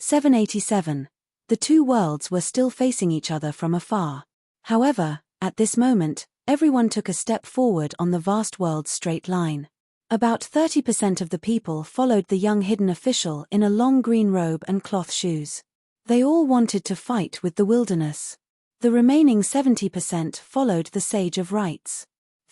787. The two worlds were still facing each other from afar. However, at this moment, everyone took a step forward on the vast world's straight line. About 30% of the people followed the young hidden official in a long green robe and cloth shoes. They all wanted to fight with the wilderness. The remaining 70% followed the Sage of Rights.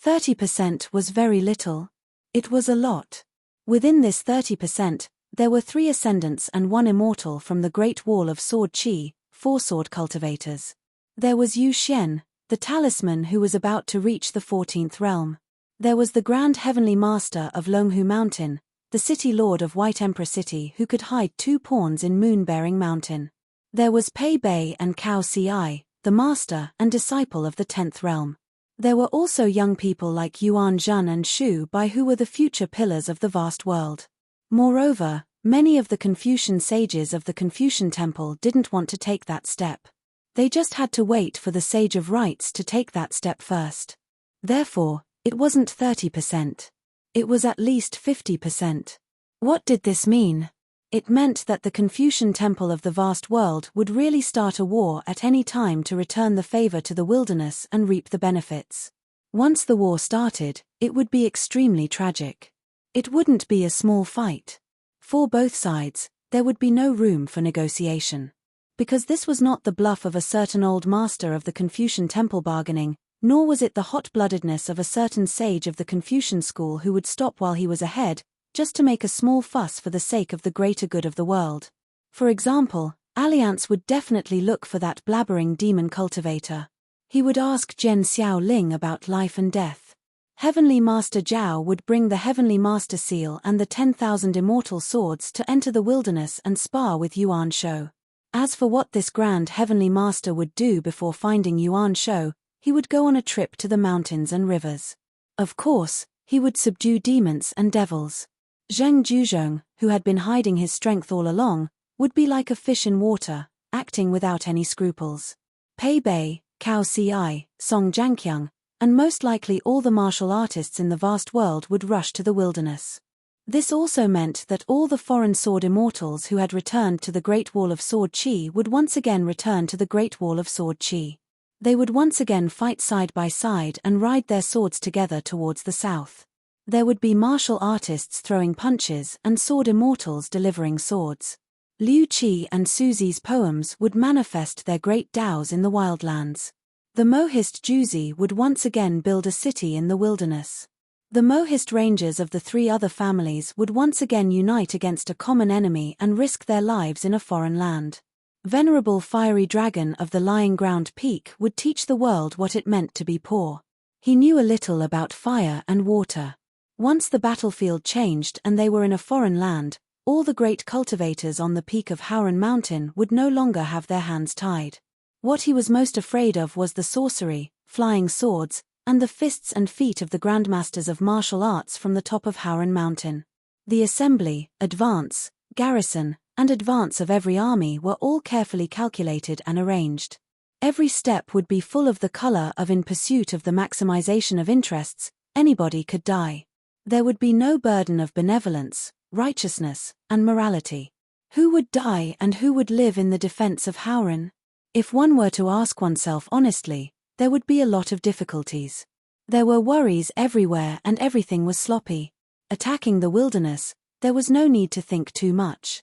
30% was very little. It was a lot. Within this 30%, there were 3 ascendants and 1 immortal from the Great Wall of Sword Qi, 4 sword cultivators. There was Yu Xian, the talisman who was about to reach the 14th realm. There was the Grand Heavenly Master of Longhu Mountain, the City Lord of White Emperor City who could hide 2 pawns in Moon-bearing Mountain. There was Pei Bei and Cao Ci, the Master and Disciple of the 10th realm. There were also young people like Yuan Zhan and Shu Bai who were the future pillars of the vast world. Moreover, many of the Confucian sages of the Confucian Temple didn't want to take that step. They just had to wait for the Sage of Rights to take that step first. Therefore, it wasn't 30%. It was at least 50%. What did this mean? It meant that the Confucian Temple of the vast world would really start a war at any time to return the favor to the wilderness and reap the benefits. Once the war started, it would be extremely tragic. It wouldn't be a small fight. For both sides, there would be no room for negotiation. Because this was not the bluff of a certain old master of the Confucian Temple bargaining, nor was it the hot-bloodedness of a certain sage of the Confucian school who would stop while he was ahead, just to make a small fuss for the sake of the greater good of the world. For example, Alliance would definitely look for that blabbering demon cultivator. He would ask Zhen Xiao Ling about life and death. Heavenly Master Zhao would bring the Heavenly Master Seal and the 10,000 immortal swords to enter the wilderness and spar with Yuan Shou. As for what this Grand Heavenly Master would do before finding Yuan Shou, he would go on a trip to the mountains and rivers. Of course, he would subdue demons and devils. Zheng Juzhong, who had been hiding his strength all along, would be like a fish in water, acting without any scruples. Pei Bei, Cao Ci, Song Jianqiang, and most likely all the martial artists in the vast world would rush to the wilderness. This also meant that all the foreign sword immortals who had returned to the Great Wall of Sword Qi would once again return to the Great Wall of Sword Qi. They would once again fight side by side and ride their swords together towards the south. There would be martial artists throwing punches and sword immortals delivering swords. Liu Qi and Suzi's poems would manifest their great Daos in the wildlands. The Mohist Juzi would once again build a city in the wilderness. The Mohist rangers of the 3 other families would once again unite against a common enemy and risk their lives in a foreign land. Venerable Fiery Dragon of the Lying Ground Peak would teach the world what it meant to be poor. He knew a little about fire and water. Once the battlefield changed and they were in a foreign land, all the great cultivators on the peak of Howran Mountain would no longer have their hands tied. What he was most afraid of was the sorcery, flying swords, and the fists and feet of the grandmasters of martial arts from the top of Howran Mountain. The assembly, advance, garrison, and advance of every army were all carefully calculated and arranged. Every step would be full of the color of in pursuit of the maximization of interests, anybody could die. There would be no burden of benevolence, righteousness, and morality. Who would die and who would live in the defense of Howran? If one were to ask oneself honestly, there would be a lot of difficulties. There were worries everywhere and everything was sloppy. Attacking the wilderness, there was no need to think too much.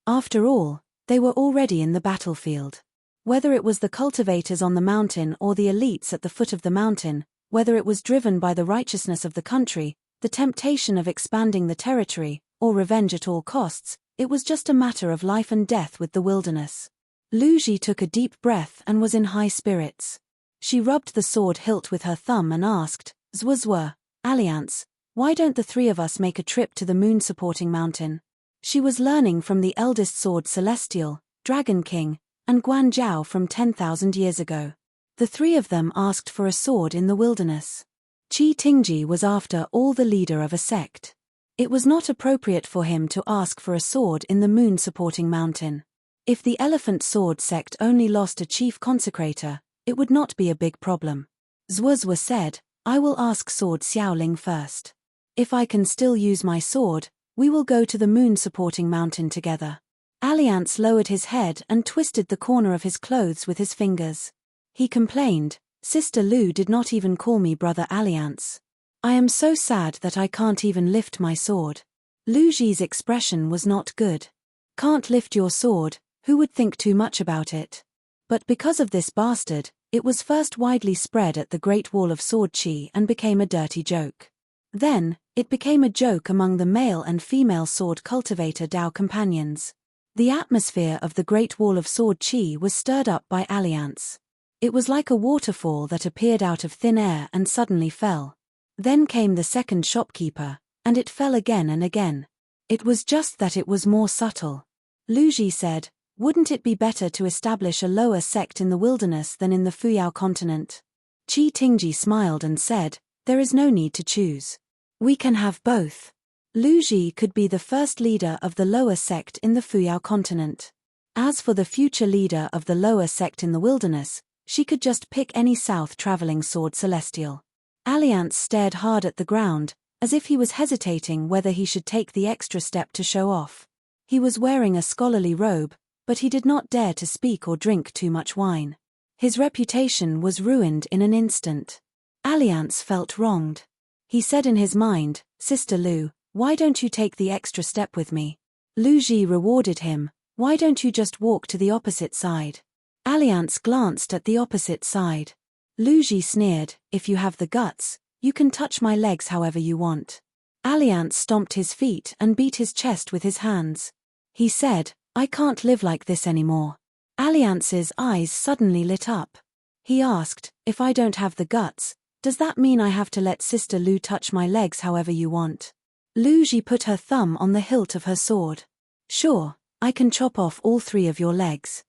After all, they were already in the battlefield. Whether it was the cultivators on the mountain or the elites at the foot of the mountain, whether it was driven by the righteousness of the country, the temptation of expanding the territory, or revenge at all costs, it was just a matter of life and death with the wilderness. Lu Ji took a deep breath and was in high spirits. She rubbed the sword hilt with her thumb and asked, Zwa, Alliance, why don't the 3 of us make a trip to the moon-supporting mountain? She was learning from the eldest sword Celestial, Dragon King, and Guan Zhao from 10,000 years ago. The 3 of them asked for a sword in the wilderness. Qi Tingji was after all the leader of a sect. It was not appropriate for him to ask for a sword in the moon-supporting mountain. If the Elephant Sword sect only lost a chief consecrator, it would not be a big problem. Zwa said, I will ask Sword Xiaoling first. If I can still use my sword, we will go to the moon-supporting mountain together. Alliance lowered his head and twisted the corner of his clothes with his fingers. He complained, "Sister Lu did not even call me Brother Alliance. I am so sad that I can't even lift my sword." Lu Ji's expression was not good. Can't lift your sword, who would think too much about it? But because of this bastard, it was first widely spread at the Great Wall of Sword Chi and became a dirty joke. Then, it became a joke among the male and female sword cultivator Dao companions. The atmosphere of the Great Wall of Sword Chi was stirred up by Alliance. It was like a waterfall that appeared out of thin air and suddenly fell. Then came the second shopkeeper, and it fell again and again. It was just that it was more subtle. Lu Ji said, "Wouldn't it be better to establish a lower sect in the wilderness than in the Fuyao continent?" Qi Tingji smiled and said, "There is no need to choose. We can have both." Lu Ji could be the first leader of the lower sect in the Fuyao continent. As for the future leader of the lower sect in the wilderness, she could just pick any south-traveling sword celestial. Alliance stared hard at the ground, as if he was hesitating whether he should take the extra step to show off. He was wearing a scholarly robe, but he did not dare to speak or drink too much wine. His reputation was ruined in an instant. Alliance felt wronged. He said in his mind, "Sister Lu, why don't you take the extra step with me?" Lu Ji rewarded him, "Why don't you just walk to the opposite side?" Alliance glanced at the opposite side. Lu Ji sneered, "If you have the guts, you can touch my legs however you want." Alliance stomped his feet and beat his chest with his hands. He said, "I can't live like this anymore." Alliance's eyes suddenly lit up. He asked, "If I don't have the guts, does that mean I have to let Sister Lu touch my legs however you want?" Lu Ji put her thumb on the hilt of her sword. "Sure, I can chop off all 3 of your legs."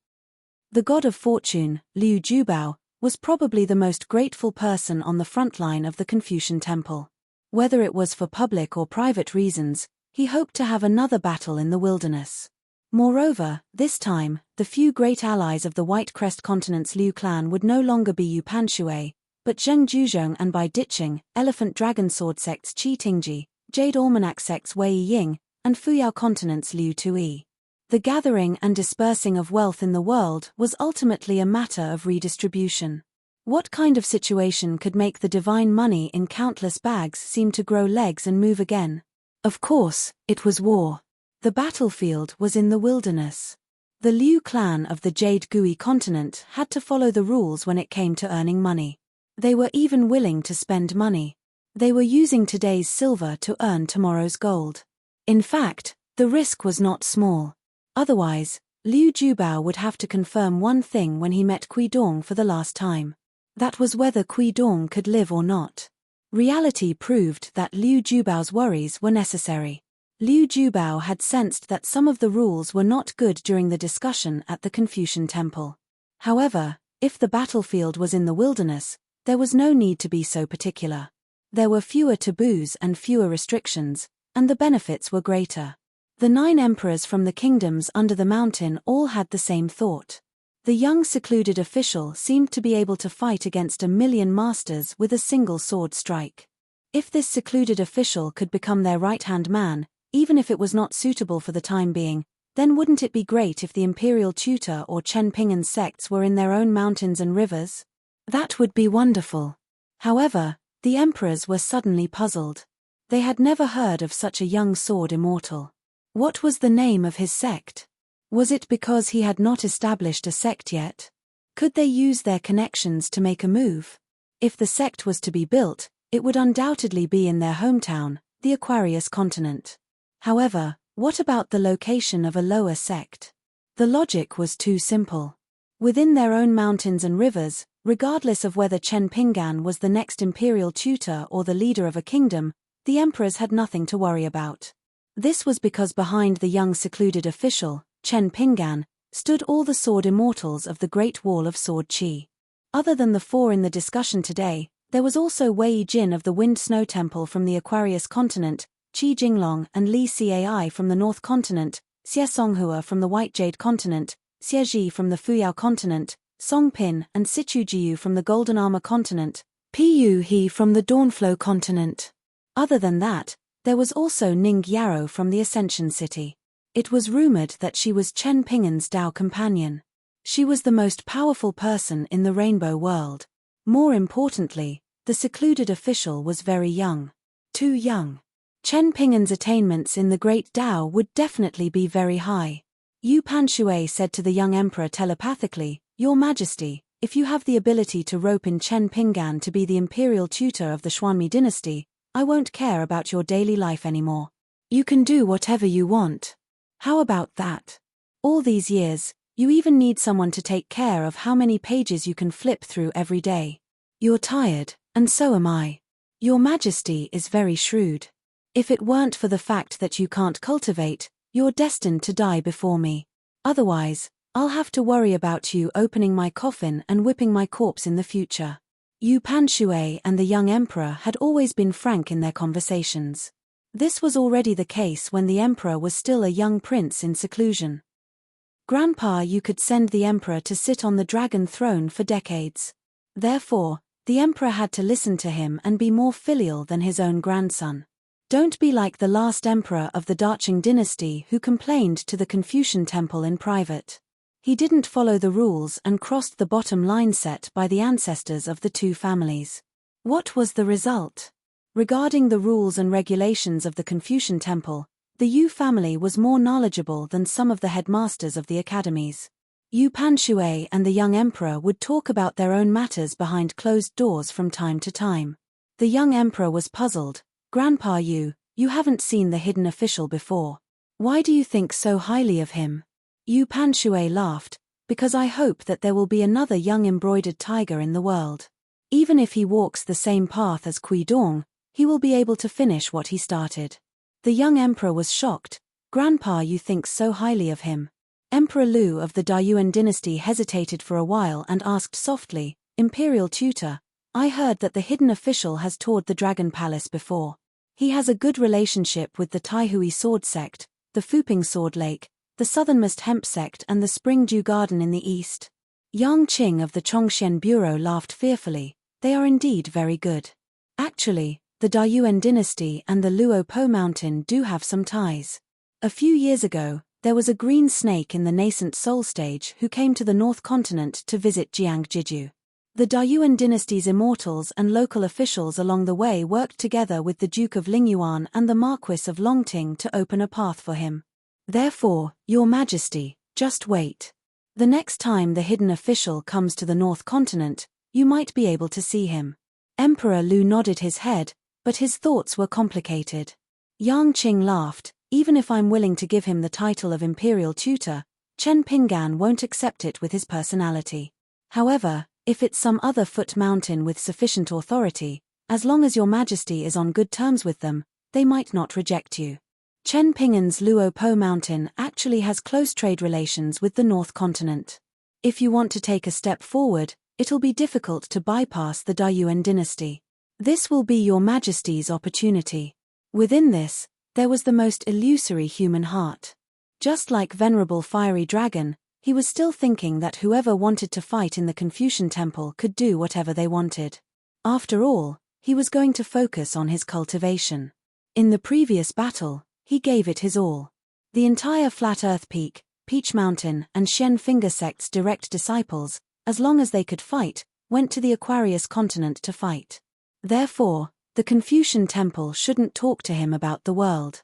The god of fortune, Liu Jubao, was probably the most grateful person on the front line of the Confucian temple. Whether it was for public or private reasons, he hoped to have another battle in the wilderness. Moreover, this time, the few great allies of the White Crest Continent's Liu clan would no longer be Yu Panshui, but Zheng Juzhong, and by ditching Elephant Dragon Sword sect's Qi Tingji, Jade Almanac sect's Wei Ying, and Fuyao Continent's Liu Tui. The gathering and dispersing of wealth in the world was ultimately a matter of redistribution. What kind of situation could make the divine money in countless bags seem to grow legs and move again? Of course, it was war. The battlefield was in the wilderness. The Liu clan of the Jade Gui continent had to follow the rules when it came to earning money. They were even willing to spend money. They were using today's silver to earn tomorrow's gold. In fact, the risk was not small. Otherwise, Liu Jubao would have to confirm one thing when he met Kui Dong for the last time. That was whether Kui Dong could live or not. Reality proved that Liu Jubao's worries were necessary. Liu Jubao had sensed that some of the rules were not good during the discussion at the Confucian temple. However, if the battlefield was in the wilderness, there was no need to be so particular. There were fewer taboos and fewer restrictions, and the benefits were greater. The 9 emperors from the kingdoms under the mountain all had the same thought. The young secluded official seemed to be able to fight against 1,000,000 masters with a single sword strike. If this secluded official could become their right-hand man, even if it was not suitable for the time being, then wouldn't it be great if the imperial tutor or Chen Pingan sects were in their own mountains and rivers? That would be wonderful. However, the emperors were suddenly puzzled. They had never heard of such a young sword immortal. What was the name of his sect? Was it because he had not established a sect yet? Could they use their connections to make a move? If the sect was to be built, it would undoubtedly be in their hometown, the Aquarius continent. However, what about the location of a lower sect? The logic was too simple. Within their own mountains and rivers, regardless of whether Chen Pingan was the next imperial tutor or the leader of a kingdom, the emperors had nothing to worry about. This was because behind the young secluded official, Chen Pingan, stood all the sword immortals of the Great Wall of Sword Chi. Other than the 4 in the discussion today, there was also Wei Jin of the Wind Snow Temple from the Aquarius continent, Qi Jinglong and Li Cai from the North continent, Xie Songhua from the White Jade continent, Xie Ji from the Fuyao continent, Song Pin and Sichu Jiu from the Golden Armor continent, Pu He from the Dawnflow continent. Other than that, there was also Ning Yarrow from the Ascension City. It was rumored that she was Chen Ping'an's Dao companion. She was the most powerful person in the rainbow world. More importantly, the secluded official was very young. Too young. Chen Ping'an's attainments in the Great Dao would definitely be very high. Yu Panshui said to the young emperor telepathically, "Your Majesty, if you have the ability to rope in Chen Ping'an to be the imperial tutor of the Xuanmi dynasty, I won't care about your daily life anymore. You can do whatever you want. How about that? All these years, you even need someone to take care of how many pages you can flip through every day. You're tired, and so am I. Your Majesty is very shrewd. If it weren't for the fact that you can't cultivate, you're destined to die before me. Otherwise, I'll have to worry about you opening my coffin and whipping my corpse in the future." Yu Panshui and the young emperor had always been frank in their conversations. This was already the case when the emperor was still a young prince in seclusion. Grandpa, you could send the emperor to sit on the dragon throne for decades. Therefore, the emperor had to listen to him and be more filial than his own grandson. Don't be like the last emperor of the Daqing dynasty who complained to the Confucian temple in private. He didn't follow the rules and crossed the bottom line set by the ancestors of the two families. What was the result? Regarding the rules and regulations of the Confucian temple, the Yu family was more knowledgeable than some of the headmasters of the academies. Yu Panshui and the young emperor would talk about their own matters behind closed doors from time to time. The young emperor was puzzled. "Grandpa Yu, you haven't seen the hidden official before. Why do you think so highly of him?" Yu Panshui laughed, "Because I hope that there will be another young embroidered tiger in the world. Even if he walks the same path as Kui Dong, he will be able to finish what he started." The young emperor was shocked. "Grandpa, you think so highly of him?" Emperor Lu of the Dayuan dynasty hesitated for a while and asked softly, "Imperial tutor, I heard that the hidden official has toured the Dragon Palace before. He has a good relationship with the Taihui Sword Sect, the Fuping Sword Lake, the Southernmost Hemp Sect and the Spring Dew Garden in the east." Yang Qing of the Chongxian Bureau laughed fearfully. "They are indeed very good. Actually, the Dayuan dynasty and the Luo Po Mountain do have some ties. A few years ago, there was a green snake in the nascent soul stage who came to the North Continent to visit Jiangjiju. The Dayuan dynasty's immortals and local officials along the way worked together with the Duke of Lingyuan and the Marquis of Longting to open a path for him. Therefore, Your Majesty, just wait. The next time the hidden official comes to the North Continent, you might be able to see him." Emperor Lu nodded his head, but his thoughts were complicated. Yang Qing laughed. "Even if I'm willing to give him the title of imperial tutor, Chen Ping'an won't accept it with his personality. However, if it's some other foot mountain with sufficient authority, as long as Your Majesty is on good terms with them, they might not reject you. Chen Ping'an's Luo Po Mountain actually has close trade relations with the North Continent. If you want to take a step forward, it'll be difficult to bypass the Dayuan dynasty. This will be Your Majesty's opportunity." Within this, there was the most illusory human heart. Just like Venerable Fiery Dragon, he was still thinking that whoever wanted to fight in the Confucian temple could do whatever they wanted. After all, he was going to focus on his cultivation. In the previous battle, he gave it his all. The entire Flat Earth Peak, Peach Mountain and Shen Finger sect's direct disciples, as long as they could fight, went to the Aquarius continent to fight. Therefore, the Confucian temple shouldn't talk to him about the world.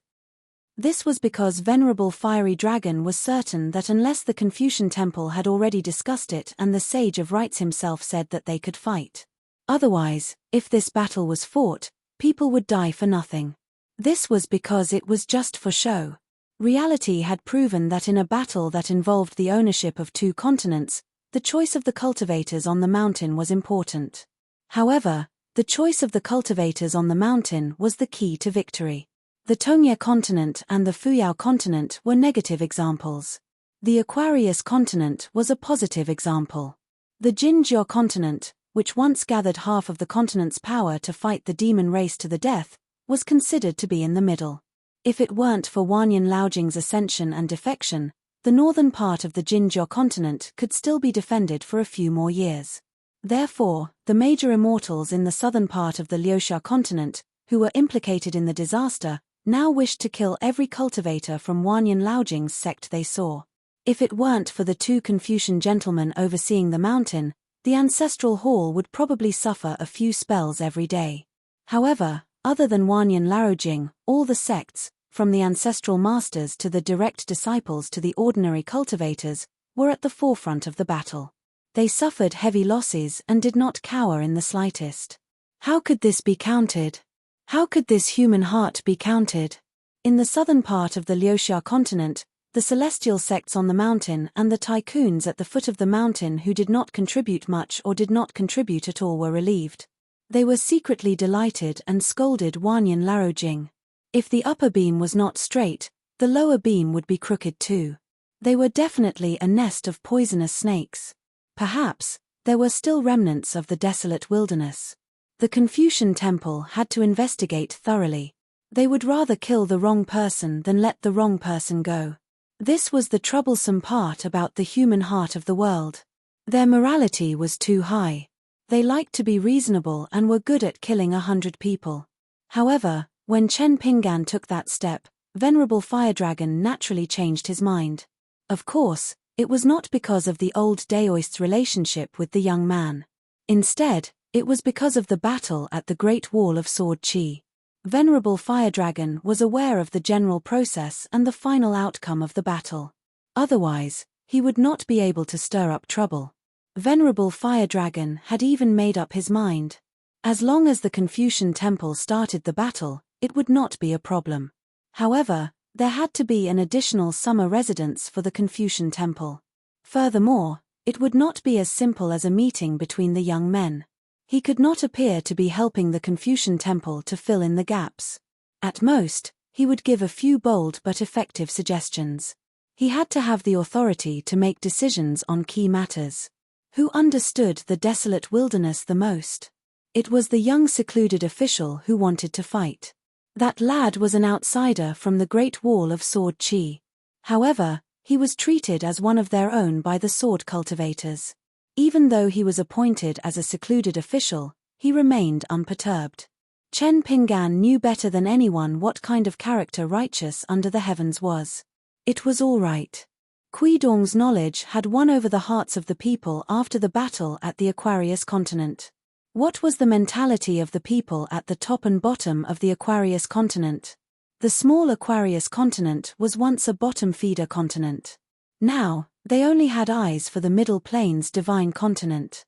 This was because Venerable Fiery Dragon was certain that unless the Confucian temple had already discussed it and the Sage of Rights himself said that they could fight. Otherwise, if this battle was fought, people would die for nothing. This was because it was just for show. Reality had proven that in a battle that involved the ownership of two continents, the choice of the cultivators on the mountain was important. However, the choice of the cultivators on the mountain was the key to victory. The Tongye continent and the Fuyao continent were negative examples. The Aquarius continent was a positive example. The Jinjiao continent, which once gathered half of the continent's power to fight the demon race to the death, was considered to be in the middle. If it weren't for Wanyan Laojing's ascension and defection, the northern part of the Jinjiao continent could still be defended for a few more years. Therefore, the major immortals in the southern part of the Liuxia continent, who were implicated in the disaster, now wished to kill every cultivator from Wanyan Laojing's sect they saw. If it weren't for the 2 Confucian gentlemen overseeing the mountain, the ancestral hall would probably suffer a few spells every day. However, other than Wanyan Laojing, all the sects, from the ancestral masters to the direct disciples to the ordinary cultivators, were at the forefront of the battle. They suffered heavy losses and did not cower in the slightest. How could this be countered? How could this human heart be countered? In the southern part of the Liuxia continent, the celestial sects on the mountain and the tycoons at the foot of the mountain who did not contribute much or did not contribute at all were relieved. They were secretly delighted and scolded Wanyan Laojing. If the upper beam was not straight, the lower beam would be crooked too. They were definitely a nest of poisonous snakes. Perhaps, there were still remnants of the desolate wilderness. The Confucian temple had to investigate thoroughly. They would rather kill the wrong person than let the wrong person go. This was the troublesome part about the human heart of the world. Their morality was too high. They liked to be reasonable and were good at killing 100 people. However, when Chen Pinggan took that step, Venerable Fire Dragon naturally changed his mind. Of course, it was not because of the old Daoist's relationship with the young man. Instead, it was because of the battle at the Great Wall of Sword Chi. Venerable Fire Dragon was aware of the general process and the final outcome of the battle. Otherwise, he would not be able to stir up trouble. Venerable Fire Dragon had even made up his mind. As long as the Confucian temple started the battle, it would not be a problem. However, there had to be an additional summer residence for the Confucian temple. Furthermore, it would not be as simple as a meeting between the young men. He could not appear to be helping the Confucian temple to fill in the gaps. At most, he would give a few bold but effective suggestions. He had to have the authority to make decisions on key matters. Who understood the desolate wilderness the most? It was the young secluded official who wanted to fight. That lad was an outsider from the Great Wall of Sword Chi. However, he was treated as one of their own by the sword cultivators. Even though he was appointed as a secluded official, he remained unperturbed. Chen Pinggan knew better than anyone what kind of character righteous under the heavens was. It was all right. Kuidong's knowledge had won over the hearts of the people after the battle at the Aquarius continent. What was the mentality of the people at the top and bottom of the Aquarius continent? The small Aquarius continent was once a bottom feeder continent. Now, they only had eyes for the Middle Plains divine continent.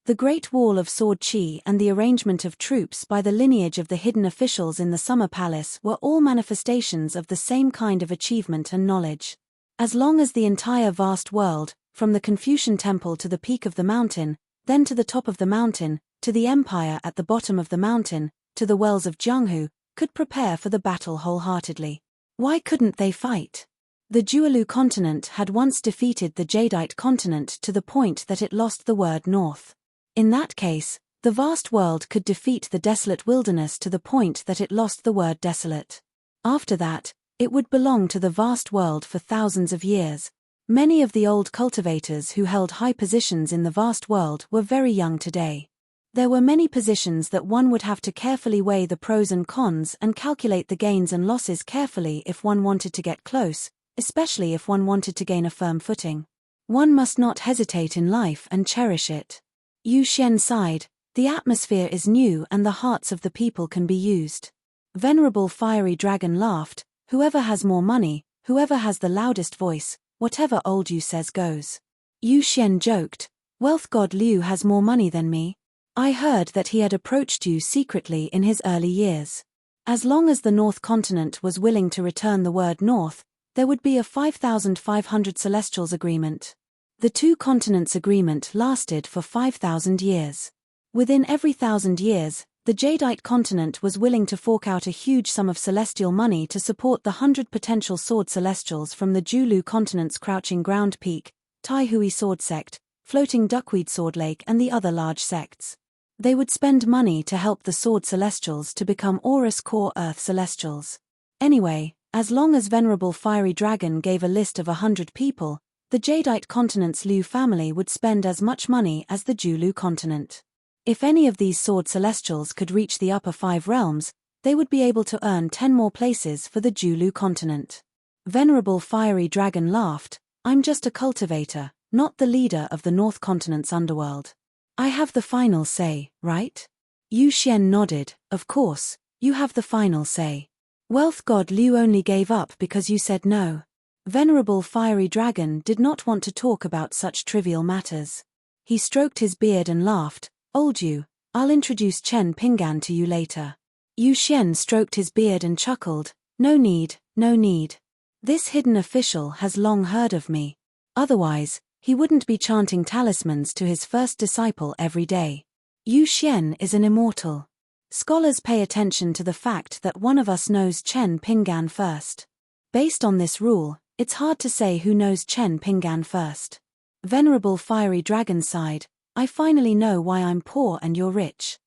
The Great Wall of Sword Chi and the arrangement of troops by the lineage of the hidden officials in the Summer Palace were all manifestations of the same kind of achievement and knowledge. As long as the entire vast world, from the Confucian temple to the peak of the mountain, then to the top of the mountain, to the empire at the bottom of the mountain, to the wells of Jianghu, could prepare for the battle wholeheartedly. Why couldn't they fight? The Jualu continent had once defeated the Jadeite continent to the point that it lost the word north. In that case, the vast world could defeat the desolate wilderness to the point that it lost the word desolate. After that, it would belong to the vast world for thousands of years. Many of the old cultivators who held high positions in the vast world were very young today. There were many positions that one would have to carefully weigh the pros and cons and calculate the gains and losses carefully if one wanted to get close, especially if one wanted to gain a firm footing. One must not hesitate in life and cherish it. Yu Xian sighed, the atmosphere is new and the hearts of the people can be used. Venerable Fiery Dragon laughed, whoever has more money, whoever has the loudest voice, whatever old Yu says goes. Yu Xian joked, Wealth God Liu has more money than me. I heard that he had approached you secretly in his early years. As long as the North Continent was willing to return the word North, there would be a 5,500 Celestials agreement. The two continents agreement lasted for 5,000 years. Within every 1,000 years, the Jadeite continent was willing to fork out a huge sum of celestial money to support the 100 potential sword celestials from the Julu continent's Crouching Ground Peak, Tai Hui Sword Sect, Floating Duckweed Sword Lake and the other large sects. They would spend money to help the sword celestials to become Aurus Core Earth celestials. Anyway, as long as Venerable Fiery Dragon gave a list of 100 people, the Jadeite continent's Liu family would spend as much money as the Julu continent. If any of these sword celestials could reach the upper 5 realms, they would be able to earn 10 more places for the Julu continent. Venerable Fiery Dragon laughed, I'm just a cultivator, not the leader of the North Continent's underworld. I have the final say, right? Yu Xian nodded, of course, you have the final say. Wealth God Liu only gave up because you said no. Venerable Fiery Dragon did not want to talk about such trivial matters. He stroked his beard and laughed, Old Yu, I'll introduce Chen Pingan to you later. Yu Xian stroked his beard and chuckled, no need, no need. This hidden official has long heard of me. Otherwise, he wouldn't be chanting talismans to his first disciple every day. Yu Xian is an immortal. Scholars pay attention to the fact that one of us knows Chen Pingan first. Based on this rule, it's hard to say who knows Chen Pingan first. Venerable Fiery Dragon sighed, I finally know why I'm poor and you're rich.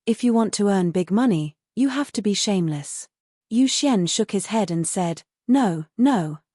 If you want to earn big money, you have to be shameless. Yu Xian shook his head and said, No,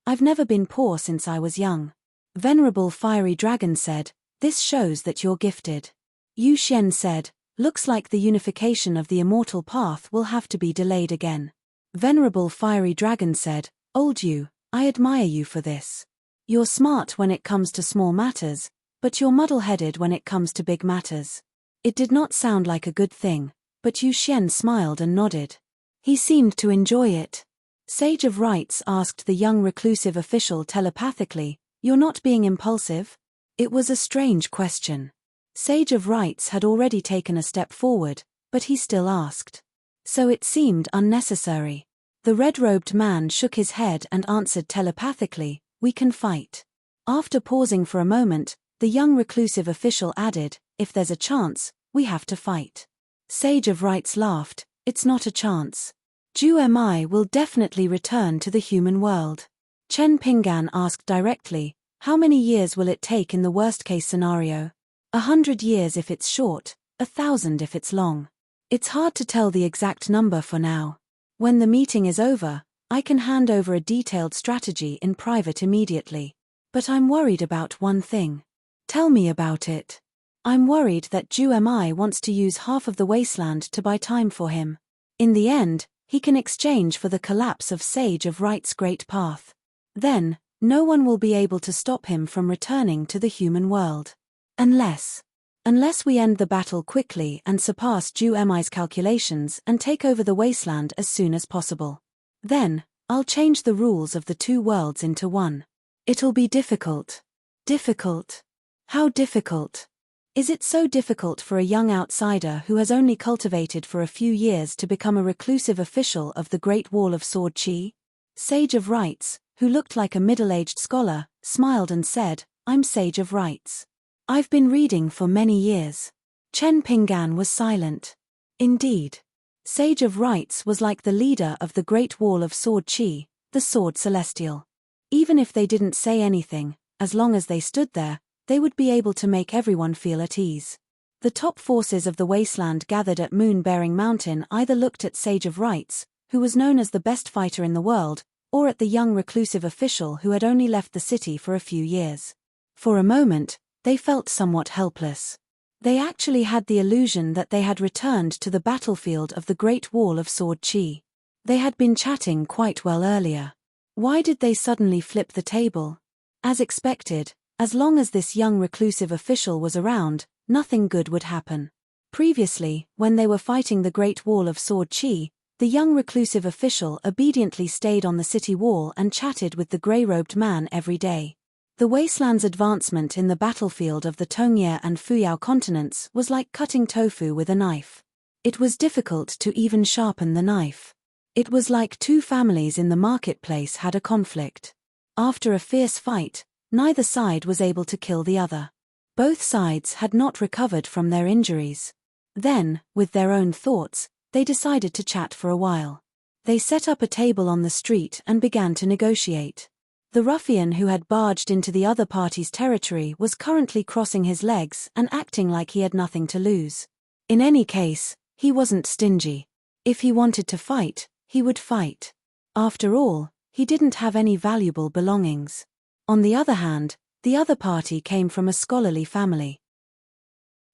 I've never been poor since I was young. Venerable Fiery Dragon said, This shows that you're gifted. Yu Xian said, Looks like the unification of the immortal path will have to be delayed again. Venerable Fiery Dragon said, Old Yu, I admire you for this. You're smart when it comes to small matters, but you're muddle-headed when it comes to big matters. It did not sound like a good thing, but Yu Xian smiled and nodded. He seemed to enjoy it. Sage of Rights asked the young reclusive official telepathically, You're not being impulsive? It was a strange question. Sage of Rights had already taken a step forward, but he still asked. So it seemed unnecessary. The red-robed man shook his head and answered telepathically, We can fight. After pausing for a moment, the young reclusive official added, If there's a chance, we have to fight. Sage of Rights laughed, It's not a chance. Ju-Mi will definitely return to the human world. Chen Pingan asked directly, How many years will it take in the worst-case scenario? 100 years if it's short, 1,000 if it's long. It's hard to tell the exact number for now. When the meeting is over, I can hand over a detailed strategy in private immediately. But I'm worried about one thing. Tell me about it. I'm worried that Ju-Mi wants to use half of the wasteland to buy time for him. In the end, he can exchange for the collapse of Sage of Right's great path. Then, no one will be able to stop him from returning to the human world. Unless we end the battle quickly and surpass Ju-Mi's calculations and take over the wasteland as soon as possible. Then, I'll change the rules of the two worlds into one. It'll be difficult. Difficult? How difficult? Is it so difficult for a young outsider who has only cultivated for a few years to become a reclusive official of the Great Wall of Sword Chi? Sage of Rights, who looked like a middle-aged scholar, smiled and said, I'm Sage of Rights. I've been reading for many years. Chen Pingan was silent. Indeed. Sage of Rights was like the leader of the Great Wall of Sword Chi, the Sword Celestial. Even if they didn't say anything, as long as they stood there, they would be able to make everyone feel at ease. The top forces of the wasteland gathered at Moon-Bearing Mountain either looked at Sage of Rights, who was known as the best fighter in the world, or at the young reclusive official who had only left the city for a few years. For a moment, they felt somewhat helpless. They actually had the illusion that they had returned to the battlefield of the Great Wall of Sword Chi. They had been chatting quite well earlier. Why did they suddenly flip the table? As expected, as long as this young reclusive official was around, nothing good would happen. Previously, when they were fighting the Great Wall of Sword Chi, the young reclusive official obediently stayed on the city wall and chatted with the grey-robed man every day. The wasteland's advancement in the battlefield of the Tongye and Fuyao continents was like cutting tofu with a knife. It was difficult to even sharpen the knife. It was like two families in the marketplace had a conflict. After a fierce fight, neither side was able to kill the other. Both sides had not recovered from their injuries. Then, with their own thoughts, they decided to chat for a while. They set up a table on the street and began to negotiate. The ruffian who had barged into the other party's territory was currently crossing his legs and acting like he had nothing to lose. In any case, he wasn't stingy. If he wanted to fight, he would fight. After all, he didn't have any valuable belongings. On the other hand, the other party came from a scholarly family.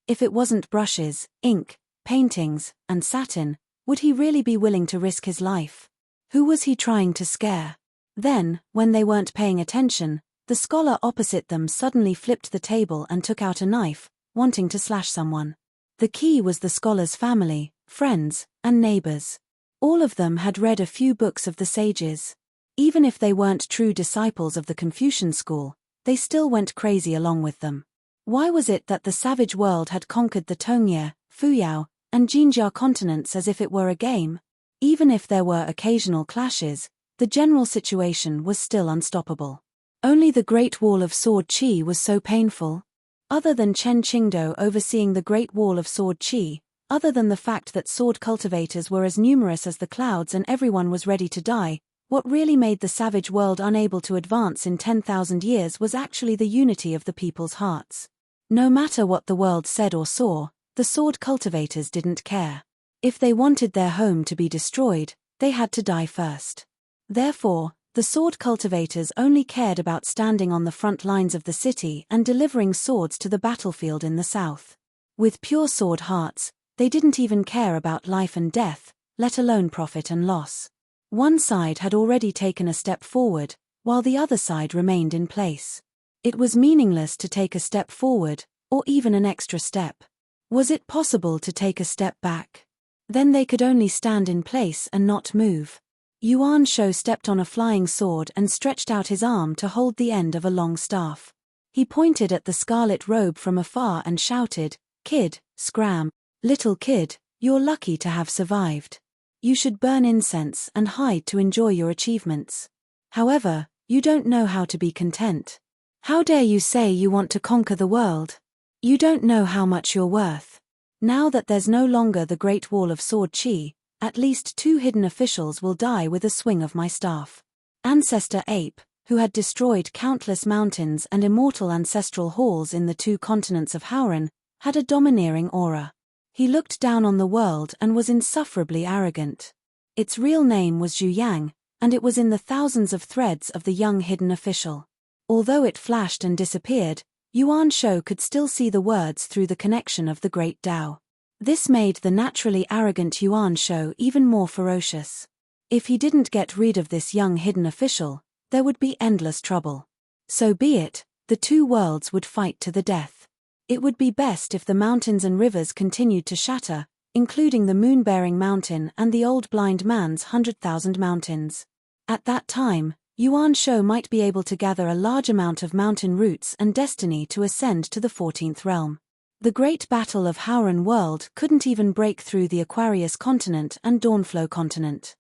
If it wasn't brushes, ink, paintings, and satin, Would he really be willing to risk his life? Who was he trying to scare? Then, when they weren't paying attention, the scholar opposite them suddenly flipped the table and took out a knife, wanting to slash someone. The key was the scholar's family, friends, and neighbors. All of them had read a few books of the sages. Even if they weren't true disciples of the Confucian school, they still went crazy along with them. Why was it that the savage world had conquered the Tongye, Fuyao, and Jinjia continents as if it were a game? Even if there were occasional clashes, the general situation was still unstoppable. Only the Great Wall of Sword Qi was so painful. Other than Chen Qingdou overseeing the Great Wall of Sword Qi, other than the fact that sword cultivators were as numerous as the clouds and everyone was ready to die, what really made the savage world unable to advance in 10,000 years was actually the unity of the people's hearts. No matter what the world said or saw, the sword cultivators didn't care. If they wanted their home to be destroyed, they had to die first. Therefore, the sword cultivators only cared about standing on the front lines of the city and delivering swords to the battlefield in the south. With pure sword hearts, they didn't even care about life and death, let alone profit and loss. One side had already taken a step forward, while the other side remained in place. It was meaningless to take a step forward, or even an extra step. Was it possible to take a step back? Then they could only stand in place and not move. Yuan Shou stepped on a flying sword and stretched out his arm to hold the end of a long staff. He pointed at the scarlet robe from afar and shouted, "Kid, scram. Little kid, you're lucky to have survived. You should burn incense and hide to enjoy your achievements. However, you don't know how to be content. How dare you say you want to conquer the world? You don't know how much you're worth. Now that there's no longer the Great Wall of Sword Qi, at least 2 hidden officials will die with a swing of my staff." Ancestor Ape, who had destroyed countless mountains and immortal ancestral halls in the 2 continents of Howren, had a domineering aura. He looked down on the world and was insufferably arrogant. Its real name was Zhu Yang, and it was in the thousands of threads of the young hidden official. Although it flashed and disappeared, Yuan Shou could still see the words through the connection of the Great Tao. This made the naturally arrogant Yuan Shou even more ferocious. If he didn't get rid of this young hidden official, there would be endless trouble. So be it, the 2 worlds would fight to the death. It would be best if the mountains and rivers continued to shatter, including the moon-bearing mountain and the old blind man's 100,000 mountains. At that time, Yuan Shou might be able to gather a large amount of mountain roots and destiny to ascend to the 14th realm. The Great Battle of Howren World couldn't even break through the Aquarius continent and Dawnflow continent.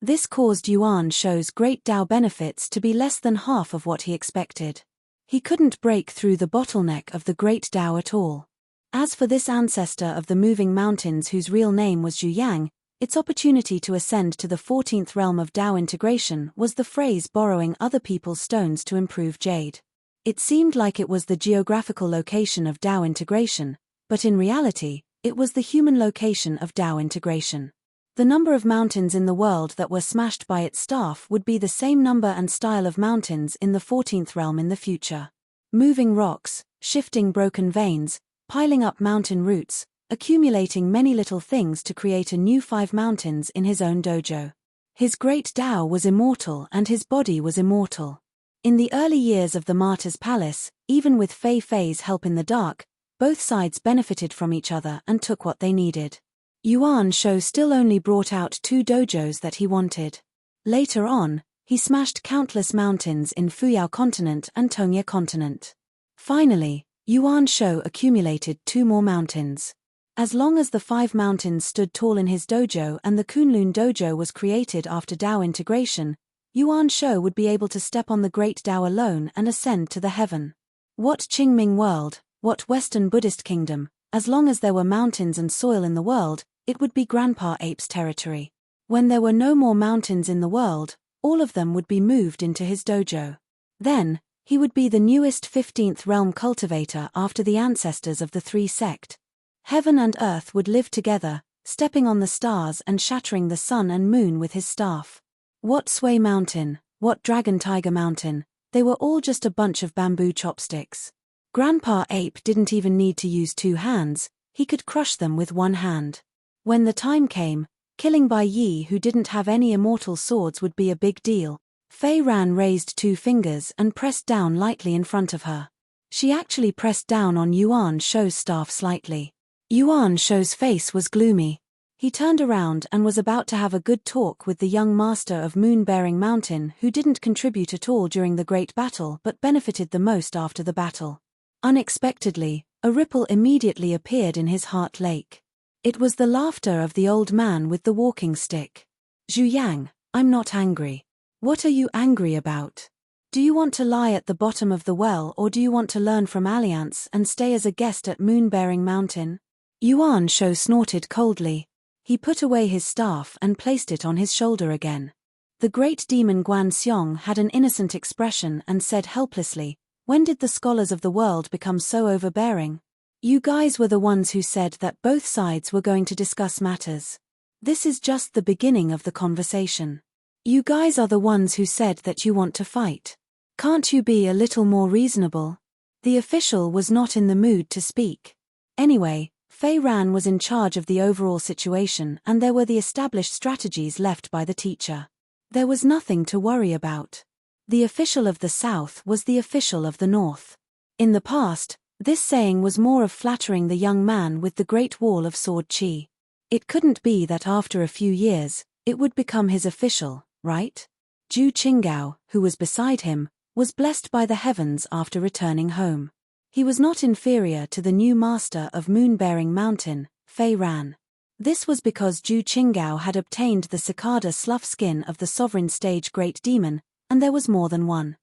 This caused Yuan Shou's Great Tao benefits to be less than half of what he expected. He couldn't break through the bottleneck of the Great Tao at all. As for this ancestor of the moving mountains whose real name was Zhu Yang, its opportunity to ascend to the 14th realm of Tao integration was the phrase borrowing other people's stones to improve jade. It seemed like it was the geographical location of Tao integration, but in reality, it was the human location of Tao integration. The number of mountains in the world that were smashed by its staff would be the same number and style of mountains in the 14th realm in the future. Moving rocks, shifting broken veins, piling up mountain roots, accumulating many little things to create a new 5 mountains in his own dojo. His great Tao was immortal and his body was immortal. In the early years of the Martyr's Palace, even with Fei Fei's help in the dark, both sides benefited from each other and took what they needed. Yuan Shou still only brought out 2 dojos that he wanted. Later on, he smashed countless mountains in Fuyao continent and Tongye continent. Finally, Yuan Shou accumulated 2 more mountains. As long as the 5 mountains stood tall in his dojo and the Kunlun dojo was created after Tao integration, Yuan Shou would be able to step on the Great Tao alone and ascend to the heaven. What Qingming world, what Western Buddhist kingdom, as long as there were mountains and soil in the world, it would be Grandpa Ape's territory. When there were no more mountains in the world, all of them would be moved into his dojo. Then, he would be the newest 15th realm cultivator after the ancestors of the 3 sect. Heaven and earth would live together, stepping on the stars and shattering the sun and moon with his staff. What Sway Mountain, what Dragon Tiger Mountain, they were all just a bunch of bamboo chopsticks. Grandpa Ape didn't even need to use 2 hands, he could crush them with 1 hand. When the time came, Killing Bai Yi, who didn't have any immortal swords, would be a big deal. Fei Ran raised 2 fingers and pressed down lightly in front of her. She actually pressed down on Yuan Shou's staff slightly. Yuan Shou's face was gloomy. He turned around and was about to have a good talk with the young master of Moon-bearing Mountain, who didn't contribute at all during the great battle but benefited the most after the battle. Unexpectedly, a ripple immediately appeared in his heart lake. It was the laughter of the old man with the walking stick. Zhu Yang, I'm not angry. What are you angry about? Do you want to lie at the bottom of the well, or do you want to learn from Alliance and stay as a guest at Moon-bearing Mountain? Yuan Shou snorted coldly. He put away his staff and placed it on his shoulder again. The great demon Guan Xiong had an innocent expression and said helplessly, "When did the scholars of the world become so overbearing? You guys were the ones who said that both sides were going to discuss matters. This is just the beginning of the conversation. You guys are the ones who said that you want to fight. Can't you be a little more reasonable?" The official was not in the mood to speak. Anyway, Fei Ran was in charge of the overall situation, and there were the established strategies left by the teacher. There was nothing to worry about. The official of the South was the official of the North. In the past, this saying was more of flattering the young man with the Great Wall of Sword Qi. It couldn't be that after a few years, it would become his official, right? Zhu Qinggao, who was beside him, was blessed by the heavens after returning home. He was not inferior to the new master of Moon-bearing Mountain, Fei Ran. This was because Zhu Qinggao had obtained the cicada slough skin of the sovereign stage Great Demon, and there was more than one.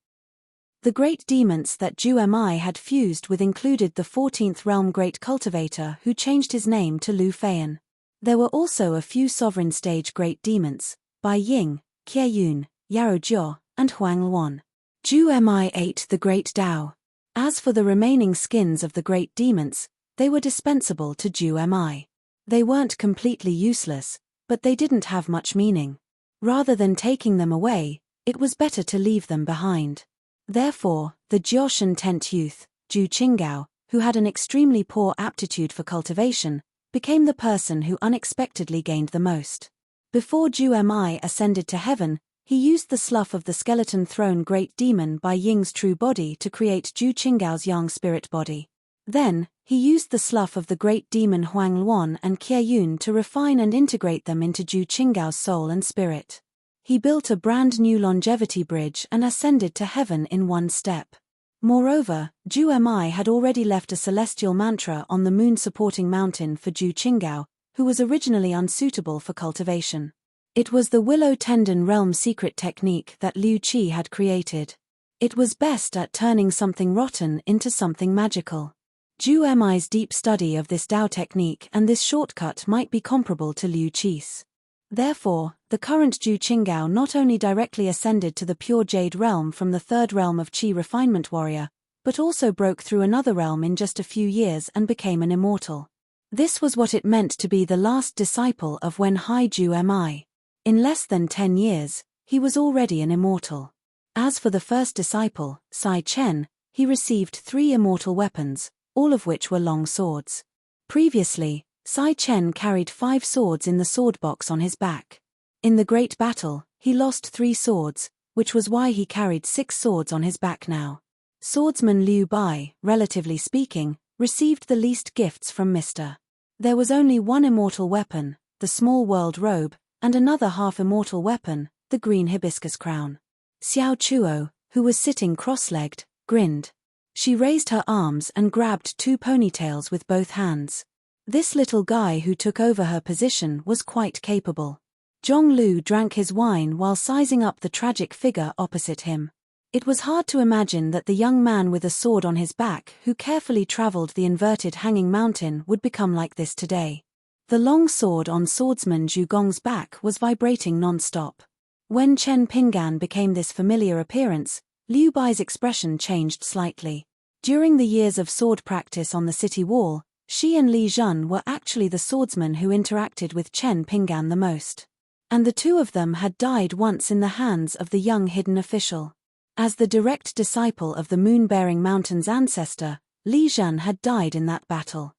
The great demons that Zhu Mi had fused with included the 14th realm Great Cultivator, who changed his name to Lu Feian. There were also a few sovereign stage Great Demons, Bai Ying, Kie Yun, Yaro Jiao, and Huang Luan. Zhu Mi ate the Great Dao. As for the remaining skins of the Great Demons, they were dispensable to Zhu Mi. They weren't completely useless, but they didn't have much meaning. Rather than taking them away, it was better to leave them behind. Therefore, the Jioshan tent youth, Zhu Qinggao, who had an extremely poor aptitude for cultivation, became the person who unexpectedly gained the most. Before Zhu Mi ascended to heaven, he used the slough of the skeleton throne Great Demon Bai Ying's true body to create Zhu Qinggao's yang spirit body. Then, he used the slough of the Great Demon Huang Luan and Kie Yun to refine and integrate them into Zhu Qinggao's soul and spirit. He built a brand new longevity bridge and ascended to heaven in one step. Moreover, Zhu Mi had already left a celestial mantra on the moon-supporting mountain for Zhu Qinggao, who was originally unsuitable for cultivation. It was the Willow Tendon Realm secret technique that Liu Qi had created. It was best at turning something rotten into something magical. Zhu Mi's deep study of this Dao technique and this shortcut might be comparable to Liu Qi's. Therefore, the current Zhu Qinggao not only directly ascended to the pure Jade realm from the 3rd realm of Qi Refinement Warrior, but also broke through another realm in just a few years and became an immortal. This was what it meant to be the last disciple of Wen Hai Zhu Mi. In less than 10 years, he was already an immortal. As for the first disciple, Sai Chen, he received 3 immortal weapons, all of which were long swords. Previously, Sai Chen carried 5 swords in the sword box on his back. In the great battle, he lost 3 swords, which was why he carried 6 swords on his back now. Swordsman Liu Bai, relatively speaking, received the least gifts from Mr. There was only one immortal weapon, the small world robe, and another half-immortal weapon, the green hibiscus crown. Xiao Chuo, who was sitting cross-legged, grinned. She raised her arms and grabbed 2 ponytails with both hands. This little guy who took over her position was quite capable. Zhong Lu drank his wine while sizing up the tragic figure opposite him. It was hard to imagine that the young man with a sword on his back who carefully traveled the inverted hanging mountain would become like this today. The long sword on swordsman Zhu Gong's back was vibrating non-stop. When Chen Pingan became this familiar appearance, Liu Bai's expression changed slightly. During the years of sword practice on the city wall, Shi and Li Zhun were actually the swordsmen who interacted with Chen Pingan the most. And the 2 of them had died once in the hands of the young hidden official. As the direct disciple of the moon-bearing mountain's ancestor, Li Zhun had died in that battle.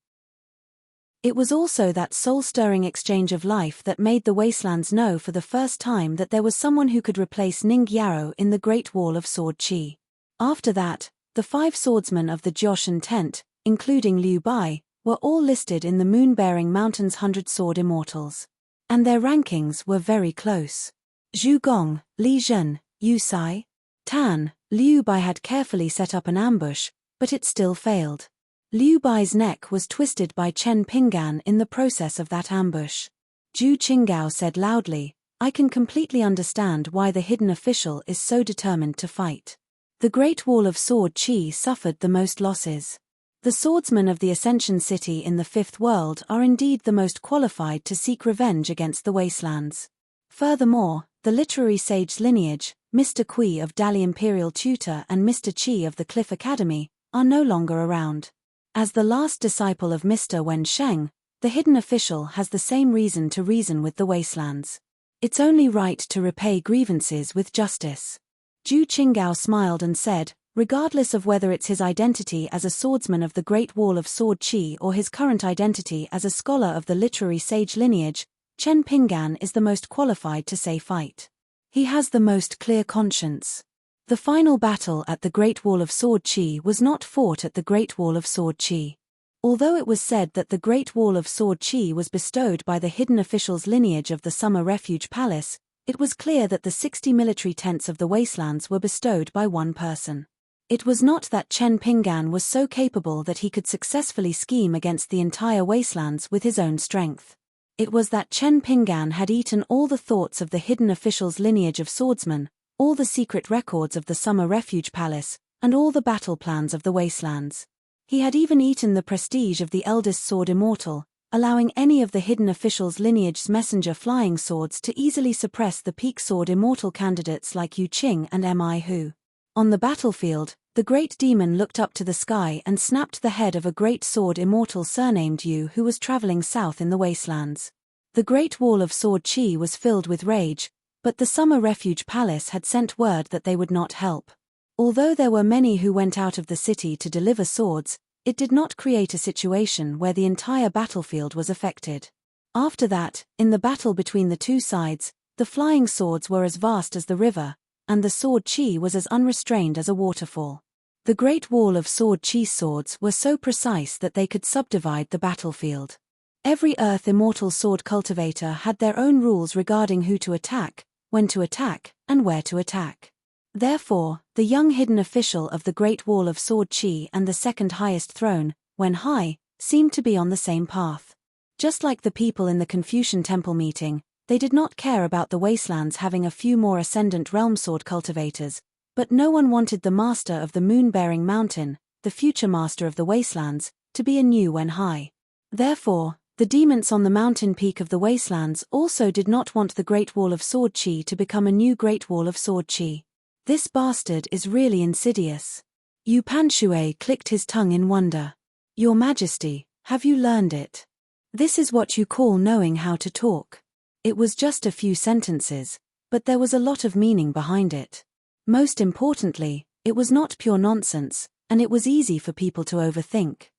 It was also that soul-stirring exchange of life that made the wastelands know for the first time that there was someone who could replace Ning Yarrow in the Great Wall of Sword Chi. After that, the 5 swordsmen of the Jioshan tent, including Liu Bai, were all listed in the Moon-Bearing Mountain's 100 Sword Immortals. And their rankings were very close. Zhu Gong, Li Zhen, Yu Sai, Tan, Liu Bai had carefully set up an ambush, but it still failed. Liu Bai's neck was twisted by Chen Pinggan in the process of that ambush. Zhu Qinggao said loudly, "I can completely understand why the hidden official is so determined to fight." The Great Wall of Sword Chi suffered the most losses. The swordsmen of the Ascension City in the Fifth World are indeed the most qualified to seek revenge against the wastelands. Furthermore, the literary sage's lineage, Mr. Kui of Dali Imperial Tutor and Mr. Qi of the Cliff Academy, are no longer around. As the last disciple of Mr. Wen Sheng, the hidden official has the same reason to reason with the wastelands. It's only right to repay grievances with justice. Zhu Qinggao smiled and said, regardless of whether it's his identity as a swordsman of the Great Wall of Sword Chi or his current identity as a scholar of the literary sage lineage, Chen Pinggan is the most qualified to say fight. He has the most clear conscience. The final battle at the Great Wall of Sword Chi was not fought at the Great Wall of Sword Chi. Although it was said that the Great Wall of Sword Chi was bestowed by the hidden official's lineage of the Summer Refuge Palace, it was clear that the 60 military tents of the wastelands were bestowed by one person. It was not that Chen Pinggan was so capable that he could successfully scheme against the entire wastelands with his own strength. It was that Chen Pinggan had eaten all the thoughts of the hidden official's lineage of swordsmen, all the secret records of the Summer Refuge Palace, and all the battle plans of the wastelands. He had even eaten the prestige of the eldest sword immortal, allowing any of the hidden official's lineage's messenger flying swords to easily suppress the peak sword immortal candidates like Yu Qing and Mi Hu. On the battlefield, the great demon looked up to the sky and snapped the head of a great sword immortal surnamed Yu who was traveling south in the wastelands. The Great Wall of Sword Chi was filled with rage, but the Summer Refuge Palace had sent word that they would not help. Although there were many who went out of the city to deliver swords, it did not create a situation where the entire battlefield was affected. After that, in the battle between the two sides, the flying swords were as vast as the river, and the sword chi was as unrestrained as a waterfall. The Great Wall of Sword Chi's swords were so precise that they could subdivide the battlefield. Every Earth Immortal sword cultivator had their own rules regarding who to attack, when to attack, and where to attack. Therefore, the young hidden official of the Great Wall of Sword Chi and the second highest throne, Wen Hai, seemed to be on the same path. Just like the people in the Confucian Temple meeting, they did not care about the wastelands having a few more ascendant realm sword cultivators, but no one wanted the master of the moon-bearing mountain, the future master of the wastelands, to be a new Wen Hai. Therefore, the demons on the mountain peak of the wastelands also did not want the Great Wall of Sword Chi to become a new Great Wall of Sword Chi. This bastard is really insidious. Yu Panshui clicked his tongue in wonder. Your Majesty, have you learned it? This is what you call knowing how to talk. It was just a few sentences, but there was a lot of meaning behind it. Most importantly, it was not pure nonsense, and it was easy for people to overthink.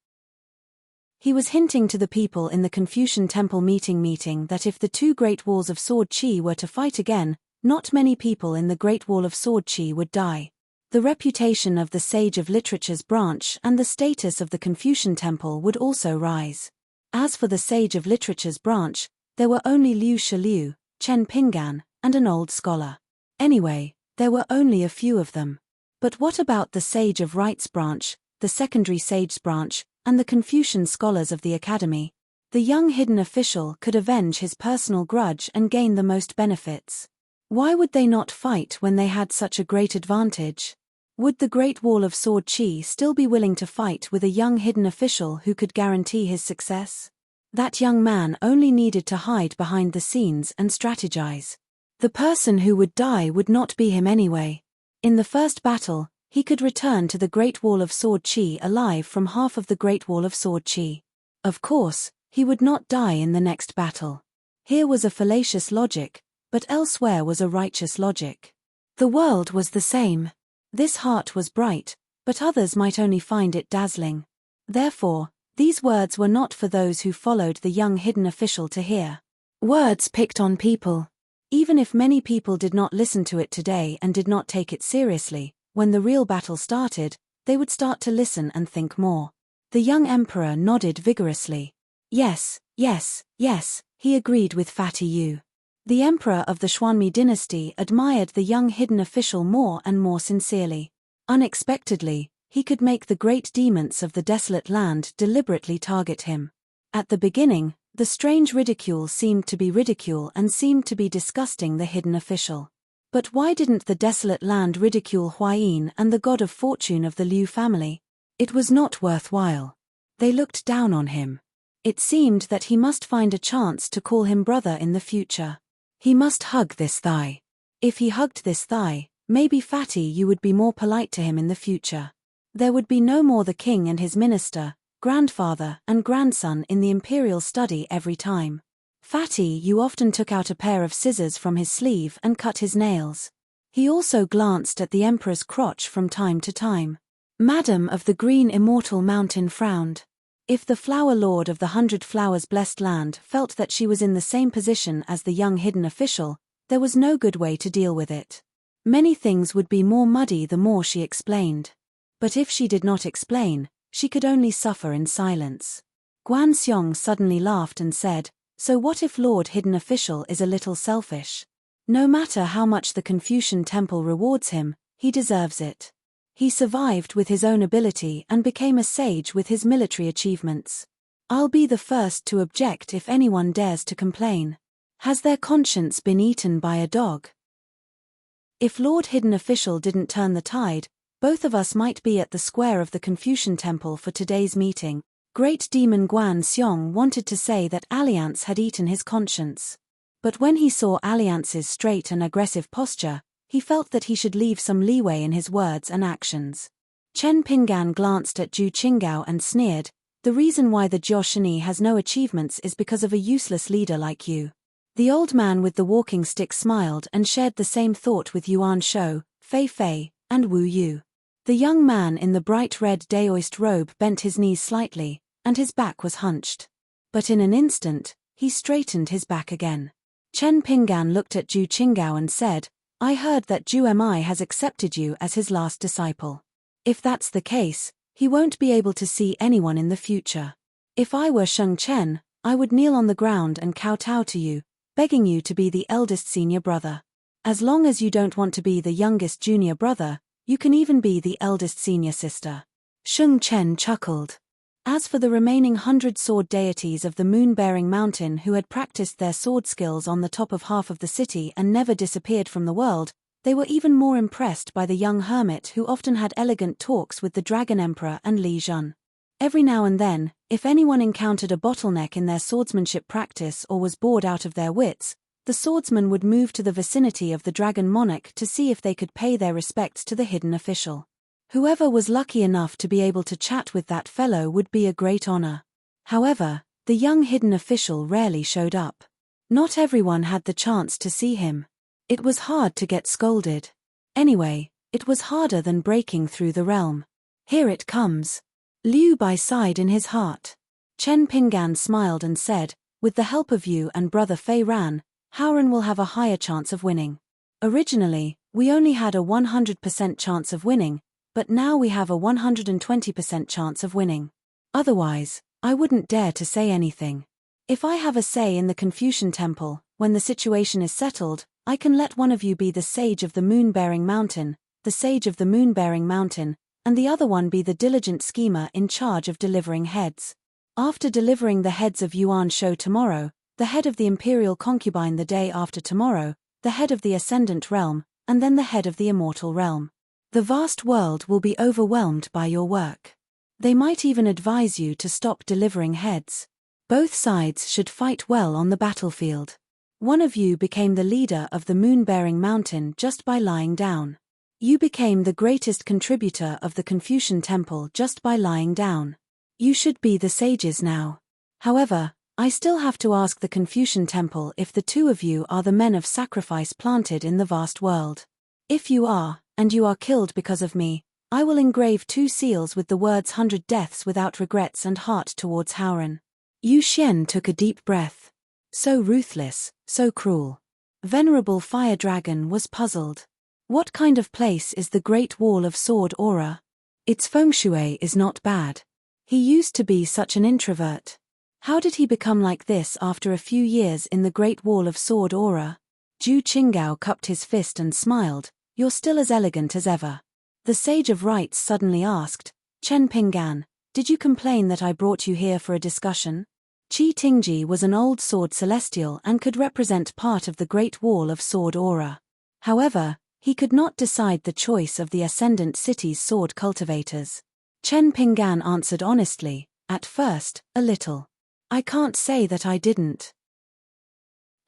He was hinting to the people in the Confucian Temple meeting that if the two Great Walls of Sword Chi were to fight again, not many people in the Great Wall of Sword Chi would die. The reputation of the Sage of Literature's branch and the status of the Confucian Temple would also rise. As for the Sage of Literature's branch, there were only Liu Shiliu, Chen Pinggan, and an old scholar. Anyway, there were only a few of them. But what about the Sage of Rites branch, the Secondary Sage's branch, and the Confucian scholars of the Academy? The young hidden official could avenge his personal grudge and gain the most benefits. Why would they not fight when they had such a great advantage? Would the Great Wall of Sword Chi still be willing to fight with a young hidden official who could guarantee his success? That young man only needed to hide behind the scenes and strategize. The person who would die would not be him anyway. In the first battle, he could return to the Great Wall of Sword Chi alive from half of the Great Wall of Sword Chi. Of course, he would not die in the next battle. Here was a fallacious logic, but elsewhere was a righteous logic. The world was the same. This heart was bright, but others might only find it dazzling. Therefore, These words were not for those who followed the young hidden official to hear. Words picked on people. Even if many people did not listen to it today and did not take it seriously, when the real battle started, they would start to listen and think more. The young emperor nodded vigorously. Yes, yes, yes, he agreed with Fatty Yu. The emperor of the Xuanmi dynasty admired the young hidden official more and more sincerely. Unexpectedly, he could make the great demons of the desolate land deliberately target him. At the beginning, the strange ridicule seemed to be ridicule and seemed to be disgusting the hidden official. But why didn't the desolate land ridicule Huayin and the god of fortune of the Liu family? It was not worthwhile. They looked down on him. It seemed that he must find a chance to call him brother in the future. He must hug this thigh. If he hugged this thigh, maybe Fatty Yu would be more polite to him in the future. There would be no more the king and his minister, grandfather and grandson in the imperial study every time. Fatty Yu often took out a pair of scissors from his sleeve and cut his nails. He also glanced at the emperor's crotch from time to time. Madam of the Green Immortal Mountain frowned. If the flower lord of the 100 Flowers blessed land felt that she was in the same position as the young hidden official, there was no good way to deal with it. Many things would be more muddy the more she explained. But if she did not explain, she could only suffer in silence. Guan Xiong suddenly laughed and said, "So what if Lord Hidden Official is a little selfish? No matter how much the Confucian Temple rewards him, he deserves it. He survived with his own ability and became a sage with his military achievements. I'll be the first to object if anyone dares to complain. Has their conscience been eaten by a dog?" If Lord Hidden Official didn't turn the tide, both of us might be at the square of the Confucian Temple for today's meeting. Great Demon Guan Xiong wanted to say that Alliance had eaten his conscience. But when he saw Alliance's straight and aggressive posture, he felt that he should leave some leeway in his words and actions. Chen Pingan glanced at Zhu Qinggao and sneered, "The reason why the Jiao has no achievements is because of a useless leader like you." The old man with the walking stick smiled and shared the same thought with Yuan Shou, Fei Fei, and Wu Yu. The young man in the bright red Daoist robe bent his knees slightly, and his back was hunched. But in an instant, he straightened his back again. Chen Pingan looked at Zhu Qinggao and said, "I heard that Zhu Mi has accepted you as his last disciple. If that's the case, he won't be able to see anyone in the future. If I were Sheng Chen, I would kneel on the ground and kowtow to you, begging you to be the eldest senior brother. As long as you don't want to be the youngest junior brother, you can even be the eldest senior sister." Sheng Chen chuckled. As for the remaining 100 sword deities of the moon-bearing mountain who had practiced their sword skills on the top of half of the city and never disappeared from the world, they were even more impressed by the young hermit who often had elegant talks with the Dragon Emperor and Li Jun. Every now and then, if anyone encountered a bottleneck in their swordsmanship practice or was bored out of their wits, the swordsman would move to the vicinity of the Dragon Monarch to see if they could pay their respects to the hidden official. Whoever was lucky enough to be able to chat with that fellow would be a great honor. However, the young hidden official rarely showed up. Not everyone had the chance to see him. It was hard to get scolded. Anyway, it was harder than breaking through the realm. "Here it comes." Liu Bai sighed in his heart. Chen Pingan smiled and said, "With the help of you and brother Fei Ran, Haoran will have a higher chance of winning. Originally, we only had a 100% chance of winning, but now we have a 120% chance of winning. Otherwise, I wouldn't dare to say anything. If I have a say in the Confucian Temple, when the situation is settled, I can let one of you be the sage of the moon-bearing mountain, the sage of the moon-bearing mountain, and the other one be the diligent schemer in charge of delivering heads. After delivering the heads of Yuan Shou tomorrow, the head of the imperial concubine the day after tomorrow, the head of the ascendant realm, and then the head of the immortal realm. The vast world will be overwhelmed by your work. They might even advise you to stop delivering heads. Both sides should fight well on the battlefield. One of you became the leader of the moon-bearing mountain just by lying down. You became the greatest contributor of the Confucian Temple just by lying down. You should be the sages now. However, I still have to ask the Confucian Temple if the two of you are the men of sacrifice planted in the vast world. If you are, and you are killed because of me, I will engrave 2 seals with the words 100 deaths without regrets and heart towards Howren. Yu Xian took a deep breath. So ruthless, so cruel. Venerable Fire Dragon was puzzled. What kind of place is the Great Wall of Sword Aura? Its feng shui is not bad. He used to be such an introvert. How did he become like this after a few years in the Great Wall of Sword Aura? Zhu Qinggao cupped his fist and smiled. You're still as elegant as ever. The Sage of Rites suddenly asked, Chen Pinggan, did you complain that I brought you here for a discussion? Qi Tingji was an old sword celestial and could represent part of the Great Wall of Sword Aura. However, he could not decide the choice of the Ascendant City's sword cultivators. Chen Pinggan answered honestly, at first, a little. I can't say that I didn't.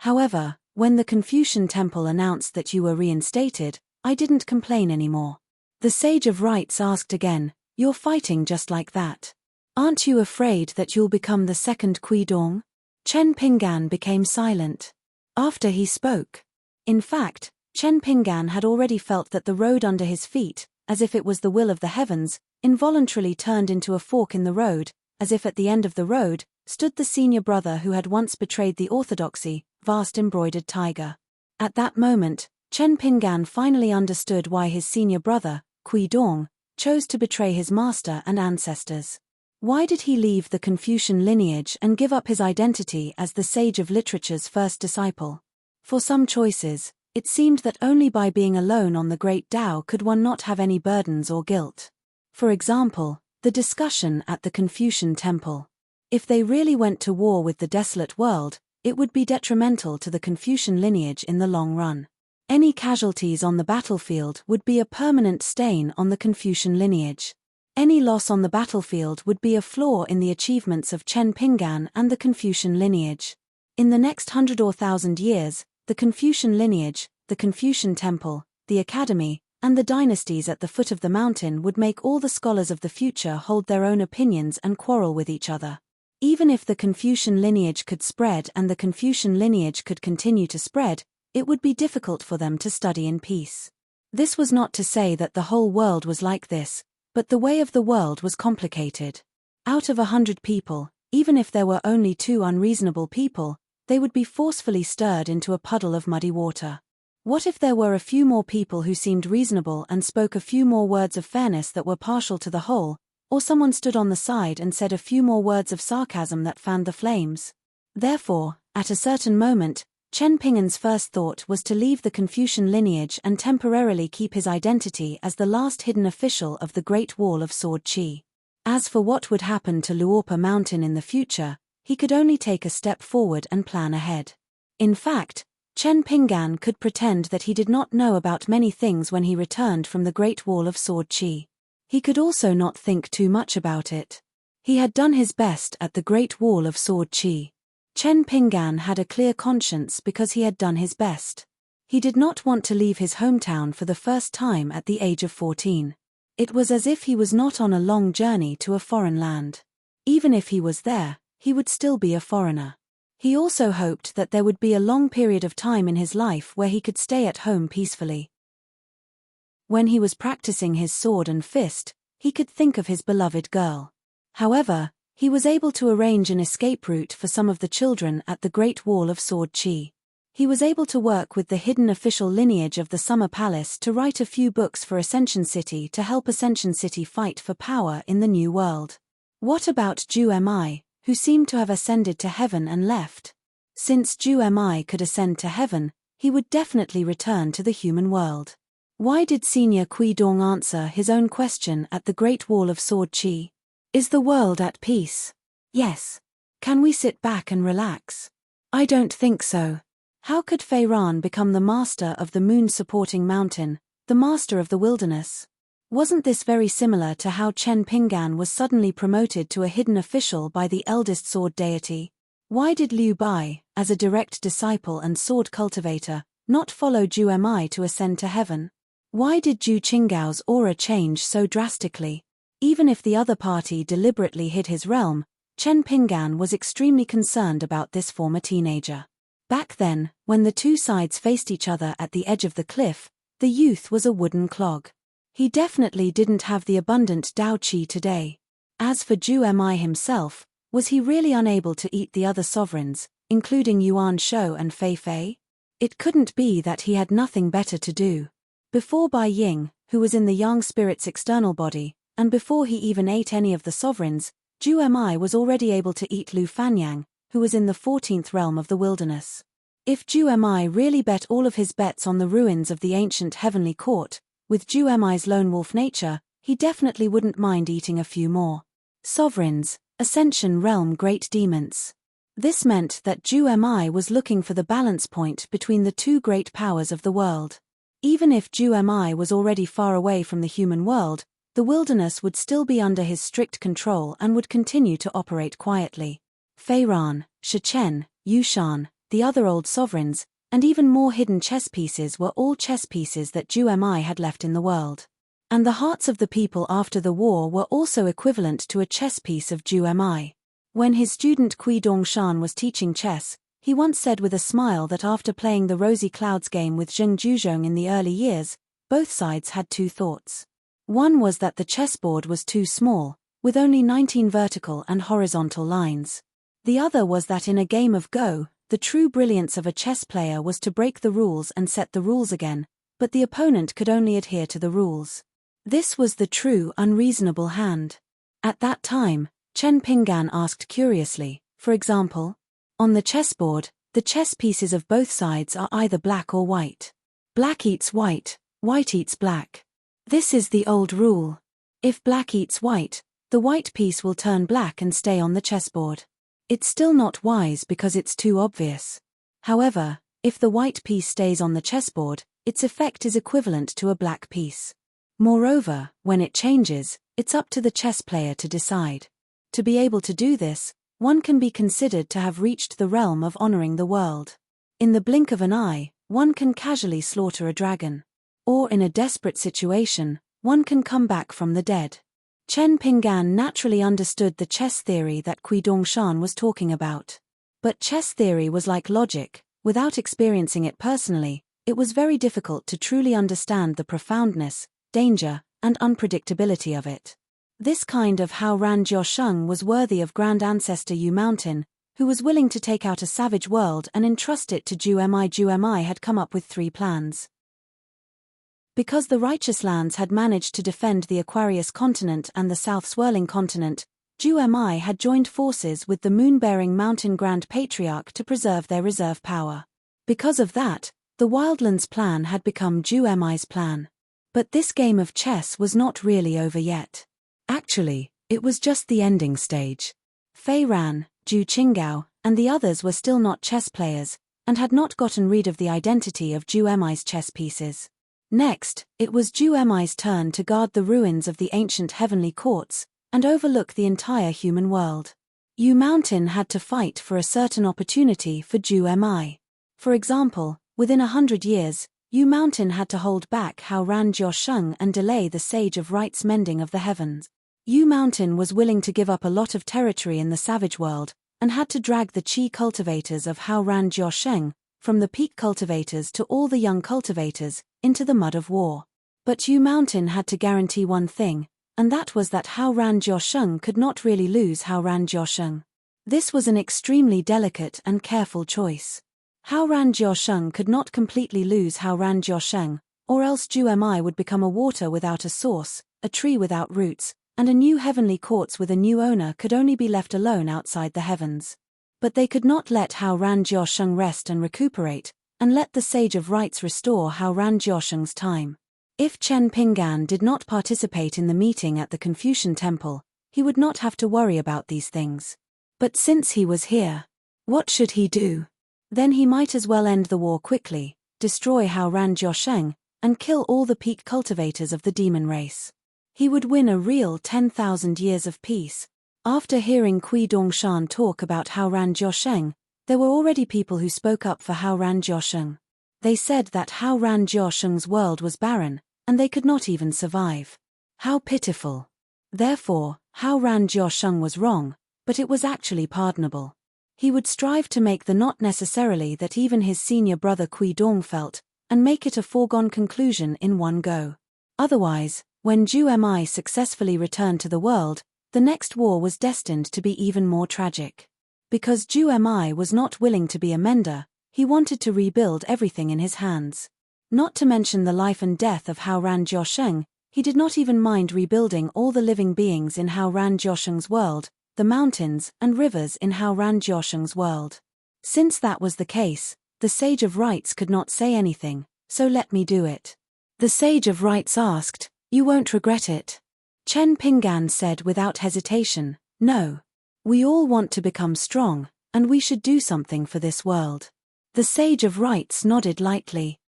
However, when the Confucian Temple announced that you were reinstated, I didn't complain anymore. The Sage of Rites asked again, you're fighting just like that. Aren't you afraid that you'll become the second Kui Dong? Chen Pinggan became silent. After he spoke. In fact, Chen Pinggan had already felt that the road under his feet, as if it was the will of the heavens, involuntarily turned into a fork in the road, as if at the end of the road, stood the senior brother who had once betrayed the orthodoxy, vast embroidered tiger. At that moment, Chen Pinggan finally understood why his senior brother, Kui Dong, chose to betray his master and ancestors. Why did he leave the Confucian lineage and give up his identity as the Sage of Literature's first disciple? For some choices, it seemed that only by being alone on the Great Tao could one not have any burdens or guilt. For example, the discussion at the Confucian Temple. If they really went to war with the desolate world, it would be detrimental to the Confucian lineage in the long run. Any casualties on the battlefield would be a permanent stain on the Confucian lineage. Any loss on the battlefield would be a flaw in the achievements of Chen Pinggan and the Confucian lineage. In the next 100 or 1,000 years, the Confucian lineage, the Confucian Temple, the Academy, and the dynasties at the foot of the mountain would make all the scholars of the future hold their own opinions and quarrel with each other. Even if the Confucian lineage could spread and the Confucian lineage could continue to spread, it would be difficult for them to study in peace. This was not to say that the whole world was like this, but the way of the world was complicated. Out of 100 people, even if there were only 2 unreasonable people, they would be forcefully stirred into a puddle of muddy water. What if there were a few more people who seemed reasonable and spoke a few more words of fairness that were partial to the whole, or someone stood on the side and said a few more words of sarcasm that fanned the flames? Therefore, at a certain moment, Chen Pinggan's first thought was to leave the Confucian lineage and temporarily keep his identity as the last hidden official of the Great Wall of Sword Qi. As for what would happen to Luopa Mountain in the future, he could only take a step forward and plan ahead. In fact, Chen Pinggan could pretend that he did not know about many things when he returned from the Great Wall of Sword Qi. He could also not think too much about it. He had done his best at the Great Wall of Sword Qi. Chen Pinggan had a clear conscience because he had done his best. He did not want to leave his hometown for the first time at the age of 14. It was as if he was not on a long journey to a foreign land. Even if he was there, he would still be a foreigner. He also hoped that there would be a long period of time in his life where he could stay at home peacefully. When he was practicing his sword and fist, he could think of his beloved girl. However, he was able to arrange an escape route for some of the children at the Great Wall of Sword Qi. He was able to work with the hidden official lineage of the Summer Palace to write a few books for Ascension City to help Ascension City fight for power in the New World. What about Zhu Mi, who seemed to have ascended to heaven and left? Since Zhu Mi could ascend to heaven, he would definitely return to the human world. Why did Senior Kui Dong answer his own question at the Great Wall of Sword Qi? Is the world at peace? Yes. Can we sit back and relax? I don't think so. How could Fei Ran become the master of the moon-supporting mountain, the master of the wilderness? Wasn't this very similar to how Chen Pinggan was suddenly promoted to a hidden official by the eldest sword deity? Why did Liu Bai, as a direct disciple and sword cultivator, not follow Zhu Mi to ascend to heaven? Why did Zhu Qinggao's aura change so drastically? Even if the other party deliberately hid his realm, Chen Pinggan was extremely concerned about this former teenager. Back then, when the two sides faced each other at the edge of the cliff, the youth was a wooden clog. He definitely didn't have the abundant Dao Qi today. As for Zhu Mi himself, was he really unable to eat the other sovereigns, including Yuan Shou and Fei Fei? It couldn't be that he had nothing better to do. Before Bai Ying, who was in the Yang spirit's external body, and before he even ate any of the sovereigns, Zhu Mi was already able to eat Lu Fanyang, who was in the 14th realm of the wilderness. If Zhu Mi really bet all of his bets on the ruins of the ancient heavenly court, with Zhu Mi's lone wolf nature, he definitely wouldn't mind eating a few more sovereigns, Ascension realm great demons. This meant that Zhu Mi was looking for the balance point between the two great powers of the world. Even if Zhu Mi was already far away from the human world, the wilderness would still be under his strict control and would continue to operate quietly. Fei Ran, Shi Chen, Yu Shan, the other old sovereigns, and even more hidden chess pieces were all chess pieces that Zhu Mi had left in the world. And the hearts of the people after the war were also equivalent to a chess piece of Zhu Mi. When his student Kui Dongshan was teaching chess, he once said with a smile that after playing the Rosy Clouds game with Zheng Juzhong in the early years, both sides had two thoughts. One was that the chessboard was too small, with only 19 vertical and horizontal lines. The other was that in a game of Go, the true brilliance of a chess player was to break the rules and set the rules again, but the opponent could only adhere to the rules. This was the true unreasonable hand. At that time, Chen Pinggan asked curiously, for example, on the chessboard, the chess pieces of both sides are either black or white. Black eats white, white eats black. This is the old rule. If black eats white, the white piece will turn black and stay on the chessboard. It's still not wise because it's too obvious. However, if the white piece stays on the chessboard, its effect is equivalent to a black piece. Moreover, when it changes, it's up to the chess player to decide. To be able to do this, one can be considered to have reached the realm of honoring the world. In the blink of an eye, one can casually slaughter a dragon. Or in a desperate situation, one can come back from the dead. Chen Pinggan naturally understood the chess theory that Kui Dongshan was talking about. But chess theory was like logic. Without experiencing it personally, it was very difficult to truly understand the profoundness, danger, and unpredictability of it. This kind of Hao Ran Jiusheng was worthy of Grand Ancestor Yu Mountain, who was willing to take out a savage world and entrust it to Zhu Mi. Zhu Mi had come up with 3 plans. Because the Righteous Lands had managed to defend the Aquarius continent and the South Swirling continent, Zhu Mi had joined forces with the moon-bearing Mountain Grand Patriarch to preserve their reserve power. Because of that, the Wildlands plan had become Zhu Mi's plan. But this game of chess was not really over yet. Actually, it was just the ending stage. Fei Ran, Zhu Qinggao, and the others were still not chess players, and had not gotten rid of the identity of Zhu Mi's chess pieces. Next, it was Zhu Mi's turn to guard the ruins of the ancient heavenly courts, and overlook the entire human world. Yu Mountain had to fight for a certain opportunity for Zhu Mi. For example, within 100 years, Yu Mountain had to hold back Hao Ran Jiusheng and delay the Sage of Right's mending of the heavens. Yu Mountain was willing to give up a lot of territory in the savage world, and had to drag the Qi cultivators of Hao Ran Jiusheng, from the peak cultivators to all the young cultivators, into the mud of war. But Yu Mountain had to guarantee one thing, and that was that Hao Ran Jiusheng could not really lose Hao Ran Jiusheng. This was an extremely delicate and careful choice. Hao Ran Jiusheng could not completely lose Hao Ran Jiusheng, or else Zhu Mi would become a water without a source, a tree without roots, and a new heavenly courts with a new owner could only be left alone outside the heavens. But they could not let Hao Ran Jiusheng rest and recuperate, and let the Sage of Rights restore Hao Ran Jiusheng's time. If Chen Pinggan did not participate in the meeting at the Confucian Temple, he would not have to worry about these things. But since he was here, what should he do? Then he might as well end the war quickly, destroy Hao Ran Jiusheng, and kill all the peak cultivators of the demon race. He would win a real 10,000 years of peace. After hearing Kui Dongshan talk about Hao Ran Jiusheng, there were already people who spoke up for Hao Ran Jiusheng. They said that Hao Ran Jiusheng's world was barren, and they could not even survive. How pitiful. Therefore, Hao Ran Jiusheng was wrong, but it was actually pardonable. He would strive to make the not necessarily that even his senior brother Kui Dong felt, and make it a foregone conclusion in one go. Otherwise, when Ju-Mi successfully returned to the world, the next war was destined to be even more tragic. Because Ju-Mi was not willing to be a mender, he wanted to rebuild everything in his hands. Not to mention the life and death of Hao Ran Jiusheng, he did not even mind rebuilding all the living beings in Hao Ran Jiusheng's world, the mountains and rivers in Hao Ran Jiusheng's world. Since that was the case, the Sage of Rites could not say anything, so let me do it. The Sage of Rites asked, "You won't regret it?" Chen Pinggan said without hesitation, "No. We all want to become strong, and we should do something for this world." The Sage of Rites nodded lightly.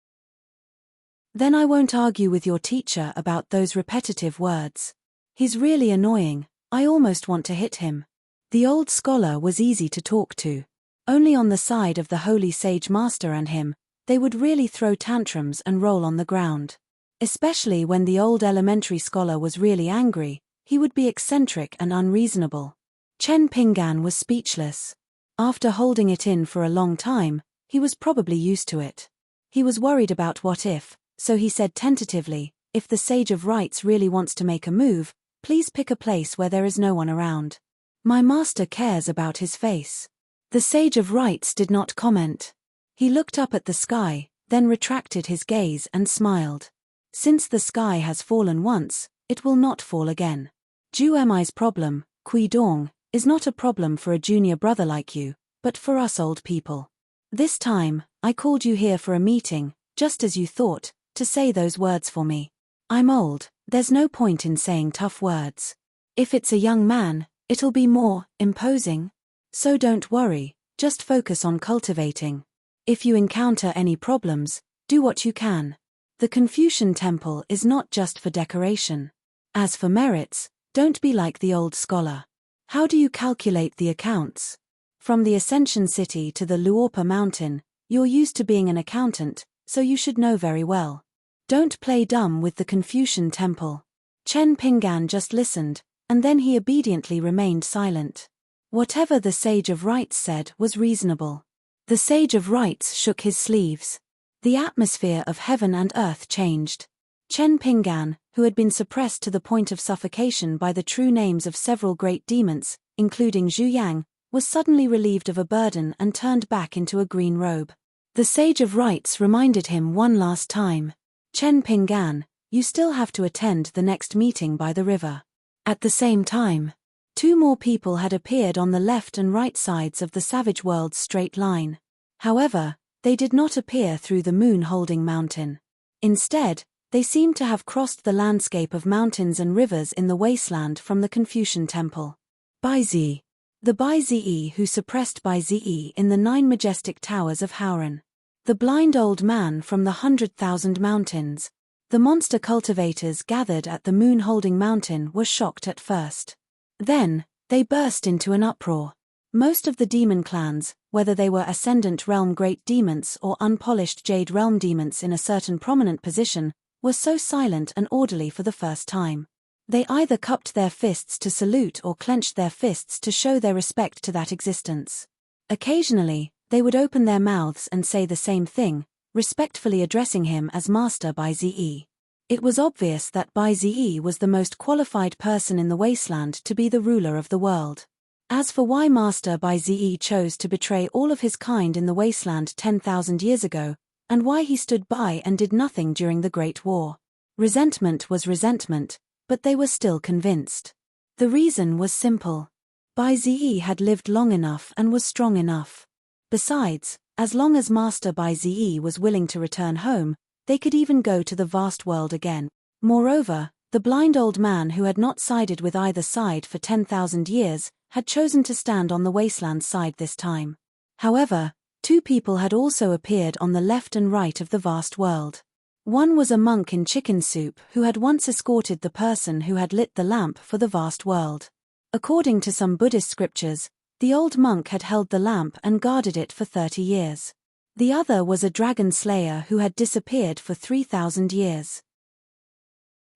"Then I won't argue with your teacher about those repetitive words. He's really annoying, I almost want to hit him." The old scholar was easy to talk to. Only on the side of the holy sage master and him, they would really throw tantrums and roll on the ground. Especially when the old elementary scholar was really angry, he would be eccentric and unreasonable. Chen Pinggan was speechless. After holding it in for a long time, he was probably used to it. He was worried about what if, so he said tentatively, "If the Sage of Rites really wants to make a move, please pick a place where there is no one around. My master cares about his face." The Sage of Rites did not comment. He looked up at the sky, then retracted his gaze and smiled. Since the sky has fallen once, it will not fall again. Ju-Mi's problem, Kui Dong, is not a problem for a junior brother like you, but for us old people. This time, I called you here for a meeting, just as you thought, to say those words for me. I'm old, there's no point in saying tough words. If it's a young man, it'll be more imposing. So don't worry, just focus on cultivating. If you encounter any problems, do what you can. The Confucian temple is not just for decoration. As for merits, don't be like the old scholar. How do you calculate the accounts? From the Ascension City to the Luopa Mountain, you're used to being an accountant, so you should know very well. Don't play dumb with the Confucian temple. Chen Pinggan just listened, and then he obediently remained silent. Whatever the Sage of Rites said was reasonable. The Sage of Rites shook his sleeves. The atmosphere of heaven and earth changed. Chen Pinggan, who had been suppressed to the point of suffocation by the true names of several great demons, including Zhu Yang, was suddenly relieved of a burden and turned back into a green robe. The Sage of Rites reminded him one last time. "Chen Pinggan, you still have to attend the next meeting by the river." At the same time, two more people had appeared on the left and right sides of the Savage World's straight line. However, they did not appear through the moon-holding mountain. Instead, they seemed to have crossed the landscape of mountains and rivers in the wasteland from the Confucian temple. Bai Zi. The Bai Zi who suppressed Bai Zi in the 9 majestic towers of Hauran. The blind old man from the 100,000 mountains. The monster cultivators gathered at the moon-holding mountain were shocked at first. Then, they burst into an uproar. Most of the demon clans, whether they were Ascendant Realm Great Demons or unpolished Jade Realm Demons in a certain prominent position, were so silent and orderly for the first time. They either cupped their fists to salute or clenched their fists to show their respect to that existence. Occasionally, they would open their mouths and say the same thing, respectfully addressing him as Master Bai Zi. It was obvious that Bai Zi was the most qualified person in the wasteland to be the ruler of the world. As for why Master Bai Zi chose to betray all of his kind in the wasteland 10,000 years ago, and why he stood by and did nothing during the Great War. Resentment was resentment, but they were still convinced. The reason was simple. Bai Zi had lived long enough and was strong enough. Besides, as long as Master Bai Zi was willing to return home, they could even go to the vast world again. Moreover, the blind old man who had not sided with either side for 10,000 years had chosen to stand on the wasteland side this time. However, two people had also appeared on the left and right of the vast world. One was a monk in chicken soup who had once escorted the person who had lit the lamp for the vast world. According to some Buddhist scriptures, the old monk had held the lamp and guarded it for 30 years. The other was a dragon slayer who had disappeared for 3,000 years.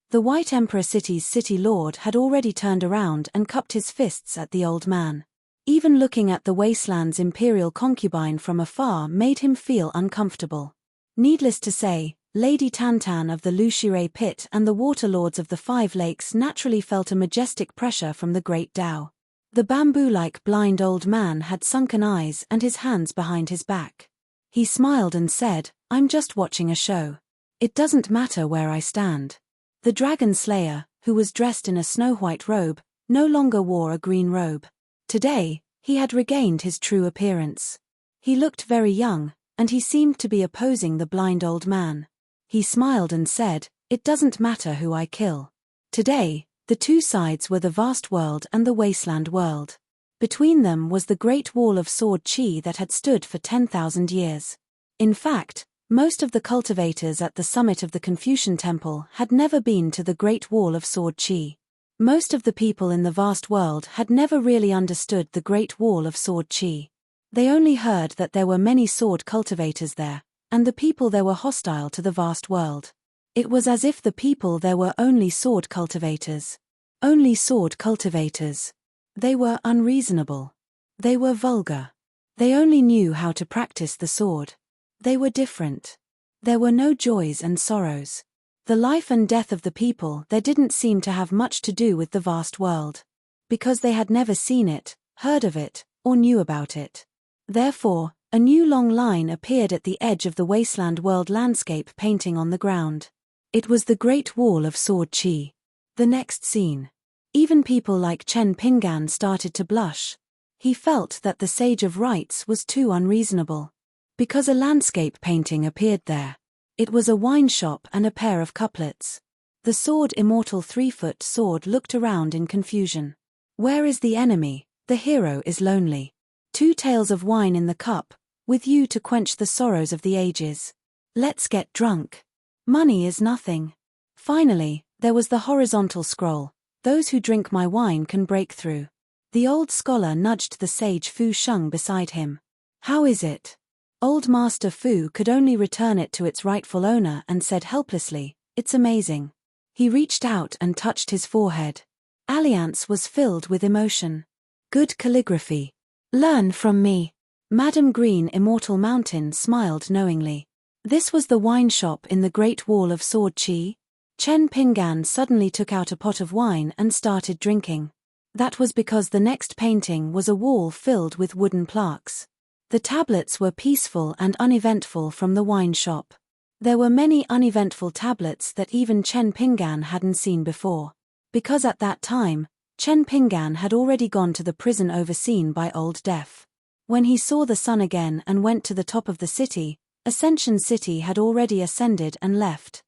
The White Emperor City's city lord had already turned around and cupped his fists at the old man. Even looking at the wasteland's imperial concubine from afar made him feel uncomfortable. Needless to say, Lady Tantan of the Lushire pit and the waterlords of the 5 lakes naturally felt a majestic pressure from the great Tao. The bamboo-like blind old man had sunken eyes and his hands behind his back. He smiled and said, "I'm just watching a show. It doesn't matter where I stand." The dragon slayer, who was dressed in a snow-white robe, no longer wore a green robe. Today, he had regained his true appearance. He looked very young, and he seemed to be opposing the blind old man. He smiled and said, "It doesn't matter who I kill." Today, the 2 sides were the vast world and the wasteland world. Between them was the Great Wall of Sword Chi that had stood for 10,000 years. In fact, most of the cultivators at the summit of the Confucian Temple had never been to the Great Wall of Sword Chi. Most of the people in the vast world had never really understood the Great Wall of Sword Chi. They only heard that there were many sword cultivators there, and the people there were hostile to the vast world. It was as if the people there were only sword cultivators. Only sword cultivators. They were unreasonable. They were vulgar. They only knew how to practice the sword. They were different. There were no joys and sorrows. The life and death of the people there didn't seem to have much to do with the vast world. Because they had never seen it, heard of it, or knew about it. Therefore, a new long line appeared at the edge of the wasteland world landscape painting on the ground. It was the Great Wall of Sword Chi. The next scene. Even people like Chen Pingan started to blush. He felt that the Sage of Rites was too unreasonable. Because a landscape painting appeared there. It was a wine shop and a pair of couplets. The sword immortal 3-foot sword looked around in confusion. Where is the enemy? The hero is lonely. 2 tales of wine in the cup, with you to quench the sorrows of the ages. Let's get drunk. Money is nothing. Finally, there was the horizontal scroll. Those who drink my wine can break through. The old scholar nudged the sage Fu Sheng beside him. How is it? Old Master Fu could only return it to its rightful owner and said helplessly, "It's amazing." He reached out and touched his forehead. Alliance was filled with emotion. Good calligraphy. Learn from me. Madam Green Immortal Mountain smiled knowingly. This was the wine shop in the Great Wall of Sword Chi. Chen Pingan suddenly took out a pot of wine and started drinking. That was because the next painting was a wall filled with wooden plaques. The tablets were peaceful and uneventful from the wine shop. There were many uneventful tablets that even Chen Pingan hadn't seen before. Because at that time, Chen Pingan had already gone to the prison overseen by Old Def. When he saw the sun again and went to the top of the city, Ascension City had already ascended and left.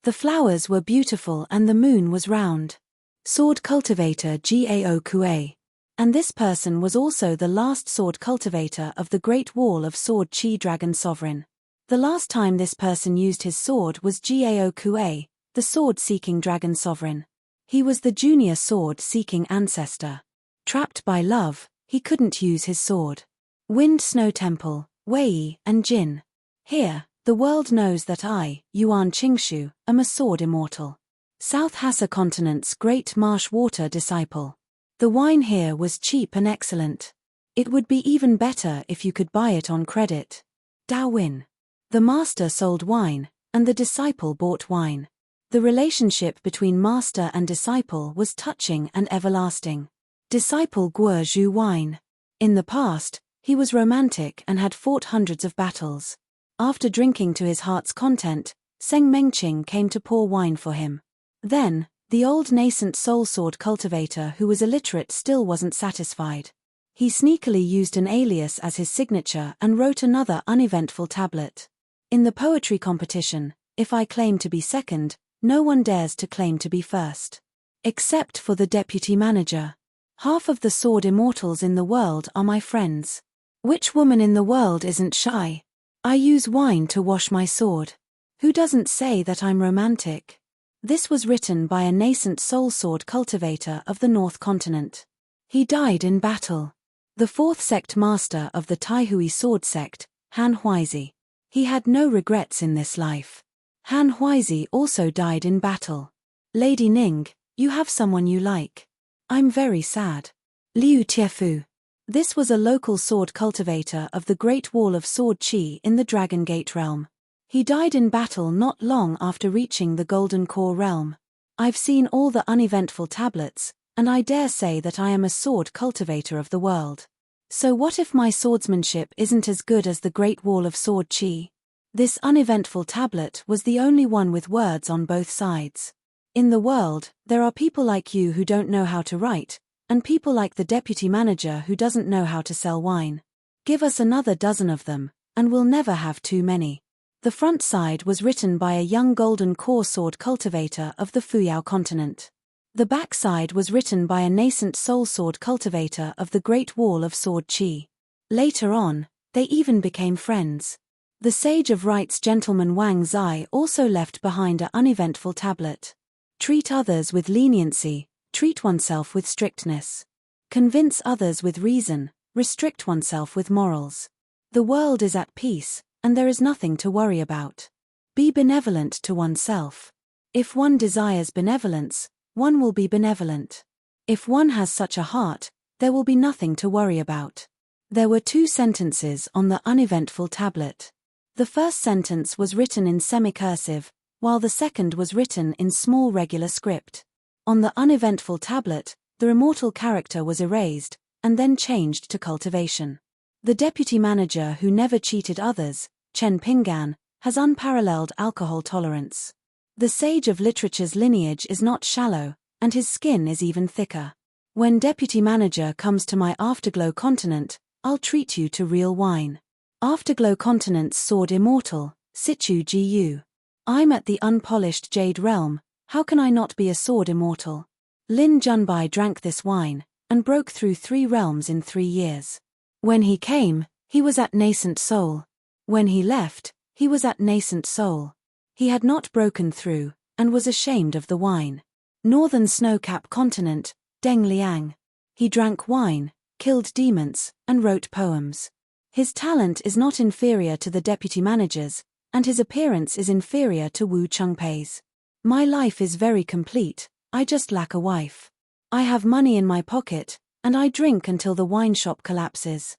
The flowers were beautiful and the moon was round. Sword cultivator Gao Kue. And this person was also the last sword cultivator of the Great Wall of Sword Chi Dragon Sovereign. The last time this person used his sword was Gao Kue, the sword-seeking Dragon Sovereign. He was the junior sword-seeking ancestor. Trapped by love, he couldn't use his sword. Wind Snow Temple, Wei, and Jin. Here, the world knows that I, Yuan Qingshu, am a sword immortal. South Hassa Continent's great marsh water disciple. The wine here was cheap and excellent. It would be even better if you could buy it on credit. Dao. The master sold wine, and the disciple bought wine. The relationship between master and disciple was touching and everlasting. Disciple Guo Zhu wine. In the past, he was romantic and had fought hundreds of battles. After drinking to his heart's content, Seng Mengqing came to pour wine for him. Then, the old nascent soul sword cultivator who was illiterate still wasn't satisfied. He sneakily used an alias as his signature and wrote another uneventful tablet. In the poetry competition, if I claim to be second, no one dares to claim to be first. Except for the deputy manager. Half of the sword immortals in the world are my friends. Which woman in the world isn't shy? I use wine to wash my sword. Who doesn't say that I'm romantic? This was written by a nascent soul sword cultivator of the North Continent. He died in battle. The 4th sect master of the Taihui sword sect, Han Huizi. He had no regrets in this life. Han Huizi also died in battle. Lady Ning, you have someone you like. I'm very sad. Liu Tiefu. This was a local sword cultivator of the Great Wall of Sword Chi in the Dragon Gate realm. He died in battle not long after reaching the Golden Core realm. I've seen all the uneventful tablets, and I dare say that I am a sword cultivator of the world. So what if my swordsmanship isn't as good as the Great Wall of Sword Chi? This uneventful tablet was the only one with words on both sides. In the world, there are people like you who don't know how to write, and people like the deputy manager who doesn't know how to sell wine. Give us another dozen of them, and we'll never have too many. The front side was written by a young golden core sword cultivator of the Fuyao continent. The back side was written by a nascent soul sword cultivator of the Great Wall of Sword Chi. Later on, they even became friends. The Sage of Right's gentleman Wang Zai also left behind an uneventful tablet. Treat others with leniency, treat oneself with strictness. Convince others with reason, restrict oneself with morals. The world is at peace, and there is nothing to worry about. Be benevolent to oneself. If one desires benevolence, one will be benevolent. If one has such a heart, there will be nothing to worry about. There were 2 sentences on the uneventful tablet. The first sentence was written in semicursive, while the second was written in small regular script. On the uneventful tablet, the immortal character was erased, and then changed to cultivation. The deputy manager who never cheated others, Chen Pingan, has unparalleled alcohol tolerance. The sage of literature's lineage is not shallow, and his skin is even thicker. When deputy manager comes to my Afterglow continent, I'll treat you to real wine. Afterglow continent's sword immortal, Situ Gu. I'm at the unpolished Jade realm, how can I not be a sword immortal? Lin Junbai drank this wine, and broke through 3 realms in 3 years. When he came, he was at nascent soul. When he left, he was at nascent soul. He had not broken through, and was ashamed of the wine. Northern Snowcap continent, Deng Liang. He drank wine, killed demons, and wrote poems. His talent is not inferior to the deputy manager's, and his appearance is inferior to Wu Chengpei's. My life is very complete, I just lack a wife. I have money in my pocket, and I drink until the wine shop collapses.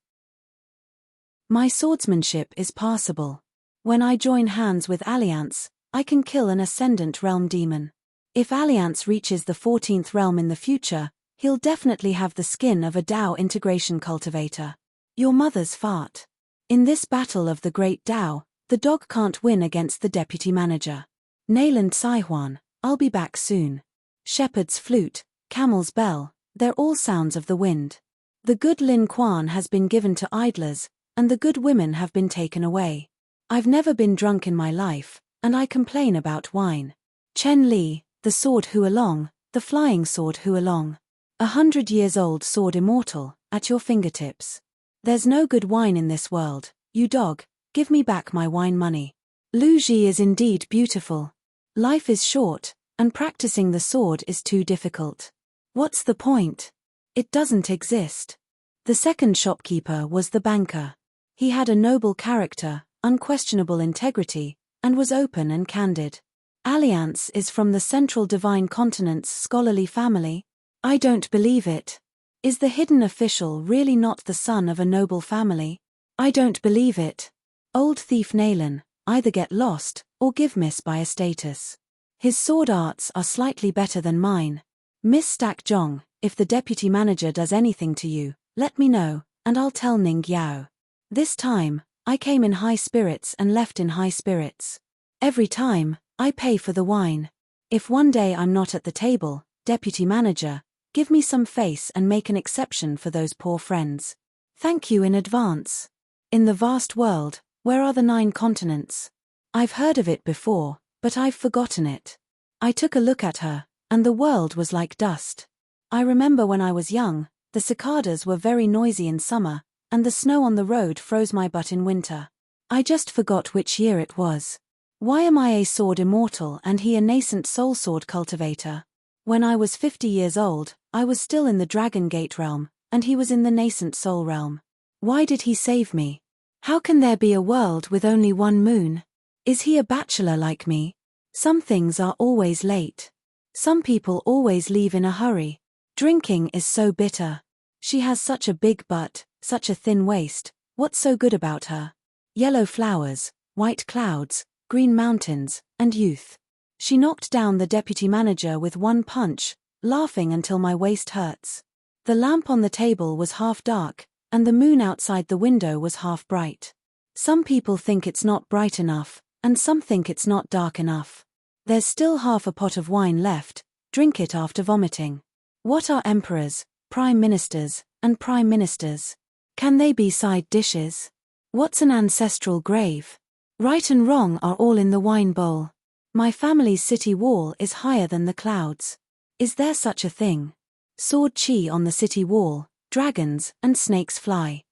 My swordsmanship is passable. When I join hands with Alliance, I can kill an Ascendant Realm demon. If Alliance reaches the 14th realm in the future, he'll definitely have the skin of a Dao integration cultivator. Your mother's fart. In this battle of the Great Dao, the dog can't win against the deputy manager. Nayland Saihuan, I'll be back soon. Shepherd's flute, camel's bell, they're all sounds of the wind. The good Lin Quan has been given to idlers, and the good women have been taken away. I've never been drunk in my life, and I complain about wine. Chen Li, the sword Hualong, the flying sword Hualong. 100 years old sword immortal, at your fingertips. There's no good wine in this world, you dog, give me back my wine money. Lu Ji is indeed beautiful. Life is short, and practicing the sword is too difficult. What's the point? It doesn't exist. The second shopkeeper was the banker. He had a noble character, unquestionable integrity, and was open and candid. Alliance is from the Central Divine Continent's scholarly family. I don't believe it. Is the hidden official really not the son of a noble family? I don't believe it. Old thief Naylan, either get lost, or give Miss by a status. His sword arts are slightly better than mine. Miss Stack Jong, if the deputy manager does anything to you, let me know, and I'll tell Ning Yao. This time, I came in high spirits and left in high spirits. Every time, I pay for the wine. If one day I'm not at the table, deputy manager, give me some face and make an exception for those poor friends. Thank you in advance. In the vast world, where are the 9 continents? I've heard of it before, but I've forgotten it. I took a look at her, and the world was like dust. I remember when I was young, the cicadas were very noisy in summer, and the snow on the road froze my butt in winter. I just forgot which year it was. Why am I a sword immortal and he a nascent soul sword cultivator? When I was 50 years old, I was still in the Dragon Gate realm, and he was in the nascent soul realm. Why did he save me? How can there be a world with only one moon? Is he a bachelor like me? Some things are always late. Some people always leave in a hurry. Drinking is so bitter. She has such a big butt, such a thin waist, what's so good about her? Yellow flowers, white clouds, green mountains, and youth. She knocked down the deputy manager with one punch, laughing until my waist hurts. The lamp on the table was half dark, and the moon outside the window was half bright. Some people think it's not bright enough, and some think it's not dark enough. There's still half a pot of wine left, drink it after vomiting. What are emperors, prime ministers, and prime ministers? Can they be side dishes? What's an ancestral grave? Right and wrong are all in the wine bowl. My family's city wall is higher than the clouds. Is there such a thing? Sword chi on the city wall, dragons and snakes fly.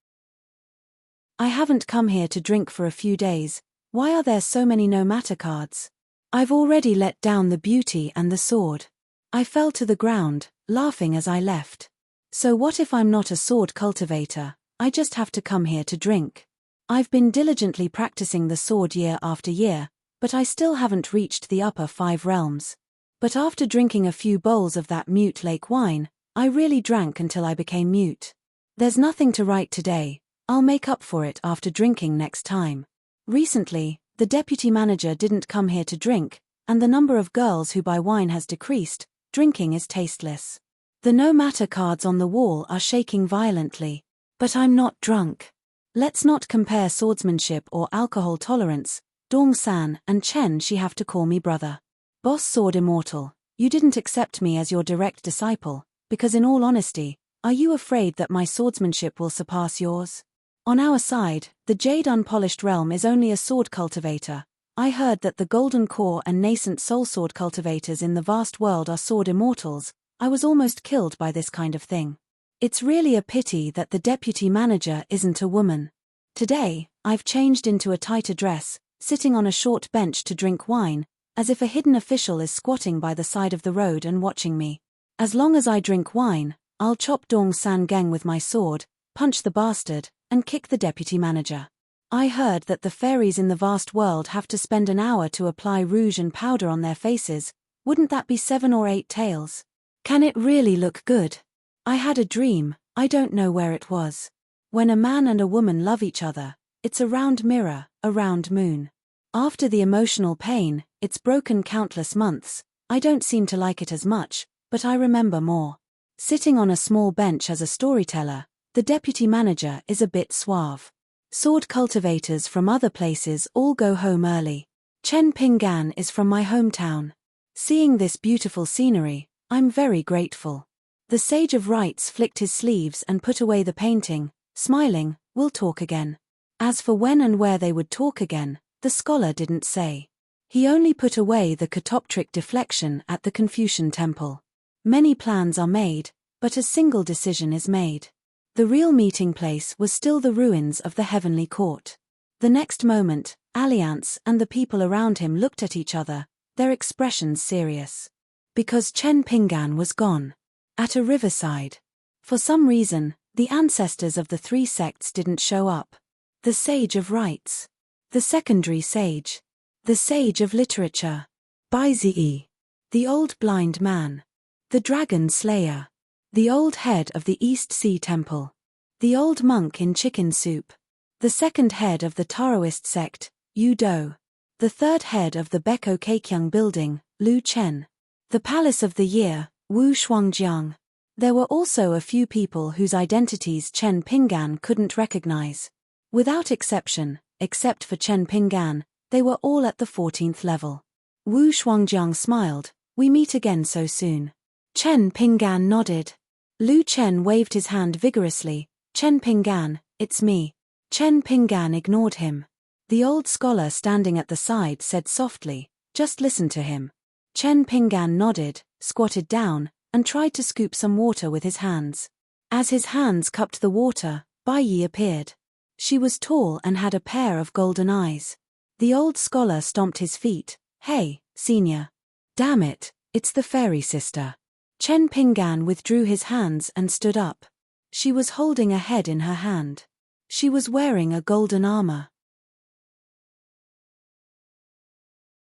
I haven't come here to drink for a few days. Why are there so many no matter cards? I've already let down the beauty and the sword. I fell to the ground, laughing as I left. So what if I'm not a sword cultivator? I just have to come here to drink. I've been diligently practicing the sword year after year, but I still haven't reached the upper 5 realms. But after drinking a few bowls of that mute lake wine, I really drank until I became mute. There's nothing to write today. I'll make up for it after drinking next time. Recently, the deputy manager didn't come here to drink, and the number of girls who buy wine has decreased. Drinking is tasteless. The no matter cards on the wall are shaking violently. But I'm not drunk. Let's not compare swordsmanship or alcohol tolerance. Dong-san and Chen she have to call me brother. Boss Sword Immortal, you didn't accept me as your direct disciple, because in all honesty, are you afraid that my swordsmanship will surpass yours? On our side, the Jade Unpolished Realm is only a sword cultivator. I heard that the Golden Core and nascent soul sword cultivators in the vast world are sword immortals. I was almost killed by this kind of thing. It's really a pity that the deputy manager isn't a woman. Today, I've changed into a tighter dress, sitting on a short bench to drink wine, as if a hidden official is squatting by the side of the road and watching me. As long as I drink wine, I'll chop Dong-san Geng with my sword, punch the bastard, and kick the deputy manager. I heard that the fairies in the vast world have to spend an hour to apply rouge and powder on their faces. Wouldn't that be 7 or 8 tails? Can it really look good? I had a dream, I don't know where it was. When a man and a woman love each other, it's a round mirror, a round moon. After the emotional pain, it's broken countless months. I don't seem to like it as much, but I remember more. Sitting on a small bench as a storyteller, the deputy manager is a bit suave. Sword cultivators from other places all go home early. Chen Pinggan is from my hometown. Seeing this beautiful scenery, I'm very grateful. The Sage of Rites flicked his sleeves and put away the painting, smiling, we'll talk again. As for when and where they would talk again, the scholar didn't say. He only put away the catoptric deflection at the Confucian temple. Many plans are made, but a single decision is made. The real meeting place was still the ruins of the heavenly court. The next moment, Alliance and the people around him looked at each other, their expressions serious. Because Chen Pinggan was gone. At a riverside. For some reason, the ancestors of the 3 sects didn't show up. The Sage of Rites. The Secondary Sage. The Sage of Literature. Baizi. The Old Blind Man. The Dragon Slayer. The Old Head of the East Sea Temple. The Old Monk in Chicken Soup. The Second Head of the Taoist sect, Yu Do. The Third Head of the Beko Keikyang Building, Lu Chen. The Palace of the Year, Wu Shuangjiang. There were also a few people whose identities Chen Pinggan couldn't recognize. Without exception, except for Chen Pinggan, they were all at the 14th level. Wu Shuangjiang smiled, we meet again so soon. Chen Pinggan nodded. Lu Chen waved his hand vigorously, Chen Pinggan, it's me. Chen Pinggan ignored him. The old scholar standing at the side said softly, just listen to him. Chen Pinggan nodded, squatted down, and tried to scoop some water with his hands. As his hands cupped the water, Bai Yi appeared. She was tall and had a pair of golden eyes. The old scholar stomped his feet. Hey, senior. Damn it, it's the fairy sister. Chen Pinggan withdrew his hands and stood up. She was holding a head in her hand. She was wearing a golden armor.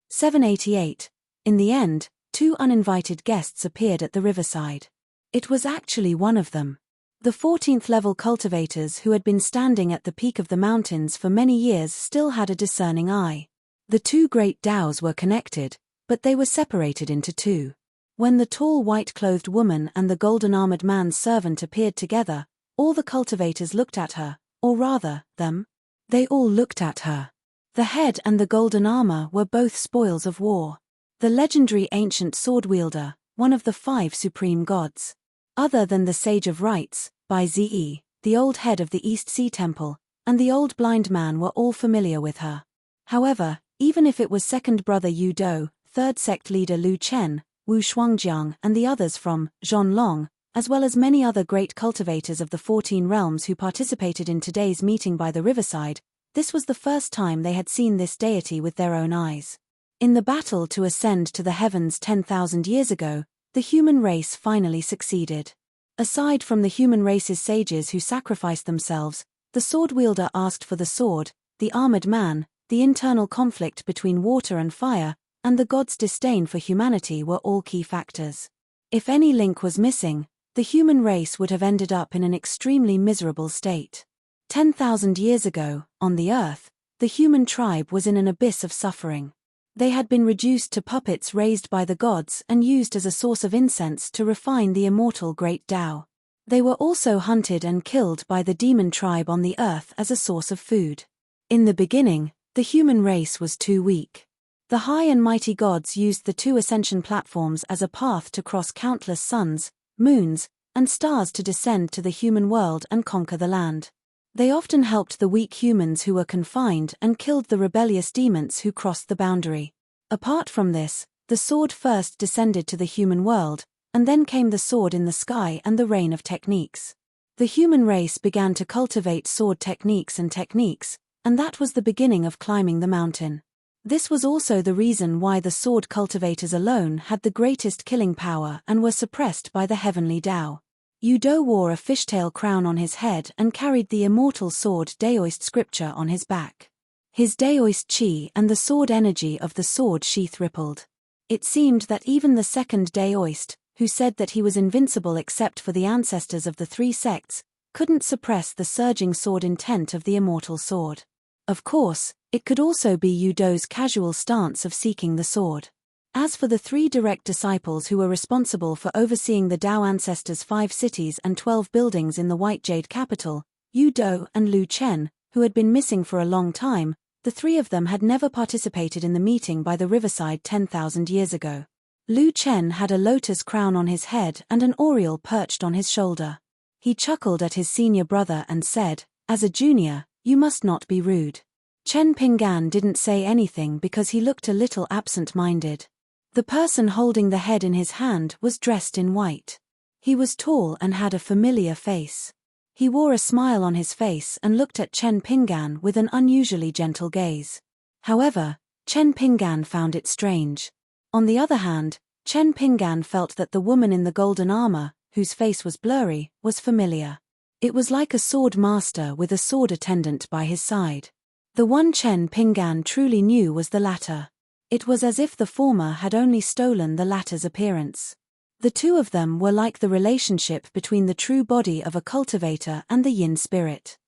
788. In the end, 2 uninvited guests appeared at the riverside. It was actually one of them. The 14th level cultivators who had been standing at the peak of the mountains for many years still had a discerning eye. The two great Taos were connected, but they were separated into two. When the tall white-clothed woman and the golden-armored man's servant appeared together, all the cultivators looked at her, or rather, them. They all looked at her. The head and the golden armor were both spoils of war. The legendary ancient sword-wielder, one of the 5 supreme gods. Other than the Sage of Rites, by Ze, the old head of the East Sea Temple, and the old blind man were all familiar with her. However, even if it was second brother Yu Do, third sect leader Lu Chen, Wu Shuangjiang and the others from Zhonlong, as well as many other great cultivators of the 14 realms who participated in today's meeting by the riverside, this was the first time they had seen this deity with their own eyes. In the battle to ascend to the heavens 10,000 years ago, the human race finally succeeded. Aside from the human race's sages who sacrificed themselves, the sword wielder asked for the sword, the armored man, the internal conflict between water and fire, and the god's disdain for humanity were all key factors. If any link was missing, the human race would have ended up in an extremely miserable state. 10,000 years ago, on the earth, the human tribe was in an abyss of suffering. They had been reduced to puppets raised by the gods and used as a source of incense to refine the immortal Great Tao. They were also hunted and killed by the demon tribe on the earth as a source of food. In the beginning, the human race was too weak. The high and mighty gods used the 2 ascension platforms as a path to cross countless suns, moons, and stars to descend to the human world and conquer the land. They often helped the weak humans who were confined and killed the rebellious demons who crossed the boundary. Apart from this, the sword first descended to the human world, and then came the sword in the sky and the reign of techniques. The human race began to cultivate sword techniques, and that was the beginning of climbing the mountain. This was also the reason why the sword cultivators alone had the greatest killing power and were suppressed by the heavenly Tao. Yu Do wore a fishtail crown on his head and carried the immortal sword Daoist scripture on his back. His Daoist chi and the sword energy of the sword sheath rippled. It seemed that even the second Daoist, who said that he was invincible except for the ancestors of the 3 sects, couldn't suppress the surging sword intent of the immortal sword. Of course, it could also be Yu Do's casual stance of seeking the sword. As for the 3 direct disciples who were responsible for overseeing the Tao ancestors' 5 cities and 12 buildings in the White Jade capital, Yu Do and Lu Chen, who had been missing for a long time, the 3 of them had never participated in the meeting by the riverside 10,000 years ago. Lu Chen had a lotus crown on his head and an oriole perched on his shoulder. He chuckled at his senior brother and said, "As a junior, you must not be rude." Chen Pinggan didn't say anything because he looked a little absent-minded. The person holding the head in his hand was dressed in white. He was tall and had a familiar face. He wore a smile on his face and looked at Chen Pinggan with an unusually gentle gaze. However, Chen Pinggan found it strange. On the other hand, Chen Pinggan felt that the woman in the golden armor, whose face was blurry, was familiar. It was like a sword master with a sword attendant by his side. The one Chen Pinggan truly knew was the latter. It was as if the former had only stolen the latter's appearance. The two of them were like the relationship between the true body of a cultivator and the yin spirit.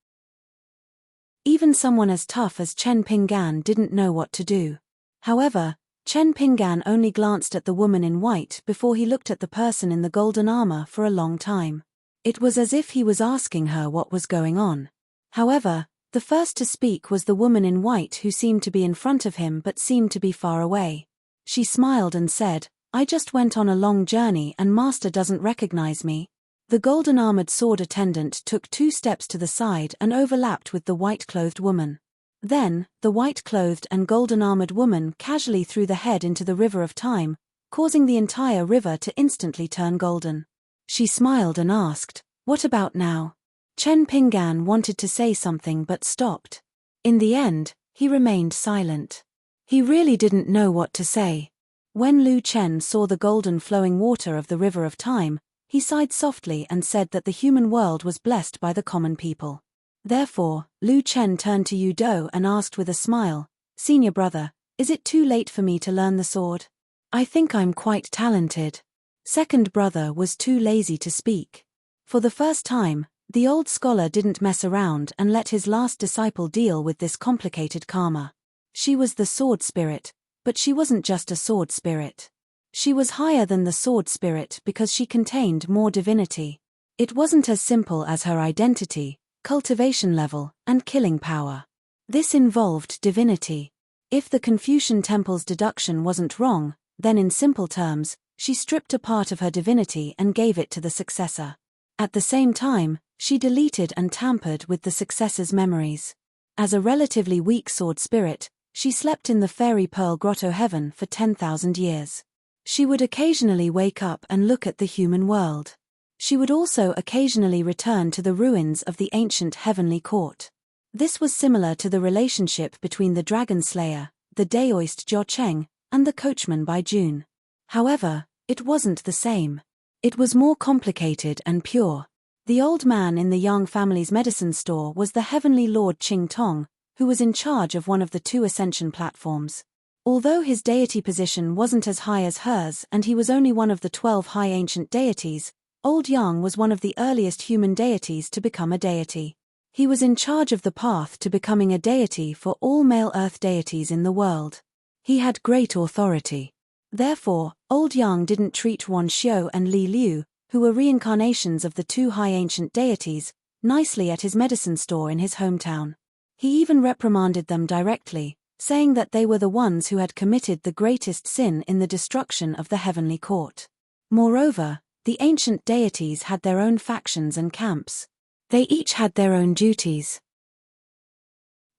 Even someone as tough as Chen Pinggan didn't know what to do. However, Chen Pinggan only glanced at the woman in white before he looked at the person in the golden armor for a long time. It was as if he was asking her what was going on. However, the first to speak was the woman in white who seemed to be in front of him but seemed to be far away. She smiled and said, "I just went on a long journey and Master doesn't recognize me." The golden-armored sword attendant took 2 steps to the side and overlapped with the white-clothed woman. Then, the white-clothed and golden-armored woman casually threw the head into the river of time, causing the entire river to instantly turn golden. She smiled and asked, "What about now?" Chen Pinggan wanted to say something but stopped. In the end, he remained silent. He really didn't know what to say. When Lu Chen saw the golden flowing water of the river of time, he sighed softly and said that the human world was blessed by the common people. Therefore, Lu Chen turned to Yu Do and asked with a smile, "Senior brother, is it too late for me to learn the sword? I think I'm quite talented." Second brother was too lazy to speak. For the first time, the old scholar didn't mess around and let his last disciple deal with this complicated karma. She was the sword spirit, but she wasn't just a sword spirit. She was higher than the sword spirit because she contained more divinity. It wasn't as simple as her identity, cultivation level, and killing power. This involved divinity. If the Confucian Temple's deduction wasn't wrong, then in simple terms, she stripped a part of her divinity and gave it to the successor. At the same time, she deleted and tampered with the successor's memories. As a relatively weak sword spirit, she slept in the fairy pearl grotto heaven for 10,000 years. She would occasionally wake up and look at the human world. She would also occasionally return to the ruins of the ancient heavenly court. This was similar to the relationship between the dragon slayer, the Daoist Jiao Cheng, and the coachman Bai Jun. However, it wasn't the same. It was more complicated and pure. The old man in the Yang family's medicine store was the heavenly lord Qing Tong, who was in charge of one of the two ascension platforms. Although his deity position wasn't as high as hers and he was only one of the 12 high ancient deities, Old Yang was one of the earliest human deities to become a deity. He was in charge of the path to becoming a deity for all male earth deities in the world. He had great authority. Therefore, Old Yang didn't treat Wan Xiu and Li Liu, who were reincarnations of the two high ancient deities, nicely at his medicine store in his hometown. He even reprimanded them directly, saying that they were the ones who had committed the greatest sin in the destruction of the heavenly court. Moreover, the ancient deities had their own factions and camps. They each had their own duties.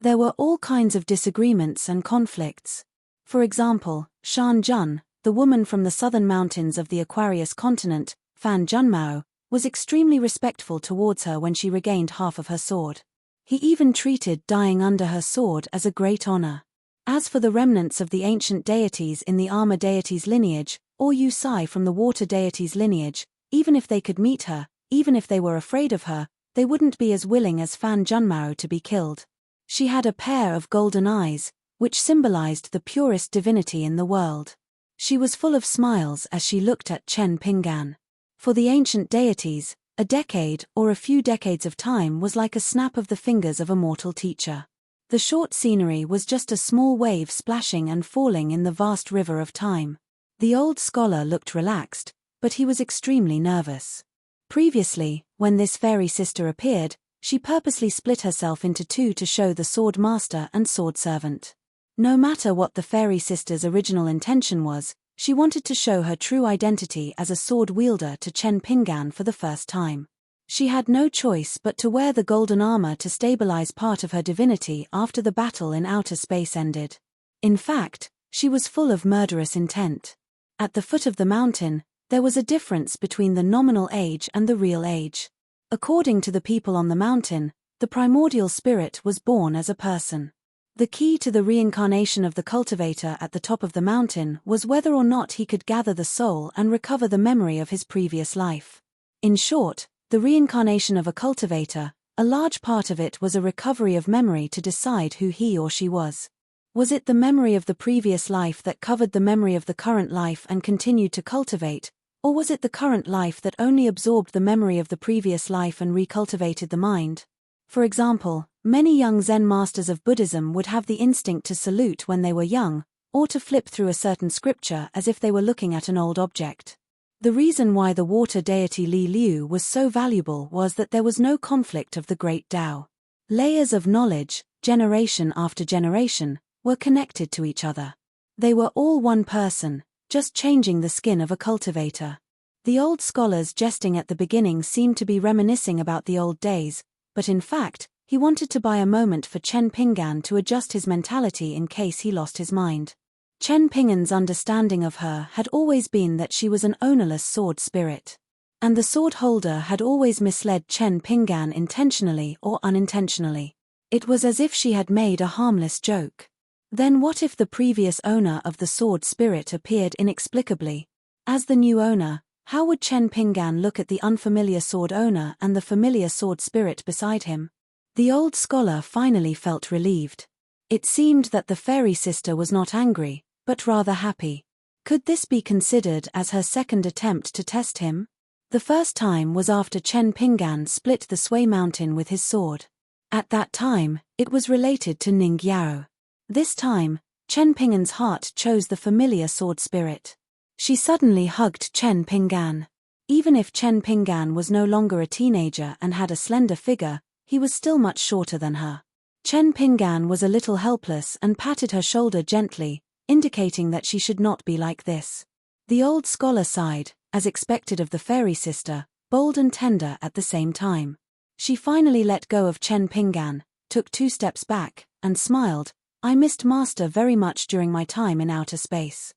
There were all kinds of disagreements and conflicts. For example, Shan Jun, the woman from the southern mountains of the Aquarius continent, Fan Junmao, was extremely respectful towards her when she regained half of her sword. He even treated dying under her sword as a great honor. As for the remnants of the ancient deities in the armor deity's lineage, or Yu Sai from the water deity's lineage, even if they could meet her, even if they were afraid of her, they wouldn't be as willing as Fan Junmao to be killed. She had a pair of golden eyes, which symbolized the purest divinity in the world. She was full of smiles as she looked at Chen Pinggan. For the ancient deities, a decade or a few decades of time was like a snap of the fingers of a mortal teacher. The short scenery was just a small wave splashing and falling in the vast river of time. The old scholar looked relaxed, but he was extremely nervous. Previously, when this fairy sister appeared, she purposely split herself into two to show the sword master and sword servant. No matter what the fairy sister's original intention was, she wanted to show her true identity as a sword wielder to Chen Pinggan for the first time. She had no choice but to wear the golden armor to stabilize part of her divinity after the battle in outer space ended. In fact, she was full of murderous intent. At the foot of the mountain, there was a difference between the nominal age and the real age. According to the people on the mountain, the primordial spirit was born as a person. The key to the reincarnation of the cultivator at the top of the mountain was whether or not he could gather the soul and recover the memory of his previous life. In short, the reincarnation of a cultivator, a large part of it was a recovery of memory to decide who he or she was. Was it the memory of the previous life that covered the memory of the current life and continued to cultivate, or was it the current life that only absorbed the memory of the previous life and recultivated the mind? For example, many young Zen masters of Buddhism would have the instinct to salute when they were young, or to flip through a certain scripture as if they were looking at an old object. The reason why the water deity Li Liu was so valuable was that there was no conflict of the great Tao. Layers of knowledge, generation after generation, were connected to each other. They were all one person, just changing the skin of a cultivator. The old scholars jesting at the beginning seemed to be reminiscing about the old days, but in fact, he wanted to buy a moment for Chen Pinggan to adjust his mentality in case he lost his mind. Chen Pinggan's understanding of her had always been that she was an ownerless sword spirit. And the sword holder had always misled Chen Pinggan intentionally or unintentionally. It was as if she had made a harmless joke. Then what if the previous owner of the sword spirit appeared inexplicably? As the new owner, how would Chen Pinggan look at the unfamiliar sword owner and the familiar sword spirit beside him? The old scholar finally felt relieved. It seemed that the fairy sister was not angry, but rather happy. Could this be considered as her second attempt to test him? The first time was after Chen Pinggan split the Sui mountain with his sword. At that time, it was related to Ning Yao. This time, Chen Pingan's heart chose the familiar sword spirit. She suddenly hugged Chen Pingan. Even if Chen Pingan was no longer a teenager and had a slender figure, he was still much shorter than her. Chen Pingan was a little helpless and patted her shoulder gently, indicating that she should not be like this. The old scholar sighed, as expected of the fairy sister, bold and tender at the same time. She finally let go of Chen Pingan, took 2 steps back, and smiled. I missed Master very much during my time in outer space.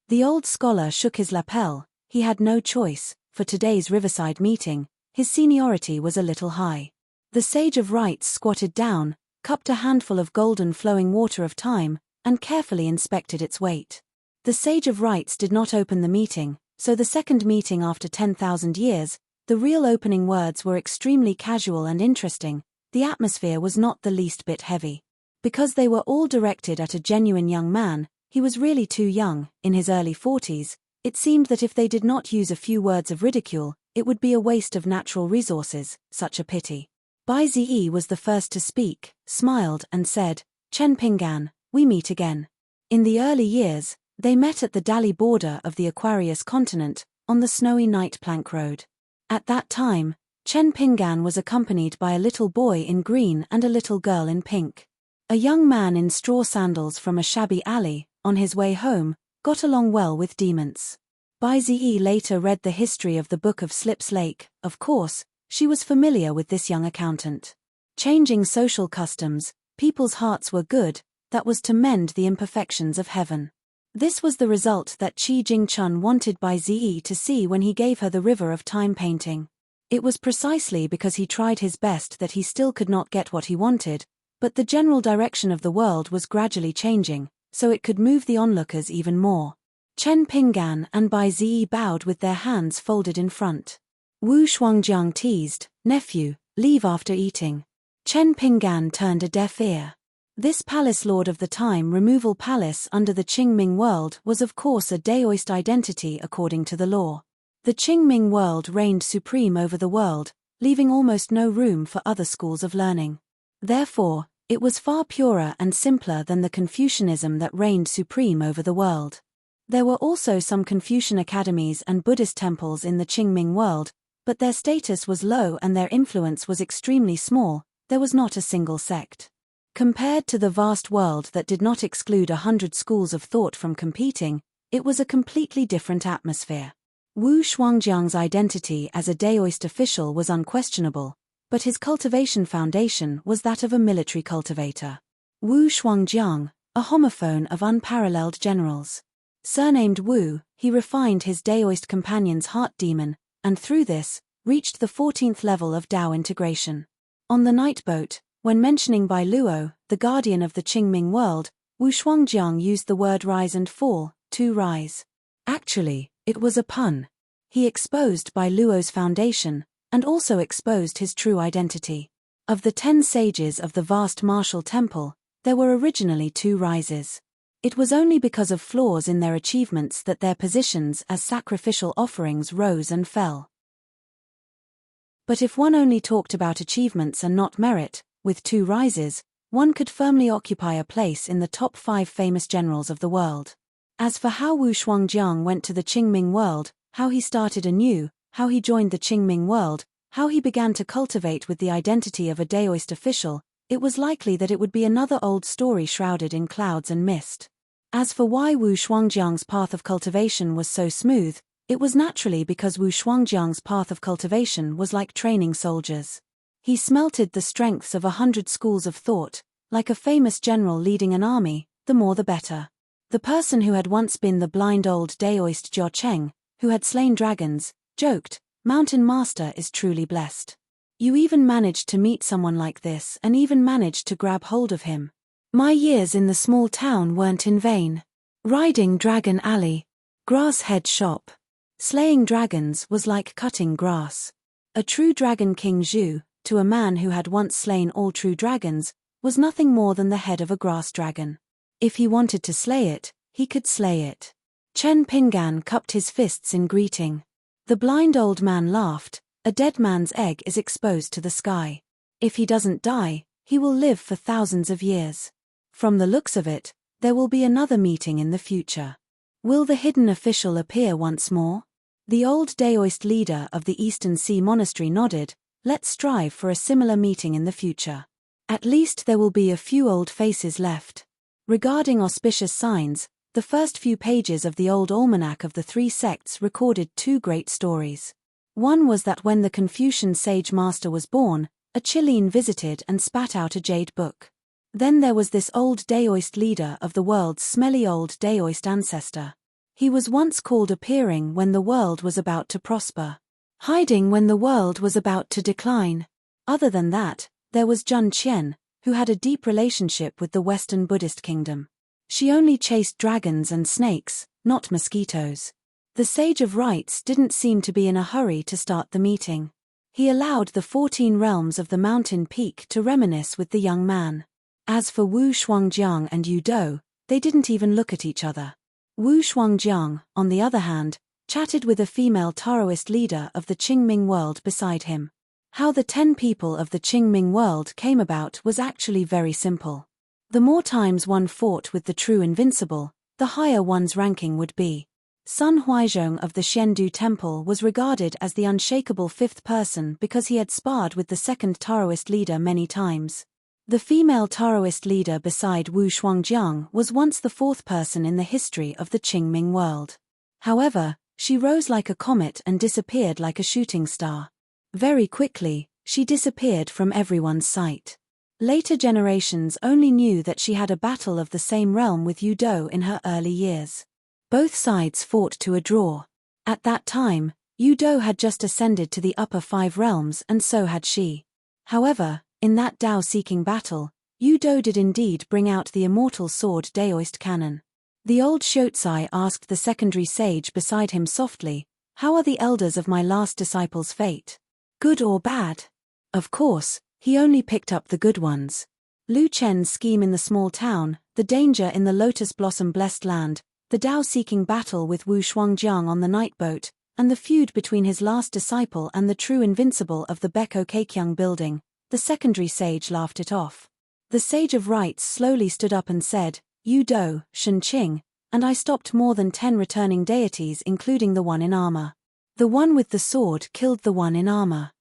The old scholar shook his lapel. He had no choice. For today's riverside meeting, his seniority was a little high. The Sage of Rites squatted down, cupped a handful of golden flowing water of time, and carefully inspected its weight. The Sage of Rites did not open the meeting, so the second meeting after 10,000 years, the real opening words were extremely casual and interesting. The atmosphere was not the least bit heavy. Because they were all directed at a genuine young man, he was really too young, in his early 40s, it seemed that if they did not use a few words of ridicule, it would be a waste of natural resources, such a pity. Bai Ziyi was the first to speak, smiled and said, Chen Pingan, we meet again. In the early years, they met at the Dali border of the Aquarius continent, on the snowy night plank road. At that time, Chen Pingan was accompanied by a little boy in green and a little girl in pink. A young man in straw sandals from a shabby alley, on his way home, got along well with demons. Bai Ziyi later read the history of the Book of Slips Lake. Of course, she was familiar with this young accountant. Changing social customs, people's hearts were good, that was to mend the imperfections of heaven. This was the result that Qi Jingchun wanted Bai Ziyi to see when he gave her the River of Time painting. It was precisely because he tried his best that he still could not get what he wanted, but the general direction of the world was gradually changing, so it could move the onlookers even more. Chen Pingan and Bai Ziyi bowed with their hands folded in front. Wu Shuangjiang teased, nephew, leave after eating. Chen Pingan turned a deaf ear. This palace lord of the time removal palace under the Qingming world was of course a Daoist identity according to the law. The Qingming world reigned supreme over the world, leaving almost no room for other schools of learning. Therefore, it was far purer and simpler than the Confucianism that reigned supreme over the world. There were also some Confucian academies and Buddhist temples in the Qingming world, but their status was low and their influence was extremely small. There was not a single sect. Compared to the vast world that did not exclude 100 schools of thought from competing, it was a completely different atmosphere. Wu Shuangjiang's identity as a Daoist official was unquestionable, but his cultivation foundation was that of a military cultivator. Wu Shuangjiang, a homophone of unparalleled generals. Surnamed Wu, he refined his Daoist companion's heart demon, and through this, reached the 14th level of Dao integration. On the night boat, when mentioning Bai Luo, the guardian of the Qingming world, Wu Shuangjiang used the word rise and fall, to rise. Actually, it was a pun. He exposed Bai Luo's foundation, and also exposed his true identity. Of the 10 sages of the vast martial temple, there were originally 2 rises. It was only because of flaws in their achievements that their positions as sacrificial offerings rose and fell. But if one only talked about achievements and not merit, with 2 rises, one could firmly occupy a place in the top 5 famous generals of the world. As for how Wu Shuangjiang went to the Qingming world, how he started anew, how he joined the Qingming world, how he began to cultivate with the identity of a Daoist official, it was likely that it would be another old story shrouded in clouds and mist. As for why Wu Shuangjiang's path of cultivation was so smooth, it was naturally because Wu Shuangjiang's path of cultivation was like training soldiers. He smelted the strengths of 100 schools of thought, like a famous general leading an army, the more the better. The person who had once been the blind old Daoist Jiao Cheng, who had slain dragons, joked, "Mountain Master is truly blessed. You even managed to meet someone like this and even managed to grab hold of him. My years in the small town weren't in vain. Riding Dragon Alley. Grass Head Shop. Slaying dragons was like cutting grass. A true dragon King Zhu, to a man who had once slain all true dragons, was nothing more than the head of a grass dragon. If he wanted to slay it, he could slay it." Chen Pingan cupped his fists in greeting. The blind old man laughed. A dead man's egg is exposed to the sky. If he doesn't die, He will live for thousands of years. From the looks of it, there will be another meeting in the future. Will the hidden official appear once more? The old Daoist leader of the Eastern Sea Monastery nodded. Let's strive for a similar meeting in the future. At least there will be a few old faces left. Regarding auspicious signs, the first few pages of the old almanac of the three sects recorded two great stories. One was that when the Confucian sage master was born, a Chilean visited and spat out a jade book. Then there was this old Daoist leader of the world's smelly old Daoist ancestor. He was once called appearing when the world was about to prosper, hiding when the world was about to decline. Other than that, there was Jun Qian, who had a deep relationship with the Western Buddhist kingdom. She only chased dragons and snakes, not mosquitoes. The Sage of Rites didn't seem to be in a hurry to start the meeting. He allowed the 14 realms of the mountain peak to reminisce with the young man. As for Wu Shuangjiang and Yu Dou, they didn't even look at each other. Wu Shuangjiang, on the other hand, chatted with a female Taoist leader of the Qingming world beside him. How the 10 people of the Qingming world came about was actually very simple. The more times one fought with the true invincible, the higher one's ranking would be. Sun Huizhong of the Xiandu Temple was regarded as the unshakable fifth person because he had sparred with the second Taoist leader many times. The female Taoist leader beside Wu Shuangjiang was once the fourth person in the history of the Qingming world. However, she rose like a comet and disappeared like a shooting star. Very quickly, she disappeared from everyone's sight. Later generations only knew that she had a battle of the same realm with Yu Dou in her early years. Both sides fought to a draw. At that time, Yu Dou had just ascended to the upper 5 realms and so had she. However, in that Dao-seeking battle, Yu Dou did indeed bring out the immortal sword Daoist cannon. The old Xiuzai asked the secondary sage beside him softly, "How are the elders of my last disciple's fate? Good or bad?" Of course, he only picked up the good ones. Lu Chen's scheme in the small town, the danger in the lotus blossom blessed land, the Dao-seeking battle with Wu Shuangjiang on the night boat, and the feud between his last disciple and the true invincible of the Beko Keikyang building, the secondary sage laughed it off. The Sage of Rites slowly stood up and said, "Yu Dou, Shen Qing, and I stopped more than 10 returning deities including the one in armor. The one with the sword killed the one in armor."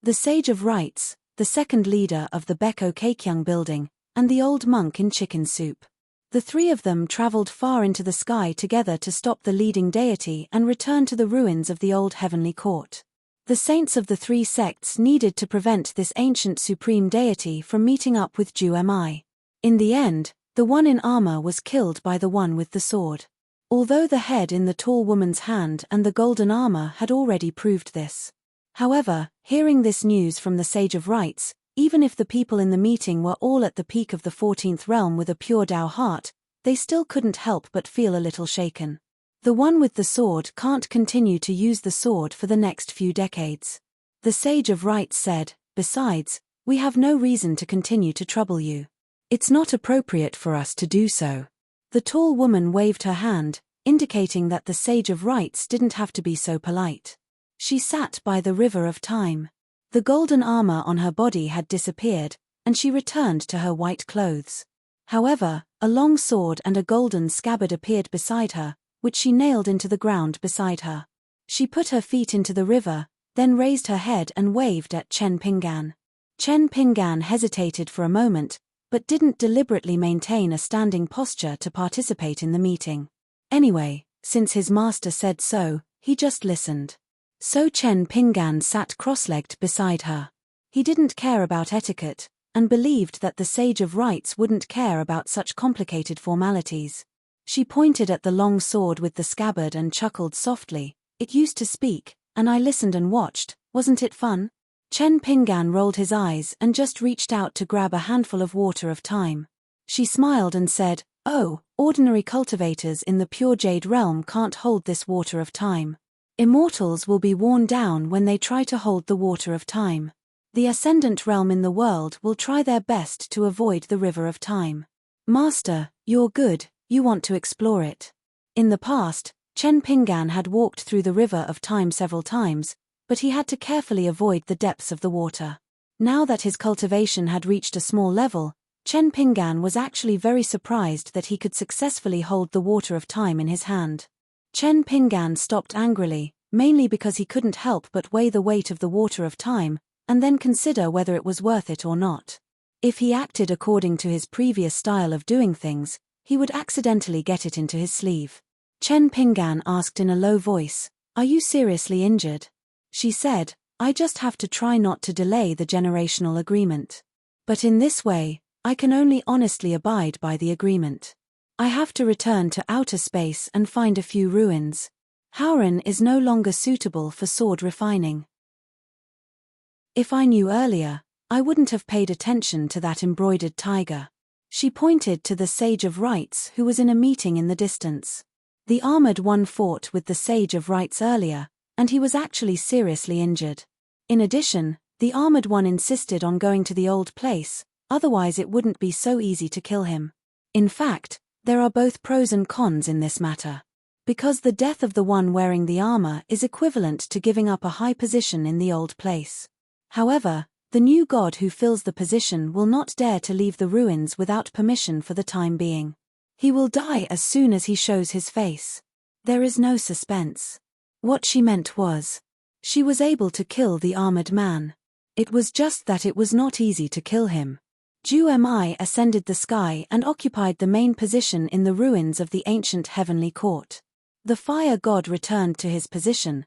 The Sage of Rites, the second leader of the Beko Keikyang building, and the old monk in chicken soup. The three of them traveled far into the sky together to stop the leading deity and return to the ruins of the old heavenly court. The saints of the three sects needed to prevent this ancient supreme deity from meeting up with Ju Mi. In the end, the one in armor was killed by the one with the sword. Although the head in the tall woman's hand and the golden armor had already proved this. However, hearing this news from the Sage of Rites, even if the people in the meeting were all at the peak of the 14th realm with a pure Dao heart, they still couldn't help but feel a little shaken. The one with the sword can't continue to use the sword for the next few decades. The Sage of Rites said, "Besides, we have no reason to continue to trouble you. It's not appropriate for us to do so." The tall woman waved her hand, indicating that the Sage of Rites didn't have to be so polite. She sat by the river of time. The golden armor on her body had disappeared, and she returned to her white clothes. However, a long sword and a golden scabbard appeared beside her, which she nailed into the ground beside her. She put her feet into the river, then raised her head and waved at Chen Pinggan. Chen Pinggan hesitated for a moment, but didn't deliberately maintain a standing posture to participate in the meeting. Anyway, since his master said so, he just listened. So Chen Pinggan sat cross-legged beside her. He didn't care about etiquette, and believed that the Sage of Rites wouldn't care about such complicated formalities. She pointed at the long sword with the scabbard and chuckled softly. "It used to speak, and I listened and watched, wasn't it fun?" Chen Pinggan rolled his eyes and just reached out to grab a handful of water of time. She smiled and said, "Oh, ordinary cultivators in the pure jade realm can't hold this water of time. Immortals will be worn down when they try to hold the water of time. The ascendant realm in the world will try their best to avoid the river of time. Master, you're good, you want to explore it." In the past, Chen Pinggan had walked through the river of time several times, but he had to carefully avoid the depths of the water. Now that his cultivation had reached a small level, Chen Pinggan was actually very surprised that he could successfully hold the water of time in his hand. Chen Pinggan stopped angrily, mainly because he couldn't help but weigh the weight of the water of time, and then consider whether it was worth it or not. If he acted according to his previous style of doing things, he would accidentally get it into his sleeve. Chen Pinggan asked in a low voice, "Are you seriously injured?" She said, "I just have to try not to delay the generational agreement. But in this way, I can only honestly abide by the agreement. I have to return to outer space and find a few ruins. Hauran is no longer suitable for sword refining. If I knew earlier, I wouldn't have paid attention to that embroidered tiger." She pointed to the Sage of Rites who was in a meeting in the distance. The armored one fought with the Sage of Rites earlier, and he was actually seriously injured. In addition, the armored one insisted on going to the old place, otherwise it wouldn't be so easy to kill him. In fact, there are both pros and cons in this matter. Because the death of the one wearing the armor is equivalent to giving up a high position in the old place. However, the new god who fills the position will not dare to leave the ruins without permission for the time being. He will die as soon as he shows his face. There is no suspense. What she meant was, she was able to kill the armored man. It was just that it was not easy to kill him. Ju Mi ascended the sky and occupied the main position in the ruins of the ancient heavenly court. The fire god returned to his position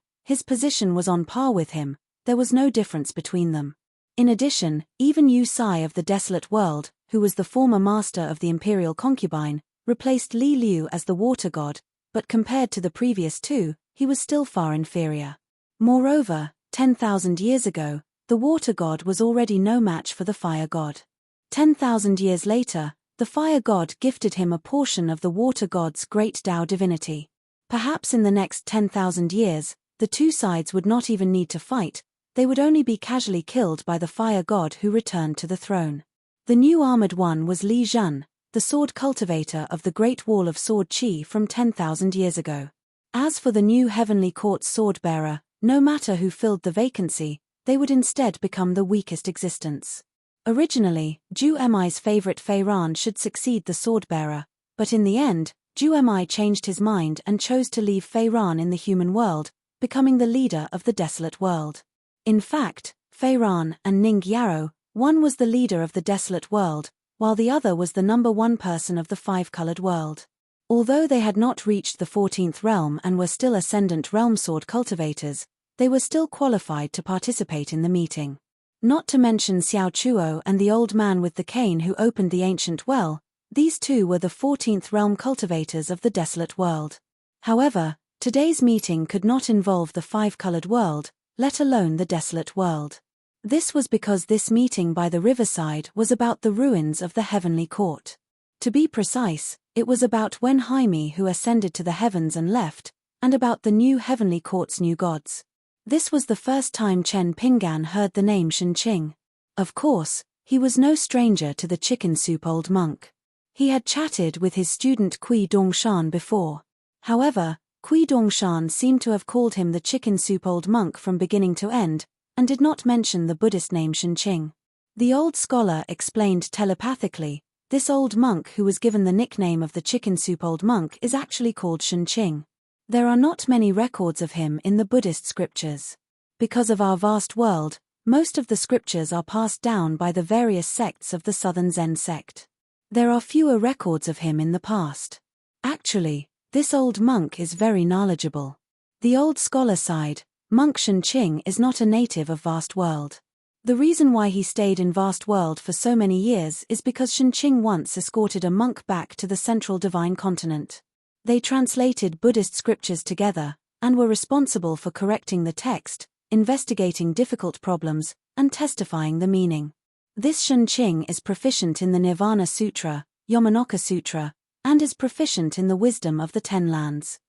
was on par with him, there was no difference between them. In addition, even Yu Sai of the Desolate World, who was the former master of the imperial concubine, replaced Li Liu as the water god, but compared to the previous two, he was still far inferior. Moreover, 10,000 years ago, the water god was already no match for the fire god. 10,000 years later, the fire god gifted him a portion of the water god's great Tao divinity. Perhaps in the next 10,000 years, the two sides would not even need to fight, they would only be casually killed by the fire god who returned to the throne. The new armored one was Li Zhun, the sword cultivator of the Great Wall of Sword Qi from 10,000 years ago. As for the new heavenly court's sword-bearer, no matter who filled the vacancy, they would instead become the weakest existence. Originally, Ju Mi's favorite Fei Ran should succeed the sword-bearer, but in the end, Ju Mi changed his mind and chose to leave Fei Ran in the human world, becoming the leader of the desolate world. In fact, Fei Ran and Ning Yarrow, one was the leader of the desolate world, while the other was the number one person of the five-colored world. Although they had not reached the 14th realm and were still ascendant realm sword cultivators, they were still qualified to participate in the meeting. Not to mention Xiao Chuo and the old man with the cane who opened the ancient well, these two were the 14th realm cultivators of the desolate world. However, today's meeting could not involve the five-colored world, let alone the desolate world. This was because this meeting by the riverside was about the ruins of the heavenly court. To be precise, it was about Wen Haimi who ascended to the heavens and left, and about the new heavenly court's new gods. This was the first time Chen Pinggan heard the name Shenqing. Of course, he was no stranger to the chicken soup old monk. He had chatted with his student Kui Dongshan before. However, Kui Dongshan seemed to have called him the chicken soup old monk from beginning to end, and did not mention the Buddhist name Shenqing. The old scholar explained telepathically, this old monk who was given the nickname of the chicken soup old monk is actually called Shenqing. There are not many records of him in the Buddhist scriptures. Because of our vast world, most of the scriptures are passed down by the various sects of the Southern Zen sect. There are fewer records of him in the past. Actually, this old monk is very knowledgeable. The old scholar side, monk Shenqing is not a native of vast world. The reason why he stayed in vast world for so many years is because Shenqing once escorted a monk back to the central divine continent. They translated Buddhist scriptures together, and were responsible for correcting the text, investigating difficult problems, and testifying the meaning. This Shenqing is proficient in the Nirvana Sutra, Yamanaka Sutra, and is proficient in the wisdom of the Ten Lands.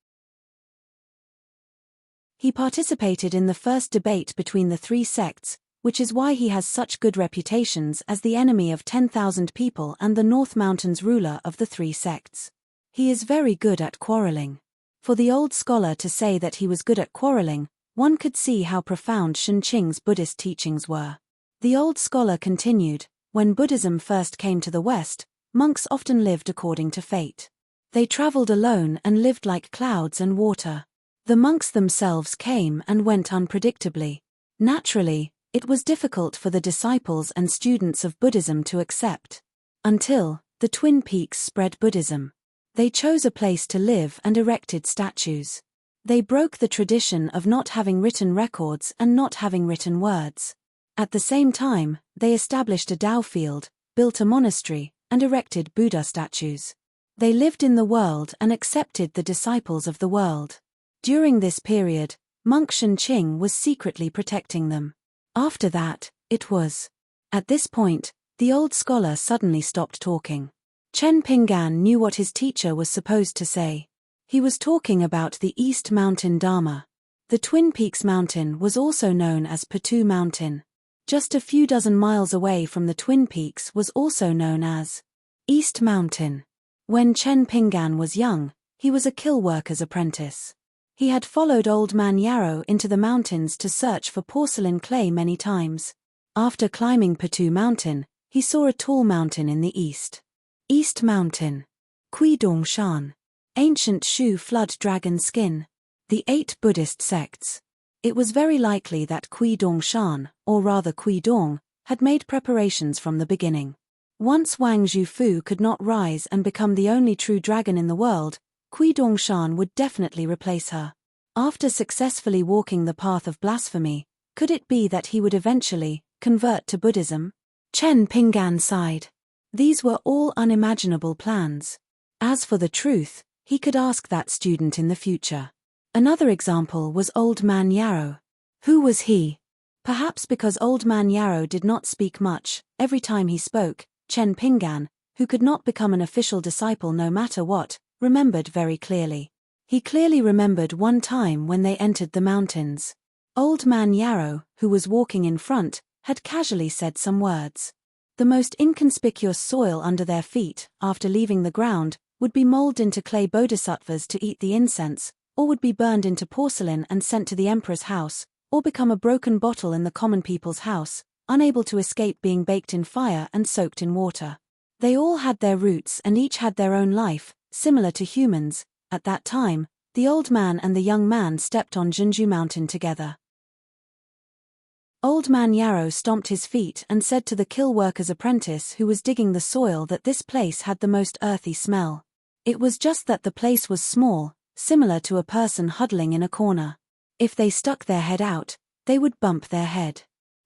He participated in the first debate between the three sects, which is why he has such good reputations as the enemy of 10,000 people and the North Mountains ruler of the three sects. He is very good at quarreling. For the old scholar to say that he was good at quarreling, one could see how profound Shenqing's Buddhist teachings were. The old scholar continued, when Buddhism first came to the West, monks often lived according to fate. They traveled alone and lived like clouds and water. The monks themselves came and went unpredictably. Naturally, it was difficult for the disciples and students of Buddhism to accept. Until the Twin Peaks spread Buddhism. They chose a place to live and erected statues. They broke the tradition of not having written records and not having written words. At the same time, they established a Tao field, built a monastery, and erected Buddha statues. They lived in the world and accepted the disciples of the world. During this period, monk Shen Qing was secretly protecting them. After that, it was. At this point, the old scholar suddenly stopped talking. Chen Pinggan knew what his teacher was supposed to say. He was talking about the East Mountain Dharma. The Twin Peaks Mountain was also known as Patu Mountain. Just a few dozen miles away from the Twin Peaks was also known as East Mountain. When Chen Pinggan was young, he was a kill worker's apprentice. He had followed Old Man Yarrow into the mountains to search for porcelain clay many times. After climbing Patu Mountain, he saw a tall mountain in the east. East Mountain. Kui Dong Shan. Ancient Shu Flood Dragon Skin. The 8 Buddhist sects. It was very likely that Kui Dong Shan, or rather Kui Dong, had made preparations from the beginning. Once Wang Zhufu could not rise and become the only true dragon in the world, Kui Dong Shan would definitely replace her. After successfully walking the path of blasphemy, could it be that he would eventually convert to Buddhism? Chen Pinggan sighed. These were all unimaginable plans. As for the truth, he could ask that student in the future. Another example was Old Man Yarrow. Who was he? Perhaps because Old Man Yarrow did not speak much, every time he spoke, Chen Pinggan, who could not become an official disciple no matter what, remembered very clearly. He clearly remembered one time when they entered the mountains. Old Man Yarrow, who was walking in front, had casually said some words. The most inconspicuous soil under their feet, after leaving the ground, would be molded into clay bodhisattvas to eat the incense, or would be burned into porcelain and sent to the emperor's house, or become a broken bottle in the common people's house, unable to escape being baked in fire and soaked in water. They all had their roots and each had their own life, similar to humans. At that time, the old man and the young man stepped on Zhenju Mountain together. Old Man Yarrow stomped his feet and said to the kill worker's apprentice who was digging the soil that this place had the most earthy smell. It was just that the place was small, similar to a person huddling in a corner. If they stuck their head out, they would bump their head.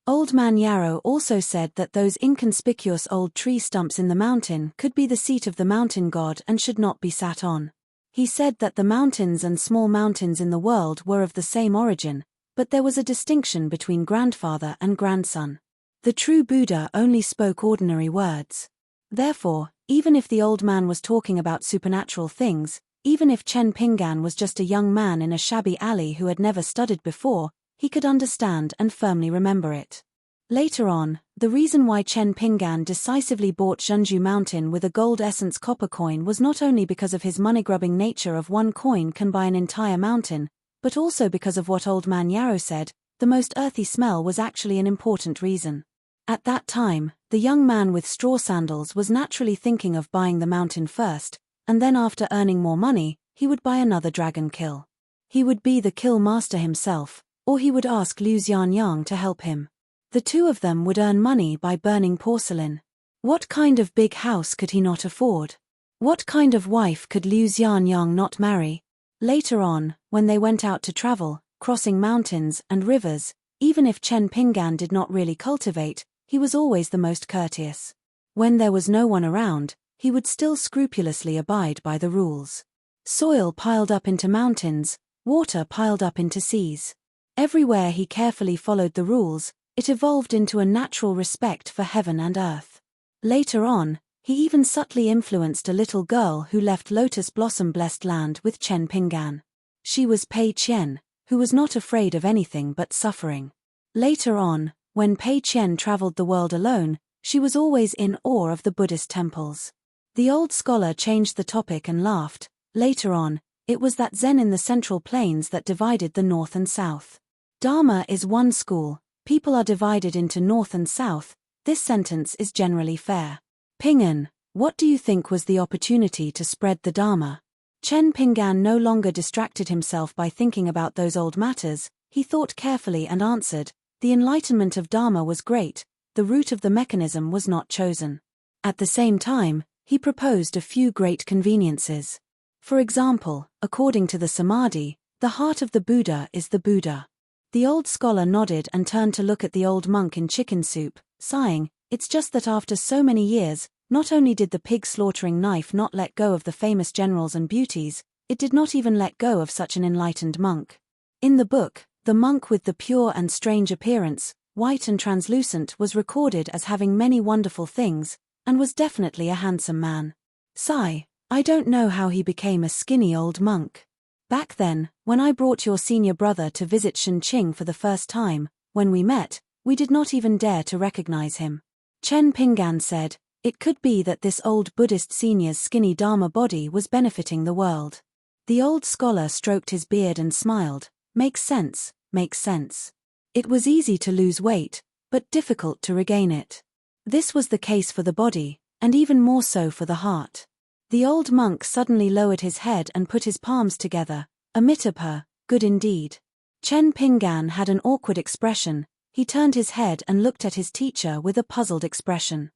Old Man Yarrow also said that those inconspicuous old tree stumps in the mountain could be the seat of the mountain god and should not be sat on. He said that the mountains and small mountains in the world were of the same origin, but there was a distinction between grandfather and grandson. The true Buddha only spoke ordinary words. Therefore, even if the old man was talking about supernatural things, even if Chen Pinggan was just a young man in a shabby alley who had never studied before, he could understand and firmly remember it. Later on, the reason why Chen Pinggan decisively bought Zhenju Mountain with a gold essence copper coin was not only because of his money-grubbing nature of one coin can buy an entire mountain, but also because of what Old Man Yarrow said, the most earthy smell was actually an important reason. At that time, the young man with straw sandals was naturally thinking of buying the mountain first, and then after earning more money, he would buy another dragon kill. He would be the kill master himself, or he would ask Liu Xianyang to help him. The two of them would earn money by burning porcelain. What kind of big house could he not afford? What kind of wife could Liu Xianyang not marry? Later on, when they went out to travel, crossing mountains and rivers, even if Chen Pinggan did not really cultivate, he was always the most courteous. When there was no one around, he would still scrupulously abide by the rules. Soil piled up into mountains, water piled up into seas. Everywhere he carefully followed the rules, it evolved into a natural respect for heaven and earth. Later on, he even subtly influenced a little girl who left Lotus Blossom-blessed land with Chen Pinggan. She was Pei Qian, who was not afraid of anything but suffering. Later on, when Pei Qian traveled the world alone, she was always in awe of the Buddhist temples. The old scholar changed the topic and laughed. Later on, it was that Zen in the Central Plains that divided the North and South. Dharma is one school, People are divided into north and south. This sentence is generally fair. Pingan, what do you think was the opportunity to spread the Dharma? Chen Pingan no longer distracted himself by thinking about those old matters. He thought carefully and answered, the enlightenment of Dharma was great, the root of the mechanism was not chosen. At the same time, he proposed a few great conveniences. For example, according to the Samadhi, the heart of the Buddha is the Buddha. The old scholar nodded and turned to look at the old monk in chicken soup, sighing, it's just that after so many years, not only did the pig-slaughtering knife not let go of the famous generals and beauties, it did not even let go of such an enlightened monk. In the book, the monk with the pure and strange appearance, white and translucent, was recorded as having many wonderful things, and was definitely a handsome man. Sigh, I don't know how he became a skinny old monk. Back then, when I brought your senior brother to visit Shenqing for the first time, when we met, we did not even dare to recognize him. Chen Pingan said, it could be that this old Buddhist senior's skinny Dharma body was benefiting the world. The old scholar stroked his beard and smiled, makes sense, makes sense. It was easy to lose weight, but difficult to regain it. This was the case for the body, and even more so for the heart. The old monk suddenly lowered his head and put his palms together, Amitabha, good indeed. Chen Pingan had an awkward expression. He turned his head and looked at his teacher with a puzzled expression.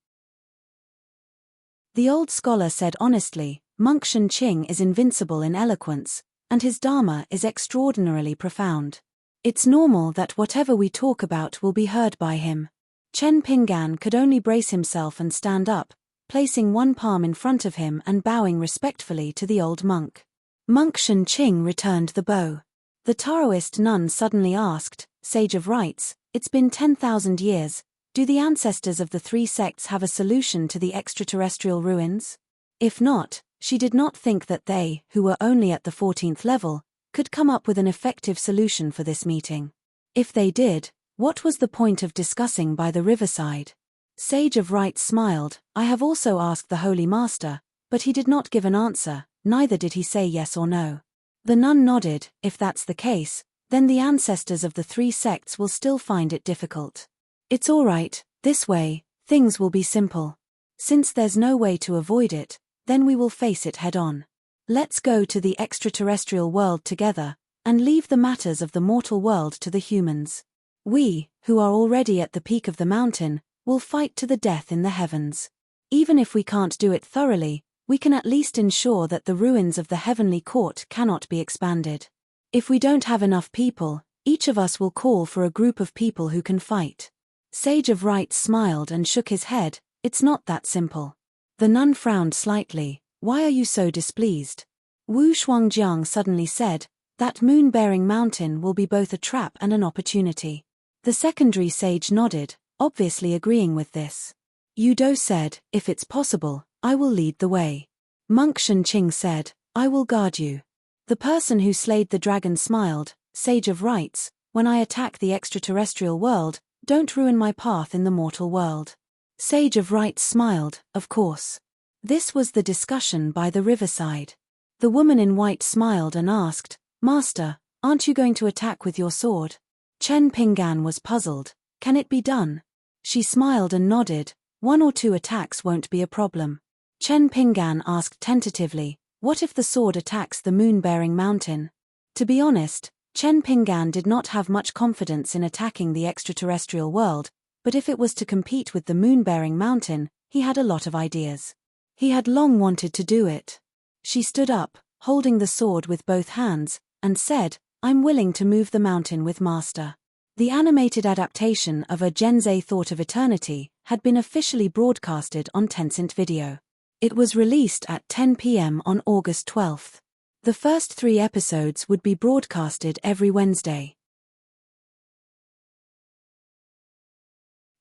The old scholar said honestly, Monk Shenqing is invincible in eloquence, and his Dharma is extraordinarily profound. It's normal that whatever we talk about will be heard by him. Chen Pingan could only brace himself and stand up, placing one palm in front of him and bowing respectfully to the old monk. Monk Shenqing returned the bow. The Taoist nun suddenly asked, Sage of Rites, it's been 10,000 years, do the ancestors of the three sects have a solution to the extraterrestrial ruins? If not, she did not think that they, who were only at the 14th level, could come up with an effective solution for this meeting. If they did, what was the point of discussing by the riverside? Sage of Rites smiled, I have also asked the Holy Master, but he did not give an answer, neither did he say yes or no. The nun nodded, if that's the case, then the ancestors of the three sects will still find it difficult. It's all right, this way, things will be simple. Since there's no way to avoid it, then we will face it head on. Let's go to the extraterrestrial world together, and leave the matters of the mortal world to the humans. We, who are already at the peak of the mountain, will fight to the death in the heavens. Even if we can't do it thoroughly, we can at least ensure that the ruins of the heavenly court cannot be expanded. If we don't have enough people, each of us will call for a group of people who can fight. Sage of Rites smiled and shook his head, it's not that simple. The nun frowned slightly, why are you so displeased? Wu Shuangjiang suddenly said, that moon-bearing mountain will be both a trap and an opportunity. The secondary sage nodded, obviously agreeing with this. Yudo said, if it's possible, I will lead the way. Monk Shenqing said, I will guard you. The person who slayed the dragon smiled, Sage of Rites, when I attack the extraterrestrial world, don't ruin my path in the mortal world. Sage of Rites smiled, of course. This was the discussion by the riverside. The woman in white smiled and asked, Master, aren't you going to attack with your sword? Chen Pingan was puzzled, can it be done? She smiled and nodded, 1 or 2 attacks won't be a problem. Chen Pingan asked tentatively, what if the sword attacks the moon-bearing mountain? To be honest, Chen Pingan did not have much confidence in attacking the extraterrestrial world, but if it was to compete with the moon-bearing mountain, he had a lot of ideas. He had long wanted to do it. She stood up, holding the sword with both hands, and said, I'm willing to move the mountain with Master. The animated adaptation of A Genzei Thought of Eternity had been officially broadcasted on Tencent Video. It was released at 10 p.m. on August 12th. The first 3 episodes would be broadcasted every Wednesday.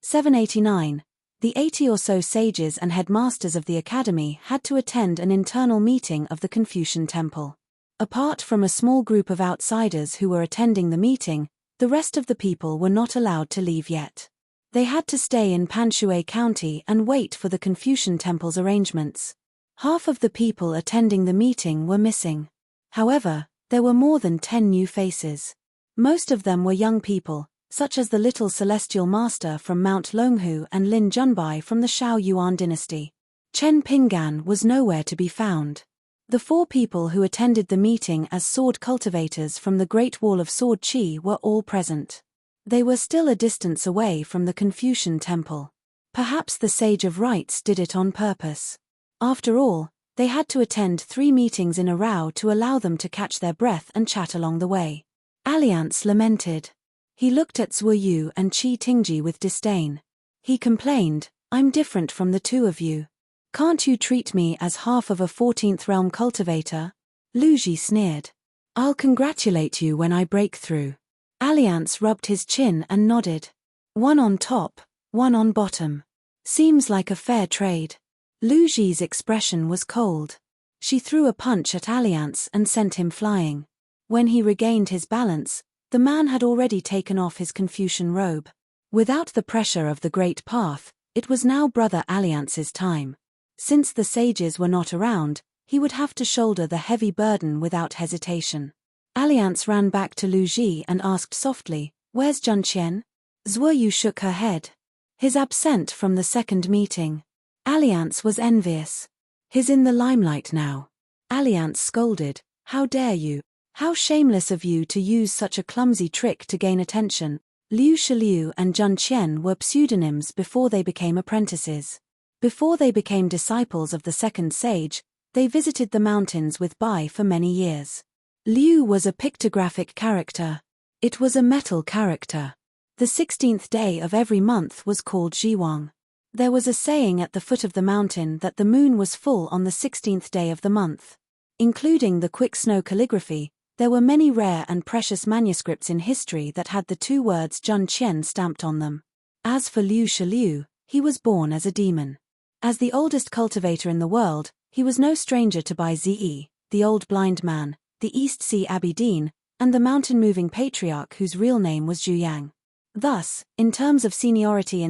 789. The 80 or so sages and headmasters of the academy had to attend an internal meeting of the Confucian Temple. Apart from a small group of outsiders who were attending the meeting, the rest of the people were not allowed to leave yet. They had to stay in Panshui County and wait for the Confucian Temple's arrangements. Half of the people attending the meeting were missing. However, there were more than 10 new faces. Most of them were young people, such as the little celestial master from Mount Longhu and Lin Junbai from the Shao Yuan dynasty. Chen Pinggan was nowhere to be found. The 4 people who attended the meeting as sword cultivators from the Great Wall of Sword Qi were all present. They were still a distance away from the Confucian temple. Perhaps the Sage of Rites did it on purpose. After all, they had to attend 3 meetings in a row to allow them to catch their breath and chat along the way. Alliance lamented. He looked at Zhuo Yu and Qi Tingji with disdain. He complained, "I'm different from the 2 of you. Can't you treat me as half of a 14th realm cultivator?" Lu Ji sneered. "I'll congratulate you when I break through." Alliance rubbed his chin and nodded. "One on top, one on bottom. Seems like a fair trade." Lu Ji's expression was cold. She threw a punch at Alliance and sent him flying. When he regained his balance, the man had already taken off his Confucian robe. Without the pressure of the Great Path, it was now Brother Alliance's time. Since the sages were not around, he would have to shoulder the heavy burden without hesitation. Alliance ran back to Lu Ji and asked softly, "Where's Junqian?" Zhuo Yu shook her head. "He's absent from the second meeting." Alliance was envious. "He's in the limelight now." Alliance scolded, "How dare you? How shameless of you to use such a clumsy trick to gain attention." Liu Shiliu and Junqian were pseudonyms before they became apprentices. Before they became disciples of the second sage, they visited the mountains with Bai for many years. Liu was a pictographic character. It was a metal character. The 16th day of every month was called Jiwang. There was a saying at the foot of the mountain that the moon was full on the 16th day of the month. Including the quick snow calligraphy, there were many rare and precious manuscripts in history that had the 2 words Junqian stamped on them. As for Liu Shiliu, he was born as a demon. As the oldest cultivator in the world, he was no stranger to Bai Zi, the old blind man, the East Sea Abidine, and the mountain-moving patriarch whose real name was Zhu Yang. Thus, in terms of seniority,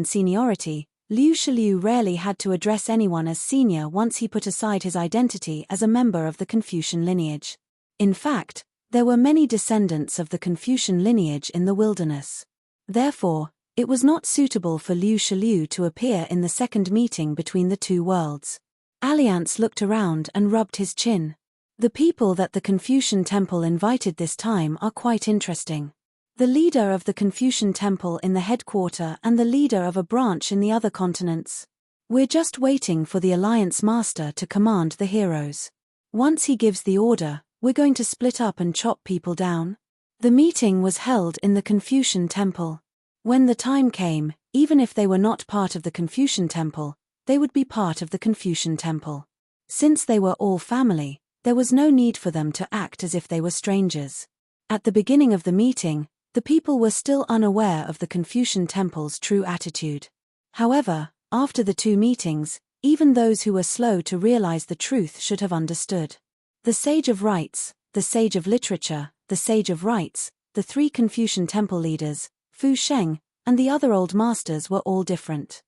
Liu Shiliu rarely had to address anyone as senior once he put aside his identity as a member of the Confucian lineage. In fact, there were many descendants of the Confucian lineage in the wilderness. Therefore, it was not suitable for Liu Shiliu to appear in the second meeting between the 2 worlds. Alliance looked around and rubbed his chin. The people that the Confucian temple invited this time are quite interesting. The leader of the Confucian temple in the headquarters and the leader of a branch in the other continents. We're just waiting for the Alliance Master to command the heroes. Once he gives the order, we're going to split up and chop people down. The meeting was held in the Confucian temple. When the time came, even if they were not part of the Confucian temple, they would be part of the Confucian temple. Since they were all family, there was no need for them to act as if they were strangers. At the beginning of the meeting, the people were still unaware of the Confucian temple's true attitude. However, after the 2 meetings, even those who were slow to realize the truth should have understood. The Sage of Rites, the Sage of Literature, the Sage of Rites, the 3 Confucian temple leaders, Fu Sheng, and the other old masters were all different.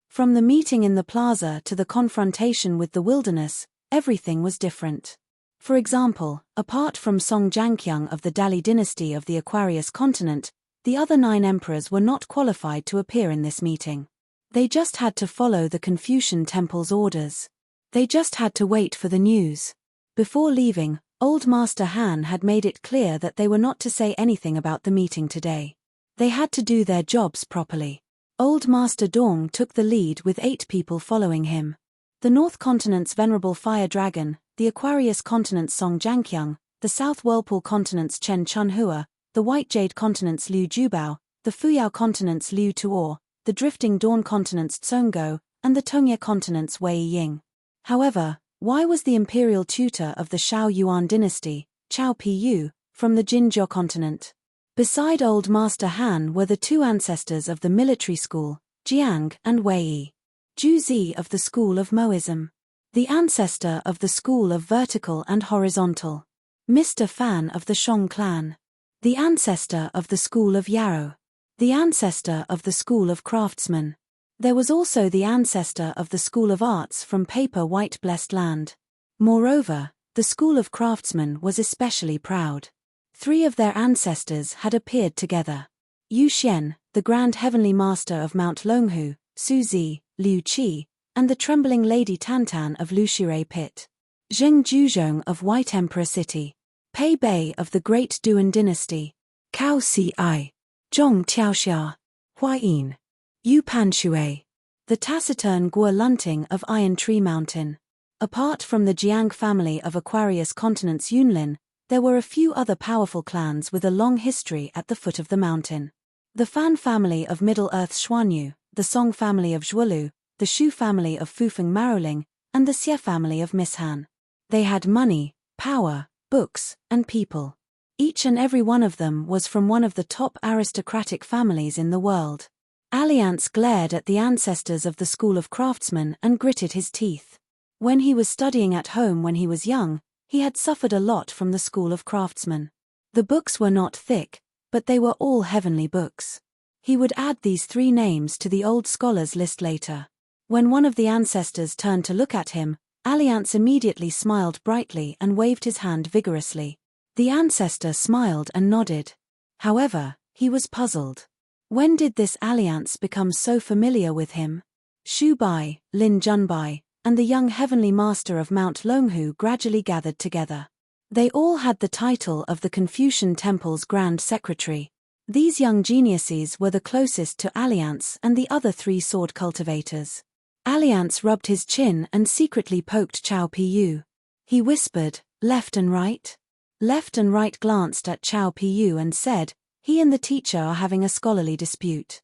From the meeting in the plaza to the confrontation with the wilderness, everything was different. For example, apart from Song Jianqiang of the Dali dynasty of the Aquarius continent, the other 9 emperors were not qualified to appear in this meeting. They just had to follow the Confucian temple's orders. They just had to wait for the news. Before leaving, Old Master Han had made it clear that they were not to say anything about the meeting today. They had to do their jobs properly. Old Master Dong took the lead with 8 people following him. The North Continent's Venerable Fire Dragon, the Aquarius Continent's Song Jianqiang, the South Whirlpool Continent's Chen Chunhua, the White Jade Continent's Liu Jubao, the Fuyao Continent's Liu Tuo, the Drifting Dawn Continent's Tsongo, and the Tongye Continent's Wei Ying. However, why was the imperial tutor of the Shao Yuan dynasty, Chao Pu, from the Jinzhou continent? Beside Old Master Han were the 2 ancestors of the military school, Jiang and Wei Yi. Zhu Zi of the school of Moism. The ancestor of the school of vertical and horizontal. Mr. Fan of the Shong clan. The ancestor of the school of Yarrow. The ancestor of the school of craftsmen. There was also the ancestor of the School of Arts from Paper White Blessed Land. Moreover, the School of Craftsmen was especially proud. Three of their ancestors had appeared together. Yu Xian, the Grand Heavenly Master of Mount Longhu, Su Zi, Liu Qi, and the trembling Lady Tantan of Luxure Pit. Zheng Juzhong of White Emperor City. Pei Bei of the Great Duan Dynasty. Cao Si Ai. Zhong Tiaoxia. Hua Yin. Yu Panshui. The taciturn Guo Lunting of Iron Tree Mountain. Apart from the Jiang family of Aquarius Continent's Yunlin, there were a few other powerful clans with a long history at the foot of the mountain. The Fan family of Middle-earth's Xuanyu, the Song family of Zhuolu, the Shu family of Fufeng Maroling, and the Xie family of Mishan. They had money, power, books, and people. Each and every one of them was from one of the top aristocratic families in the world. Alliance glared at the ancestors of the School of Craftsmen and gritted his teeth. When he was studying at home when he was young, he had suffered a lot from the School of Craftsmen. The books were not thick, but they were all heavenly books. He would add these three names to the old scholars list later. When one of the ancestors turned to look at him, Alliance immediately smiled brightly and waved his hand vigorously. The ancestor smiled and nodded. However, he was puzzled. When did this Alliance become so familiar with him? Shu Bai, Lin Junbai, and the young heavenly master of Mount Longhu gradually gathered together. They all had the title of the Confucian Temple's Grand Secretary. These young geniuses were the closest to Alliance and the other three sword cultivators. Alliance rubbed his chin and secretly poked Chao Piyu. He whispered, "Left and right?" Left and right glanced at Chao Piyu and said, "He and the teacher are having a scholarly dispute."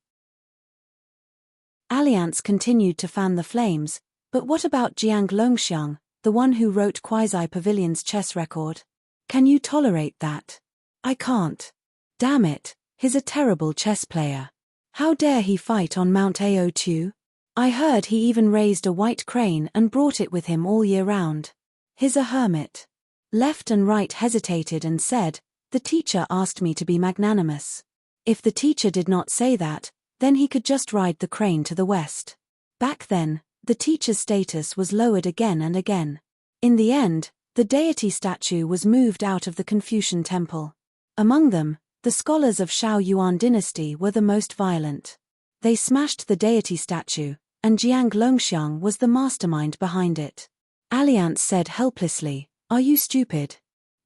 Alliance continued to fan the flames, but what about Jiang Longxiang, the one who wrote Quasi Pavilion's chess record? Can you tolerate that? I can't. Damn it, he's a terrible chess player. How dare he fight on Mount Ao2? I heard he even raised a white crane and brought it with him all year round. He's a hermit. Left and right hesitated and said, "The teacher asked me to be magnanimous. If the teacher did not say that, then he could just ride the crane to the west." Back then, the teacher's status was lowered again and again. In the end, the deity statue was moved out of the Confucian temple. Among them, the scholars of Shao Yuan dynasty were the most violent. They smashed the deity statue, and Jiang Longxiang was the mastermind behind it. Alliance said helplessly, "Are you stupid?"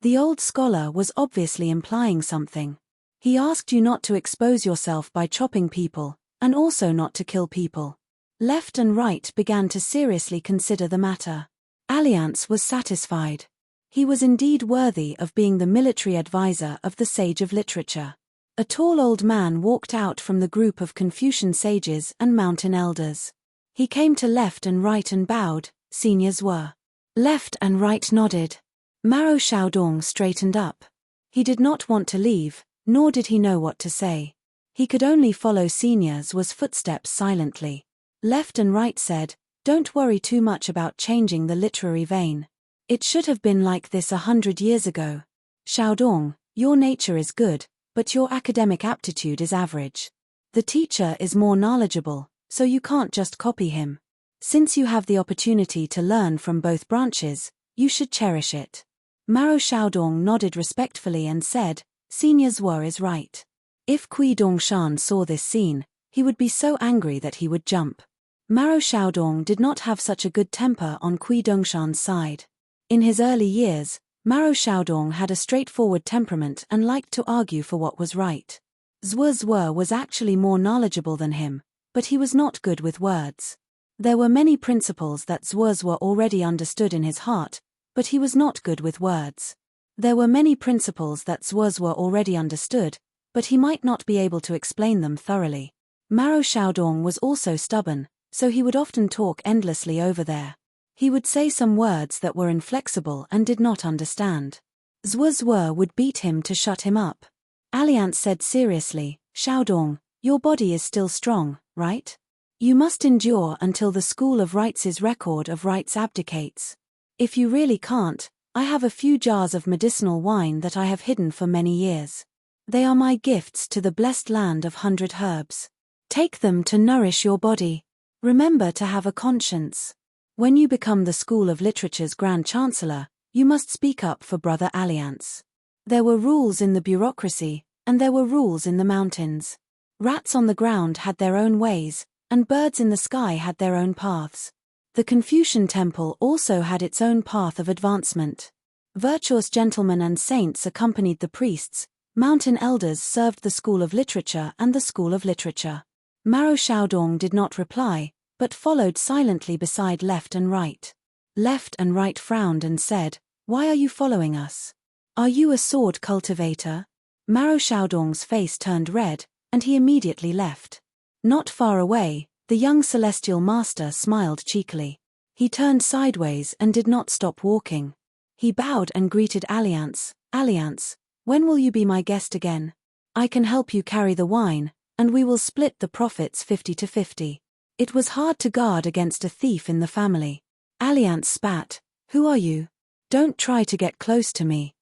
The old scholar was obviously implying something. He asked you not to expose yourself by chopping people, and also not to kill people. Left and right began to seriously consider the matter. Alliance was satisfied. He was indeed worthy of being the military advisor of the sage of literature. A tall old man walked out from the group of Confucian sages and mountain elders. He came to left and right and bowed. Seniors were. Left and right nodded. Maro Xiaodong straightened up. He did not want to leave, nor did he know what to say. He could only follow seniors' footsteps silently. Left and right said, "Don't worry too much about changing the literary vein. It should have been like this 100 years ago. Xiaodong, your nature is good, but your academic aptitude is average. The teacher is more knowledgeable, so you can't just copy him. Since you have the opportunity to learn from both branches, you should cherish it." Maro Xiaodong nodded respectfully and said, "Senior Zhuo is right." If Kui Dongshan saw this scene, he would be so angry that he would jump. Maro Xiaodong did not have such a good temper on Kui Dongshan's side. In his early years, Maro Xiaodong had a straightforward temperament and liked to argue for what was right. Zhuo was actually more knowledgeable than him, but he was not good with words. There were many principles that Zhuo already understood in his heart, but he was not good with words. There were many principles that Zhuo already understood, but he might not be able to explain them thoroughly. Maro Xiaodong was also stubborn, so he would often talk endlessly over there. He would say some words that were inflexible and did not understand. Zhuo would beat him to shut him up. Alliance said seriously, "Xiaodong, your body is still strong, right? You must endure until the School of Rites' record of rites abdicates. If you really can't, I have a few jars of medicinal wine that I have hidden for many years. They are my gifts to the blessed land of 100 herbs. Take them to nourish your body. Remember to have a conscience. When you become the School of Literature's Grand Chancellor, you must speak up for Brother Alliance." There were rules in the bureaucracy, and there were rules in the mountains. Rats on the ground had their own ways, and birds in the sky had their own paths. The Confucian temple also had its own path of advancement. Virtuous gentlemen and saints accompanied the priests, mountain elders served the school of literature and the school of literature. Maro Xiaodong did not reply, but followed silently beside left and right. Left and right frowned and said, "Why are you following us? Are you a sword cultivator?" Maro Xiaodong's face turned red, and he immediately left. Not far away, the young celestial master smiled cheekily. He turned sideways and did not stop walking. He bowed and greeted Alliance. "Alliance, when will you be my guest again? I can help you carry the wine, and we will split the profits 50-50. It was hard to guard against a thief in the family." Alliance spat. "Who are you? Don't try to get close to me.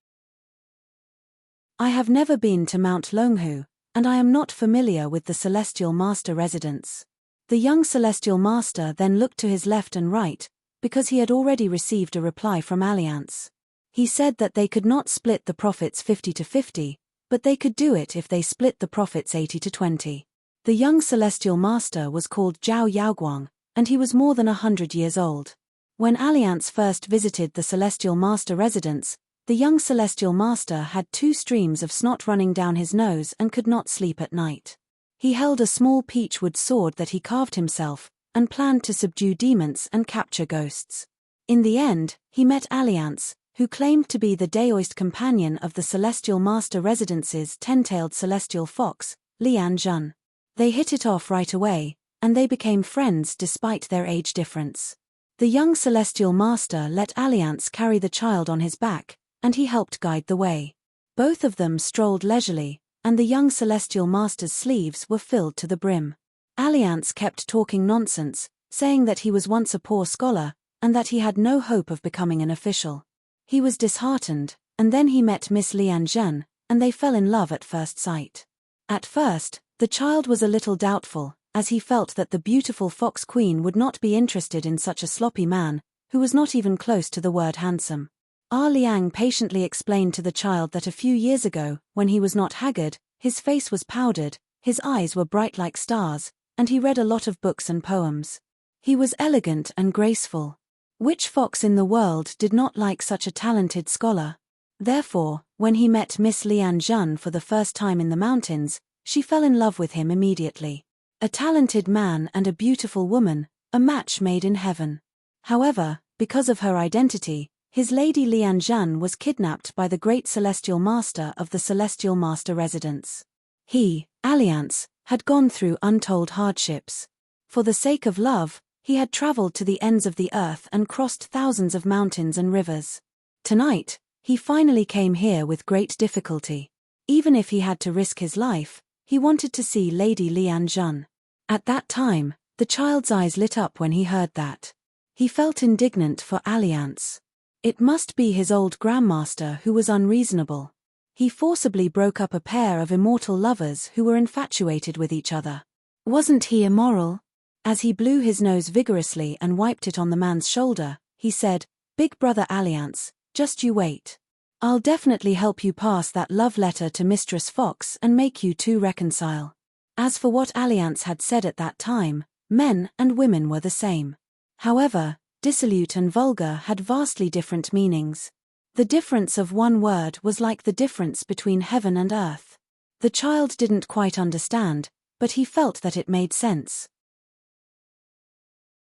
I have never been to Mount Longhu, and I am not familiar with the Celestial Master residence." The young Celestial Master then looked to his left and right, because he had already received a reply from Alliance. He said that they could not split the profits 50-50, but they could do it if they split the profits 80-20. The young Celestial Master was called Zhao Yaoguang, and he was more than 100 years old. When Alliance first visited the Celestial Master residence, the young Celestial Master had 2 streams of snot running down his nose and could not sleep at night. He held a small peachwood sword that he carved himself, and planned to subdue demons and capture ghosts. In the end, he met Alliance, who claimed to be the daoist companion of the Celestial Master Residence's 10-tailed celestial fox, Lian Zhen. They hit it off right away, and they became friends despite their age difference. The young Celestial Master let Alliance carry the child on his back, and he helped guide the way. Both of them strolled leisurely, and the young Celestial Master's sleeves were filled to the brim. Alliance kept talking nonsense, saying that he was once a poor scholar, and that he had no hope of becoming an official. He was disheartened, and then he met Miss Lian Zhen, and they fell in love at first sight. At first, the child was a little doubtful, as he felt that the beautiful fox queen would not be interested in such a sloppy man, who was not even close to the word handsome. Liang patiently explained to the child that a few years ago, when he was not haggard, his face was powdered, his eyes were bright like stars, and he read a lot of books and poems. He was elegant and graceful. Which fox in the world did not like such a talented scholar? Therefore, when he met Miss Lian Zhen for the first time in the mountains, she fell in love with him immediately. A talented man and a beautiful woman, a match made in heaven. However, because of her identity, his lady Lian Zhen was kidnapped by the great Celestial Master of the Celestial Master residence. He, Alliance, had gone through untold hardships. For the sake of love, he had traveled to the ends of the earth and crossed thousands of mountains and rivers. Tonight, he finally came here with great difficulty. Even if he had to risk his life, he wanted to see Lady Lian Zhen. At that time, the child's eyes lit up when he heard that. He felt indignant for Alliance. It must be his old grandmaster who was unreasonable. He forcibly broke up a pair of immortal lovers who were infatuated with each other. Wasn't he immoral? As he blew his nose vigorously and wiped it on the man's shoulder, he said, "Big brother Alliance, just you wait. I'll definitely help you pass that love letter to Mistress Fox and make you two reconcile." As for what Alliance had said at that time, men and women were the same. However, dissolute and vulgar had vastly different meanings. The difference of one word was like the difference between heaven and earth. The child didn't quite understand, but he felt that it made sense.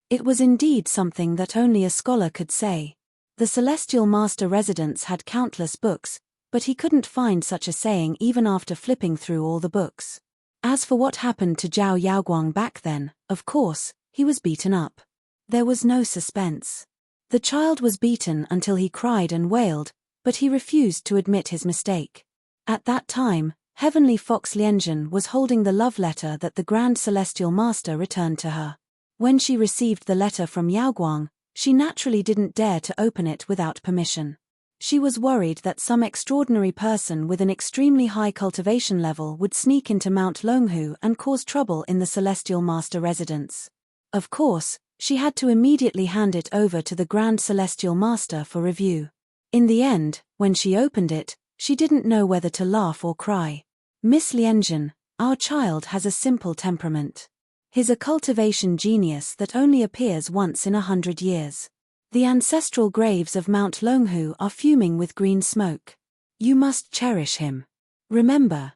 It was indeed something that only a scholar could say. The Celestial Master residence had countless books, but he couldn't find such a saying even after flipping through all the books. As for what happened to Zhao Yaoguang back then, of course, he was beaten up. There was no suspense. The child was beaten until he cried and wailed, but he refused to admit his mistake. At that time, Heavenly Fox Lianzhen was holding the love letter that the Grand Celestial Master returned to her. When she received the letter from Yaoguang, she naturally didn't dare to open it without permission. She was worried that some extraordinary person with an extremely high cultivation level would sneak into Mount Longhu and cause trouble in the Celestial Master residence. Of course, she had to immediately hand it over to the Grand Celestial Master for review. In the end, when she opened it, She didn't know whether to laugh or cry. Miss Lianjian, our child has a simple temperament. He's a cultivation genius that only appears once in 100 years. The ancestral graves of Mount Longhu are fuming with green smoke. You must cherish him. Remember.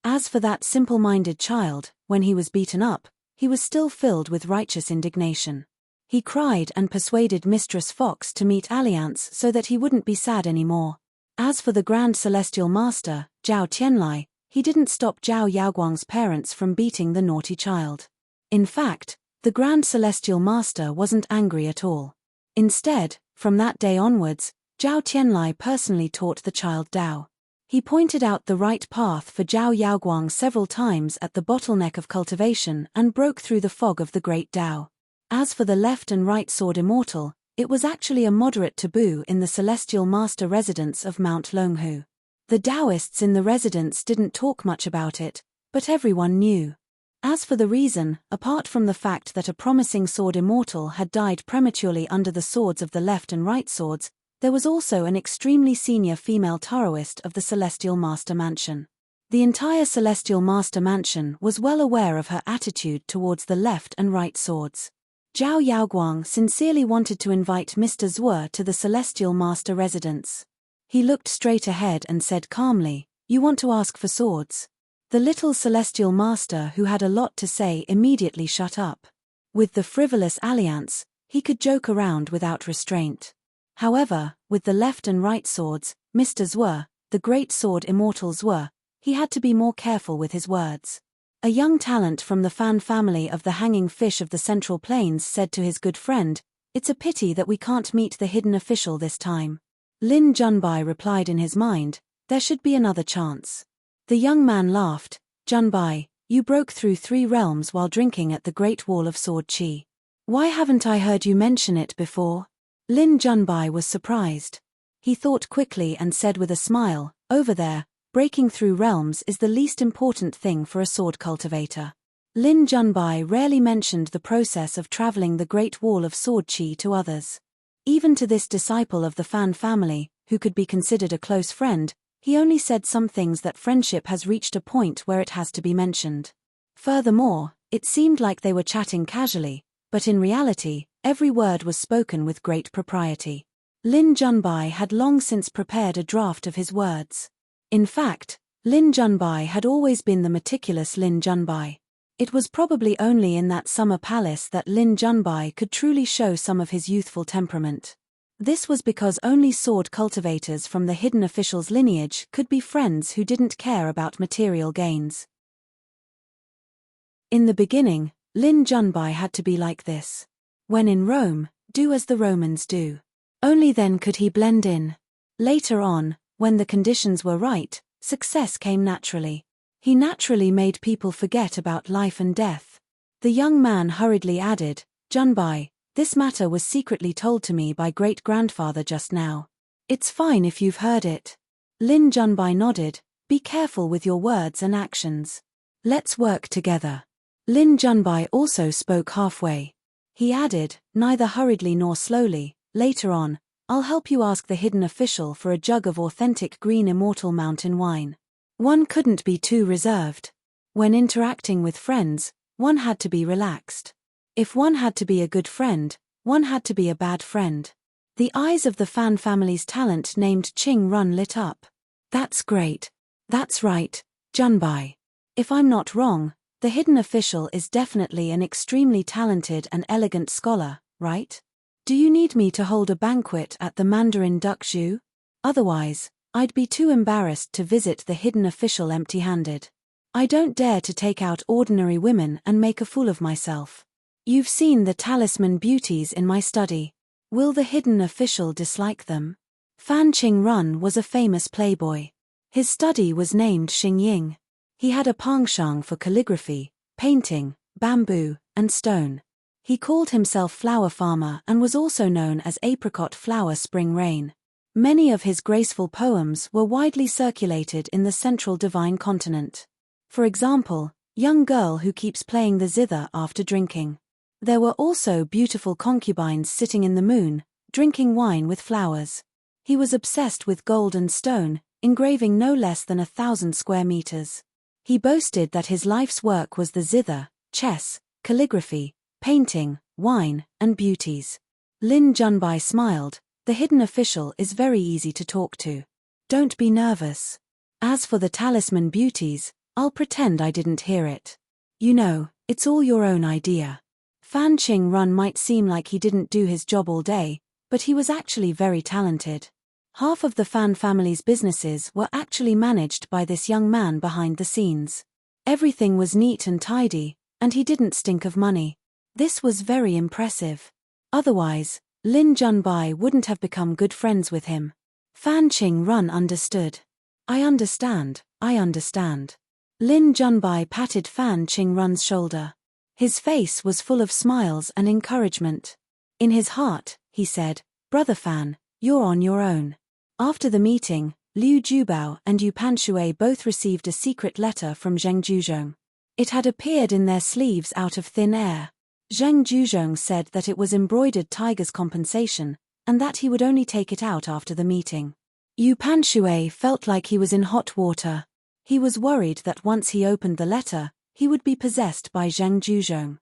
As for that simple-minded child, when he was beaten up, he was still filled with righteous indignation. He cried and persuaded Mistress Fox to meet Alliance so that he wouldn't be sad anymore. As for the Grand Celestial Master, Zhao Tianlai, he didn't stop Zhao Yaoguang's parents from beating the naughty child. In fact, the Grand Celestial Master wasn't angry at all. Instead, from that day onwards, Zhao Tianlai personally taught the child Dao. He pointed out the right path for Zhao Yaoguang several times at the bottleneck of cultivation and broke through the fog of the great Dao. As for the left and right sword immortal, it was actually a moderate taboo in the Celestial Master residence of Mount Longhu. The Taoists in the residence didn't talk much about it, but everyone knew. As for the reason, apart from the fact that a promising sword immortal had died prematurely under the swords of the left and right swords, there was also an extremely senior female Taoist of the Celestial Master Mansion. The entire Celestial Master Mansion was well aware of her attitude towards the left and right swords. Zhao Yaoguang sincerely wanted to invite Mr. Zhuo to the Celestial Master residence. He looked straight ahead and said calmly, "You want to ask for swords?" The little Celestial Master, who had a lot to say, immediately shut up. With the frivolous Alliance, he could joke around without restraint. However, with the left and right swords, Mr. Zhuo, the great sword immortal Zhuo, he had to be more careful with his words. A young talent from the Fan family of the Hanging Fish of the Central Plains said to his good friend, "It's a pity that we can't meet the hidden official this time." Lin Junbai replied in his mind, "There should be another chance." The young man laughed, "Junbai, you broke through 3 realms while drinking at the Great Wall of Sword Qi. Why haven't I heard you mention it before?" Lin Junbai was surprised. He thought quickly and said with a smile, "Over there, breaking through realms is the least important thing for a sword cultivator." Lin Junbai rarely mentioned the process of traveling the Great Wall of Sword Qi to others. Even to this disciple of the Fan family, who could be considered a close friend, he only said some things that friendship has reached a point where it has to be mentioned. Furthermore, it seemed like they were chatting casually, but in reality, every word was spoken with great propriety. Lin Junbai had long since prepared a draft of his words. In fact, Lin Junbai had always been the meticulous Lin Junbai. It was probably only in that summer palace that Lin Junbai could truly show some of his youthful temperament. This was because only sword cultivators from the hidden official's lineage could be friends who didn't care about material gains. In the beginning, Lin Junbai had to be like this. When in Rome, do as the Romans do. Only then could he blend in. Later on, when the conditions were right, success came naturally. He naturally made people forget about life and death. The young man hurriedly added, "Junbai, this matter was secretly told to me by great-grandfather just now. It's fine if you've heard it." Lin Junbai nodded, "Be careful with your words and actions. Let's work together." Lin Junbai also spoke halfway. He added, neither hurriedly nor slowly, "Later on, I'll help you ask the hidden official for a jug of authentic green immortal mountain wine." One couldn't be too reserved. When interacting with friends, one had to be relaxed. If one had to be a good friend, one had to be a bad friend. The eyes of the Fan family's talent named Qing Run lit up. "That's great. That's right, Junbai. If I'm not wrong, the hidden official is definitely an extremely talented and elegant scholar, right? Do you need me to hold a banquet at the Mandarin Duck Zhu? Otherwise, I'd be too embarrassed to visit the hidden official empty-handed. I don't dare to take out ordinary women and make a fool of myself. You've seen the talisman beauties in my study. Will the hidden official dislike them?" Fan Qingrun was a famous playboy. His study was named Xingying. He had a penchant for calligraphy, painting, bamboo, and stone. He called himself Flower Farmer and was also known as Apricot Flower Spring Rain. Many of his graceful poems were widely circulated in the central divine continent. For example, Young Girl Who Keeps Playing the Zither After Drinking. There were also beautiful concubines sitting in the moon, drinking wine with flowers. He was obsessed with gold and stone, engraving no less than 1,000 square meters. He boasted that his life's work was the zither, chess, calligraphy, painting, wine, and beauties. Lin Junbai smiled. The hidden official is very easy to talk to. Don't be nervous. As for the talisman beauties, I'll pretend I didn't hear it. You know, it's all your own idea. Fan Qing Run might seem like he didn't do his job all day, but he was actually very talented. Half of the Fan family's businesses were actually managed by this young man behind the scenes. Everything was neat and tidy, and he didn't stink of money. This was very impressive. Otherwise, Lin Junbai wouldn't have become good friends with him. Fan Qing Run understood. I understand. Lin Junbai patted Fan Qing Run's shoulder. His face was full of smiles and encouragement. In his heart, he said, Brother Fan, you're on your own. After the meeting, Liu Jubao and Yu Panshui both received a secret letter from Zheng Juzhong. It had appeared in their sleeves out of thin air. Zheng Juzhong said that it was embroidered tiger's compensation, and that he would only take it out after the meeting. Yu Panshui felt like he was in hot water. He was worried that once he opened the letter, he would be possessed by Zheng Juzhong.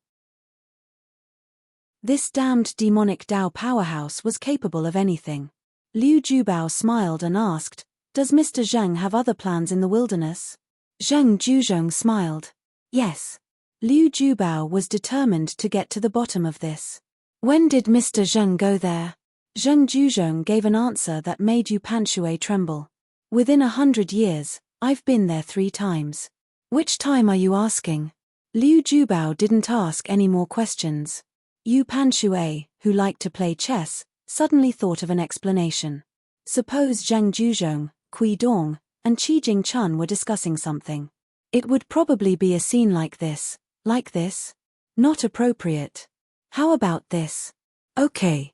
This damned demonic Dao powerhouse was capable of anything. Liu Jubao smiled and asked, Does Mr. Zheng have other plans in the wilderness? Zheng Juzhong smiled. Yes. Liu Jubao was determined to get to the bottom of this. When did Mr. Zheng go there? Zheng Juzhong gave an answer that made Yu Panshui tremble. Within 100 years, I've been there 3 times. Which time are you asking? Liu Jubao didn't ask any more questions. Yu Panshui, who liked to play chess, suddenly thought of an explanation. Suppose Zheng Juzhong, Kui Dong, and Qi Jingchun were discussing something. It would probably be a scene like this. Like this? Not appropriate. How about this? Okay.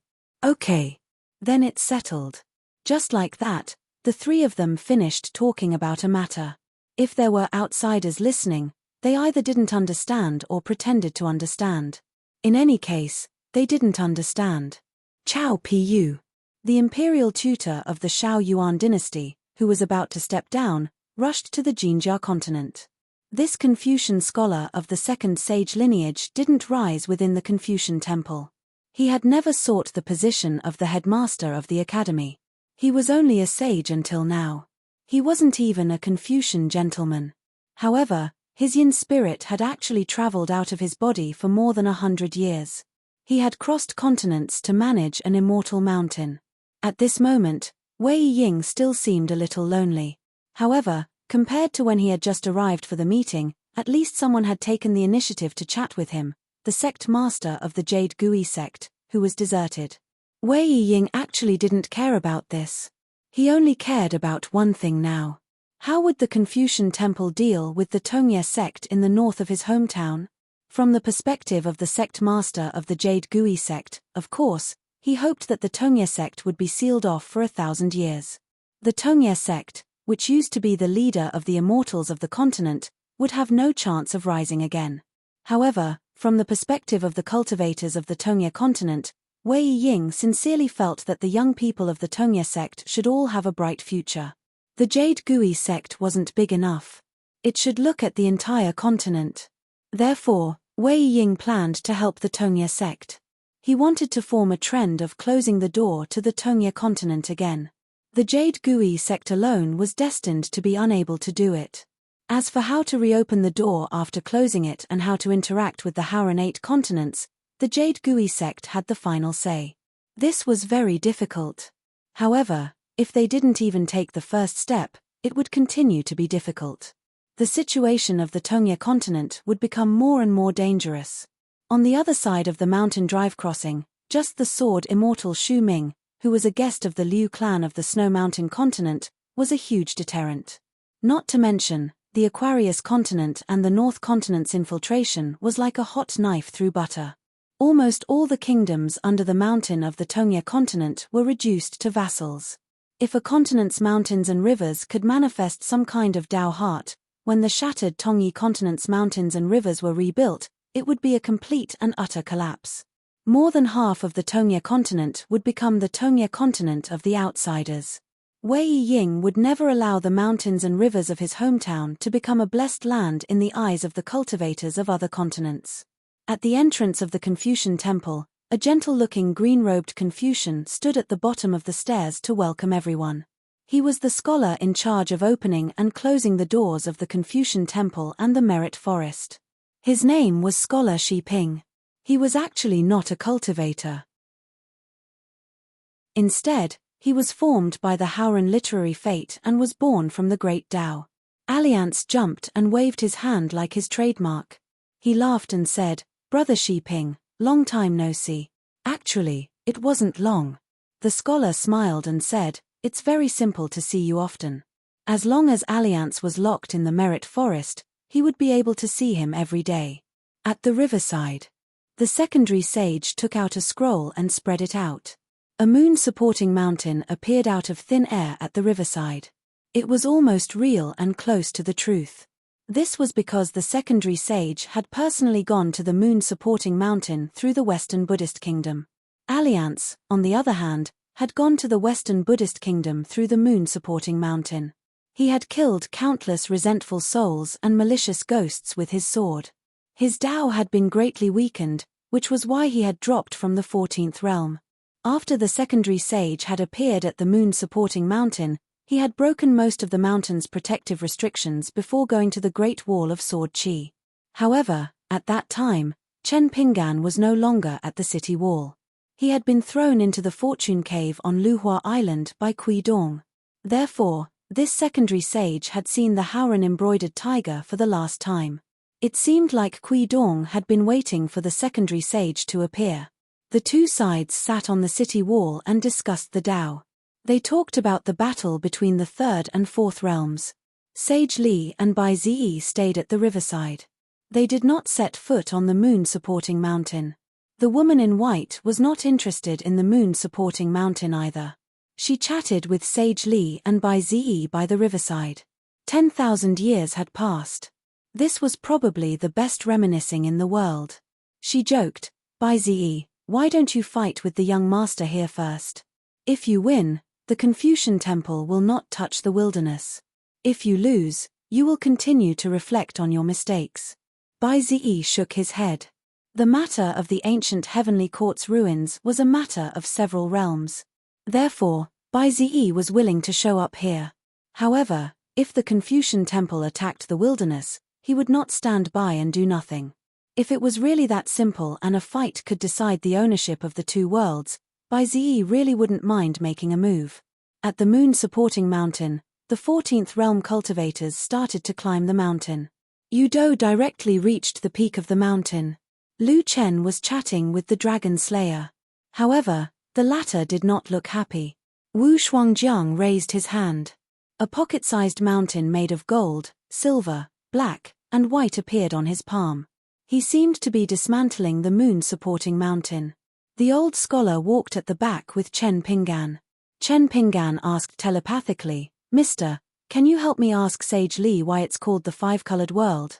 Then it's settled. Just like that, the 3 of them finished talking about a matter. If there were outsiders listening, they either didn't understand or pretended to understand. In any case, they didn't understand. Chao Pu, the imperial tutor of the Shao Yuan dynasty, who was about to step down, rushed to the Jinjia continent. This Confucian scholar of the 2nd sage lineage didn't rise within the Confucian temple. He had never sought the position of the headmaster of the academy. He was only a sage until now. He wasn't even a Confucian gentleman. However, his yin spirit had actually traveled out of his body for more than 100 years. He had crossed continents to manage an immortal mountain. At this moment, Wei Ying still seemed a little lonely. However, compared to when he had just arrived for the meeting, at least someone had taken the initiative to chat with him, the sect master of the Jade Gui sect, who was deserted. Wei Ying actually didn't care about this. He only cared about one thing now. How would the Confucian temple deal with the Tongye sect in the north of his hometown? From the perspective of the sect master of the Jade Gui sect, of course, he hoped that the Tongye sect would be sealed off for 1,000 years. The Tongye sect, which used to be the leader of the immortals of the continent, would have no chance of rising again. However, from the perspective of the cultivators of the Tongye continent, Wei Ying sincerely felt that the young people of the Tongye sect should all have a bright future. The Jade Gui sect wasn't big enough. It should look at the entire continent. Therefore, Wei Ying planned to help the Tongye sect. He wanted to form a trend of closing the door to the Tongye continent again. The Jade Gui sect alone was destined to be unable to do it. As for how to reopen the door after closing it and how to interact with the Howran 8 continents, the Jade Gui sect had the final say. This was very difficult. However, if they didn't even take the first step, it would continue to be difficult. The situation of the Tongye continent would become more and more dangerous. On the other side of the mountain drive crossing, just the sword immortal Xu Ming, who was a guest of the Liu clan of the Snow Mountain continent, was a huge deterrent. Not to mention, the Aquarius continent and the North continent's infiltration was like a hot knife through butter. Almost all the kingdoms under the mountain of the Tongye continent were reduced to vassals. If a continent's mountains and rivers could manifest some kind of Dao heart, when the shattered Tongyi continent's mountains and rivers were rebuilt, it would be a complete and utter collapse. More than half of the Tongya continent would become the Tongya continent of the outsiders. Wei Ying would never allow the mountains and rivers of his hometown to become a blessed land in the eyes of the cultivators of other continents. At the entrance of the Confucian temple, a gentle-looking green-robed Confucian stood at the bottom of the stairs to welcome everyone. He was the scholar in charge of opening and closing the doors of the Confucian temple and the Merit Forest. His name was Scholar Shi Ping. He was actually not a cultivator. Instead, he was formed by the Howran literary fate and was born from the Great Tao. Alliance jumped and waved his hand like his trademark. He laughed and said, "Brother Shi Ping, long time no see." Actually, it wasn't long. The scholar smiled and said, "It's very simple to see you often." As long as Alliance was locked in the Merit Forest, he would be able to see him every day. At the riverside, the secondary sage took out a scroll and spread it out. A moon-supporting mountain appeared out of thin air at the riverside. It was almost real and close to the truth. This was because the secondary sage had personally gone to the moon-supporting mountain through the Western Buddhist kingdom. Alliance, on the other hand, had gone to the Western Buddhist kingdom through the moon-supporting mountain. He had killed countless resentful souls and malicious ghosts with his sword. His Tao had been greatly weakened, which was why he had dropped from the 14th realm. After the secondary sage had appeared at the moon-supporting mountain, he had broken most of the mountain's protective restrictions before going to the Great Wall of Sword Chi. However, at that time, Chen Pinggan was no longer at the city wall. He had been thrown into the Fortune Cave on Luhua Island by Kui Dong. Therefore, this secondary sage had seen the Howran embroidered tiger for the last time. It seemed like Kui Dong had been waiting for the secondary sage to appear. The two sides sat on the city wall and discussed the Tao. They talked about the battle between the third and fourth realms. Sage Li and Bai Ziyi stayed at the riverside. They did not set foot on the moon-supporting mountain. The woman in white was not interested in the moon-supporting mountain either. She chatted with Sage Li and Bai Ziyi by the riverside. 10,000 years had passed. This was probably the best reminiscing in the world. She joked, "Bai Ziyi, why don't you fight with the young master here first? If you win, the Confucian temple will not touch the wilderness. If you lose, you will continue to reflect on your mistakes." Bai Ziyi shook his head. The matter of the ancient heavenly court's ruins was a matter of several realms. Therefore, Bai Ziyi was willing to show up here. However, if the Confucian temple attacked the wilderness, he would not stand by and do nothing. If it was really that simple and a fight could decide the ownership of the two worlds, Bai Ziyi really wouldn't mind making a move. At the moon-supporting mountain, the 14th realm cultivators started to climb the mountain. Yu Dou directly reached the peak of the mountain. Lu Chen was chatting with the dragon slayer. However, the latter did not look happy. Wu Shuangjiang raised his hand. A pocket-sized mountain made of gold, silver, black, and white appeared on his palm. He seemed to be dismantling the moon-supporting mountain. The old scholar walked at the back with Chen Pinggan. Chen Pinggan asked telepathically, "Mister, can you help me ask Sage Li why it's called the Five-Colored World?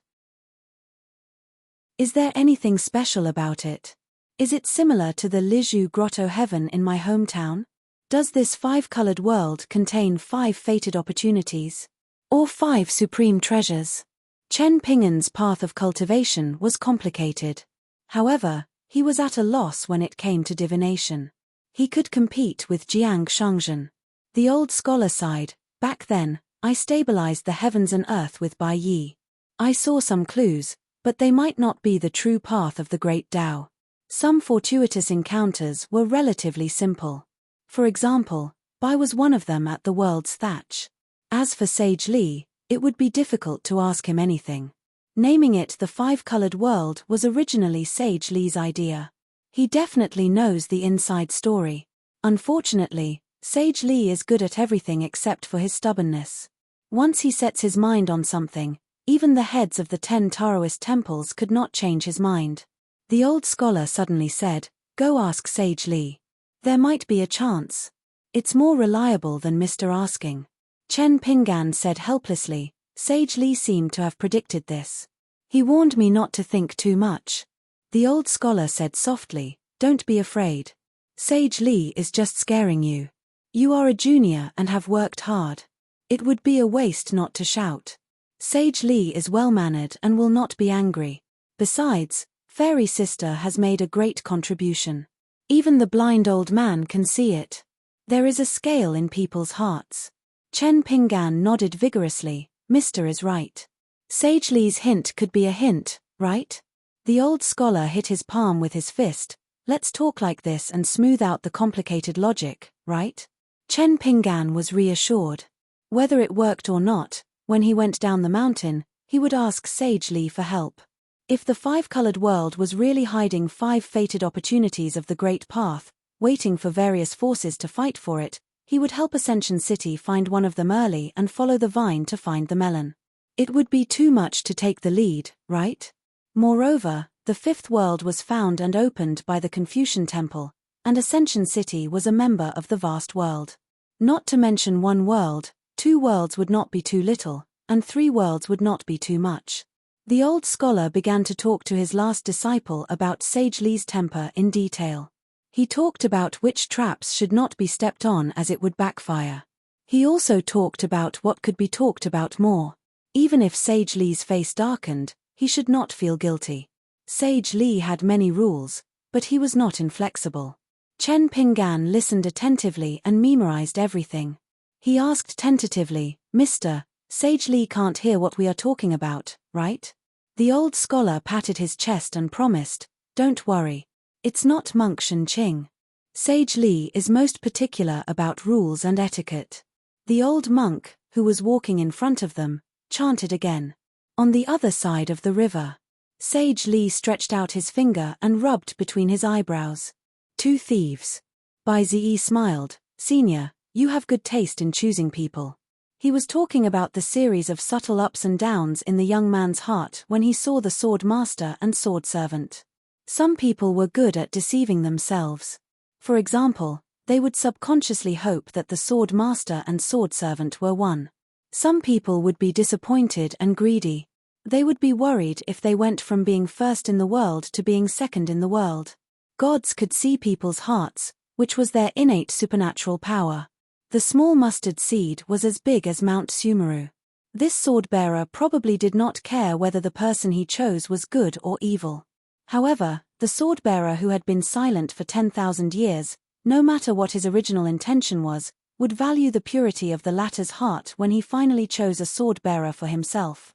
Is there anything special about it? Is it similar to the Lizhu Grotto Heaven in my hometown? Does this five-colored world contain 5 fated opportunities? Or 5 supreme treasures?" Chen Pinggan's path of cultivation was complicated. However, he was at a loss when it came to divination. He could compete with Jiang Shangzhen. The old scholar sighed, "Back then, I stabilized the heavens and earth with Bai Yi. I saw some clues, but they might not be the true path of the Great Tao. Some fortuitous encounters were relatively simple. For example, Bai was one of them at the world's thatch. As for Sage Li, it would be difficult to ask him anything. Naming it the Five-Colored World was originally Sage Li's idea. He definitely knows the inside story. Unfortunately, Sage Li is good at everything except for his stubbornness. Once he sets his mind on something, even the heads of the 10 Taoist temples could not change his mind. The old scholar suddenly said, "Go ask Sage Li. There might be a chance. It's more reliable than Mr. Asking." Chen Pinggan said helplessly. Sage Li seemed to have predicted this. "He warned me not to think too much." The old scholar said softly, Don't be afraid. Sage Li is just scaring you. You are a junior and have worked hard. It would be a waste not to shout. Sage Li is well-mannered and will not be angry. Besides, Fairy Sister has made a great contribution. Even the blind old man can see it. There is a scale in people's hearts. Chen Pinggan nodded vigorously. Mr. is right. Sage Li's hint could be a hint, right? The old scholar hit his palm with his fist. Let's talk like this and smooth out the complicated logic, right? Chen Pinggan was reassured. Whether it worked or not, when he went down the mountain, he would ask Sage Li for help. If the five-colored world was really hiding 5 fated opportunities of the Great Path, waiting for various forces to fight for it, he would help Ascension City find one of them early and follow the vine to find the melon. It would be too much to take the lead, right? Moreover, the 5th world was found and opened by the Confucian Temple, and Ascension City was a member of the vast world. Not to mention 1 world, 2 worlds would not be too little, and 3 worlds would not be too much. The old scholar began to talk to his last disciple about Sage Li's temper in detail. He talked about which traps should not be stepped on as it would backfire. He also talked about what could be talked about more. Even if Sage Li's face darkened, he should not feel guilty. Sage Li had many rules, but he was not inflexible. Chen Pinggan listened attentively and memorized everything. He asked tentatively, Mr. Sage Li can't hear what we are talking about, right? The old scholar patted his chest and promised, don't worry. It's not Monk Shen Qing. Sage Li is most particular about rules and etiquette. The old monk, who was walking in front of them, chanted again. On the other side of the river. Sage Li stretched out his finger and rubbed between his eyebrows. 2 thieves. Bai Ziyi smiled. Senior, you have good taste in choosing people. He was talking about the series of subtle ups and downs in the young man's heart when he saw the sword master and sword servant. Some people were good at deceiving themselves. For example, they would subconsciously hope that the sword master and sword servant were one. Some people would be disappointed and greedy. They would be worried if they went from being first in the world to being second in the world. Gods could see people's hearts, which was their innate supernatural power. The small mustard seed was as big as Mount Sumeru. This sword-bearer probably did not care whether the person he chose was good or evil. However, the sword-bearer who had been silent for 10,000 years, no matter what his original intention was, would value the purity of the latter's heart when he finally chose a sword-bearer for himself.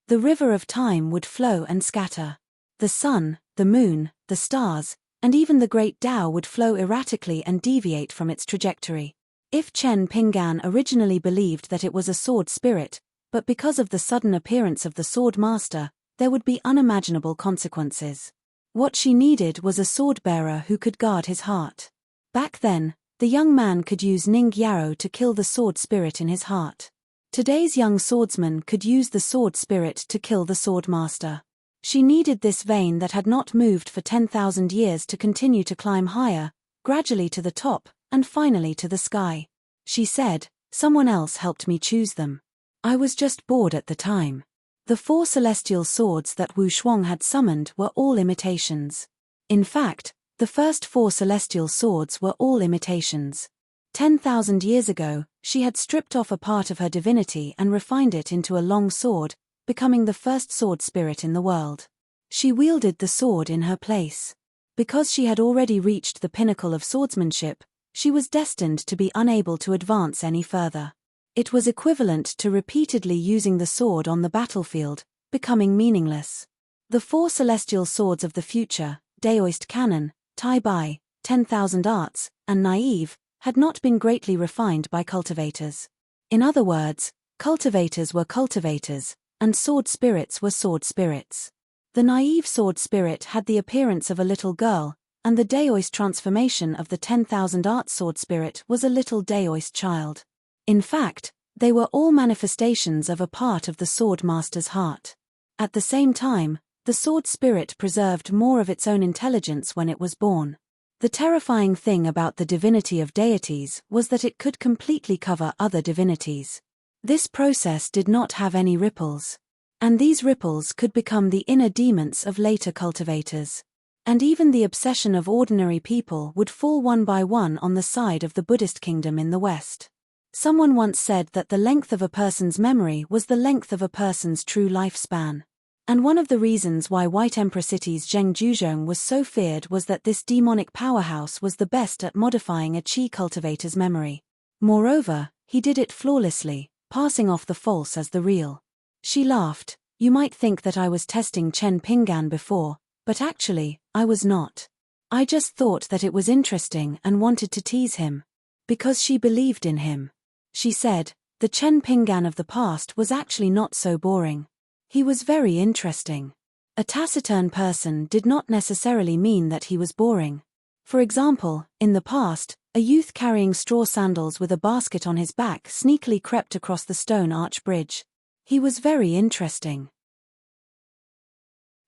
The river of time would flow and scatter. The sun, the moon, the stars, and even the great Tao would flow erratically and deviate from its trajectory. If Chen Pinggan originally believed that it was a sword spirit, but because of the sudden appearance of the sword master, there would be unimaginable consequences. What she needed was a sword-bearer who could guard his heart. Back then, the young man could use Ning Yarrow to kill the sword spirit in his heart. Today's young swordsman could use the sword spirit to kill the sword master. She needed this vein that had not moved for 10,000 years to continue to climb higher, gradually to the top, and finally to the sky. She said, someone else helped me choose them. I was just bored at the time. The 4 celestial swords that Wu Shuang had summoned were all imitations. In fact, the first 4 celestial swords were all imitations. 10,000 years ago, she had stripped off a part of her divinity and refined it into a long sword, becoming the first sword spirit in the world. She wielded the sword in her place. Because she had already reached the pinnacle of swordsmanship, she was destined to be unable to advance any further. It was equivalent to repeatedly using the sword on the battlefield, becoming meaningless. The 4 celestial swords of the future, Daoist Canon, Tai Bai, 10,000 Arts, and Naive, had not been greatly refined by cultivators. In other words, cultivators were cultivators, and sword spirits were sword spirits. The naive sword spirit had the appearance of a little girl, and the Daoist transformation of the 10,000 Arts sword spirit was a little Daoist child. In fact, they were all manifestations of a part of the sword master's heart. At the same time, the sword spirit preserved more of its own intelligence when it was born. The terrifying thing about the divinity of deities was that it could completely cover other divinities. This process did not have any ripples. And these ripples could become the inner demons of later cultivators. And even the obsession of ordinary people would fall one by one on the side of the Buddhist kingdom in the West. Someone once said that the length of a person's memory was the length of a person's true lifespan. And one of the reasons why White Emperor City's Zheng Juzhong was so feared was that this demonic powerhouse was the best at modifying a qi cultivator's memory. Moreover, he did it flawlessly, passing off the false as the real. She laughed. You might think that I was testing Chen Pinggan before, but actually, I was not. I just thought that it was interesting and wanted to tease him. Because she believed in him. She said, the Chen Pinggan of the past was actually not so boring. He was very interesting. A taciturn person did not necessarily mean that he was boring. For example, in the past, a youth carrying straw sandals with a basket on his back sneakily crept across the stone arch bridge. He was very interesting.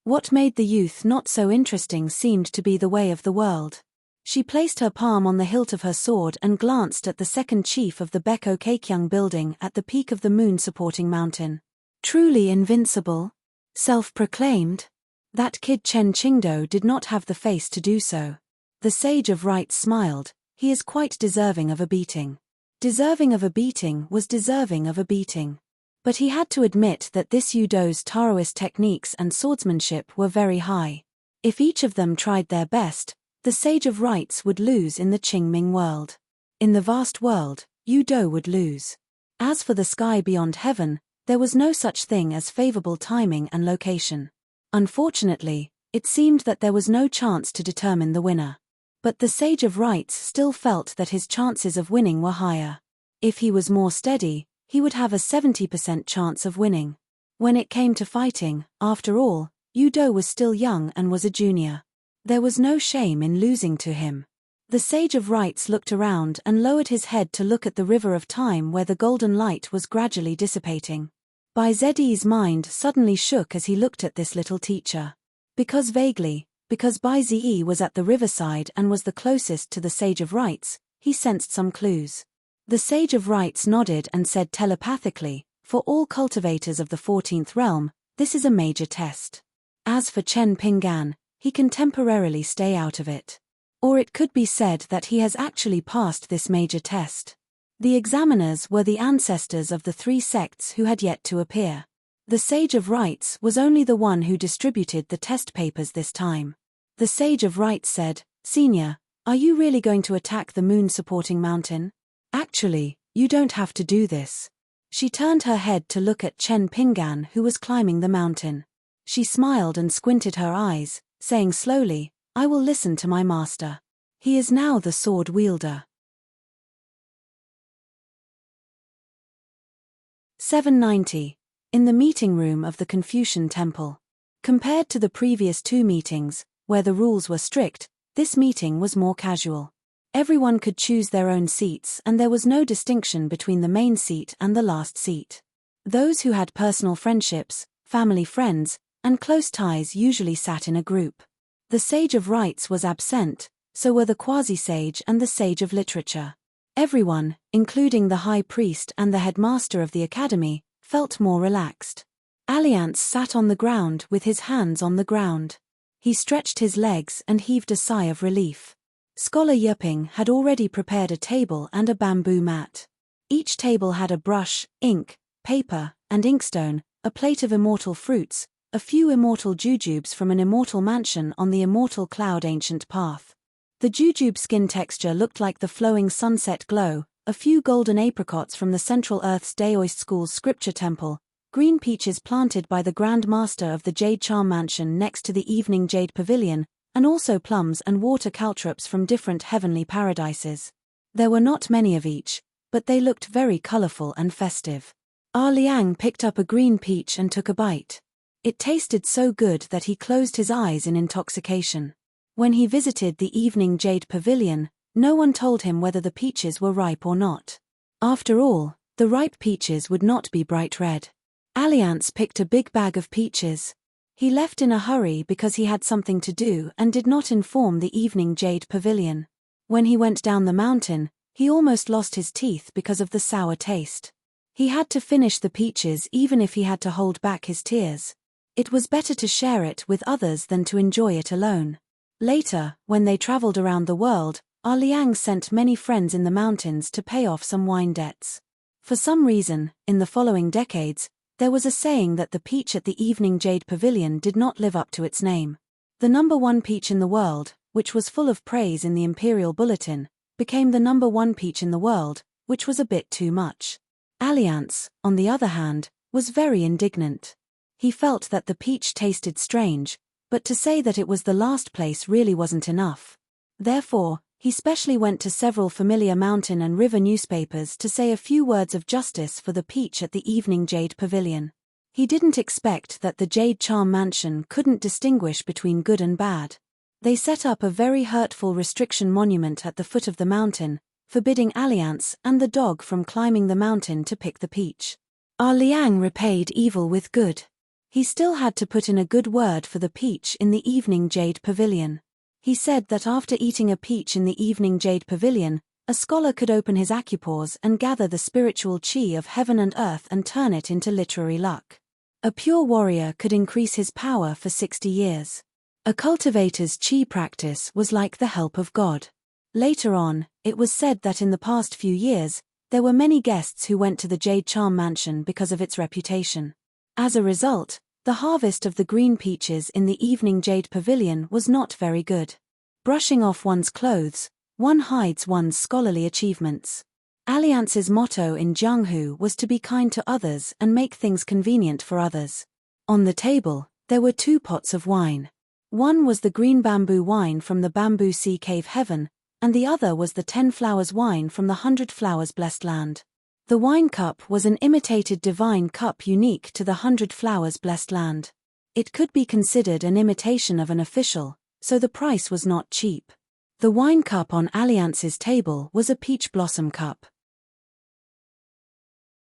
What made the youth not so interesting seemed to be the way of the world. She placed her palm on the hilt of her sword and glanced at the second chief of the Beko Keikyang building at the peak of the moon-supporting mountain. Truly invincible? Self-proclaimed? That kid Chen Qingdo did not have the face to do so. The Sage of Rites smiled. He is quite deserving of a beating. Deserving of a beating was deserving of a beating. But he had to admit that this Yudo's Taoist techniques and swordsmanship were very high. If each of them tried their best, the Sage of Rites would lose in the Qingming world. In the vast world, Yudo would lose. As for the sky beyond heaven, there was no such thing as favorable timing and location. Unfortunately, it seemed that there was no chance to determine the winner. But the Sage of Rites still felt that his chances of winning were higher. If he was more steady, he would have a 70% chance of winning. When it came to fighting, after all, Yudo was still young and was a junior. There was no shame in losing to him. The Sage of Rites looked around and lowered his head to look at the river of time where the golden light was gradually dissipating. Bai Zi's mind suddenly shook as he looked at this little teacher. Because Bai Zi was at the riverside and was the closest to the Sage of Rites, he sensed some clues. The Sage of Rites nodded and said telepathically, for all cultivators of the 14th realm, this is a major test. As for Chen Pinggan, he can temporarily stay out of it. Or it could be said that he has actually passed this major test. The examiners were the ancestors of the three sects who had yet to appear. The Sage of Rites was only the one who distributed the test papers this time. The Sage of Rites said, Senior, are you really going to attack the moon-supporting mountain? Actually, you don't have to do this. She turned her head to look at Chen Pinggan who was climbing the mountain. She smiled and squinted her eyes, saying slowly, I will listen to my master. He is now the sword wielder. 790. In the meeting room of the Confucian Temple. Compared to the previous two meetings, where the rules were strict, this meeting was more casual. Everyone could choose their own seats and there was no distinction between the main seat and the last seat. Those who had personal friendships, family friends, and close ties usually sat in a group. The Sage of Rites was absent, so were the Quasi-Sage and the Sage of Literature. Everyone, including the High Priest and the headmaster of the academy, felt more relaxed. Alliance sat on the ground with his hands on the ground. He stretched his legs and heaved a sigh of relief. Scholar Yuping had already prepared a table and a bamboo mat. Each table had a brush, ink, paper, and inkstone, a plate of immortal fruits, a few immortal jujubes from an immortal mansion on the immortal cloud ancient path. The jujube skin texture looked like the flowing sunset glow, a few golden apricots from the Central Earth's Daoist School's scripture temple, green peaches planted by the Grand Master of the Jade Charm Mansion next to the Evening Jade Pavilion, and also plums and water caltrops from different heavenly paradises. There were not many of each, but they looked very colorful and festive. Ah Liang picked up a green peach and took a bite. It tasted so good that he closed his eyes in intoxication. When he visited the Evening Jade Pavilion, no one told him whether the peaches were ripe or not. After all, the ripe peaches would not be bright red. Alliance picked a big bag of peaches. He left in a hurry because he had something to do and did not inform the Evening Jade Pavilion. When he went down the mountain, he almost lost his teeth because of the sour taste. He had to finish the peaches even if he had to hold back his tears. It was better to share it with others than to enjoy it alone. Later, when they traveled around the world, Liang sent many friends in the mountains to pay off some wine debts. For some reason, in the following decades, there was a saying that the peach at the Evening Jade Pavilion did not live up to its name. The number one peach in the world, which was full of praise in the Imperial Bulletin, became the number one peach in the world, which was a bit too much. Alliance, on the other hand, was very indignant. He felt that the peach tasted strange, but to say that it was the last place really wasn't enough. Therefore, he specially went to several familiar mountain and river newspapers to say a few words of justice for the peach at the Evening Jade Pavilion. He didn't expect that the Jade Charm Mansion couldn't distinguish between good and bad. They set up a very hurtful restriction monument at the foot of the mountain, forbidding Alliance and the dog from climbing the mountain to pick the peach. Liang repaid evil with good. He still had to put in a good word for the peach in the Evening Jade Pavilion. He said that after eating a peach in the Evening Jade Pavilion, a scholar could open his acupores and gather the spiritual chi of heaven and earth and turn it into literary luck. A pure warrior could increase his power for 60 years. A cultivator's chi practice was like the help of God. Later on, it was said that in the past few years, there were many guests who went to the Jade Charm Mansion because of its reputation. As a result, the harvest of the green peaches in the Evening Jade Pavilion was not very good. Brushing off one's clothes, one hides one's scholarly achievements. Alliance's motto in Jianghu was to be kind to others and make things convenient for others. On the table, there were 2 pots of wine. One was the green bamboo wine from the Bamboo Sea Cave Heaven, and the other was the 10 flowers wine from the 100 flowers blessed land. The wine cup was an imitated divine cup unique to the 100 flowers blessed land. It could be considered an imitation of an official, so the price was not cheap. The wine cup on Alliance's table was a peach blossom cup.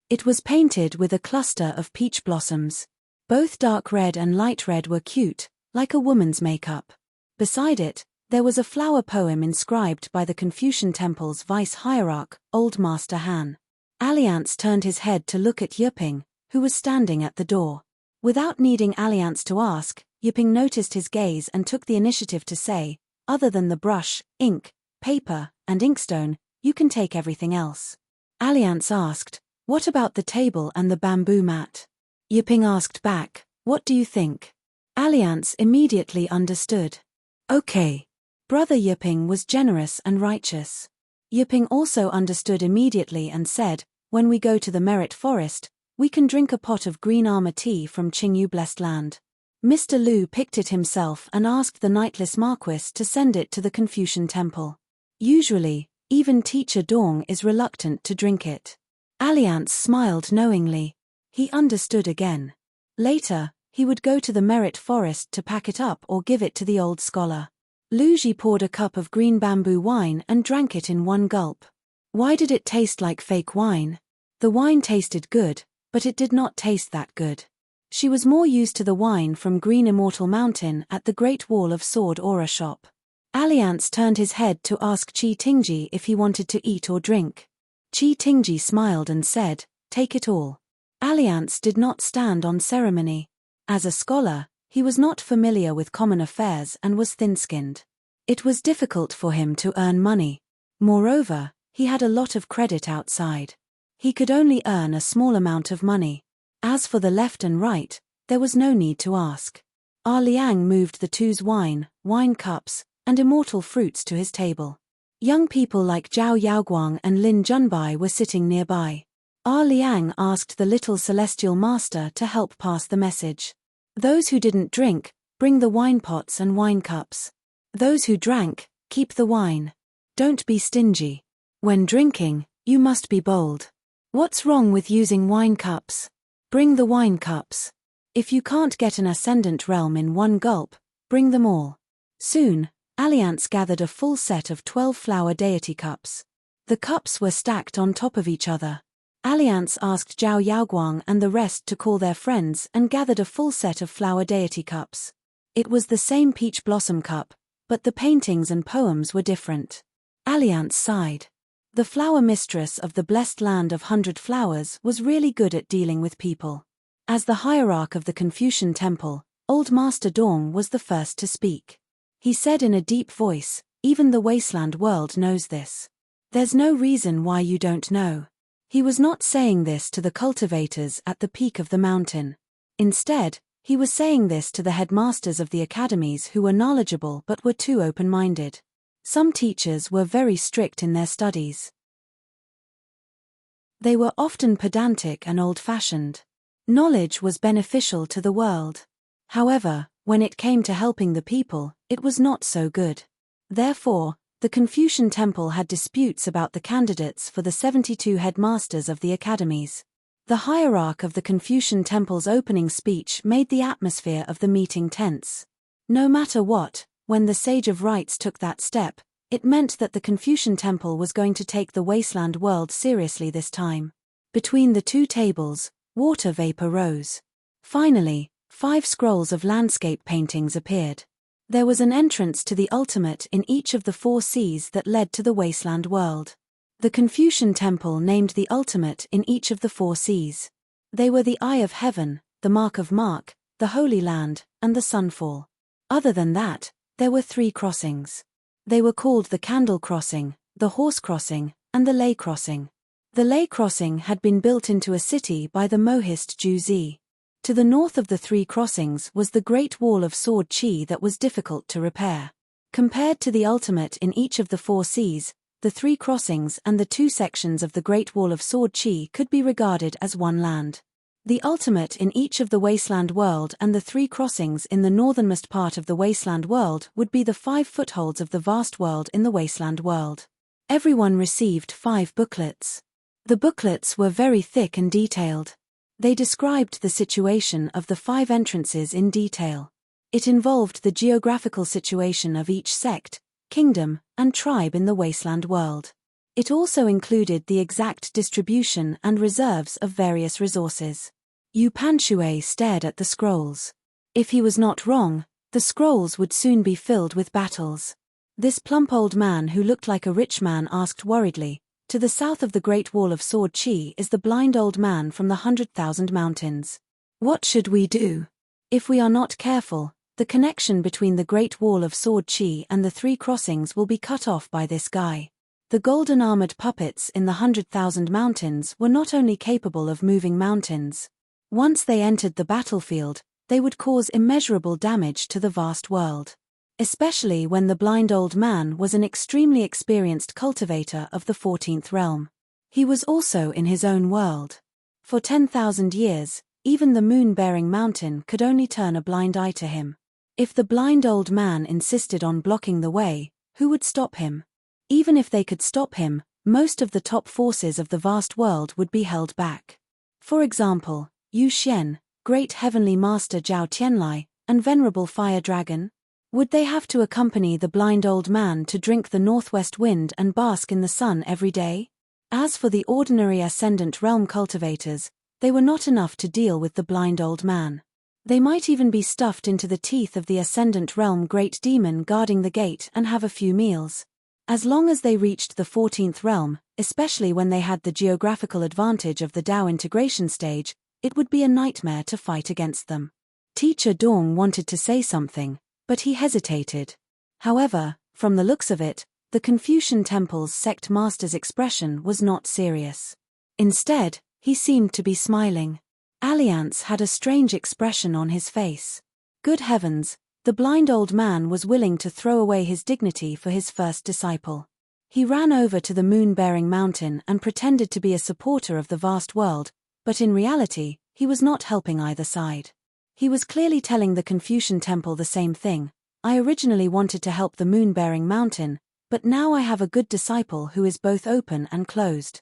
It was painted with a cluster of peach blossoms. Both dark red and light red were cute, like a woman's makeup. Beside it, there was a flower poem inscribed by the Confucian Temple's vice-hierarch, Old Master Han. Alliance turned his head to look at Yiping, who was standing at the door. Without needing Alliance to ask, Yiping noticed his gaze and took the initiative to say, "Other than the brush, ink, paper, and inkstone, you can take everything else." Alliance asked, "What about the table and the bamboo mat?" Yiping asked back, "What do you think?" Alliance immediately understood. "Okay." Brother Yiping was generous and righteous. Yiping also understood immediately and said, "When we go to the Merit Forest, we can drink a pot of green armor tea from Qingyu Blessed Land." Mr. Lu picked it himself and asked the Knightless Marquis to send it to the Confucian Temple. Usually, even Teacher Dong is reluctant to drink it. Alliance smiled knowingly. He understood again. Later, he would go to the Merit Forest to pack it up or give it to the old scholar. Lu Ji poured a cup of green bamboo wine and drank it in one gulp. Why did it taste like fake wine? The wine tasted good, but it did not taste that good. She was more used to the wine from Green Immortal Mountain at the Great Wall of Sword Aura shop. Alliance turned his head to ask Qi Tingji if he wanted to eat or drink. Qi Tingji smiled and said, "Take it all." Alliance did not stand on ceremony. As a scholar, he was not familiar with common affairs and was thin-skinned. It was difficult for him to earn money. Moreover, he had a lot of credit outside. He could only earn a small amount of money. As for the left and right, there was no need to ask. Liang moved the two's wine cups, and immortal fruits to his table. Young people like Zhao Yaoguang and Lin Junbai were sitting nearby. Liang asked the little celestial master to help pass the message. Those who didn't drink, bring the wine pots and wine cups. Those who drank, keep the wine. Don't be stingy. When drinking, you must be bold. What's wrong with using wine cups? Bring the wine cups. If you can't get an ascendant realm in one gulp, bring them all. Soon, Alliance gathered a full set of 12 flower deity cups. The cups were stacked on top of each other. Alliance asked Zhao Yaoguang and the rest to call their friends and gathered a full set of flower deity cups. It was the same peach blossom cup, but the paintings and poems were different. Alliance sighed. The flower mistress of the blessed land of 100 flowers was really good at dealing with people. As the hierarch of the Confucian Temple, Old Master Dong was the first to speak. He said in a deep voice, "Even the wasteland world knows this. There's no reason why you don't know." He was not saying this to the cultivators at the peak of the mountain. Instead, he was saying this to the headmasters of the academies who were knowledgeable but were too open-minded. Some teachers were very strict in their studies. They were often pedantic and old-fashioned. Knowledge was beneficial to the world. However, when it came to helping the people, it was not so good. Therefore, the Confucian Temple had disputes about the candidates for the 72 headmasters of the academies. The hierarch of the Confucian Temple's opening speech made the atmosphere of the meeting tense. No matter what, when the Sage of Rites took that step, it meant that the Confucian Temple was going to take the wasteland world seriously this time. Between the two tables, water vapor rose. Finally, 5 scrolls of landscape paintings appeared. There was an entrance to the ultimate in each of the 4 seas that led to the wasteland world. The Confucian Temple named the ultimate in each of the 4 seas. They were the Eye of Heaven, the Mark of Mark, the Holy Land, and the Sunfall. Other than that, there were 3 crossings. They were called the Candle Crossing, the Horse Crossing, and the Lei Crossing. The Lei Crossing had been built into a city by the Mohist Juzi. To the north of the 3 crossings was the Great Wall of Sword Chi that was difficult to repair. Compared to the ultimate in each of the 4 seas, the 3 crossings and the 2 sections of the Great Wall of Sword Chi could be regarded as one land. The ultimate in each of the wasteland world and the 3 crossings in the northernmost part of the wasteland world would be the 5 footholds of the vast world in the wasteland world. Everyone received 5 booklets. The booklets were very thick and detailed. They described the situation of the 5 entrances in detail. It involved the geographical situation of each sect, kingdom, and tribe in the wasteland world. It also included the exact distribution and reserves of various resources. Yu Panshui stared at the scrolls. If he was not wrong, the scrolls would soon be filled with battles. This plump old man who looked like a rich man asked worriedly, "To the south of the Great Wall of Sword Chi is the blind old man from the 100,000 mountains. What should we do? If we are not careful, the connection between the Great Wall of Sword Chi and the 3 crossings will be cut off by this guy." The golden armored puppets in the 100,000 mountains were not only capable of moving mountains. Once they entered the battlefield, they would cause immeasurable damage to the vast world. Especially when the blind old man was an extremely experienced cultivator of the 14th realm. He was also in his own world. For 10,000 years, even the moon-bearing mountain could only turn a blind eye to him. If the blind old man insisted on blocking the way, who would stop him? Even if they could stop him, most of the top forces of the vast world would be held back. For example, Yu Xian, Great Heavenly Master Zhao Tianlai, and Venerable Fire Dragon? Would they have to accompany the blind old man to drink the northwest wind and bask in the sun every day? As for the ordinary Ascendant Realm cultivators, they were not enough to deal with the blind old man. They might even be stuffed into the teeth of the Ascendant Realm Great Demon guarding the gate and have a few meals. As long as they reached the 14th realm, especially when they had the geographical advantage of the Dao integration stage, it would be a nightmare to fight against them. Teacher Dong wanted to say something, but he hesitated. However, from the looks of it, the Confucian Temple's sect master's expression was not serious. Instead, he seemed to be smiling. Alliance had a strange expression on his face. Good heavens, the blind old man was willing to throw away his dignity for his first disciple. He ran over to the moon-bearing mountain and pretended to be a supporter of the vast world, but in reality, he was not helping either side. He was clearly telling the Confucian Temple the same thing. "I originally wanted to help the moon-bearing mountain, but now I have a good disciple who is both open and closed.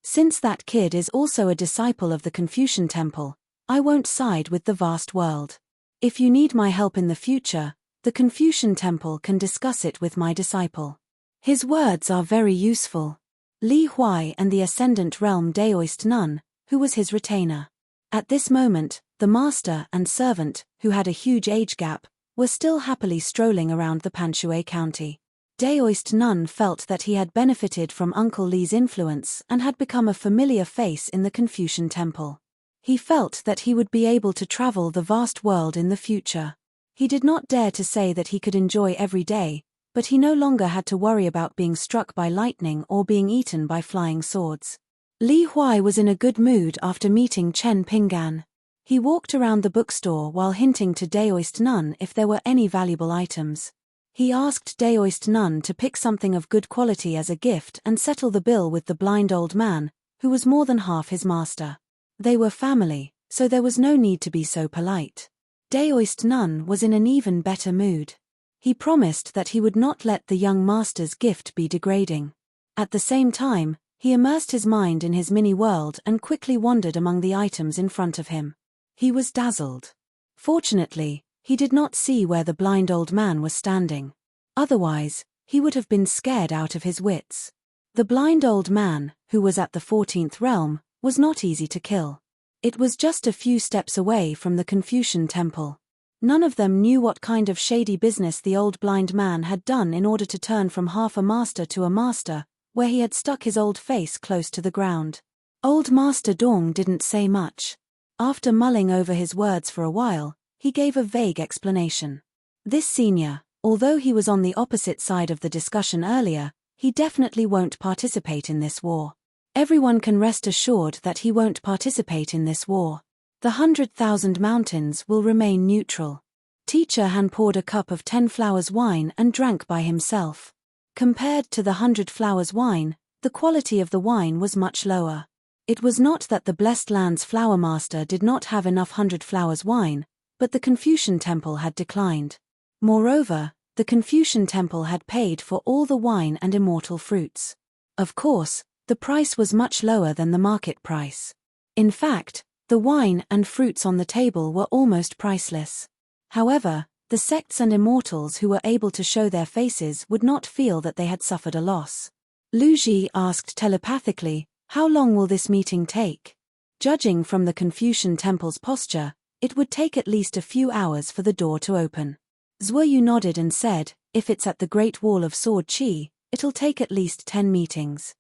Since that kid is also a disciple of the Confucian Temple, I won't side with the vast world. If you need my help in the future, the Confucian Temple can discuss it with my disciple." His words are very useful. Li Huai and the Ascendant Realm Daoist nun, who was his retainer. At this moment, the master and servant, who had a huge age gap, were still happily strolling around the Panshui County. Daoist nun felt that he had benefited from Uncle Li's influence and had become a familiar face in the Confucian Temple. He felt that he would be able to travel the vast world in the future. He did not dare to say that he could enjoy every day, but he no longer had to worry about being struck by lightning or being eaten by flying swords. Li Huai was in a good mood after meeting Chen Pinggan. He walked around the bookstore while hinting to Daoist Nun if there were any valuable items. He asked Daoist Nun to pick something of good quality as a gift and settle the bill with the blind old man, who was more than half his master. They were family, so there was no need to be so polite. Daoist Nun was in an even better mood. He promised that he would not let the young master's gift be degrading. At the same time, he immersed his mind in his mini-world and quickly wandered among the items in front of him. He was dazzled. Fortunately, he did not see where the blind old man was standing. Otherwise, he would have been scared out of his wits. The blind old man, who was at the 14th realm, was not easy to kill. It was just a few steps away from the Confucian temple. None of them knew what kind of shady business the old blind man had done in order to turn from half a master to a master, where he had stuck his old face close to the ground. Old Master Dong didn't say much. After mulling over his words for a while, he gave a vague explanation. This senior, although he was on the opposite side of the discussion earlier, he definitely won't participate in this war. Everyone can rest assured that he won't participate in this war. The 100,000 mountains will remain neutral. Teacher Han poured a cup of 10 flowers wine and drank by himself. Compared to the 100 flowers wine, the quality of the wine was much lower. It was not that the Blessed Land's flower master did not have enough 100 flowers wine, but the Confucian temple had declined. Moreover, the Confucian temple had paid for all the wine and immortal fruits. Of course, the price was much lower than the market price. In fact, the wine and fruits on the table were almost priceless. However, the sects and immortals who were able to show their faces would not feel that they had suffered a loss. Lu Ji asked telepathically, "How long will this meeting take?" Judging from the Confucian temple's posture, it would take at least a few hours for the door to open. Zuoyu nodded and said, "If it's at the Great Wall of Sword Qi, it'll take at least 10 meetings.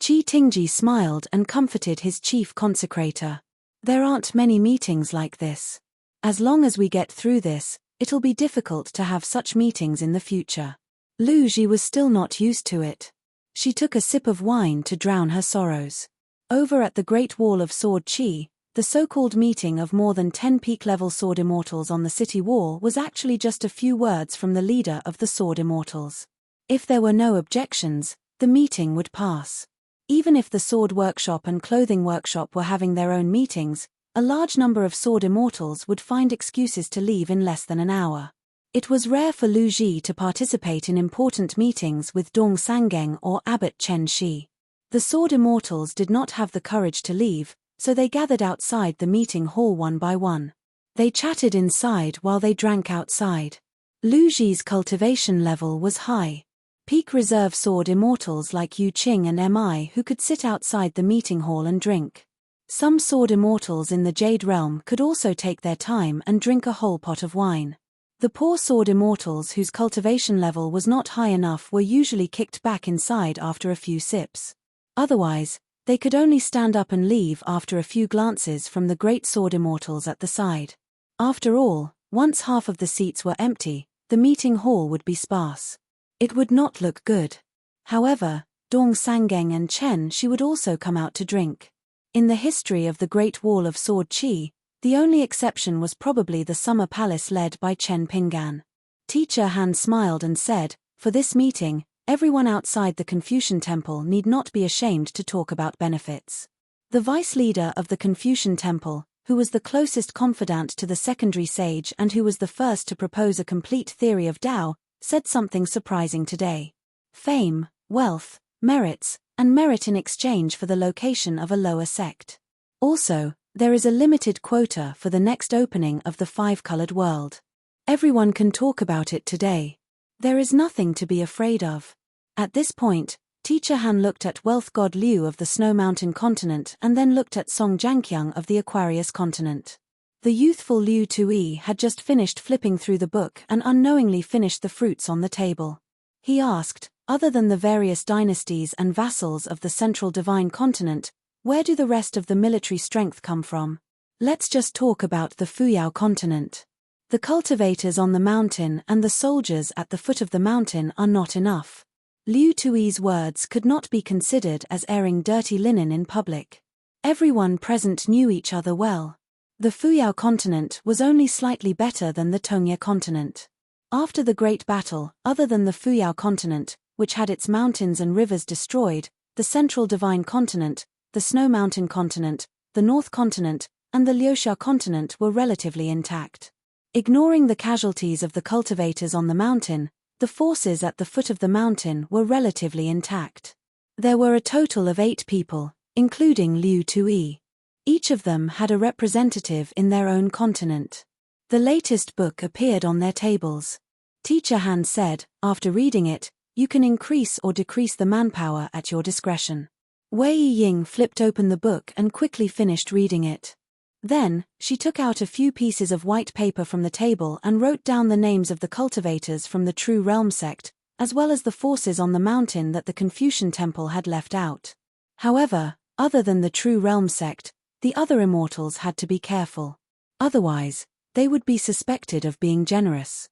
Qi Tingji smiled and comforted his chief consecrator. "There aren't many meetings like this. As long as we get through this, it'll be difficult to have such meetings in the future." Lu Ji was still not used to it. She took a sip of wine to drown her sorrows. Over at the Great Wall of Sword Qi, the so-called meeting of more than 10 peak-level sword immortals on the city wall was actually just a few words from the leader of the sword immortals. If there were no objections, the meeting would pass. Even if the sword workshop and clothing workshop were having their own meetings, a large number of sword immortals would find excuses to leave in less than an hour. It was rare for Lu Ji to participate in important meetings with Dong Sangeng or Abbot Chen Shi. The sword immortals did not have the courage to leave, so they gathered outside the meeting hall one by one. They chatted inside while they drank outside. Lu Ji's cultivation level was high. Peak reserve sword immortals like Yu Qing and Mi who could sit outside the meeting hall and drink. Some sword immortals in the Jade Realm could also take their time and drink a whole pot of wine. The poor sword immortals whose cultivation level was not high enough were usually kicked back inside after a few sips. Otherwise, they could only stand up and leave after a few glances from the great sword immortals at the side. After all, once half of the seats were empty, the meeting hall would be sparse. It would not look good. However, Dong Sangeng and Chen Shi would also come out to drink. In the history of the Great Wall of Sword Qi, the only exception was probably the summer palace led by Chen Pinggan. Teacher Han smiled and said, "For this meeting, everyone outside the Confucian temple need not be ashamed to talk about benefits." The vice leader of the Confucian temple, who was the closest confidant to the secondary sage and who was the first to propose a complete theory of Tao, said something surprising today. Fame, wealth, merits, and merit in exchange for the location of a lower sect. Also, there is a limited quota for the next opening of the five-colored world. Everyone can talk about it today. There is nothing to be afraid of. At this point, Teacher Han looked at Wealth God Liu of the Snow Mountain continent and then looked at Song Jianqiang of the Aquarius continent. The youthful Liu Tui had just finished flipping through the book and unknowingly finished the fruits on the table. He asked, "Other than the various dynasties and vassals of the central divine continent, where do the rest of the military strength come from? Let's just talk about the Fuyao continent. The cultivators on the mountain and the soldiers at the foot of the mountain are not enough. Liu Tui's words could not be considered as airing dirty linen in public. Everyone present knew each other well. The Fuyao continent was only slightly better than the Tongye continent. After the Great Battle, other than the Fuyao continent, which had its mountains and rivers destroyed, the Central Divine Continent, the Snow Mountain Continent, the North Continent, and the Liuxia Continent were relatively intact. Ignoring the casualties of the cultivators on the mountain, the forces at the foot of the mountain were relatively intact. There were a total of 8 people, including Liu Tui. Each of them had a representative in their own continent. The latest book appeared on their tables. Teacher Han said, after reading it, "You can increase or decrease the manpower at your discretion." Wei Ying flipped open the book and quickly finished reading it. Then, she took out a few pieces of white paper from the table and wrote down the names of the cultivators from the True Realm sect, as well as the forces on the mountain that the Confucian Temple had left out. However, other than the True Realm sect, the other immortals had to be careful. Otherwise, they would be suspected of being generous.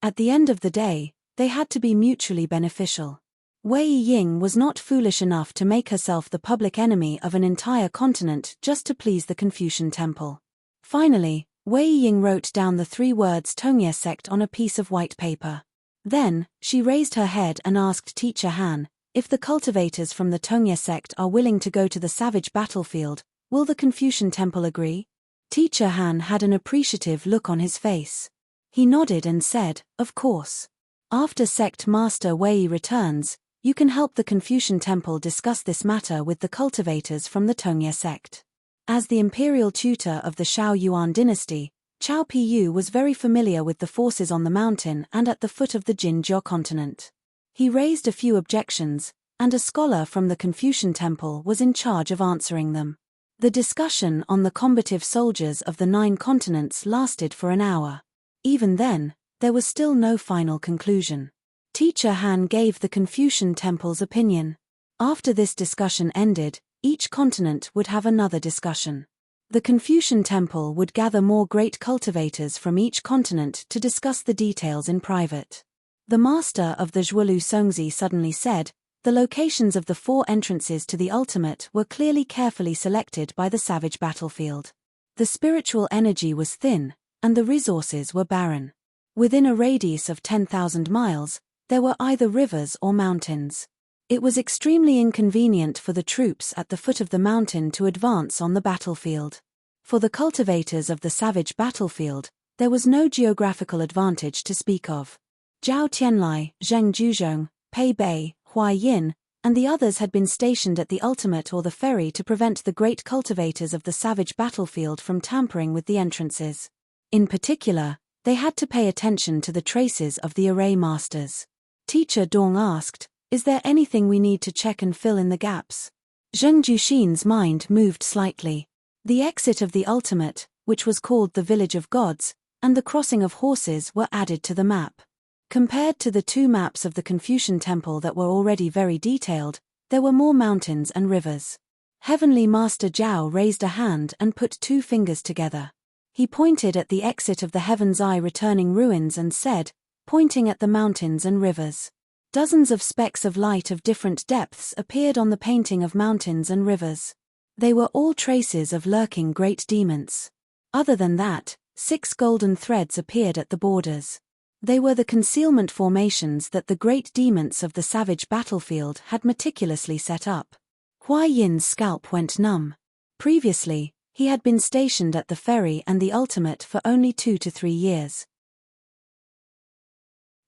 At the end of the day, they had to be mutually beneficial. Wei Ying was not foolish enough to make herself the public enemy of an entire continent just to please the Confucian Temple. Finally, Wei Ying wrote down the 3 words Tongye sect on a piece of white paper. Then, she raised her head and asked Teacher Han, "If the cultivators from the Tongye sect are willing to go to the savage battlefield, will the Confucian Temple agree?" Teacher Han had an appreciative look on his face. He nodded and said, "Of course. After Sect Master Wei returns, you can help the Confucian Temple discuss this matter with the cultivators from the Tongye sect." As the imperial tutor of the Shao Yuan dynasty, Chao Piyu was very familiar with the forces on the mountain and at the foot of the Jinjiao continent. He raised a few objections, and a scholar from the Confucian Temple was in charge of answering them. The discussion on the combative soldiers of the 9 continents lasted for an hour. Even then, there was still no final conclusion. Teacher Han gave the Confucian Temple's opinion. After this discussion ended, each continent would have another discussion. The Confucian Temple would gather more great cultivators from each continent to discuss the details in private. The master of the Zhuolu Songzi suddenly said, "The locations of the 4 entrances to the ultimate were clearly carefully selected by the savage battlefield. The spiritual energy was thin, and the resources were barren. Within a radius of 10,000 miles, there were either rivers or mountains. It was extremely inconvenient for the troops at the foot of the mountain to advance on the battlefield. For the cultivators of the savage battlefield, there was no geographical advantage to speak of. Zhao Tianlai, Zheng Juzhong, Pei Bei, Huai Yin, and the others had been stationed at the ultimate or the ferry to prevent the great cultivators of the savage battlefield from tampering with the entrances. In particular, they had to pay attention to the traces of the array masters. Teacher Dong asked, "Is there anything we need to check and fill in the gaps?" Zheng Juxin's mind moved slightly. The exit of the ultimate, which was called the Village of Gods, and the crossing of horses were added to the map. Compared to the 2 maps of the Confucian Temple that were already very detailed, there were more mountains and rivers. Heavenly Master Zhao raised a hand and put 2 fingers together. He pointed at the exit of the Heaven's Eye returning ruins and said, pointing at the mountains and rivers. Dozens of specks of light of different depths appeared on the painting of mountains and rivers. They were all traces of lurking great demons. Other than that, 6 golden threads appeared at the borders. They were the concealment formations that the great demons of the savage battlefield had meticulously set up. Huai Yin's scalp went numb. Previously, he had been stationed at the ferry and the ultimate for only 2 to 3 years.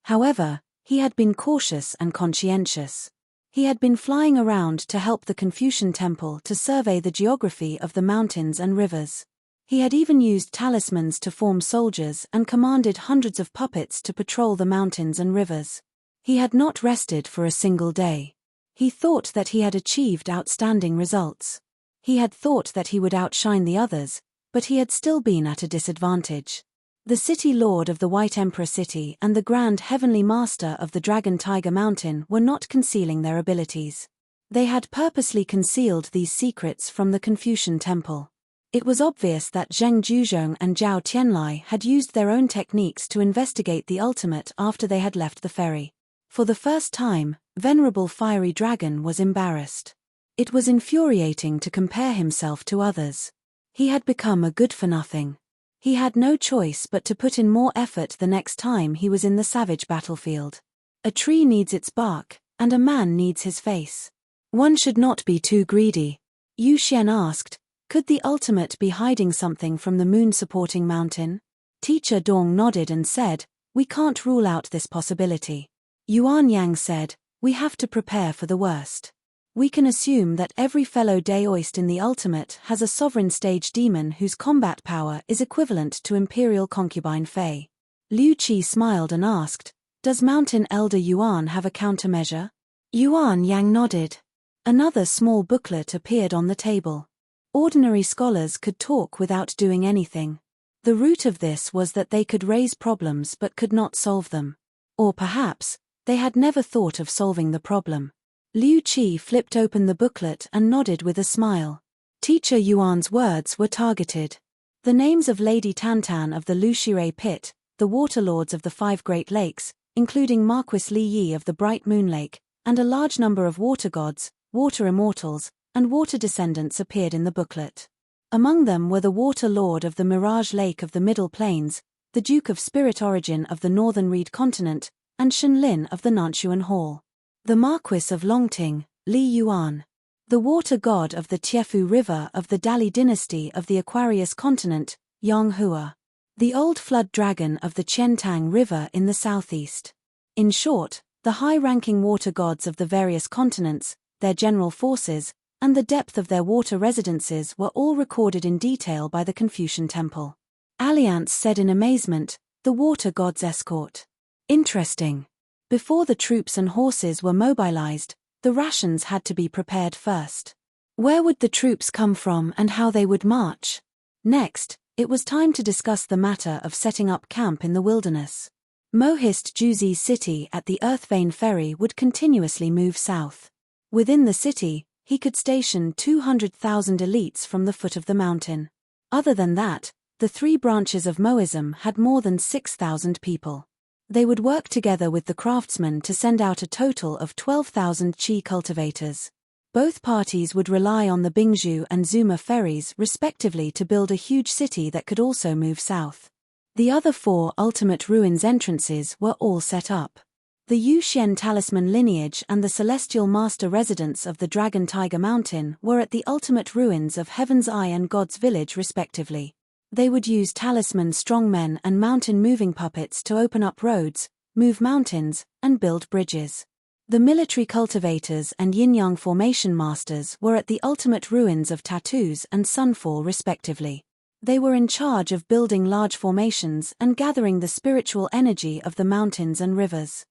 However, he had been cautious and conscientious. He had been flying around to help the Confucian Temple to survey the geography of the mountains and rivers. He had even used talismans to form soldiers and commanded hundreds of puppets to patrol the mountains and rivers. He had not rested for a single day. He thought that he had achieved outstanding results. He had thought that he would outshine the others, but he had still been at a disadvantage. The City Lord of the White Emperor City and the Grand Heavenly Master of the Dragon Tiger Mountain were not concealing their abilities. They had purposely concealed these secrets from the Confucian Temple. It was obvious that Zheng Juzhong and Zhao Tianlai had used their own techniques to investigate the ultimate after they had left the ferry. For the first time, Venerable Fiery Dragon was embarrassed. It was infuriating to compare himself to others. He had become a good-for-nothing. He had no choice but to put in more effort the next time he was in the savage battlefield. A tree needs its bark, and a man needs his face. One should not be too greedy. Yu Xian asked, could the ultimate be hiding something from the moon-supporting mountain? Teacher Dong nodded and said, we can't rule out this possibility. Yuan Yang said, we have to prepare for the worst. We can assume that every fellow Daoist in the ultimate has a sovereign stage demon whose combat power is equivalent to Imperial concubine Fei. Liu Qi smiled and asked, does Mountain Elder Yuan have a countermeasure? Yuan Yang nodded. Another small booklet appeared on the table. Ordinary scholars could talk without doing anything. The root of this was that they could raise problems but could not solve them. Or perhaps, they had never thought of solving the problem. Liu Qi flipped open the booklet and nodded with a smile. Teacher Yuan's words were targeted. The names of Lady Tantan of the Lushire Pit, the Waterlords of the Five Great Lakes, including Marquis Li Yi of the Bright Moon Lake, and a large number of water gods, water immortals, and water descendants appeared in the booklet. Among them were the Water Lord of the Mirage Lake of the Middle Plains, the Duke of Spirit Origin of the Northern Reed Continent, and Shen Lin of the Nanchuan Hall. The Marquis of Longting, Li Yuan. The Water God of the Tiefu River of the Dali Dynasty of the Aquarius Continent, Yang Hua. The Old Flood Dragon of the Qiantang River in the southeast. In short, the high-ranking water gods of the various continents, their general forces, and the depth of their water residences were all recorded in detail by the Confucian Temple. Alliance said in amazement, the water god's escort. Interesting. Before the troops and horses were mobilized, the rations had to be prepared first. Where would the troops come from and how they would march? Next, it was time to discuss the matter of setting up camp in the wilderness. Mohist Juzi's city at the Earthvein Ferry would continuously move south. Within the city, he could station 200,000 elites from the foot of the mountain. Other than that, the three branches of Moism had more than 6,000 people. They would work together with the craftsmen to send out a total of 12,000 qi cultivators. Both parties would rely on the Bingzhu and Zuma ferries respectively to build a huge city that could also move south. The other four ultimate ruins entrances were all set up. The Yuxian Talisman lineage and the Celestial Master residence of the Dragon Tiger Mountain were at the ultimate ruins of Heaven's Eye and God's Village respectively. They would use talisman strongmen and mountain moving puppets to open up roads, move mountains, and build bridges. The military cultivators and yin-yang formation masters were at the ultimate ruins of Tattoos and Sunfall respectively. They were in charge of building large formations and gathering the spiritual energy of the mountains and rivers.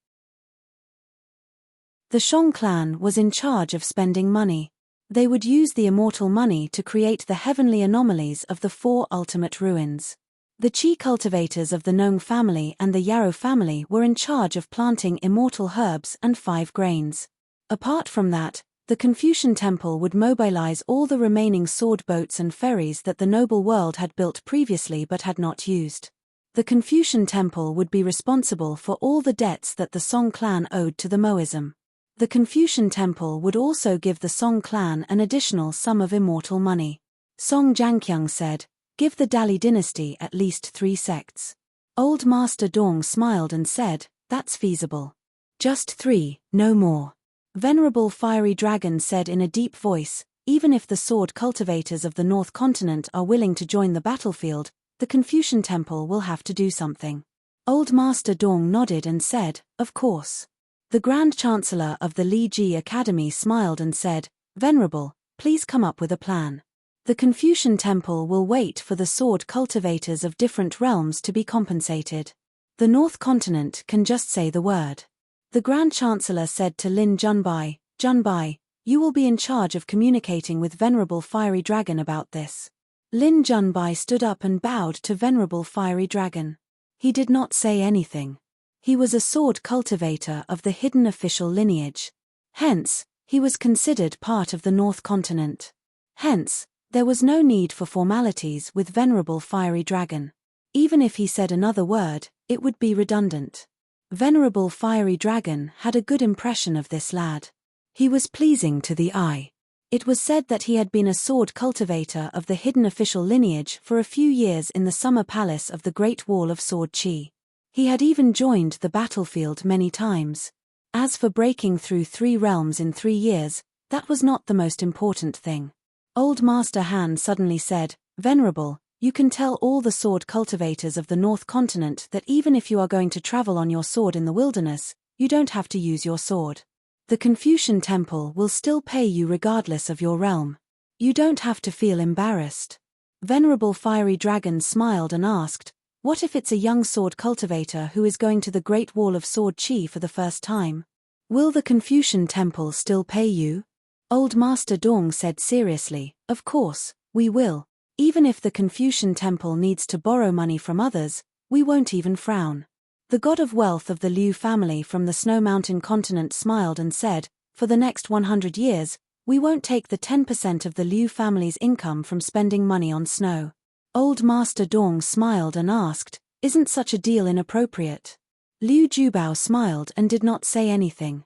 The Shong clan was in charge of spending money. They would use the immortal money to create the heavenly anomalies of the four ultimate ruins. The Qi cultivators of the Nong family and the Yarrow family were in charge of planting immortal herbs and 5 grains. Apart from that, the Confucian Temple would mobilize all the remaining sword boats and ferries that the noble world had built previously but had not used. The Confucian Temple would be responsible for all the debts that the Song clan owed to the Moism. The Confucian Temple would also give the Song clan an additional sum of immortal money. Song Jianqiang said, give the Dali dynasty at least 3 sects. Old Master Dong smiled and said, that's feasible. Just 3, no more. Venerable Fiery Dragon said in a deep voice, even if the sword cultivators of the North Continent are willing to join the battlefield, the Confucian Temple will have to do something. Old Master Dong nodded and said, of course. The Grand Chancellor of the Li Ji Academy smiled and said, Venerable, please come up with a plan. The Confucian Temple will wait for the sword cultivators of different realms to be compensated. The North Continent can just say the word. The Grand Chancellor said to Lin Junbai, Junbai, you will be in charge of communicating with Venerable Fiery Dragon about this. Lin Junbai stood up and bowed to Venerable Fiery Dragon. He did not say anything. He was a sword cultivator of the hidden official lineage. Hence, he was considered part of the North Continent. Hence, There was no need for formalities with Venerable Fiery Dragon. Even if he said another word, it would be redundant. Venerable Fiery Dragon had a good impression of this lad. He was pleasing to the eye. It was said that he had been a sword cultivator of the hidden official lineage for a few years in the summer palace of the Great Wall of Sword Chi. He had even joined the battlefield many times. As for breaking through 3 realms in 3 years, that was not the most important thing. Old Master Han suddenly said, "Venerable, you can tell all the sword cultivators of the North Continent that even if you are going to travel on your sword in the wilderness, you don't have to use your sword. The Confucian Temple will still pay you regardless of your realm. You don't have to feel embarrassed." Venerable Fiery Dragon smiled and asked, "What if it's a young sword cultivator who is going to the Great Wall of Sword Chi for the first time? Will the Confucian Temple still pay you?" Old Master Dong said seriously, "Of course, we will. Even if the Confucian Temple needs to borrow money from others, we won't even frown." The god of wealth of the Liu family from the Snow Mountain continent smiled and said, "For the next 100 years, we won't take the 10% of the Liu family's income from spending money on snow." Old Master Dong smiled and asked, "Isn't such a deal inappropriate?" Liu Jubao smiled and did not say anything.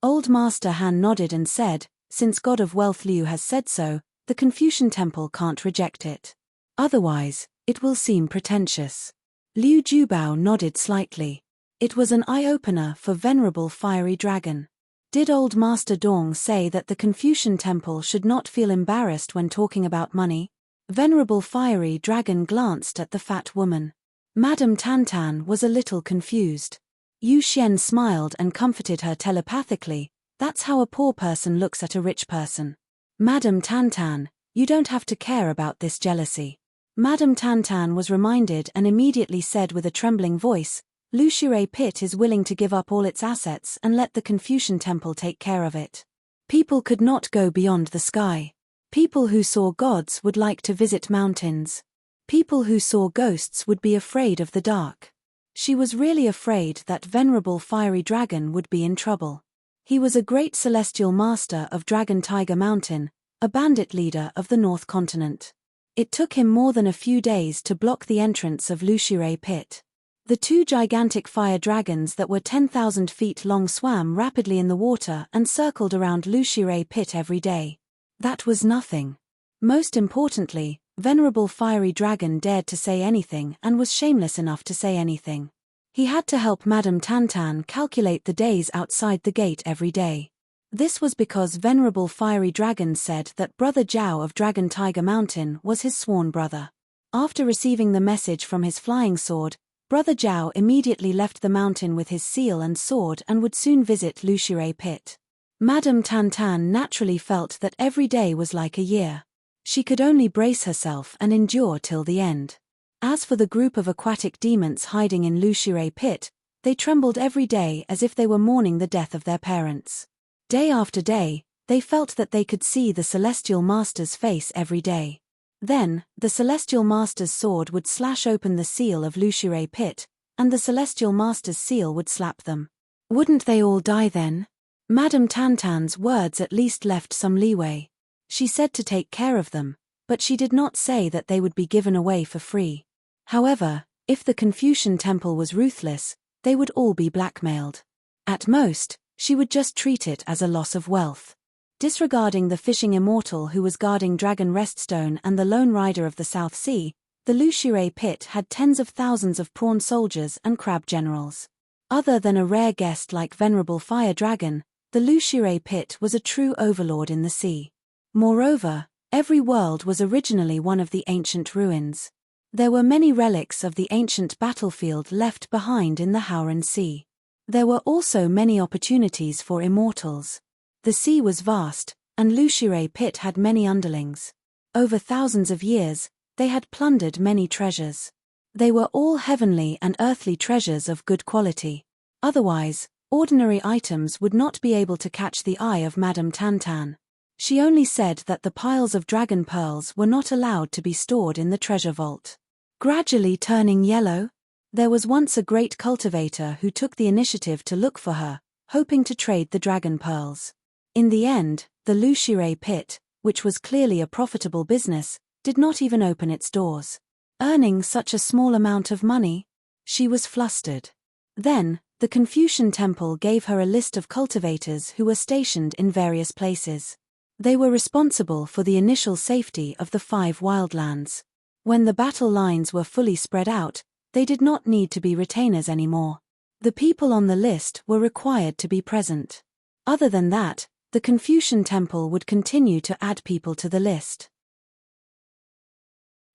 Old Master Han nodded and said, "Since God of Wealth Liu has said so, the Confucian Temple can't reject it. Otherwise, it will seem pretentious." Liu Jubao nodded slightly. It was an eye-opener for Venerable Fiery Dragon. Did Old Master Dong say that the Confucian Temple should not feel embarrassed when talking about money? Venerable Fiery Dragon glanced at the fat woman. Madame Tantan was a little confused. Yu Xian smiled and comforted her telepathically. "That's how a poor person looks at a rich person. Madame Tantan, you don't have to care about this jealousy." Madame Tantan was reminded and immediately said with a trembling voice, "Lu Shirei Pit is willing to give up all its assets and let the Confucian Temple take care of it. People could not go beyond the sky. People who saw gods would like to visit mountains. People who saw ghosts would be afraid of the dark." She was really afraid that Venerable Fiery Dragon would be in trouble. He was a great celestial master of Dragon Tiger Mountain, a bandit leader of the North Continent. It took him more than a few days to block the entrance of Lu Shirei Pit. The 2 gigantic fire dragons that were 10,000 feet long swam rapidly in the water and circled around Lu Shirei Pit every day. That was nothing. Most importantly, Venerable Fiery Dragon dared to say anything and was shameless enough to say anything. He had to help Madame Tantan calculate the days outside the gate every day. This was because Venerable Fiery Dragon said that Brother Zhao of Dragon Tiger Mountain was his sworn brother. After receiving the message from his flying sword, Brother Zhao immediately left the mountain with his seal and sword and would soon visit Lu Shirei Pit. Madame Tantan naturally felt that every day was like a year. She could only brace herself and endure till the end. As for the group of aquatic demons hiding in Lu Shirei Pit, they trembled every day as if they were mourning the death of their parents. Day after day, they felt that they could see the Celestial Master's face every day. Then, the Celestial Master's sword would slash open the seal of Lu Shirei Pit, and the Celestial Master's seal would slap them. Wouldn't they all die then? Madame Tantan's words at least left some leeway. She said to take care of them, but she did not say that they would be given away for free. However, if the Confucian Temple was ruthless, they would all be blackmailed. At most, she would just treat it as a loss of wealth. Disregarding the fishing immortal who was guarding Dragon Reststone and the lone rider of the South Sea, the Lu Shirei Pit had tens of thousands of prawn soldiers and crab generals. Other than a rare guest like Venerable Fire Dragon, the Lu Shirei Pit was a true overlord in the sea. Moreover, every world was originally one of the ancient ruins. There were many relics of the ancient battlefield left behind in the Howran Sea. There were also many opportunities for immortals. The sea was vast, and Lu Shirei Pit had many underlings. Over thousands of years, they had plundered many treasures. They were all heavenly and earthly treasures of good quality. Otherwise, ordinary items would not be able to catch the eye of Madame Tantan. She only said that the piles of dragon pearls were not allowed to be stored in the treasure vault. Gradually turning yellow, there was once a great cultivator who took the initiative to look for her, hoping to trade the dragon pearls. In the end, the Lu Shirei Pit, which was clearly a profitable business, did not even open its doors. Earning such a small amount of money? She was flustered. Then, the Confucian temple gave her a list of cultivators who were stationed in various places. They were responsible for the initial safety of the 5 wildlands. When the battle lines were fully spread out, they did not need to be retainers anymore. The people on the list were required to be present. Other than that, the Confucian temple would continue to add people to the list.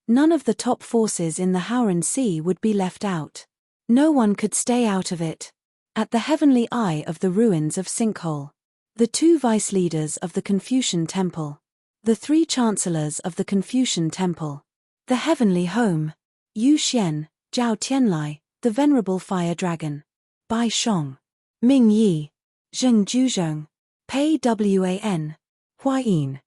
None of the top forces in the Howran Sea would be left out. No one could stay out of it. At the heavenly eye of the ruins of Sinkhole, the 2 vice leaders of the Confucian temple, the 3 chancellors of the Confucian temple, the heavenly home, Yu Xian, Zhao Tianlai, the venerable fire dragon, Bai Shong, Ming Yi, Zheng Juzhong, Pei Wan, Hua Yin,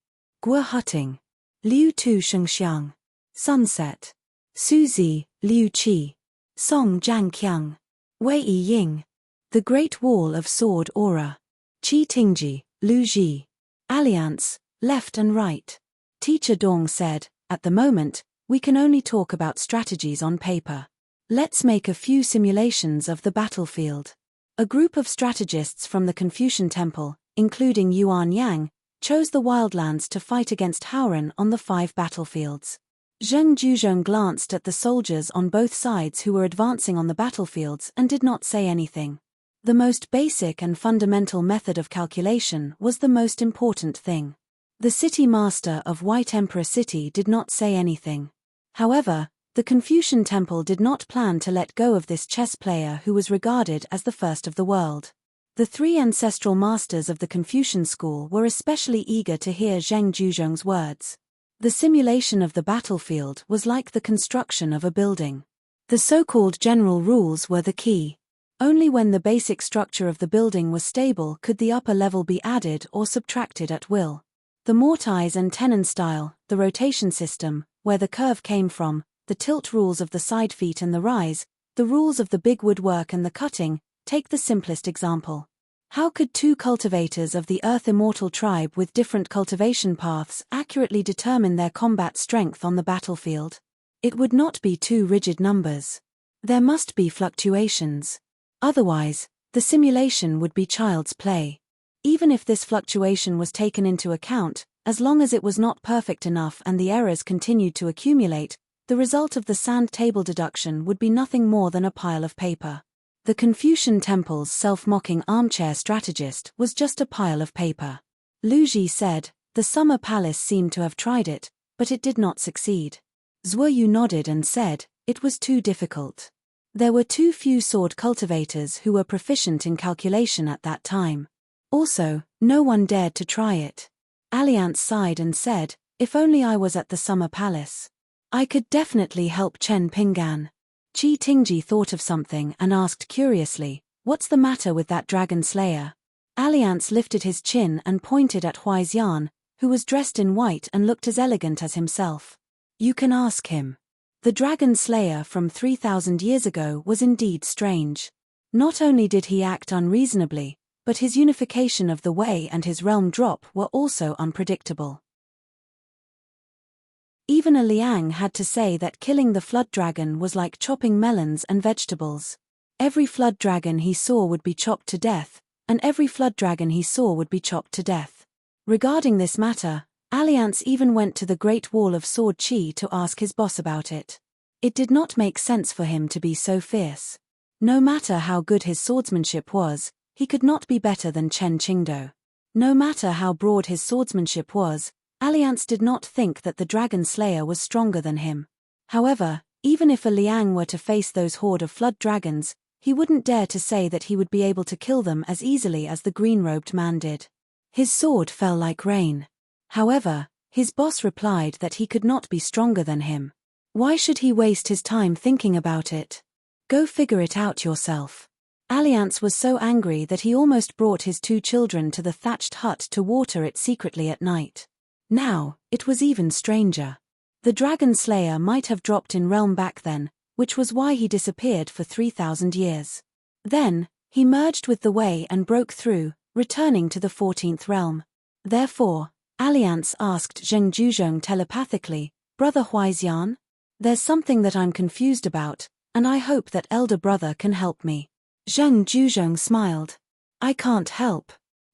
Guo Huting, Liu Tu Shengxiang, Sunset, Suzi, Liu Qi, Song Zhangqiang, Wei Ying, the Great Wall of Sword Aura, Qi Tingji, Lu Ji, Alliance, left and right. Teacher Dong said, "At the moment, we can only talk about strategies on paper. Let's make a few simulations of the battlefield." A group of strategists from the Confucian temple, including Yuan Yang, chose the wildlands to fight against Howran on the 5 battlefields. Zheng Juzhong glanced at the soldiers on both sides who were advancing on the battlefields and did not say anything. The most basic and fundamental method of calculation was the most important thing. The city master of White Emperor City did not say anything. However, the Confucian temple did not plan to let go of this chess player who was regarded as the first of the world. The 3 ancestral masters of the Confucian school were especially eager to hear Zheng Juzhong's words. The simulation of the battlefield was like the construction of a building. The so-called general rules were the key. Only when the basic structure of the building was stable could the upper level be added or subtracted at will. The mortise and tenon style, the rotation system, where the curve came from, the tilt rules of the side feet and the rise, the rules of the big woodwork and the cutting, take the simplest example. How could 2 cultivators of the Earth Immortal tribe with different cultivation paths accurately determine their combat strength on the battlefield? It would not be 2 rigid numbers. There must be fluctuations. Otherwise, the simulation would be child's play. Even if this fluctuation was taken into account, as long as it was not perfect enough and the errors continued to accumulate, the result of the sand table deduction would be nothing more than a pile of paper. The Confucian temple's self-mocking armchair strategist was just a pile of paper. Lu Ji said, "The summer palace seemed to have tried it, but it did not succeed." Zhuo Yu nodded and said, "It was too difficult. There were too few sword cultivators who were proficient in calculation at that time. Also, no one dared to try it." Alliance sighed and said, "If only I was at the summer palace. I could definitely help Chen Pinggan." Qi Tingji thought of something and asked curiously, "What's the matter with that dragon slayer?" Alliance lifted his chin and pointed at Huai Xian, who was dressed in white and looked as elegant as himself. "You can ask him." The dragon slayer from 3,000 years ago was indeed strange. Not only did he act unreasonably, but his unification of the Wei and his realm drop were also unpredictable. Even a Liang had to say that killing the flood dragon was like chopping melons and vegetables. Every flood dragon he saw would be chopped to death, and every flood dragon he saw would be chopped to death. Regarding this matter, Alliance even went to the Great Wall of Sword Qi to ask his boss about it. It did not make sense for him to be so fierce. No matter how good his swordsmanship was, he could not be better than Chen Qingdou. No matter how broad his swordsmanship was, Alliance did not think that the dragon slayer was stronger than him. However, even if a Liang were to face those horde of flood dragons, he wouldn't dare to say that he would be able to kill them as easily as the green-robed man did. His sword fell like rain. However, his boss replied that he could not be stronger than him. Why should he waste his time thinking about it? Go figure it out yourself. Alliance was so angry that he almost brought his 2 children to the thatched hut to water it secretly at night. Now, it was even stranger. The dragon slayer might have dropped in realm back then, which was why he disappeared for 3,000 years. Then, he merged with the Wei and broke through, returning to the 14th realm. Therefore, Alliance asked Zheng Juzhong telepathically, "Brother Huaixian? There's something that I'm confused about, and I hope that elder brother can help me." Zheng Juzhong smiled. "I can't help."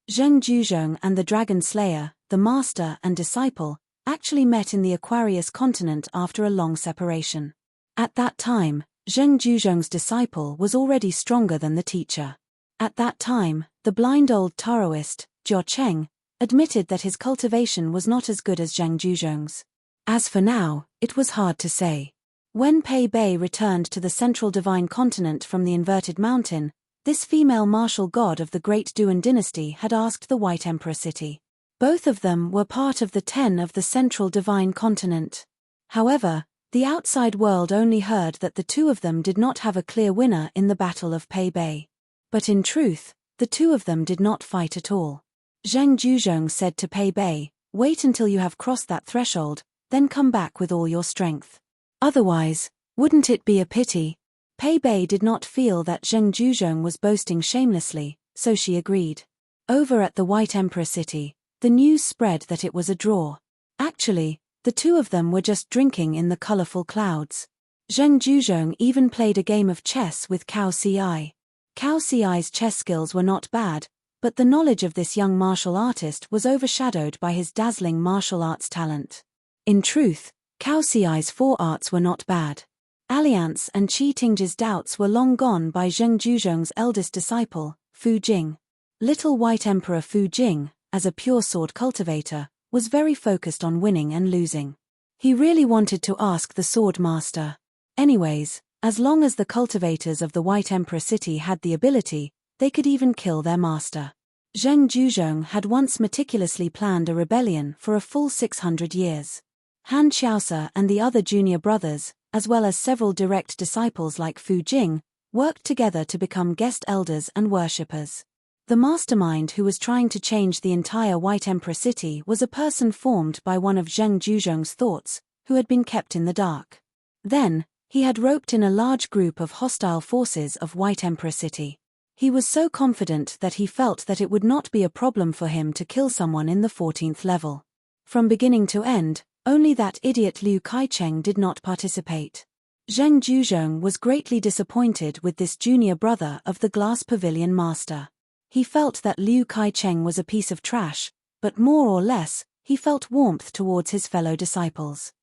Zheng Juzhong and the Dragon Slayer, the master and disciple, actually met in the Aquarius continent after a long separation. At that time, Zheng Juzhong's disciple was already stronger than the teacher. At that time, the blind old Taoist, Jiao Cheng, admitted that his cultivation was not as good as Zheng Juzhong's. As for now, it was hard to say. When Pei Bei returned to the central divine continent from the inverted mountain, this female martial god of the Great Duan dynasty had asked the White Emperor city. Both of them were part of the 10 of the central divine continent. However, the outside world only heard that the two of them did not have a clear winner in the Battle of Pei Bei. But in truth, the two of them did not fight at all. Zheng Juzhong said to Pei Bei, "Wait until you have crossed that threshold, then come back with all your strength. Otherwise, wouldn't it be a pity?" Pei Bei did not feel that Zheng Juzhong was boasting shamelessly, so she agreed. Over at the White Emperor city, the news spread that it was a draw. Actually, the two of them were just drinking in the colorful clouds. Zheng Juzhong even played a game of chess with Cao Ci. Cao Ci's chess skills were not bad, but the knowledge of this young martial artist was overshadowed by his dazzling martial arts talent. In truth, Cao Ci's 4 arts were not bad. Alliance and Qi Tingzhi's doubts were long gone by Zheng Juzhong's eldest disciple, Fu Jing. Little White Emperor Fu Jing, as a pure sword cultivator, was very focused on winning and losing. He really wanted to ask the sword master. Anyways, as long as the cultivators of the White Emperor city had the ability, they could even kill their master. Zheng Juzhong had once meticulously planned a rebellion for a full 600 years. Han Qiaosa and the other junior brothers, as well as several direct disciples like Fu Jing, worked together to become guest elders and worshippers. The mastermind who was trying to change the entire White Emperor city was a person formed by one of Zheng Juzhong's thoughts, who had been kept in the dark. Then, he had roped in a large group of hostile forces of White Emperor city. He was so confident that he felt that it would not be a problem for him to kill someone in the 14th level. From beginning to end, only that idiot Liu Kaicheng did not participate. Zheng Juzhong was greatly disappointed with this junior brother of the Glass Pavilion master. He felt that Liu Kaicheng was a piece of trash, but more or less, he felt warmth towards his fellow disciples.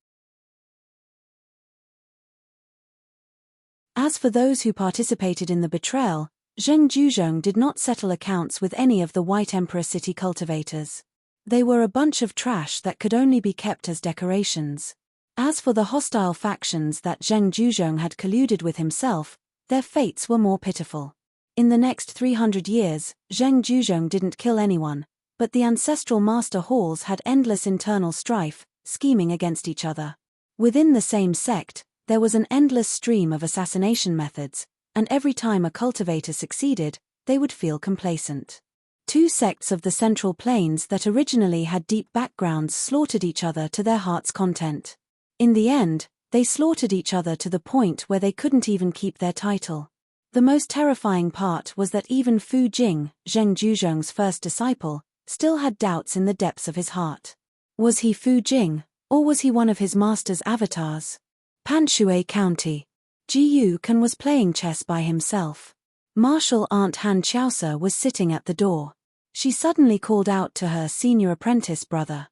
As for those who participated in the betrayal, Zheng Juzhong did not settle accounts with any of the White Emperor city cultivators. They were a bunch of trash that could only be kept as decorations. As for the hostile factions that Zheng Juzhong had colluded with himself, their fates were more pitiful. In the next 300 years, Zheng Juzhong didn't kill anyone, but the ancestral master halls had endless internal strife, scheming against each other. Within the same sect, there was an endless stream of assassination methods, and every time a cultivator succeeded, they would feel complacent. 2 sects of the Central Plains that originally had deep backgrounds slaughtered each other to their heart's content. In the end, they slaughtered each other to the point where they couldn't even keep their title. The most terrifying part was that even Fu Jing, Zheng Juzhong's first disciple, still had doubts in the depths of his heart. Was he Fu Jing, or was he one of his master's avatars? Panshui County. Ji Kan was playing chess by himself. Martial Aunt Han Qiaosa was sitting at the door. She suddenly called out to her senior apprentice brother.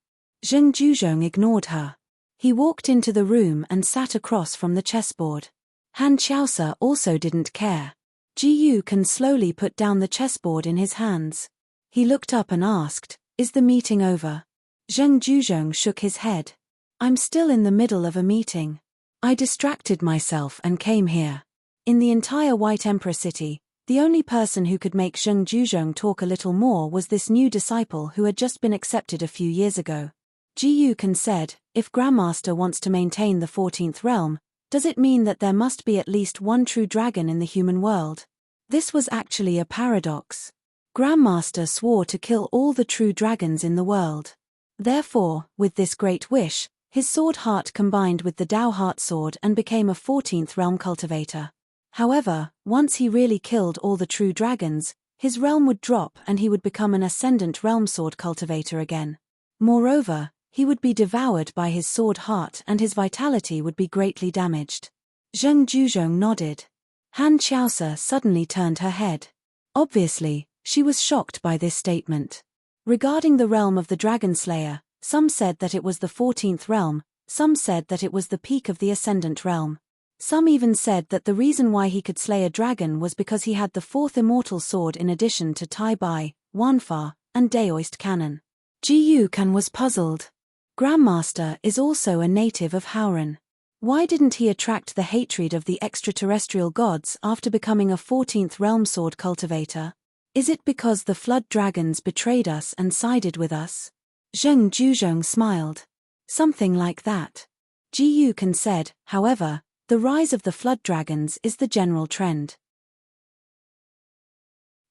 Zheng Juzhong ignored her. He walked into the room and sat across from the chessboard. Han Qiaosa also didn't care. Ji Kan slowly put down the chessboard in his hands. He looked up and asked, "Is the meeting over?" Zheng Juzhong shook his head. "I'm still in the middle of a meeting. I distracted myself and came here." In the entire White Emperor city, the only person who could make Zheng Juzhong talk a little more was this new disciple who had just been accepted a few years ago. Ji Kan said, "If Grandmaster wants to maintain the 14th realm, does it mean that there must be at least one true dragon in the human world?" This was actually a paradox. Grandmaster swore to kill all the true dragons in the world. Therefore, with this great wish, his sword heart combined with the Dao heart sword and became a 14th realm cultivator. However, once he really killed all the true dragons, his realm would drop and he would become an ascendant realm sword cultivator again. Moreover, he would be devoured by his sword heart and his vitality would be greatly damaged. Zheng Zhuzhong nodded. Han Qiaosa suddenly turned her head. Obviously, she was shocked by this statement. Regarding the realm of the Dragon Slayer, some said that it was the 14th realm, some said that it was the peak of the Ascendant realm. Some even said that the reason why he could slay a dragon was because he had the 4th immortal sword in addition to Tai Bai, Wanfa, and Daoist Cannon. Ji Yukan was puzzled. Grandmaster is also a native of Howran. Why didn't he attract the hatred of the extraterrestrial gods after becoming a 14th realm sword cultivator? Is it because the flood dragons betrayed us and sided with us? Zheng Zhuzhong smiled. Something like that. Ji Yukan said, however, the rise of the flood dragons is the general trend.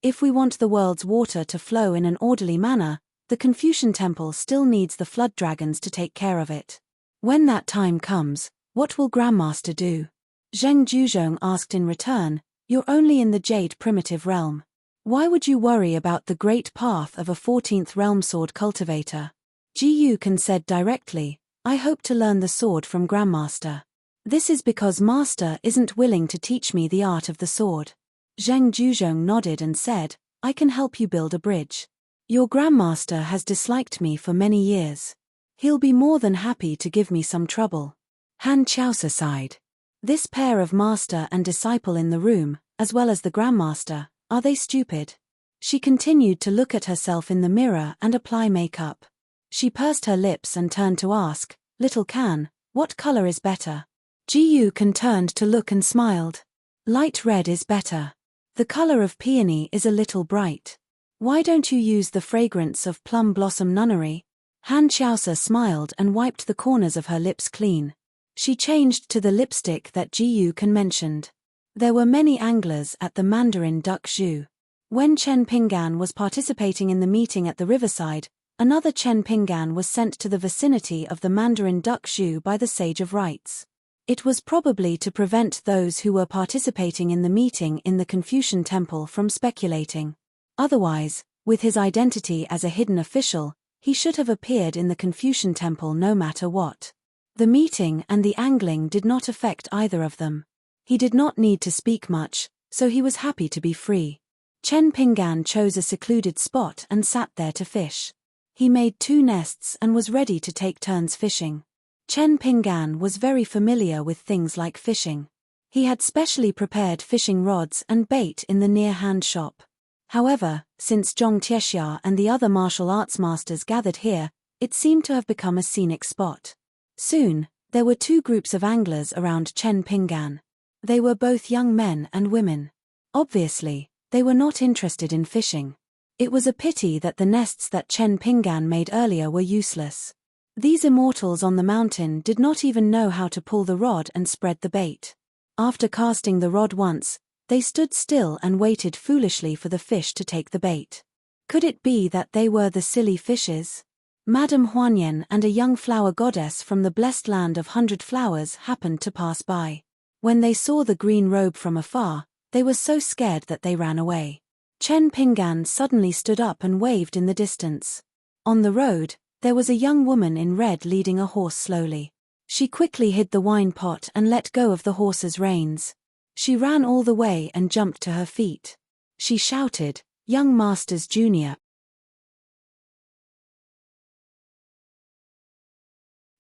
If we want the world's water to flow in an orderly manner, the Confucian Temple still needs the flood dragons to take care of it. When that time comes, what will Grandmaster do? Zheng Zhuzhong asked in return, you're only in the Jade primitive realm. Why would you worry about the great path of a 14th realm sword cultivator? Ji Yukan said directly, I hope to learn the sword from Grandmaster. This is because Master isn't willing to teach me the art of the sword. Zheng Zhuzhong nodded and said, I can help you build a bridge. Your Grandmaster has disliked me for many years. He'll be more than happy to give me some trouble. Han Qiaosa sighed. This pair of master and disciple in the room, as well as the Grandmaster, are they stupid? She continued to look at herself in the mirror and apply makeup. She pursed her lips and turned to ask, Little Can, what color is better? Ji Yukan turned to look and smiled. Light red is better. The color of peony is a little bright. Why don't you use the fragrance of plum blossom nunnery? Han Qiaosa smiled and wiped the corners of her lips clean. She changed to the lipstick that Ji Yukan mentioned. There were many anglers at the Mandarin Duck Zhu. When Chen Pinggan was participating in the meeting at the riverside, another Chen Pinggan was sent to the vicinity of the Mandarin Duck Zhu by the Sage of Rites. It was probably to prevent those who were participating in the meeting in the Confucian Temple from speculating. Otherwise, with his identity as a hidden official, he should have appeared in the Confucian Temple no matter what. The meeting and the angling did not affect either of them. He did not need to speak much, so he was happy to be free. Chen Pinggan chose a secluded spot and sat there to fish. He made 2 nests and was ready to take turns fishing. Chen Pinggan was very familiar with things like fishing. He had specially prepared fishing rods and bait in the near-hand shop. However, since Zhong Tiexia and the other martial arts masters gathered here, it seemed to have become a scenic spot. Soon, there were 2 groups of anglers around Chen Pinggan. They were both young men and women. Obviously, they were not interested in fishing. It was a pity that the nests that Chen Pinggan made earlier were useless. These immortals on the mountain did not even know how to pull the rod and spread the bait. After casting the rod once, they stood still and waited foolishly for the fish to take the bait. Could it be that they were the silly fishes? Madame Huanyan and a young flower goddess from the blessed land of 100 flowers happened to pass by. When they saw the green robe from afar, they were so scared that they ran away. Chen Pinggan suddenly stood up and waved in the distance. On the road, there was a young woman in red leading a horse slowly. She quickly hid the wine pot and let go of the horse's reins. She ran all the way and jumped to her feet. She shouted, Young Masters Junior.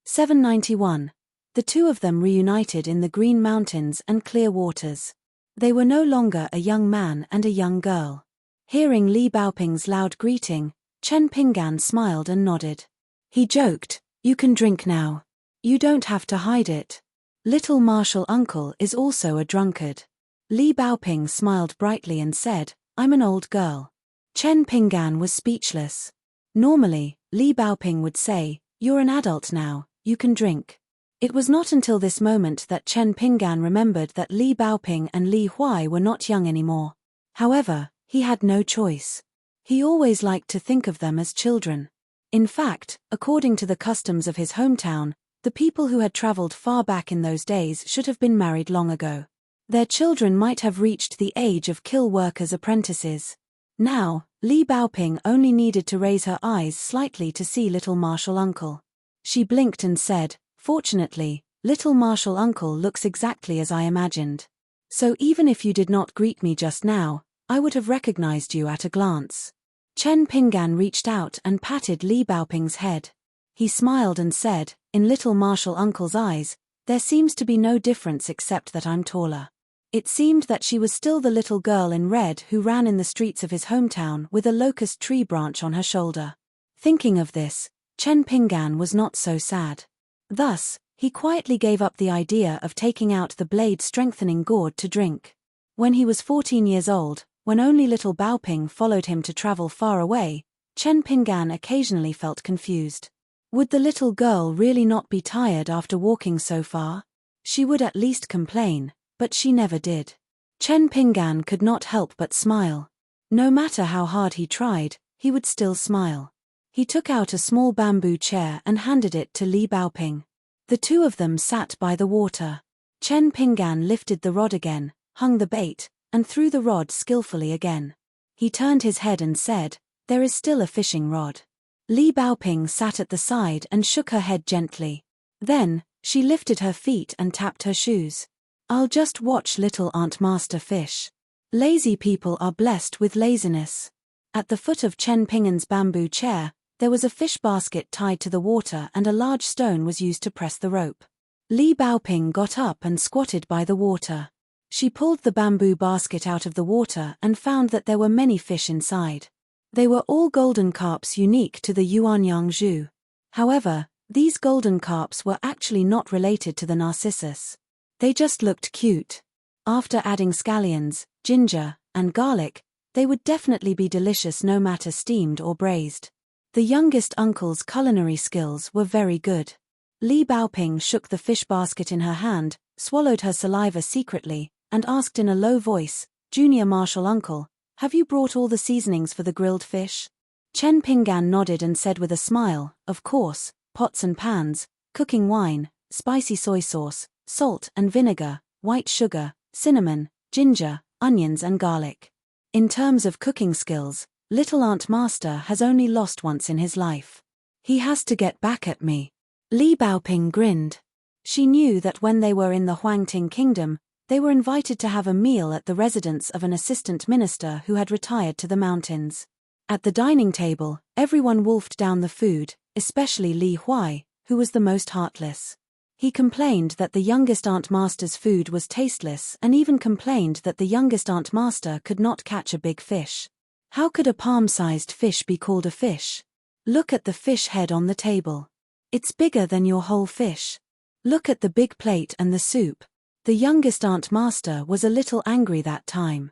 791. The 2 of them reunited in the green mountains and clear waters. They were no longer a young man and a young girl. Hearing Li Baoping's loud greeting, Chen Pinggan smiled and nodded. He joked, You can drink now. You don't have to hide it. Little martial uncle is also a drunkard. Li Baoping smiled brightly and said, I'm an old girl. Chen Pinggan was speechless. Normally, Li Baoping would say, You're an adult now, you can drink. It was not until this moment that Chen Pinggan remembered that Li Baoping and Li Huai were not young anymore. However, he had no choice. He always liked to think of them as children. In fact, according to the customs of his hometown, the people who had traveled far back in those days should have been married long ago. Their children might have reached the age of kill workers' apprentices. Now, Li Baoping only needed to raise her eyes slightly to see little martial uncle. She blinked and said, "Fortunately, little martial uncle looks exactly as I imagined. So even if you did not greet me just now, I would have recognized you at a glance." Chen Pinggan reached out and patted Li Baoping's head. He smiled and said, "In little martial uncle's eyes, there seems to be no difference except that I'm taller." It seemed that she was still the little girl in red who ran in the streets of his hometown with a locust tree branch on her shoulder. Thinking of this, Chen Pinggan was not so sad. Thus, he quietly gave up the idea of taking out the blade-strengthening gourd to drink. When he was 14 years old, when only little Baoping followed him to travel far away, Chen Pinggan occasionally felt confused. Would the little girl really not be tired after walking so far? She would at least complain, but she never did. Chen Pinggan could not help but smile. No matter how hard he tried, he would still smile. He took out a small bamboo chair and handed it to Li Baoping. The two of them sat by the water. Chen Pinggan lifted the rod again, hung the bait, and threw the rod skillfully again. He turned his head and said, "There is still a fishing rod." Li Baoping sat at the side and shook her head gently. Then, she lifted her feet and tapped her shoes. "I'll just watch little Aunt Master fish. Lazy people are blessed with laziness." At the foot of Chen Pinggan's bamboo chair, there was a fish basket tied to the water and a large stone was used to press the rope. Li Baoping got up and squatted by the water. She pulled the bamboo basket out of the water and found that there were many fish inside. They were all golden carps unique to the Yuanyang Zhu. However, these golden carps were actually not related to the narcissus. They just looked cute. After adding scallions, ginger, and garlic, they would definitely be delicious no matter steamed or braised. The youngest uncle's culinary skills were very good. Li Baoping shook the fish basket in her hand, swallowed her saliva secretly, and asked in a low voice, "Junior martial uncle, have you brought all the seasonings for the grilled fish?" Chen Pinggan nodded and said with a smile, "Of course, pots and pans, cooking wine, spicy soy sauce, salt and vinegar, white sugar, cinnamon, ginger, onions and garlic." In terms of cooking skills, little Aunt Master has only lost once in his life. He has to get back at me. Li Baoping grinned. She knew that when they were in the Huangting Kingdom, they were invited to have a meal at the residence of an assistant minister who had retired to the mountains. At the dining table, everyone wolfed down the food, especially Li Huai, who was the most heartless. He complained that the youngest Aunt Master's food was tasteless and even complained that the youngest Aunt Master could not catch a big fish. How could a palm-sized fish be called a fish? Look at the fish head on the table. It's bigger than your whole fish. Look at the big plate and the soup. The youngest Aunt Master was a little angry that time.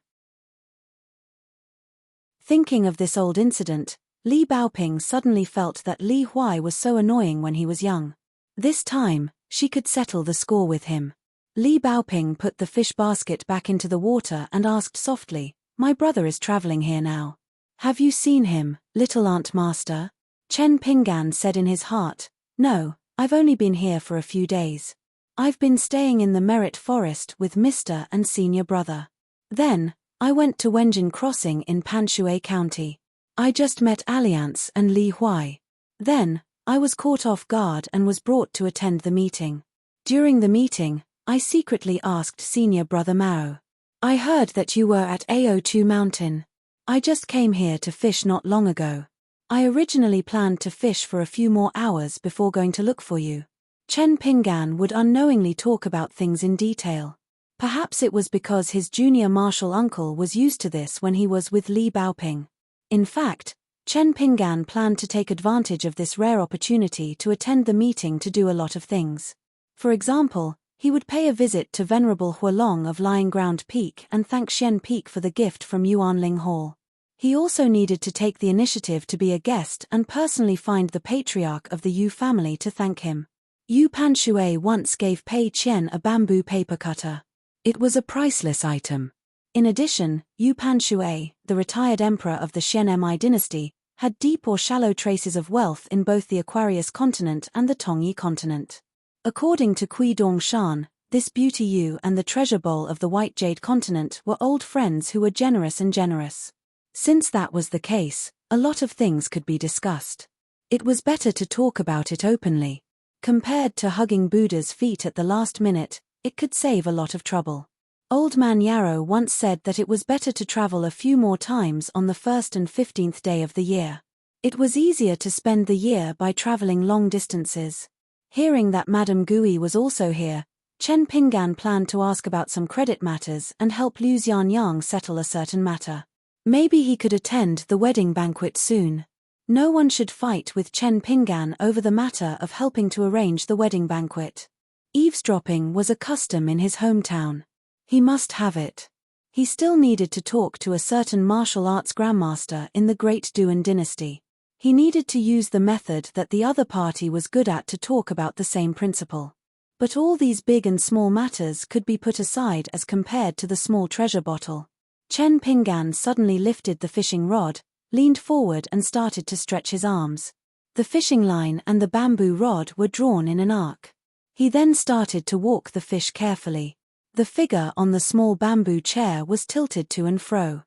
Thinking of this old incident, Li Baoping suddenly felt that Li Huai was so annoying when he was young. This time, she could settle the score with him. Li Baoping put the fish basket back into the water and asked softly, "My brother is traveling here now. Have you seen him, little Aunt Master?" Chen Pinggan said in his heart, "No, I've only been here for a few days. I've been staying in the Merit Forest with Mr. and Senior Brother. Then, I went to Wenjin Crossing in Panshui County. I just met Alliance and Li Huai. Then, I was caught off guard and was brought to attend the meeting. During the meeting, I secretly asked Senior Brother Mao. I heard that you were at Ao2 Mountain. I just came here to fish not long ago. I originally planned to fish for a few more hours before going to look for you." Chen Pinggan would unknowingly talk about things in detail. Perhaps it was because his junior martial uncle was used to this when he was with Li Baoping. In fact, Chen Pinggan planned to take advantage of this rare opportunity to attend the meeting to do a lot of things. For example, he would pay a visit to Venerable Hualong of Lying Ground Peak and thank Xian Peak for the gift from Yuanling Hall. He also needed to take the initiative to be a guest and personally find the patriarch of the Yu family to thank him. Yu Panshui once gave Pei Qian a bamboo paper cutter. It was a priceless item. In addition, Yu Panshui, the retired emperor of the Xian-Mi dynasty, had deep or shallow traces of wealth in both the Aquarius continent and the Tongyi continent. According to Kui Dongshan, this beauty Yu and the treasure bowl of the White Jade continent were old friends who were generous and generous. Since that was the case, a lot of things could be discussed. It was better to talk about it openly. Compared to hugging Buddha's feet at the last minute, it could save a lot of trouble. Old Man Yarrow once said that it was better to travel a few more times on the 1st and 15th day of the year. It was easier to spend the year by traveling long distances. Hearing that Madame Gui was also here, Chen Pingan planned to ask about some credit matters and help Liu Xianyang settle a certain matter. Maybe he could attend the wedding banquet soon. No one should fight with Chen Pingan over the matter of helping to arrange the wedding banquet. Eavesdropping was a custom in his hometown. He must have it. He still needed to talk to a certain martial arts grandmaster in the Great Duan dynasty. He needed to use the method that the other party was good at to talk about the same principle. But all these big and small matters could be put aside as compared to the small treasure bottle. Chen Pingan suddenly lifted the fishing rod, leaned forward and started to stretch his arms. The fishing line and the bamboo rod were drawn in an arc. He then started to walk the fish carefully. The figure on the small bamboo chair was tilted to and fro.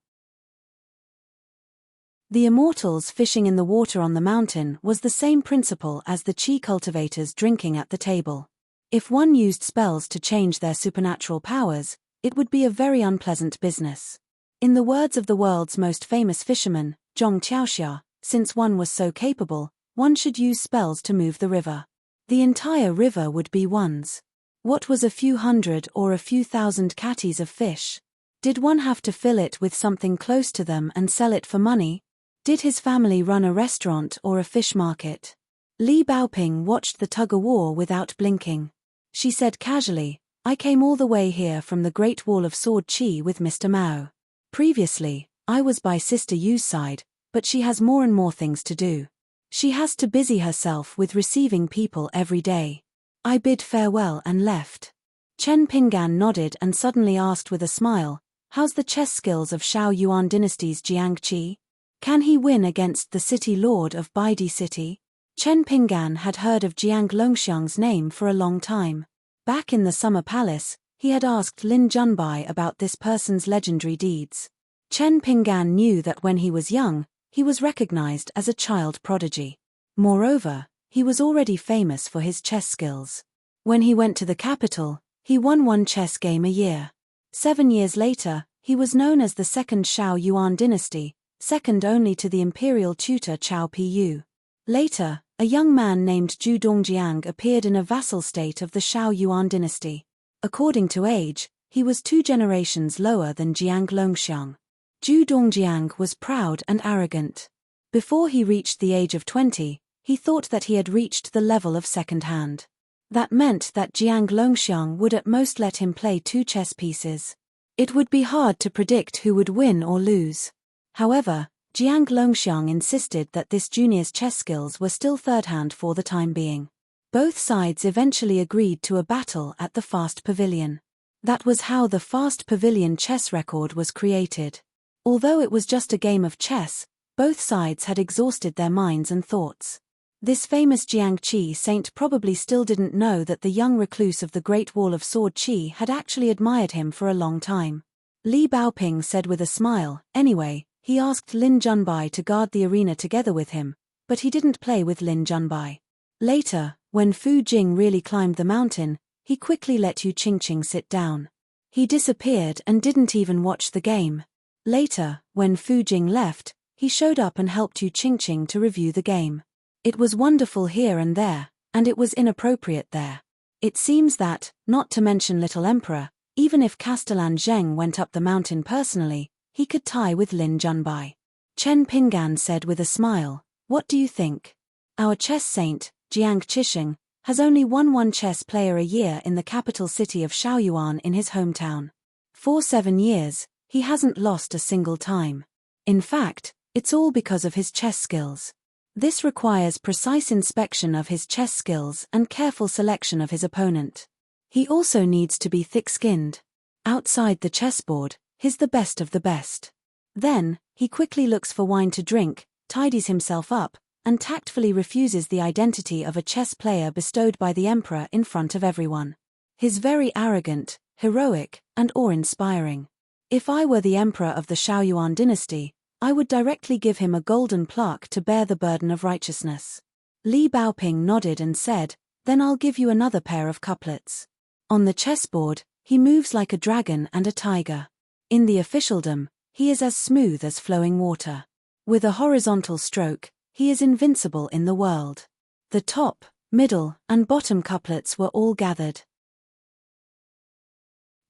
The immortals fishing in the water on the mountain was the same principle as the chi cultivators drinking at the table. If one used spells to change their supernatural powers, it would be a very unpleasant business. In the words of the world's most famous fisherman, Zhong Qiaoxia, since one was so capable, one should use spells to move the river. The entire river would be one's. What was a few hundred or a few thousand catties of fish? Did one have to fill it with something close to them and sell it for money? Did his family run a restaurant or a fish market? Li Baoping watched the tug-of-war without blinking. She said casually, "I came all the way here from the Great Wall of Sword Chi with Mr. Mao. Previously, I was by Sister Yu's side, but she has more and more things to do. She has to busy herself with receiving people every day. I bid farewell and left." Chen Pingan nodded and suddenly asked with a smile, "How's the chess skills of Shao Yuan dynasty's Jiang Qi? Can he win against the city lord of Baidi City?" Chen Pingan had heard of Jiang Longxiang's name for a long time. Back in the Summer Palace, he had asked Lin Junbai about this person's legendary deeds. Chen Pingan knew that when he was young, he was recognized as a child prodigy. Moreover, he was already famous for his chess skills. When he went to the capital, he won one chess game a year. 7 years later, he was known as the second Shao Yuan dynasty, second only to the imperial tutor Chao Pu. Later, a young man named Zhu Dongjiang appeared in a vassal state of the Shao Yuan dynasty. According to age, he was 2 generations lower than Jiang Longxiang. Zhu Dongjiang was proud and arrogant. Before he reached the age of 20, he thought that he had reached the level of second hand. That meant that Jiang Longxiang would at most let him play 2 chess pieces. It would be hard to predict who would win or lose. However, Jiang Longxiang insisted that this junior's chess skills were still third-hand for the time being. Both sides eventually agreed to a battle at the Fast Pavilion. That was how the Fast Pavilion chess record was created. Although it was just a game of chess, both sides had exhausted their minds and thoughts. This famous Jiang Qi saint probably still didn't know that the young recluse of the Great Wall of Sword Qi had actually admired him for a long time. Li Baoping said with a smile, anyway, he asked Lin Junbai to guard the arena together with him, but he didn't play with Lin Junbai. Later, when Fu Jing really climbed the mountain, he quickly let Yu Qingqing sit down. He disappeared and didn't even watch the game. Later, when Fu Jing left, he showed up and helped Yu Qingqing to review the game. It was wonderful here and there, and it was inappropriate there. It seems that, not to mention Little Emperor, even if Castellan Zheng went up the mountain personally, he could tie with Lin Junbai. Chen Pingan said with a smile, "What do you think? Our chess saint, Jiang Qisheng, has only won 1 chess player a year in the capital city of Shaoyuan in his hometown. For 7 years, he hasn't lost a single time. In fact, it's all because of his chess skills. This requires precise inspection of his chess skills and careful selection of his opponent. He also needs to be thick-skinned. Outside the chessboard, he's the best of the best. Then, he quickly looks for wine to drink, tidies himself up, and tactfully refuses the identity of a chess player bestowed by the emperor in front of everyone. He's very arrogant, heroic, and awe-inspiring. If I were the emperor of the Shaoyuan dynasty, I would directly give him a golden plaque to bear the burden of righteousness. Li Baoping nodded and said, then I'll give you another pair of couplets. On the chessboard, he moves like a dragon and a tiger. In the officialdom, he is as smooth as flowing water. With a horizontal stroke, he is invincible in the world. The top, middle, and bottom couplets were all gathered.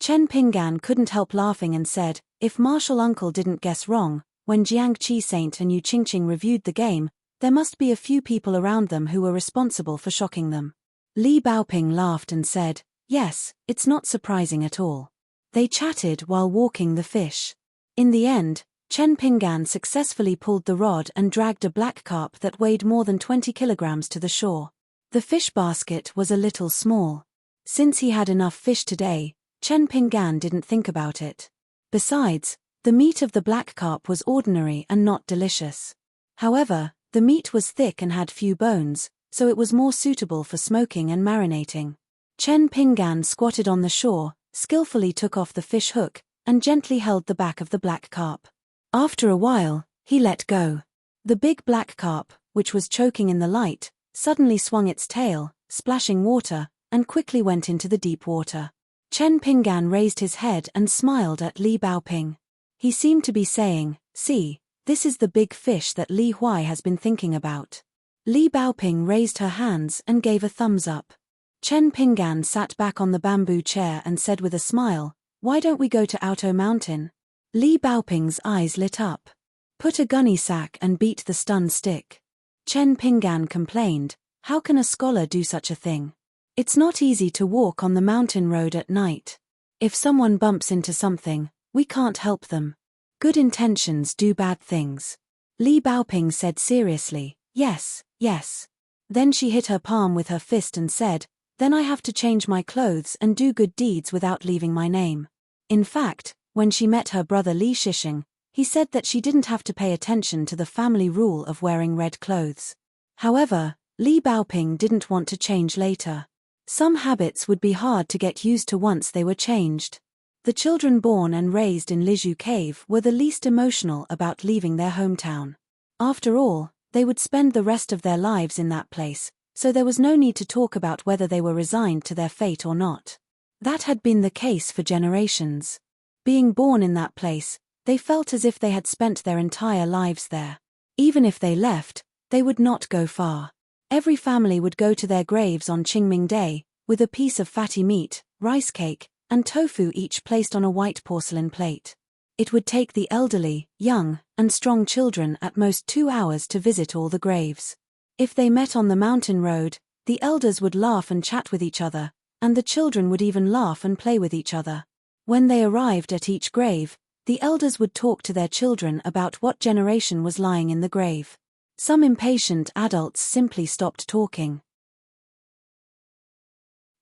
Chen Pinggan couldn't help laughing and said, if Martial Uncle didn't guess wrong, when Jiang Qi Saint and Yu Qingqing reviewed the game, there must be a few people around them who were responsible for shocking them. Li Baoping laughed and said, yes, it's not surprising at all. They chatted while walking the fish. In the end, Chen Pinggan successfully pulled the rod and dragged a black carp that weighed more than 20 kilograms to the shore. The fish basket was a little small. Since he had enough fish today, Chen Pinggan didn't think about it. Besides, the meat of the black carp was ordinary and not delicious. However, the meat was thick and had few bones, so it was more suitable for smoking and marinating. Chen Pinggan squatted on the shore, skillfully took off the fish hook, and gently held the back of the black carp. After a while, he let go. The big black carp, which was choking in the light, suddenly swung its tail, splashing water, and quickly went into the deep water. Chen Pinggan raised his head and smiled at Li Baoping. He seemed to be saying, see, this is the big fish that Li Huai has been thinking about. Li Baoping raised her hands and gave a thumbs up. Chen Pinggan sat back on the bamboo chair and said with a smile, why don't we go to Auto Mountain? Li Baoping's eyes lit up. Put a gunny sack and beat the stun stick. Chen Pinggan complained, how can a scholar do such a thing? It's not easy to walk on the mountain road at night. If someone bumps into something, we can't help them. Good intentions do bad things. Li Baoping said seriously, yes, yes. Then she hit her palm with her fist and said, then I have to change my clothes and do good deeds without leaving my name. In fact, when she met her brother Li Shishing, he said that she didn't have to pay attention to the family rule of wearing red clothes. However, Li Baoping didn't want to change later. Some habits would be hard to get used to once they were changed. The children born and raised in Lizhu Cave were the least emotional about leaving their hometown. After all, they would spend the rest of their lives in that place, so there was no need to talk about whether they were resigned to their fate or not. That had been the case for generations. Being born in that place, they felt as if they had spent their entire lives there. Even if they left, they would not go far. Every family would go to their graves on Qingming Day, with a piece of fatty meat, rice cake, and tofu each placed on a white porcelain plate. It would take the elderly, young, and strong children at most 2 hours to visit all the graves. If they met on the mountain road, the elders would laugh and chat with each other, and the children would even laugh and play with each other. When they arrived at each grave, the elders would talk to their children about what generation was lying in the grave. Some impatient adults simply stopped talking.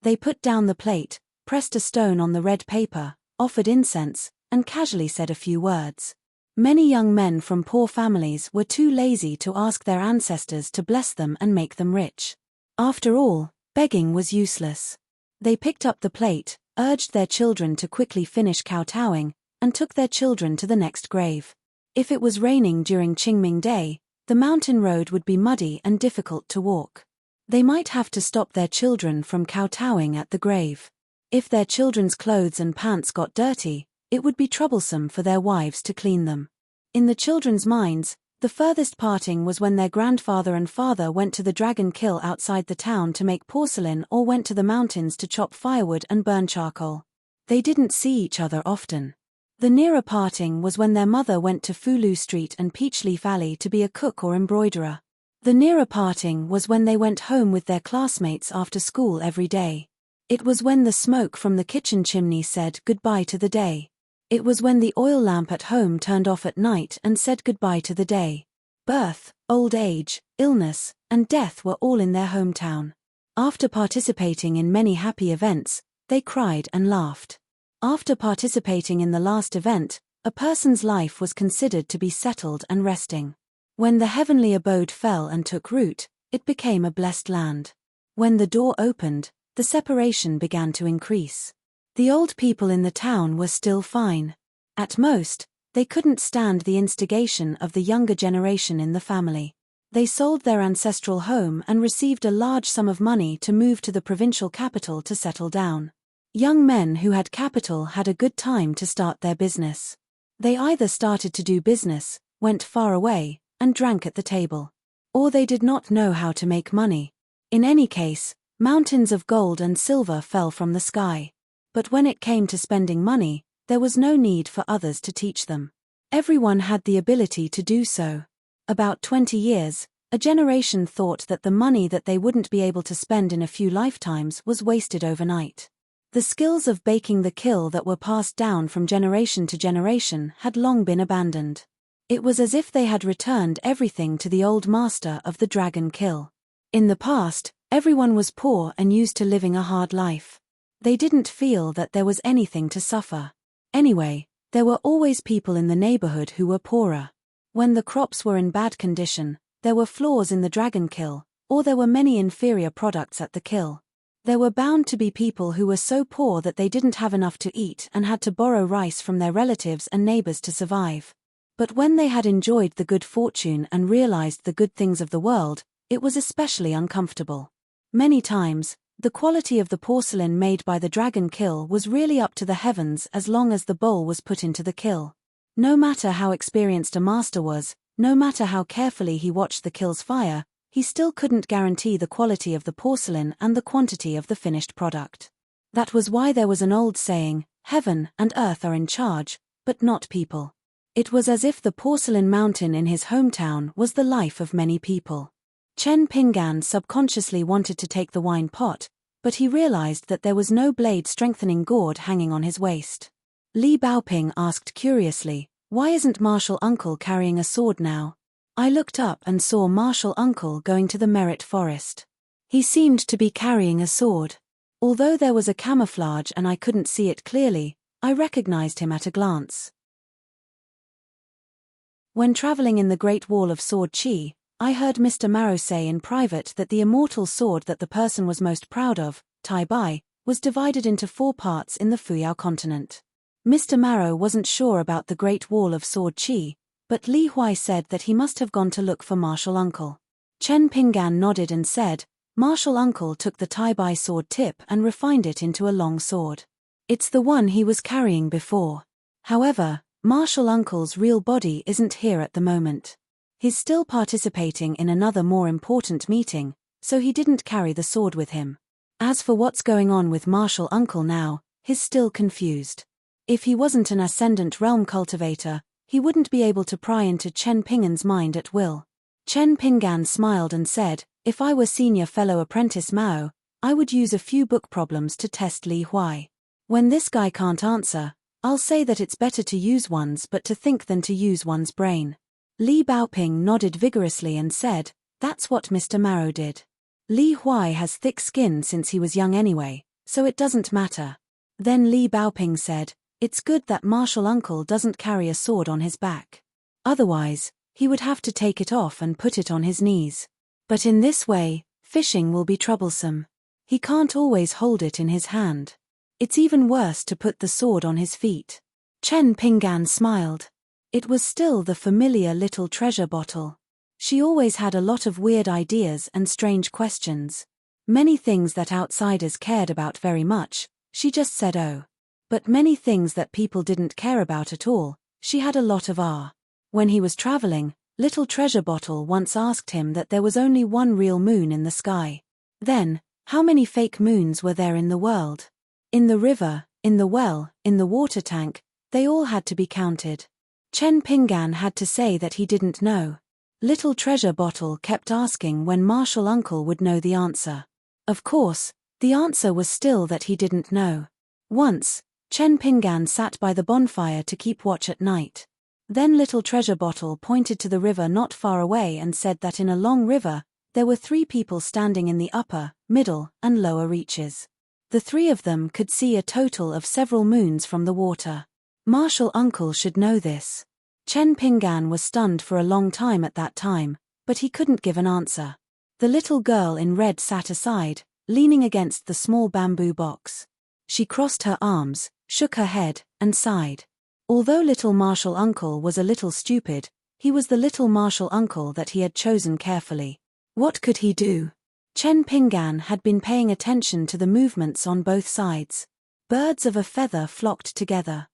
They put down the plate, pressed a stone on the red paper, offered incense, and casually said a few words. Many young men from poor families were too lazy to ask their ancestors to bless them and make them rich. After all, begging was useless. They picked up the plate, urged their children to quickly finish kowtowing, and took their children to the next grave. If it was raining during Qingming Day, the mountain road would be muddy and difficult to walk. They might have to stop their children from kowtowing at the grave. If their children's clothes and pants got dirty, it would be troublesome for their wives to clean them. In the children's minds, the furthest parting was when their grandfather and father went to the dragon kill outside the town to make porcelain or went to the mountains to chop firewood and burn charcoal. They didn't see each other often. The nearer parting was when their mother went to Fulu Street and Peachleaf Alley to be a cook or embroiderer. The nearer parting was when they went home with their classmates after school every day. It was when the smoke from the kitchen chimney said goodbye to the day. It was when the oil lamp at home turned off at night and said goodbye to the day. Birth, old age, illness, and death were all in their hometown. After participating in many happy events, they cried and laughed. After participating in the last event, a person's life was considered to be settled and resting. When the heavenly abode fell and took root, it became a blessed land. When the door opened, the separation began to increase. The old people in the town were still fine. At most, They couldn't stand the instigation of the younger generation in the family. They sold their ancestral home and received a large sum of money to move to the provincial capital to settle down. Young men who had capital had a good time to start their business. They either started to do business, went far away, and drank at the table. Or they did not know how to make money. In any case, mountains of gold and silver fell from the sky. But when it came to spending money, there was no need for others to teach them. Everyone had the ability to do so. About 20 years, a generation thought that the money that they wouldn't be able to spend in a few lifetimes was wasted overnight. The skills of baking the kill that were passed down from generation to generation had long been abandoned. It was as if they had returned everything to the old master of the dragon kill. In the past, everyone was poor and used to living a hard life. They didn't feel that there was anything to suffer. Anyway, there were always people in the neighborhood who were poorer. When the crops were in bad condition, there were flaws in the dragon kill, or there were many inferior products at the kill. There were bound to be people who were so poor that they didn't have enough to eat and had to borrow rice from their relatives and neighbors to survive. But when they had enjoyed the good fortune and realized the good things of the world, it was especially uncomfortable. Many times, the quality of the porcelain made by the dragon kill was really up to the heavens as long as the bowl was put into the kill. No matter how experienced a master was, no matter how carefully he watched the kill's fire, he still couldn't guarantee the quality of the porcelain and the quantity of the finished product. That was why there was an old saying, "Heaven and earth are in charge, but not people." It was as if the porcelain mountain in his hometown was the life of many people. Chen Pinggan subconsciously wanted to take the wine pot, but he realized that there was no blade-strengthening gourd hanging on his waist. Li Baoping asked curiously, "Why isn't Martial Uncle carrying a sword now?" I looked up and saw Martial Uncle going to the Merit Forest. He seemed to be carrying a sword. Although there was a camouflage and I couldn't see it clearly, I recognized him at a glance. When traveling in the Great Wall of Sword Chi, I heard Mr. Marrow say in private that the immortal sword that the person was most proud of, Tai Bai, was divided into 4 parts in the Fuyao continent. Mr. Marrow wasn't sure about the Great Wall of Sword Chi, but Li Huai said that he must have gone to look for Martial Uncle. Chen Pinggan nodded and said, "Martial Uncle took the Tai Bai sword tip and refined it into a long sword. It's the one he was carrying before. However, Martial Uncle's real body isn't here at the moment. He's still participating in another more important meeting, so he didn't carry the sword with him. As for what's going on with Martial Uncle now, he's still confused. If he wasn't an ascendant realm cultivator, he wouldn't be able to pry into Chen Pinggan's mind at will." Chen Pinggan smiled and said, "If I were senior fellow apprentice Mao, I would use a few book problems to test Li Huai. When this guy can't answer, I'll say that it's better to use one's but to think than to use one's brain." Li Baoping nodded vigorously and said, "That's what Mr. Marrow did. Li Huai has thick skin since he was young anyway, so it doesn't matter." Then Li Baoping said, "It's good that Martial Uncle doesn't carry a sword on his back. Otherwise, he would have to take it off and put it on his knees. But in this way, fishing will be troublesome. He can't always hold it in his hand. It's even worse to put the sword on his feet." Chen Pinggan smiled. It was still the familiar little treasure bottle. She always had a lot of weird ideas and strange questions. Many things that outsiders cared about very much, she just said oh. But many things that people didn't care about at all, she had a lot of When he was traveling, Little Treasure Bottle once asked him that there was only one real moon in the sky. Then, how many fake moons were there in the world? In the river, in the well, in the water tank, they all had to be counted. Chen Pinggan had to say that he didn't know. Little Treasure Bottle kept asking when Martial Uncle would know the answer. Of course, the answer was still that he didn't know. Once, Chen Pinggan sat by the bonfire to keep watch at night. Then Little Treasure Bottle pointed to the river not far away and said that in a long river, there were 3 people standing in the upper, middle, and lower reaches. The 3 of them could see a total of several moons from the water. Martial Uncle should know this. Chen Pinggan was stunned for a long time at that time, but he couldn't give an answer. The little girl in red sat aside, leaning against the small bamboo box. She crossed her arms, shook her head, and sighed. Although little Marshall Uncle was a little stupid, he was the little Marshall Uncle that he had chosen carefully. What could he do? Chen Pingan had been paying attention to the movements on both sides. Birds of a feather flocked together.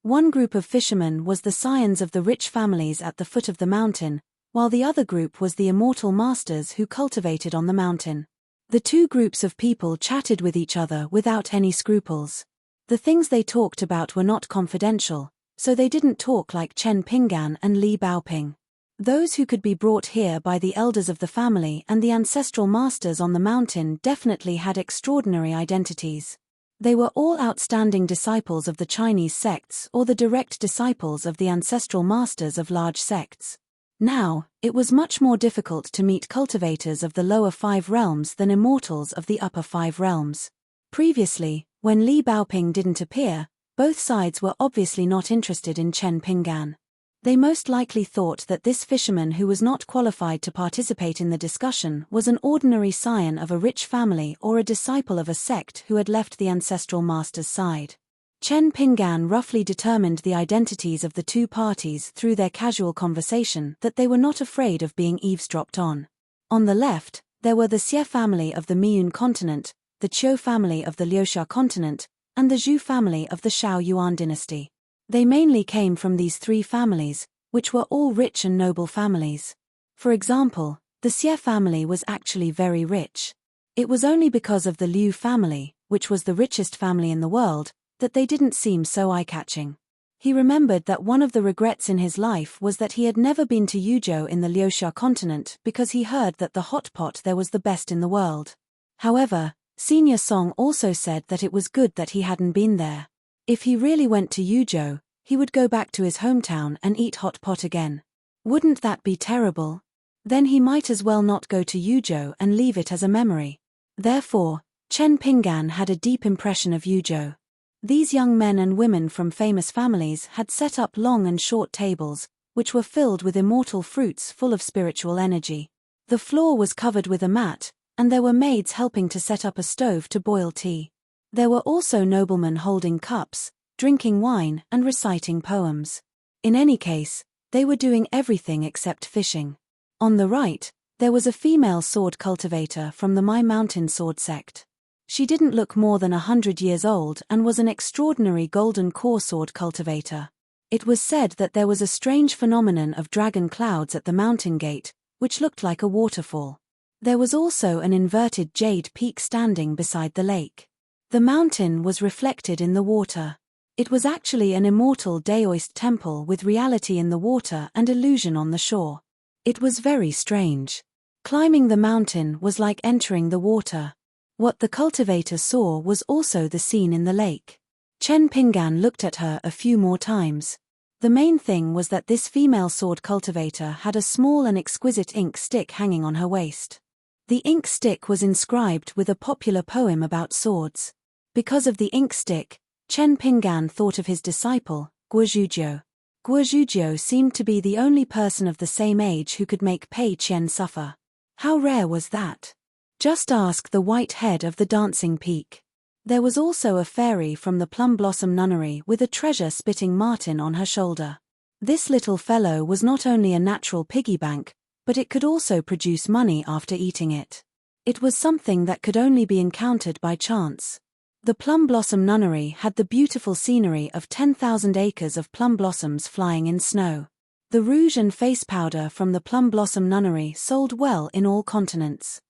One group of fishermen was the scions of the rich families at the foot of the mountain, while the other group was the immortal masters who cultivated on the mountain. The two groups of people chatted with each other without any scruples. The things they talked about were not confidential, so they didn't talk like Chen Pingan and Li Baoping. Those who could be brought here by the elders of the family and the ancestral masters on the mountain definitely had extraordinary identities. They were all outstanding disciples of the Chinese sects or the direct disciples of the ancestral masters of large sects. Now, it was much more difficult to meet cultivators of the lower 5 realms than immortals of the upper 5 realms. Previously, when Li Baoping didn't appear, both sides were obviously not interested in Chen Pingan. They most likely thought that this fisherman who was not qualified to participate in the discussion was an ordinary scion of a rich family or a disciple of a sect who had left the ancestral master's side. Chen Pingan roughly determined the identities of the two parties through their casual conversation that they were not afraid of being eavesdropped on. On the left, there were the Xie family of the Miyun continent, the Qiu family of the Liuxia continent, and the Zhu family of the Shao Yuan dynasty. They mainly came from these 3 families, which were all rich and noble families. For example, the Xie family was actually very rich. It was only because of the Liu family, which was the richest family in the world, that they didn't seem so eye-catching. He remembered that one of the regrets in his life was that he had never been to Yuzhou in the Liuxia continent because he heard that the hot pot there was the best in the world. However, Senior Song also said that it was good that he hadn't been there. If he really went to Yuzhou, he would go back to his hometown and eat hot pot again. Wouldn't that be terrible? Then he might as well not go to Yuzhou and leave it as a memory. Therefore, Chen Pingan had a deep impression of Yuzhou. These young men and women from famous families had set up long and short tables, which were filled with immortal fruits full of spiritual energy. The floor was covered with a mat, and there were maids helping to set up a stove to boil tea. There were also noblemen holding cups, drinking wine and reciting poems. In any case, they were doing everything except fishing. On the right, there was a female sword cultivator from the My Mountain sword sect. She didn't look more than 100 years old and was an extraordinary golden core sword cultivator. It was said that there was a strange phenomenon of dragon clouds at the mountain gate, which looked like a waterfall. There was also an inverted jade peak standing beside the lake. The mountain was reflected in the water. It was actually an immortal Daoist temple with reality in the water and illusion on the shore. It was very strange. Climbing the mountain was like entering the water. What the cultivator saw was also the scene in the lake. Chen Pingan looked at her a few more times. The main thing was that this female sword cultivator had a small and exquisite ink stick hanging on her waist. The ink stick was inscribed with a popular poem about swords. Because of the ink stick, Chen Pingan thought of his disciple, Guo Zhujiu. Guo Zhujiu seemed to be the only person of the same age who could make Pei Qian suffer. How rare was that? Just ask the white head of the dancing peak. There was also a fairy from the Plum Blossom Nunnery with a treasure-spitting marten on her shoulder. This little fellow was not only a natural piggy bank, but it could also produce money after eating it. It was something that could only be encountered by chance. The Plum Blossom Nunnery had the beautiful scenery of 10,000 acres of plum blossoms flying in snow. The rouge and face powder from the Plum Blossom Nunnery sold well in all continents.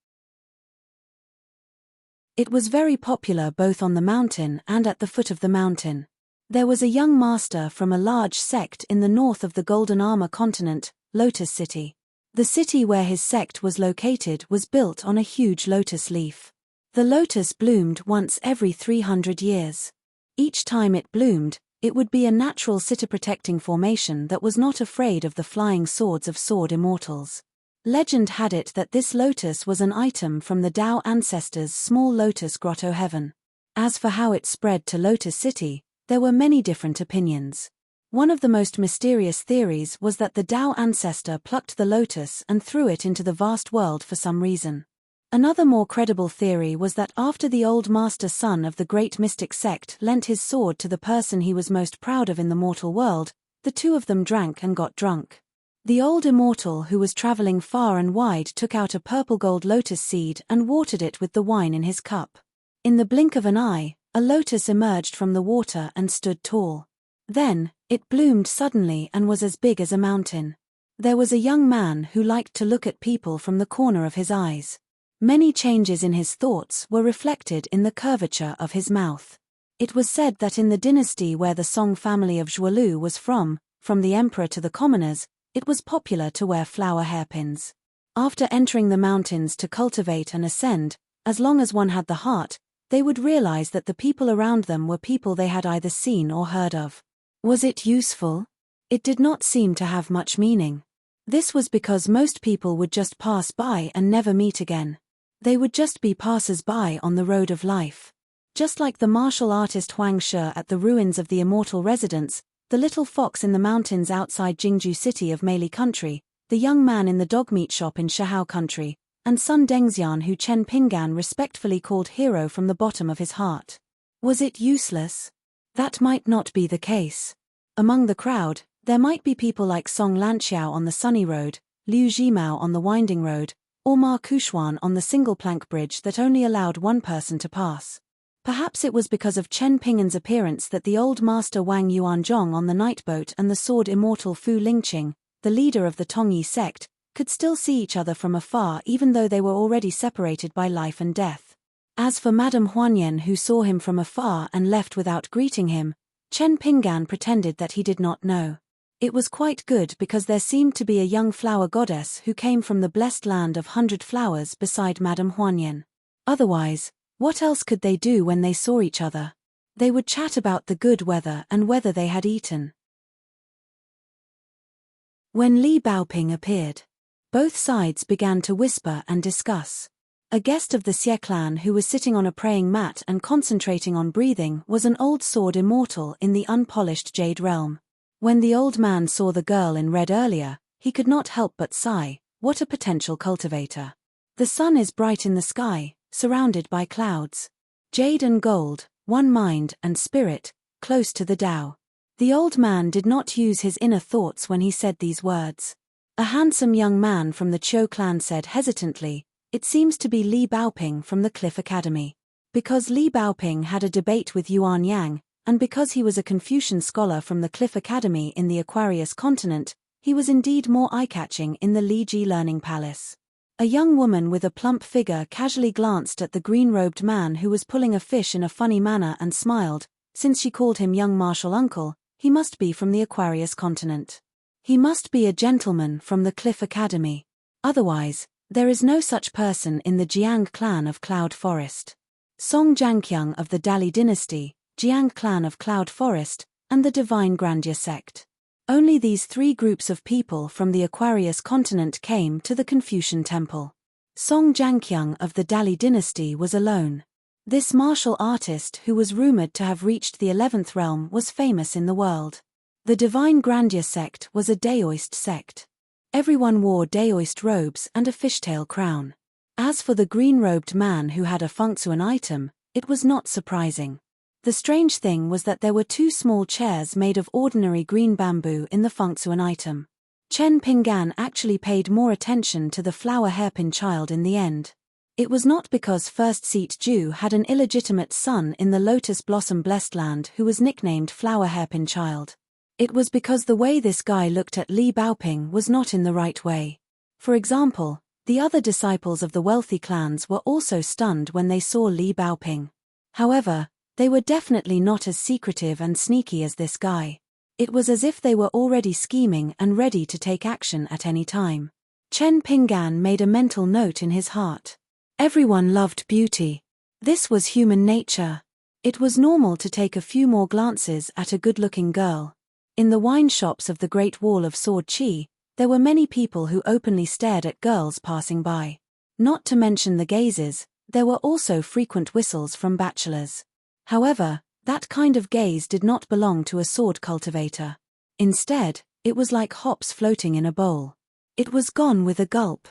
It was very popular both on the mountain and at the foot of the mountain. There was a young master from a large sect in the north of the Golden Armor continent, Lotus City. The city where his sect was located was built on a huge lotus leaf. The lotus bloomed once every 300 years. Each time it bloomed, it would be a natural city-protecting formation that was not afraid of the flying swords of sword immortals. Legend had it that this lotus was an item from the Tao ancestors' small lotus grotto heaven. As for how it spread to Lotus City, there were many different opinions. One of the most mysterious theories was that the Tao ancestor plucked the lotus and threw it into the vast world for some reason. Another more credible theory was that after the old master son of the great mystic sect lent his sword to the person he was most proud of in the mortal world, the two of them drank and got drunk. The old immortal who was traveling far and wide took out a purple gold lotus seed and watered it with the wine in his cup. In the blink of an eye, a lotus emerged from the water and stood tall. Then, it bloomed suddenly and was as big as a mountain. There was a young man who liked to look at people from the corner of his eyes. Many changes in his thoughts were reflected in the curvature of his mouth. It was said that in the dynasty where the Song family of Zhuolu was from the emperor to the commoners, it was popular to wear flower hairpins. After entering the mountains to cultivate and ascend, as long as one had the heart, they would realize that the people around them were people they had either seen or heard of. Was it useful? It did not seem to have much meaning. This was because most people would just pass by and never meet again. They would just be passers-by on the road of life. Just like the martial artist Huang Shi at the ruins of the immortal residence, the little fox in the mountains outside Jingju city of Meili country, the young man in the dog meat shop in Shihao country, and Sun Dengxian who Chen Pinggan respectfully called hero from the bottom of his heart. Was it useless? That might not be the case. Among the crowd, there might be people like Song Lanqiao on the sunny road, Liu Zhimao on the winding road, or Ma Kushuan on the single-plank bridge that only allowed one person to pass. Perhaps it was because of Chen Pinggan's appearance that the old master Wang Yuanzhong on the night boat and the sword immortal Fu Lingqing, the leader of the Tongyi sect, could still see each other from afar even though they were already separated by life and death. As for Madame Huanyan who saw him from afar and left without greeting him, Chen Pinggan pretended that he did not know. It was quite good because there seemed to be a young flower goddess who came from the blessed land of 100 flowers beside Madame Huanyan. Otherwise, what else could they do when they saw each other? They would chat about the good weather and whether they had eaten. When Li Baoping appeared, both sides began to whisper and discuss. A guest of the Xie clan who was sitting on a praying mat and concentrating on breathing was an old sword immortal in the unpolished jade realm. When the old man saw the girl in red earlier, he could not help but sigh, what a potential cultivator. The sun is bright in the sky, surrounded by clouds. Jade and gold, one mind and spirit, close to the Tao. The old man did not use his inner thoughts when he said these words. A handsome young man from the Qiu clan said hesitantly, it seems to be Li Baoping from the Cliff Academy. Because Li Baoping had a debate with Yuan Yang, and because he was a Confucian scholar from the Cliff Academy in the Aquarius continent, he was indeed more eye-catching in the Liji Learning Palace. A young woman with a plump figure casually glanced at the green-robed man who was pulling a fish in a funny manner and smiled. Since she called him young martial uncle, he must be from the Aquarius continent. He must be a gentleman from the Cliff Academy. Otherwise, there is no such person in the Jiang clan of Cloud Forest. Song Jiangqiang of the Dali dynasty, Jiang clan of Cloud Forest, and the Divine Grandeur sect. Only these three groups of people from the Aquarius continent came to the Confucian temple. Song Jiangqiang of the Dali dynasty was alone. This martial artist who was rumored to have reached the 11th realm was famous in the world. The Divine Grandeur sect was a Daoist sect. Everyone wore Daoist robes and a fishtail crown. As for the green-robed man who had a Fengsuan item, it was not surprising. The strange thing was that there were two small chairs made of ordinary green bamboo in the Fengsuan item. Chen Pinggan actually paid more attention to the flower hairpin child in the end. It was not because First Seat Ju had an illegitimate son in the Lotus Blossom Blessed Land who was nicknamed Flower Hairpin Child. It was because the way this guy looked at Li Baoping was not in the right way. For example, the other disciples of the wealthy clans were also stunned when they saw Li Baoping. However, they were definitely not as secretive and sneaky as this guy. It was as if they were already scheming and ready to take action at any time. Chen Pinggan made a mental note in his heart. Everyone loved beauty. This was human nature. It was normal to take a few more glances at a good-looking girl. In the wine shops of the Great Wall of Sword Qi, there were many people who openly stared at girls passing by. Not to mention the gazes, there were also frequent whistles from bachelors. However, that kind of gaze did not belong to a sword cultivator. Instead, it was like hops floating in a bowl. It was gone with a gulp.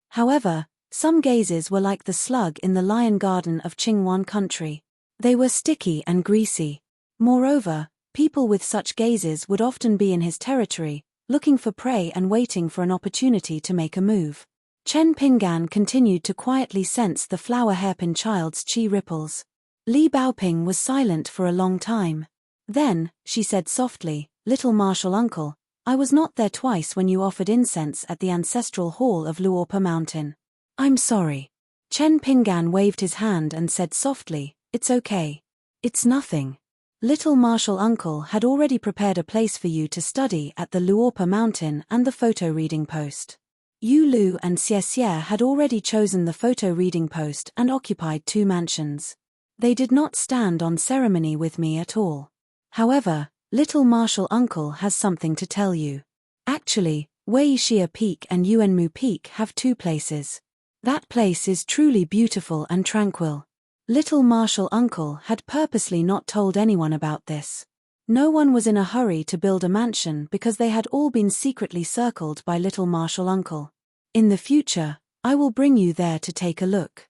However, Some gazes were like the slug in the lion garden of Qingwan country. They were sticky and greasy. Moreover, people with such gazes would often be in his territory, looking for prey and waiting for an opportunity to make a move. Chen Pinggan continued to quietly sense the flower hairpin child's qi ripples. Li Baoping was silent for a long time. Then, she said softly, "Little martial uncle, I was not there twice when you offered incense at the ancestral hall of Luopa Mountain." "I'm sorry." Chen Pinggan waved his hand and said softly, "It's okay. It's nothing. Little martial uncle had already prepared a place for you to study at the Luopa Mountain and the photo reading post. Yu Lu and Xie Xie had already chosen the photo reading post and occupied 2 mansions. They did not stand on ceremony with me at all. However, little martial uncle has something to tell you. Actually, Wei Xia Peak and Yuanmu Peak have 2 places. That place is truly beautiful and tranquil." Little martial uncle had purposely not told anyone about this. No one was in a hurry to build a mansion because they had all been secretly circled by little martial uncle. "In the future, I will bring you there to take a look.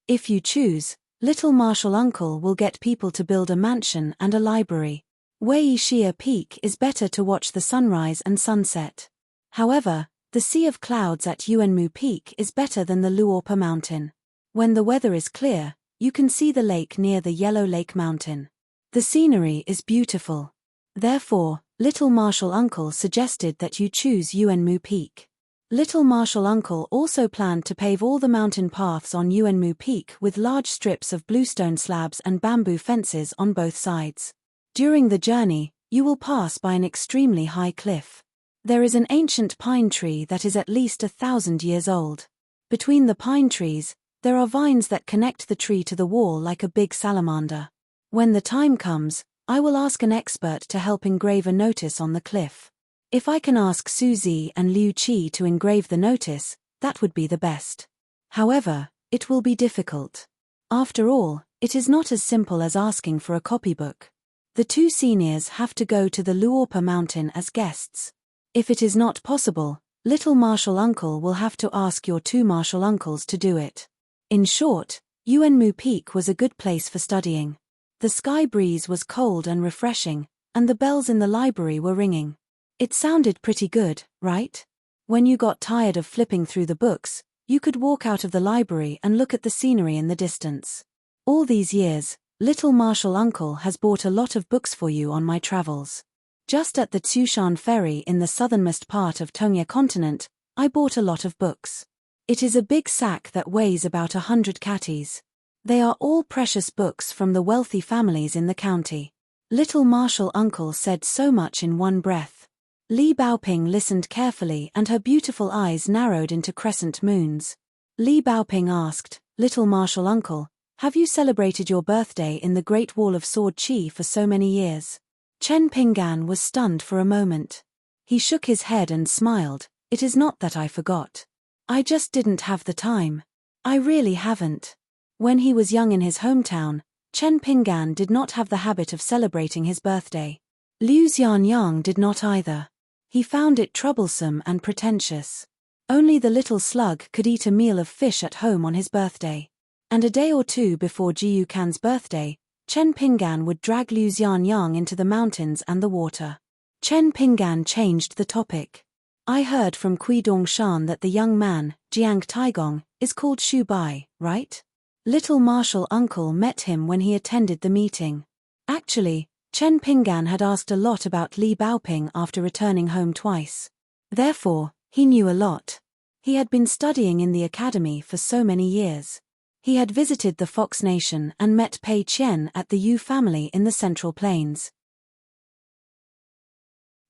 If you choose, little martial uncle will get people to build a mansion and a library. Wei Xia Peak is better to watch the sunrise and sunset. However, the sea of clouds at Yuanmu Peak is better than the Luopa Mountain. When the weather is clear, you can see the lake near the Yellow Lake Mountain. The scenery is beautiful. Therefore, little martial uncle suggested that you choose Yuanmu Peak." Little martial uncle also planned to pave all the mountain paths on Yuanmu Peak with large strips of bluestone slabs and bamboo fences on both sides. During the journey, you will pass by an extremely high cliff. There is an ancient pine tree that is at least 1,000 years old. Between the pine trees, there are vines that connect the tree to the wall like a big salamander. When the time comes, I will ask an expert to help engrave a notice on the cliff. If I can ask Suzy and Liu Qi to engrave the notice, that would be the best. However, it will be difficult. After all, it is not as simple as asking for a copybook. The 2 seniors have to go to the Luopa Mountain as guests. If it is not possible, little martial uncle will have to ask your 2 martial uncles to do it. In short, Yuanmu Peak was a good place for studying. The sky breeze was cold and refreshing, and the bells in the library were ringing. It sounded pretty good, right? When you got tired of flipping through the books, you could walk out of the library and look at the scenery in the distance. All these years, little martial uncle has bought a lot of books for you on my travels. Just at the Tsushan ferry in the southernmost part of Tongya continent, I bought a lot of books. It is a big sack that weighs about 100 catties. They are all precious books from the wealthy families in the county. Little martial uncle said so much in one breath. Li Baoping listened carefully and her beautiful eyes narrowed into crescent moons. Li Baoping asked, "Little martial uncle, have you celebrated your birthday in the Great Wall of Sword Qi for so many years?" Chen Pinggan was stunned for a moment. He shook his head and smiled. "It is not that I forgot. I just didn't have the time. I really haven't." When he was young in his hometown, Chen Pinggan did not have the habit of celebrating his birthday. Liu Xianyang did not either. He found it troublesome and pretentious. Only the little slug could eat a meal of fish at home on his birthday. And a day or 2 before Jiyu Kan's birthday, Chen Pinggan would drag Liu Xianyang into the mountains and the water. Chen Pinggan changed the topic. "I heard from Kui Dongshan that the young man, Jiang Taigong, is called Shu Bai, right? Little martial uncle met him when he attended the meeting." Actually, Chen Pinggan had asked a lot about Li Baoping after returning home twice. Therefore, he knew a lot. He had been studying in the academy for so many years. He had visited the Fox Nation and met Pei Qian at the Yu family in the Central Plains.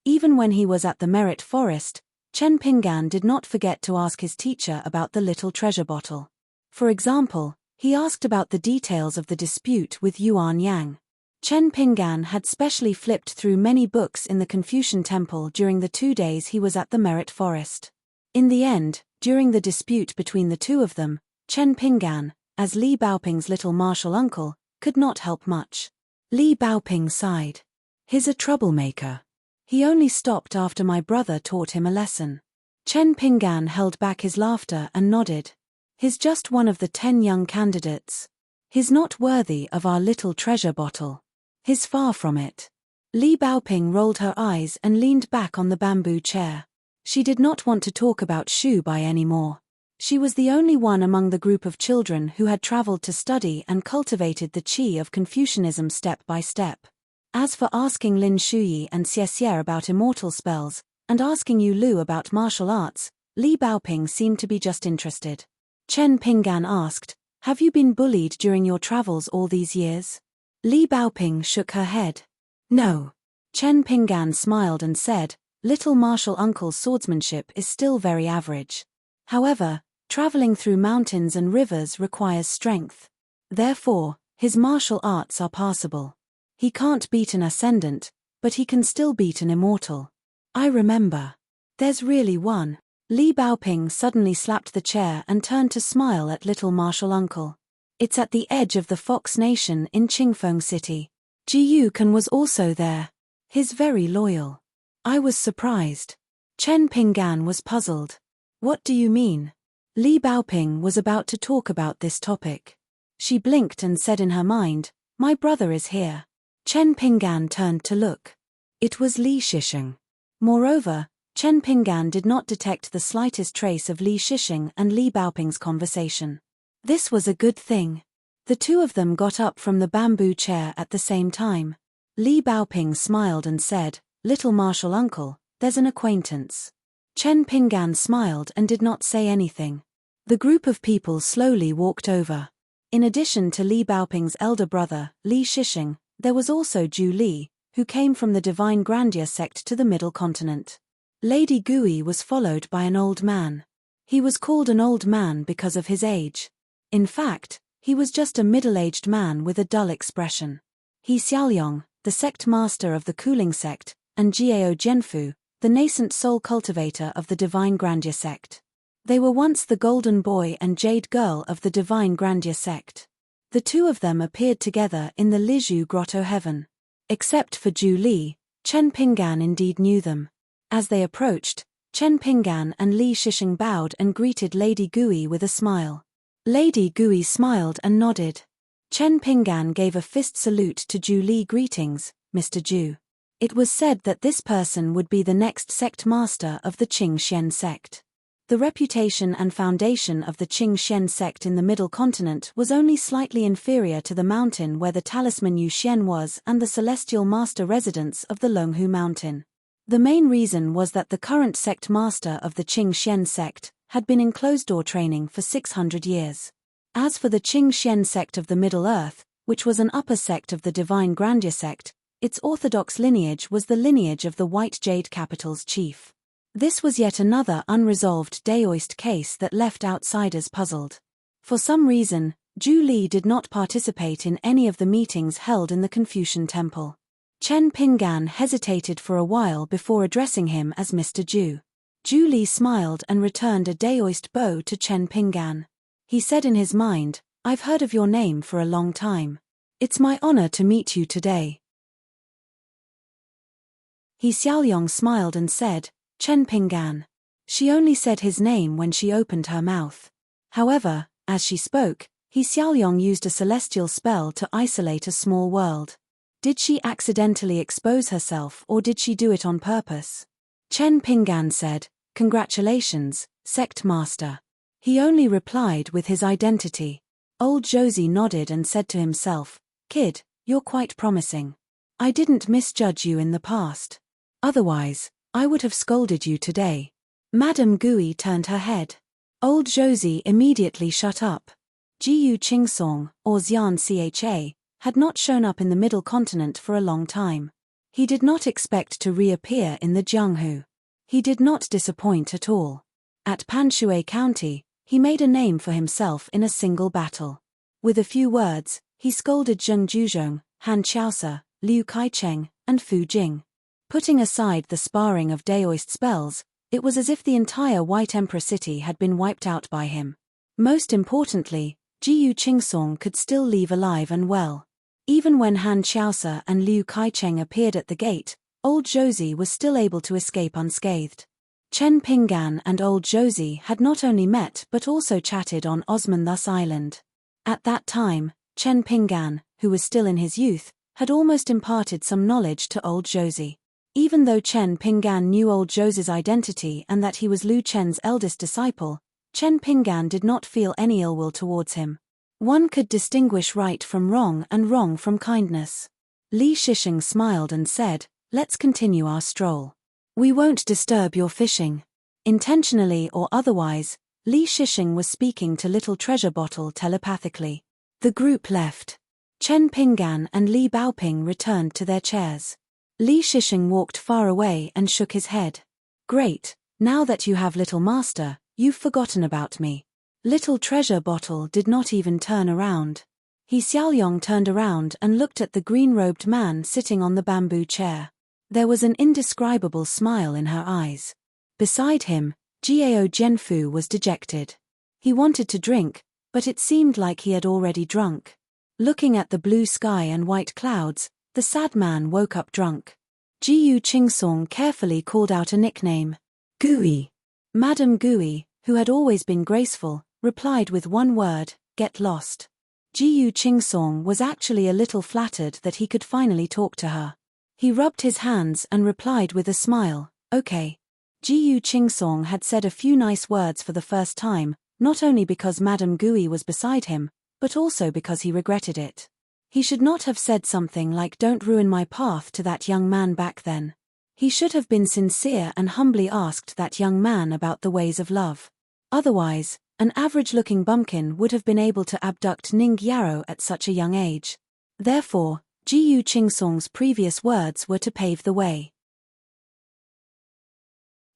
Even when he was at the Merit Forest, Chen Pinggan did not forget to ask his teacher about the little treasure bottle. For example, he asked about the details of the dispute with Yuan Yang. Chen Pinggan had specially flipped through many books in the Confucian Temple during the 2 days he was at the Merit Forest. In the end, during the dispute between the 2 of them, Chen Pinggan, as Li Baoping's little martial uncle, could not help much. Li Baoping sighed. "He's a troublemaker. He only stopped after my brother taught him a lesson. Chen Pinggan held back his laughter and nodded. He's just one of the 10 young candidates. He's not worthy of our little treasure bottle. He's far from it. Li Baoping rolled her eyes and leaned back on the bamboo chair. She did not want to talk about Shu Bai anymore. She was the only one among the group of children who had traveled to study and cultivated the qi of Confucianism step by step. As for asking Lin Shuyi and Xie Xie about immortal spells, and asking Yu Lu about martial arts, Li Baoping seemed to be just interested. Chen Pinggan asked, "Have you been bullied during your travels all these years?" Li Baoping shook her head. "No." Chen Pinggan smiled and said, "Little martial uncle's swordsmanship is still very average. However, traveling through mountains and rivers requires strength. Therefore, his martial arts are passable. He can't beat an ascendant, but he can still beat an immortal. I remember. There's really one." Li Baoping suddenly slapped the chair and turned to smile at little martial uncle. "It's at the edge of the Fox Nation in Qingfeng City. Ji Yukan was also there. He's very loyal." I was surprised. Chen Pinggan was puzzled. "What do you mean?" Li Baoping was about to talk about this topic. She blinked and said in her mind, "My brother is here." Chen Pinggan turned to look. It was Li Shisheng. Moreover, Chen Pinggan did not detect the slightest trace of Li Shisheng and Li Baoping's conversation. This was a good thing. The two of them got up from the bamboo chair at the same time. Li Baoping smiled and said, "Little martial uncle, there's an acquaintance." Chen Pinggan smiled and did not say anything. The group of people slowly walked over. In addition to Li Baoping's elder brother, Li Shisheng, there was also Zhu Li, who came from the Divine Grandeur sect to the Middle Continent. Lady Gui was followed by an old man. He was called an old man because of his age. In fact, he was just a middle-aged man with a dull expression. He Xiaoyong, the sect master of the Cooling sect, and Jiao Jianfu, the nascent soul cultivator of the Divine Grandeur sect. They were once the Golden Boy and Jade Girl of the Divine Grandeur sect. The two of them appeared together in the Lizhu Grotto Heaven. Except for Zhu Li, Chen Pinggan indeed knew them. As they approached, Chen Pinggan and Li Shisheng bowed and greeted Lady Gui with a smile. Lady Gui smiled and nodded. Chen Pinggan gave a fist salute to Zhu Li. "Greetings, Mr. Zhu." It was said that this person would be the next sect master of the Qing Xian sect. The reputation and foundation of the Qing Xian sect in the Middle Continent was only slightly inferior to the mountain where the talisman Yu Xian was and the celestial master residence of the Longhu Mountain. The main reason was that the current sect master of the Qing Xian sect had been in closed-door training for 600 years. As for the Qing Xian sect of the Middle Earth, which was an upper sect of the Divine Grandeur sect, its orthodox lineage was the lineage of the White Jade Capital's chief. This was yet another unresolved Daoist case that left outsiders puzzled. For some reason, Zhu Li did not participate in any of the meetings held in the Confucian temple. Chen Pinggan hesitated for a while before addressing him as Mr. Zhu. Zhu Li smiled and returned a Daoist bow to Chen Pinggan. He said in his mind, "I've heard of your name for a long time. It's my honor to meet you today." He Xiaoyong smiled and said, "Chen Pinggan." She only said his name when she opened her mouth. However, as she spoke, He Xiaoyong used a celestial spell to isolate a small world. Did she accidentally expose herself or did she do it on purpose? Chen Pinggan said, "Congratulations, Sect Master." He only replied with his identity. Old Josie nodded and said to himself, "Kid, you're quite promising. I didn't misjudge you in the past. Otherwise, I would have scolded you today." Madame Gui turned her head. Old Josie immediately shut up. Jiyu Qingsong, or Xian Cha, had not shown up in the Middle Continent for a long time. He did not expect to reappear in the Jianghu. He did not disappoint at all. At Panshui County, he made a name for himself in a single battle. With a few words, he scolded Zheng Juzhong, Han Qiaosa, Liu Kaicheng, and Fu Jing. Putting aside the sparring of Daoist spells, it was as if the entire White Emperor city had been wiped out by him. Most importantly, Jiyu Qingsong could still leave alive and well. Even when Han Qiaosa and Liu Kaicheng appeared at the gate, old Josie was still able to escape unscathed. Chen Pinggan and old Josie had not only met but also chatted on Osmanthus Island. At that time, Chen Pinggan, who was still in his youth, had almost imparted some knowledge to old Josie. Even though Chen Pinggan knew old Josie's identity and that he was Lu Chen's eldest disciple, Chen Pinggan did not feel any ill will towards him. One could distinguish right from wrong and wrong from kindness. Li Shisheng smiled and said, "Let's continue our stroll. We won't disturb your fishing." Intentionally or otherwise, Li Shisheng was speaking to Little Treasure Bottle telepathically. The group left. Chen Pinggan and Li Baoping returned to their chairs. Li Shisheng walked far away and shook his head. "Great, now that you have Little Master, you've forgotten about me." Little Treasure Bottle did not even turn around. He Xiaoyong turned around and looked at the green-robed man sitting on the bamboo chair. There was an indescribable smile in her eyes. Beside him, Jiao Jianfu was dejected. He wanted to drink, but it seemed like he had already drunk. Looking at the blue sky and white clouds, the sad man woke up drunk. Jiu Qingsong carefully called out a nickname. "Gui." Madame Gui, who had always been graceful, replied with one word, "Get lost." Jiu Qingsong was actually a little flattered that he could finally talk to her. He rubbed his hands and replied with a smile, "Okay." Jiu Qingsong had said a few nice words for the first time, not only because Madame Gui was beside him, but also because he regretted it. He should not have said something like "Don't ruin my path" to that young man back then. He should have been sincere and humbly asked that young man about the ways of love. Otherwise, an average-looking bumpkin would have been able to abduct Ning Yarrow at such a young age. Therefore, Jiu Qingsong's previous words were to pave the way.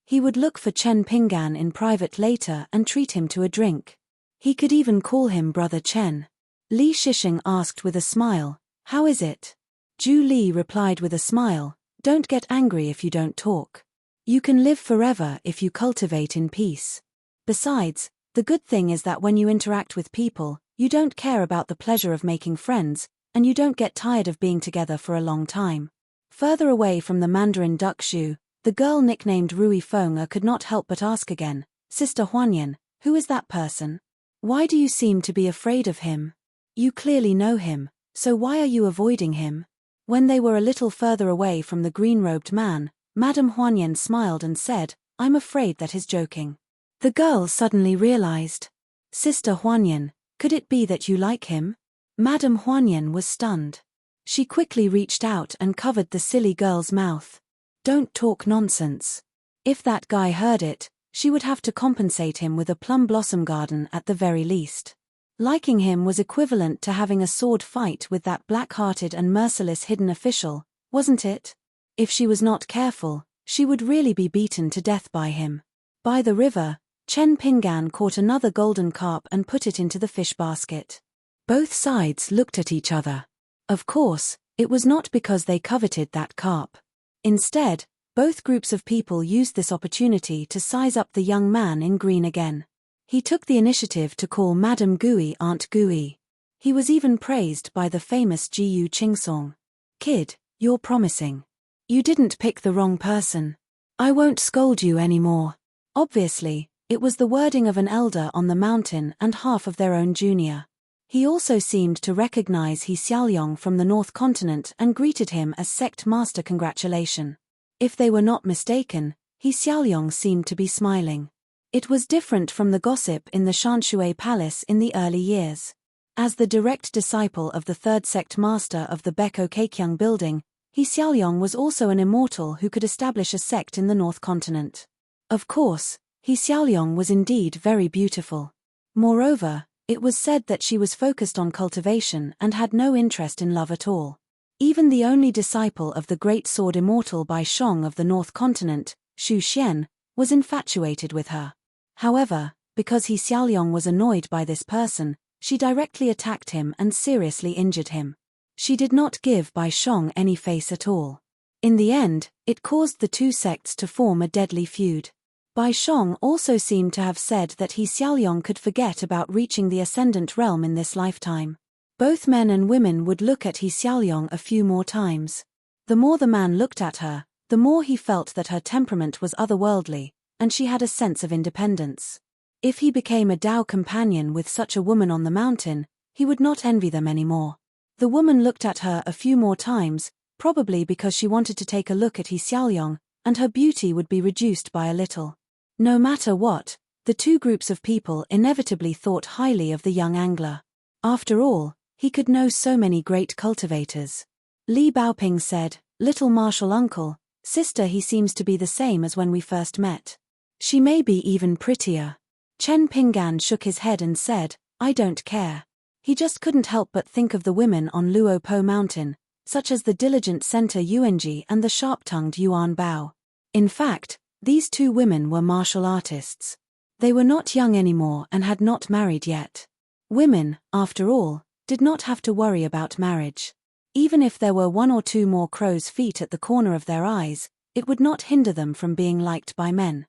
He would look for Chen Pinggan in private later and treat him to a drink. He could even call him Brother Chen. Li Shisheng asked with a smile, "How is it?" Zhu Li replied with a smile, "Don't get angry if you don't talk. You can live forever if you cultivate in peace. Besides, the good thing is that when you interact with people, you don't care about the pleasure of making friends, and you don't get tired of being together for a long time." Further away from the Mandarin duck shoe, the girl nicknamed Rui Feng could not help but ask again, "Sister Huanyan, who is that person? Why do you seem to be afraid of him? You clearly know him, so why are you avoiding him?" When they were a little further away from the green-robed man, Madame Huanyan smiled and said, "I'm afraid that is joking." The girl suddenly realized. "Sister Huanyan, could it be that you like him?" Madame Huanyan was stunned. She quickly reached out and covered the silly girl's mouth. "Don't talk nonsense. If that guy heard it, she would have to compensate him with a plum blossom garden at the very least. Liking him was equivalent to having a sword fight with that black-hearted and merciless hidden official, wasn't it? If she was not careful, she would really be beaten to death by him." By the river, Chen Pinggan caught another golden carp and put it into the fish basket. Both sides looked at each other. Of course, it was not because they coveted that carp. Instead, both groups of people used this opportunity to size up the young man in green again. He took the initiative to call Madame Gui Aunt Gui. He was even praised by the famous Jiu Qingsong. "Kid, you're promising. You didn't pick the wrong person. I won't scold you anymore." Obviously, it was the wording of an elder on the mountain and half of their own junior. He also seemed to recognize He Xiaoyong from the North Continent and greeted him as Sect Master. Congratulation. If they were not mistaken, He Xiaoyong seemed to be smiling. It was different from the gossip in the Shanshui Palace in the early years. As the direct disciple of the third sect master of the Beko Keikyang building, He Xiaoyong was also an immortal who could establish a sect in the North Continent. Of course, He Xiaoyong was indeed very beautiful. Moreover, it was said that she was focused on cultivation and had no interest in love at all. Even the only disciple of the great sword immortal Bai Shong of the North Continent, Xu Xian, was infatuated with her. However, because He Xiaoyong was annoyed by this person, she directly attacked him and seriously injured him. She did not give Bai Shong any face at all. In the end, it caused the two sects to form a deadly feud. Bai Shong also seemed to have said that He Xiaoyong could forget about reaching the Ascendant Realm in this lifetime. Both men and women would look at He Xiaoyong a few more times. The more the man looked at her, the more he felt that her temperament was otherworldly, and she had a sense of independence. If he became a Dao companion with such a woman on the mountain, he would not envy them anymore. The woman looked at her a few more times, probably because she wanted to take a look at He Xiaoyong, and her beauty would be reduced by a little. No matter what, the two groups of people inevitably thought highly of the young angler. After all, he could know so many great cultivators. Li Baoping said, "Little martial uncle, sister, he seems to be the same as when we first met. She may be even prettier." Chen Pinggan shook his head and said, "I don't care." He just couldn't help but think of the women on Luo Po Mountain, such as the diligent Center Yuanji and the sharp-tongued Yuan Bao. In fact, these two women were martial artists. They were not young anymore and had not married yet. Women, after all, did not have to worry about marriage. Even if there were one or two more crow's feet at the corner of their eyes, it would not hinder them from being liked by men.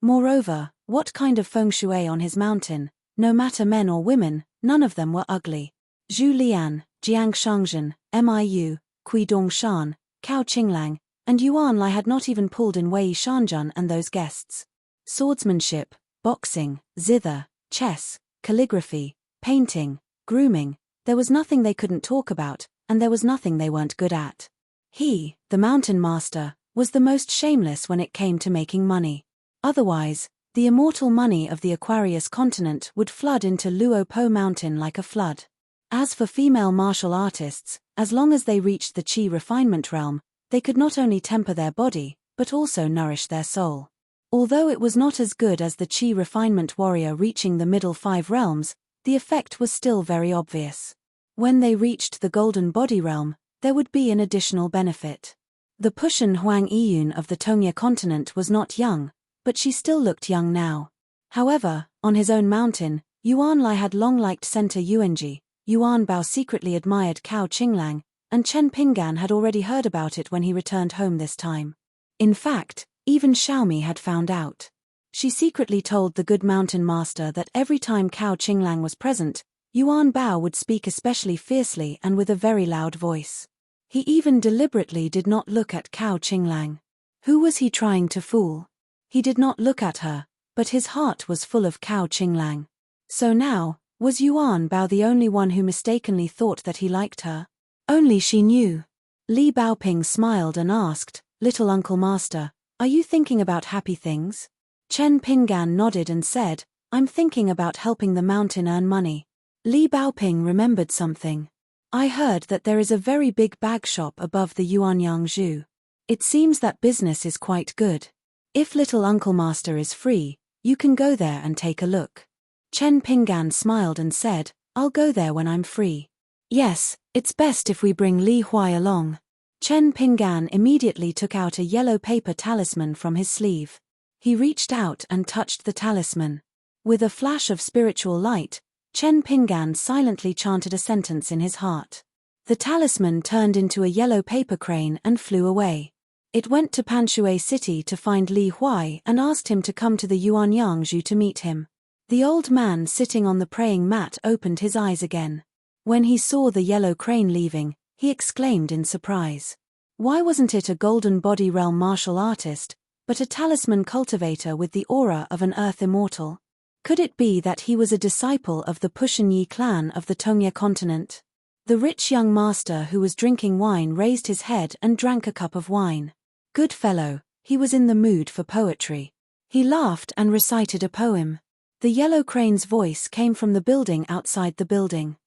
Moreover, what kind of feng shui on his mountain, no matter men or women, none of them were ugly. Zhu Lian, Jiang Shangzhen, Miu, Kui Dongshan, Cao Qinglang, and Yuan Lai had not even pulled in Wei Shanjun and those guests. Swordsmanship, boxing, zither, chess, calligraphy, painting, grooming, there was nothing they couldn't talk about, and there was nothing they weren't good at. He, the mountain master, was the most shameless when it came to making money. Otherwise, the immortal money of the Aquarius continent would flood into Luo Po Mountain like a flood. As for female martial artists, as long as they reached the Qi refinement realm, they could not only temper their body, but also nourish their soul. Although it was not as good as the Qi refinement warrior reaching the middle 5 realms, the effect was still very obvious. When they reached the golden body realm, there would be an additional benefit. The Pushan Huang Yiyun of the Tongya continent was not young, but she still looked young now. However, on his own mountain, Yuan Lai had long liked Center Yuanji, Yuan Bao secretly admired Cao Qinglang, and Chen Pinggan had already heard about it when he returned home this time. In fact, even Xiaomi had found out. She secretly told the good mountain master that every time Cao Qinglang was present, Yuan Bao would speak especially fiercely and with a very loud voice. He even deliberately did not look at Cao Qinglang. Who was he trying to fool? He did not look at her, but his heart was full of Cao Qinglang. So now, was Yuan Bao the only one who mistakenly thought that he liked her? Only she knew. Li Baoping smiled and asked, "Little Uncle Master, are you thinking about happy things?" Chen Pinggan nodded and said, "I'm thinking about helping the mountain earn money." Li Baoping remembered something. "I heard that there is a very big bag shop above the Yuanyang Zhu. It seems that business is quite good. If Little Uncle Master is free, you can go there and take a look." Chen Pinggan smiled and said, "I'll go there when I'm free." "Yes, it's best if we bring Li Huai along." Chen Pinggan immediately took out a yellow paper talisman from his sleeve. He reached out and touched the talisman. With a flash of spiritual light, Chen Pinggan silently chanted a sentence in his heart. The talisman turned into a yellow paper crane and flew away. It went to Panshui City to find Li Huai and asked him to come to the Yuanyang Zhu to meet him. The old man sitting on the praying mat opened his eyes again. When he saw the yellow crane leaving, he exclaimed in surprise. Why wasn't it a golden body realm martial artist, but a talisman cultivator with the aura of an earth immortal? Could it be that he was a disciple of the Pushanyi clan of the Tongya continent? The rich young master who was drinking wine raised his head and drank a cup of wine. Good fellow, he was in the mood for poetry. He laughed and recited a poem. The yellow crane's voice came from the building outside the building.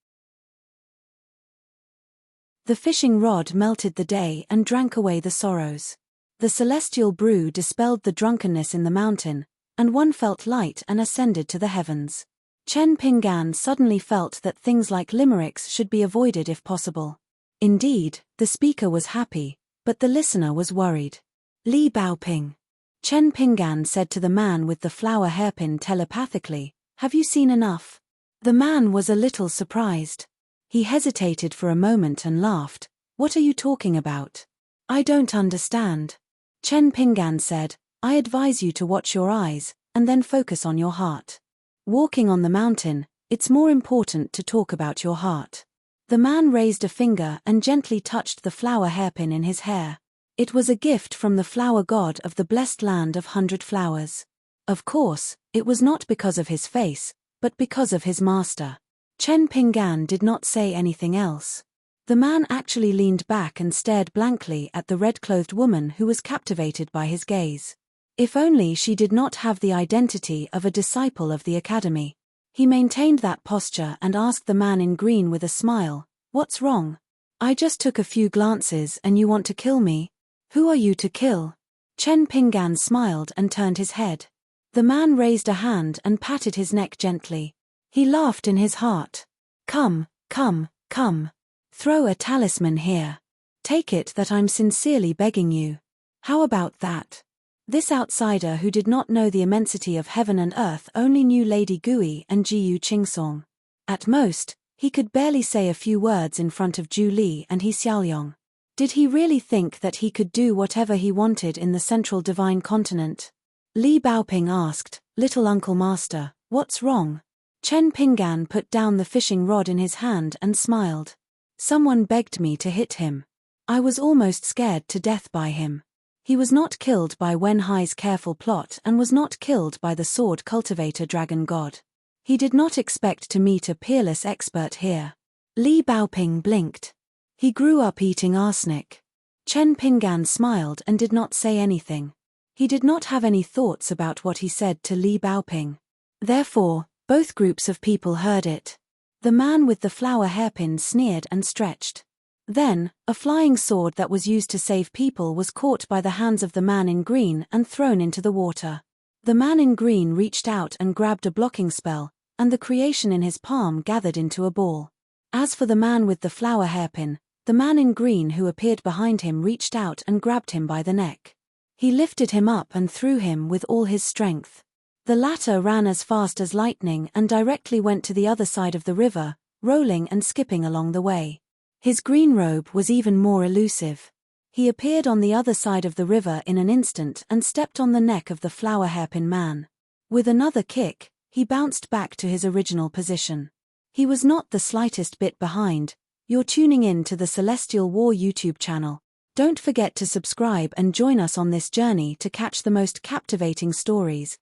The fishing rod melted the day and drank away the sorrows. The celestial brew dispelled the drunkenness in the mountain, and one felt light and ascended to the heavens. Chen Pinggan suddenly felt that things like limericks should be avoided if possible. Indeed, the speaker was happy, but the listener was worried. Li Baoping. Chen Pinggan said to the man with the flower hairpin telepathically, "Have you seen enough?" The man was a little surprised. He hesitated for a moment and laughed. "What are you talking about? I don't understand." Chen Pinggan said, "I advise you to watch your eyes, and then focus on your heart. Walking on the mountain, it's more important to talk about your heart." The man raised a finger and gently touched the flower hairpin in his hair. It was a gift from the flower god of the blessed land of 100 flowers. Of course, it was not because of his face, but because of his master. Chen Pinggan did not say anything else. The man actually leaned back and stared blankly at the red-clothed woman who was captivated by his gaze. If only she did not have the identity of a disciple of the academy. He maintained that posture and asked the man in green with a smile, "What's wrong? I just took a few glances and you want to kill me? Who are you to kill?" Chen Pinggan smiled and turned his head. The man raised a hand and patted his neck gently. He laughed in his heart. Come, come, come. Throw a talisman here. Take it that I'm sincerely begging you. How about that? This outsider who did not know the immensity of heaven and earth only knew Lady Gui and Jiyu Qingsong. At most, he could barely say a few words in front of Zhu Li and He Xiaoyong. Did he really think that he could do whatever he wanted in the central divine continent? Li Baoping asked, "Little Uncle Master, what's wrong?" Chen Pinggan put down the fishing rod in his hand and smiled. Someone begged me to hit him. I was almost scared to death by him. He was not killed by Wen Hai's careful plot and was not killed by the sword cultivator dragon god. He did not expect to meet a peerless expert here. Li Baoping blinked. He grew up eating arsenic. Chen Pinggan smiled and did not say anything. He did not have any thoughts about what he said to Li Baoping. Therefore, both groups of people heard it. The man with the flower hairpin sneered and stretched. Then, a flying sword that was used to save people was caught by the hands of the man in green and thrown into the water. The man in green reached out and grabbed a blocking spell, and the creation in his palm gathered into a ball. As for the man with the flower hairpin, the man in green who appeared behind him reached out and grabbed him by the neck. He lifted him up and threw him with all his strength. The latter ran as fast as lightning and directly went to the other side of the river, rolling and skipping along the way. His green robe was even more elusive. He appeared on the other side of the river in an instant and stepped on the neck of the flower hairpin man. With another kick, he bounced back to his original position. He was not the slightest bit behind. You're tuning in to the Celestial War YouTube channel. Don't forget to subscribe and join us on this journey to catch the most captivating stories.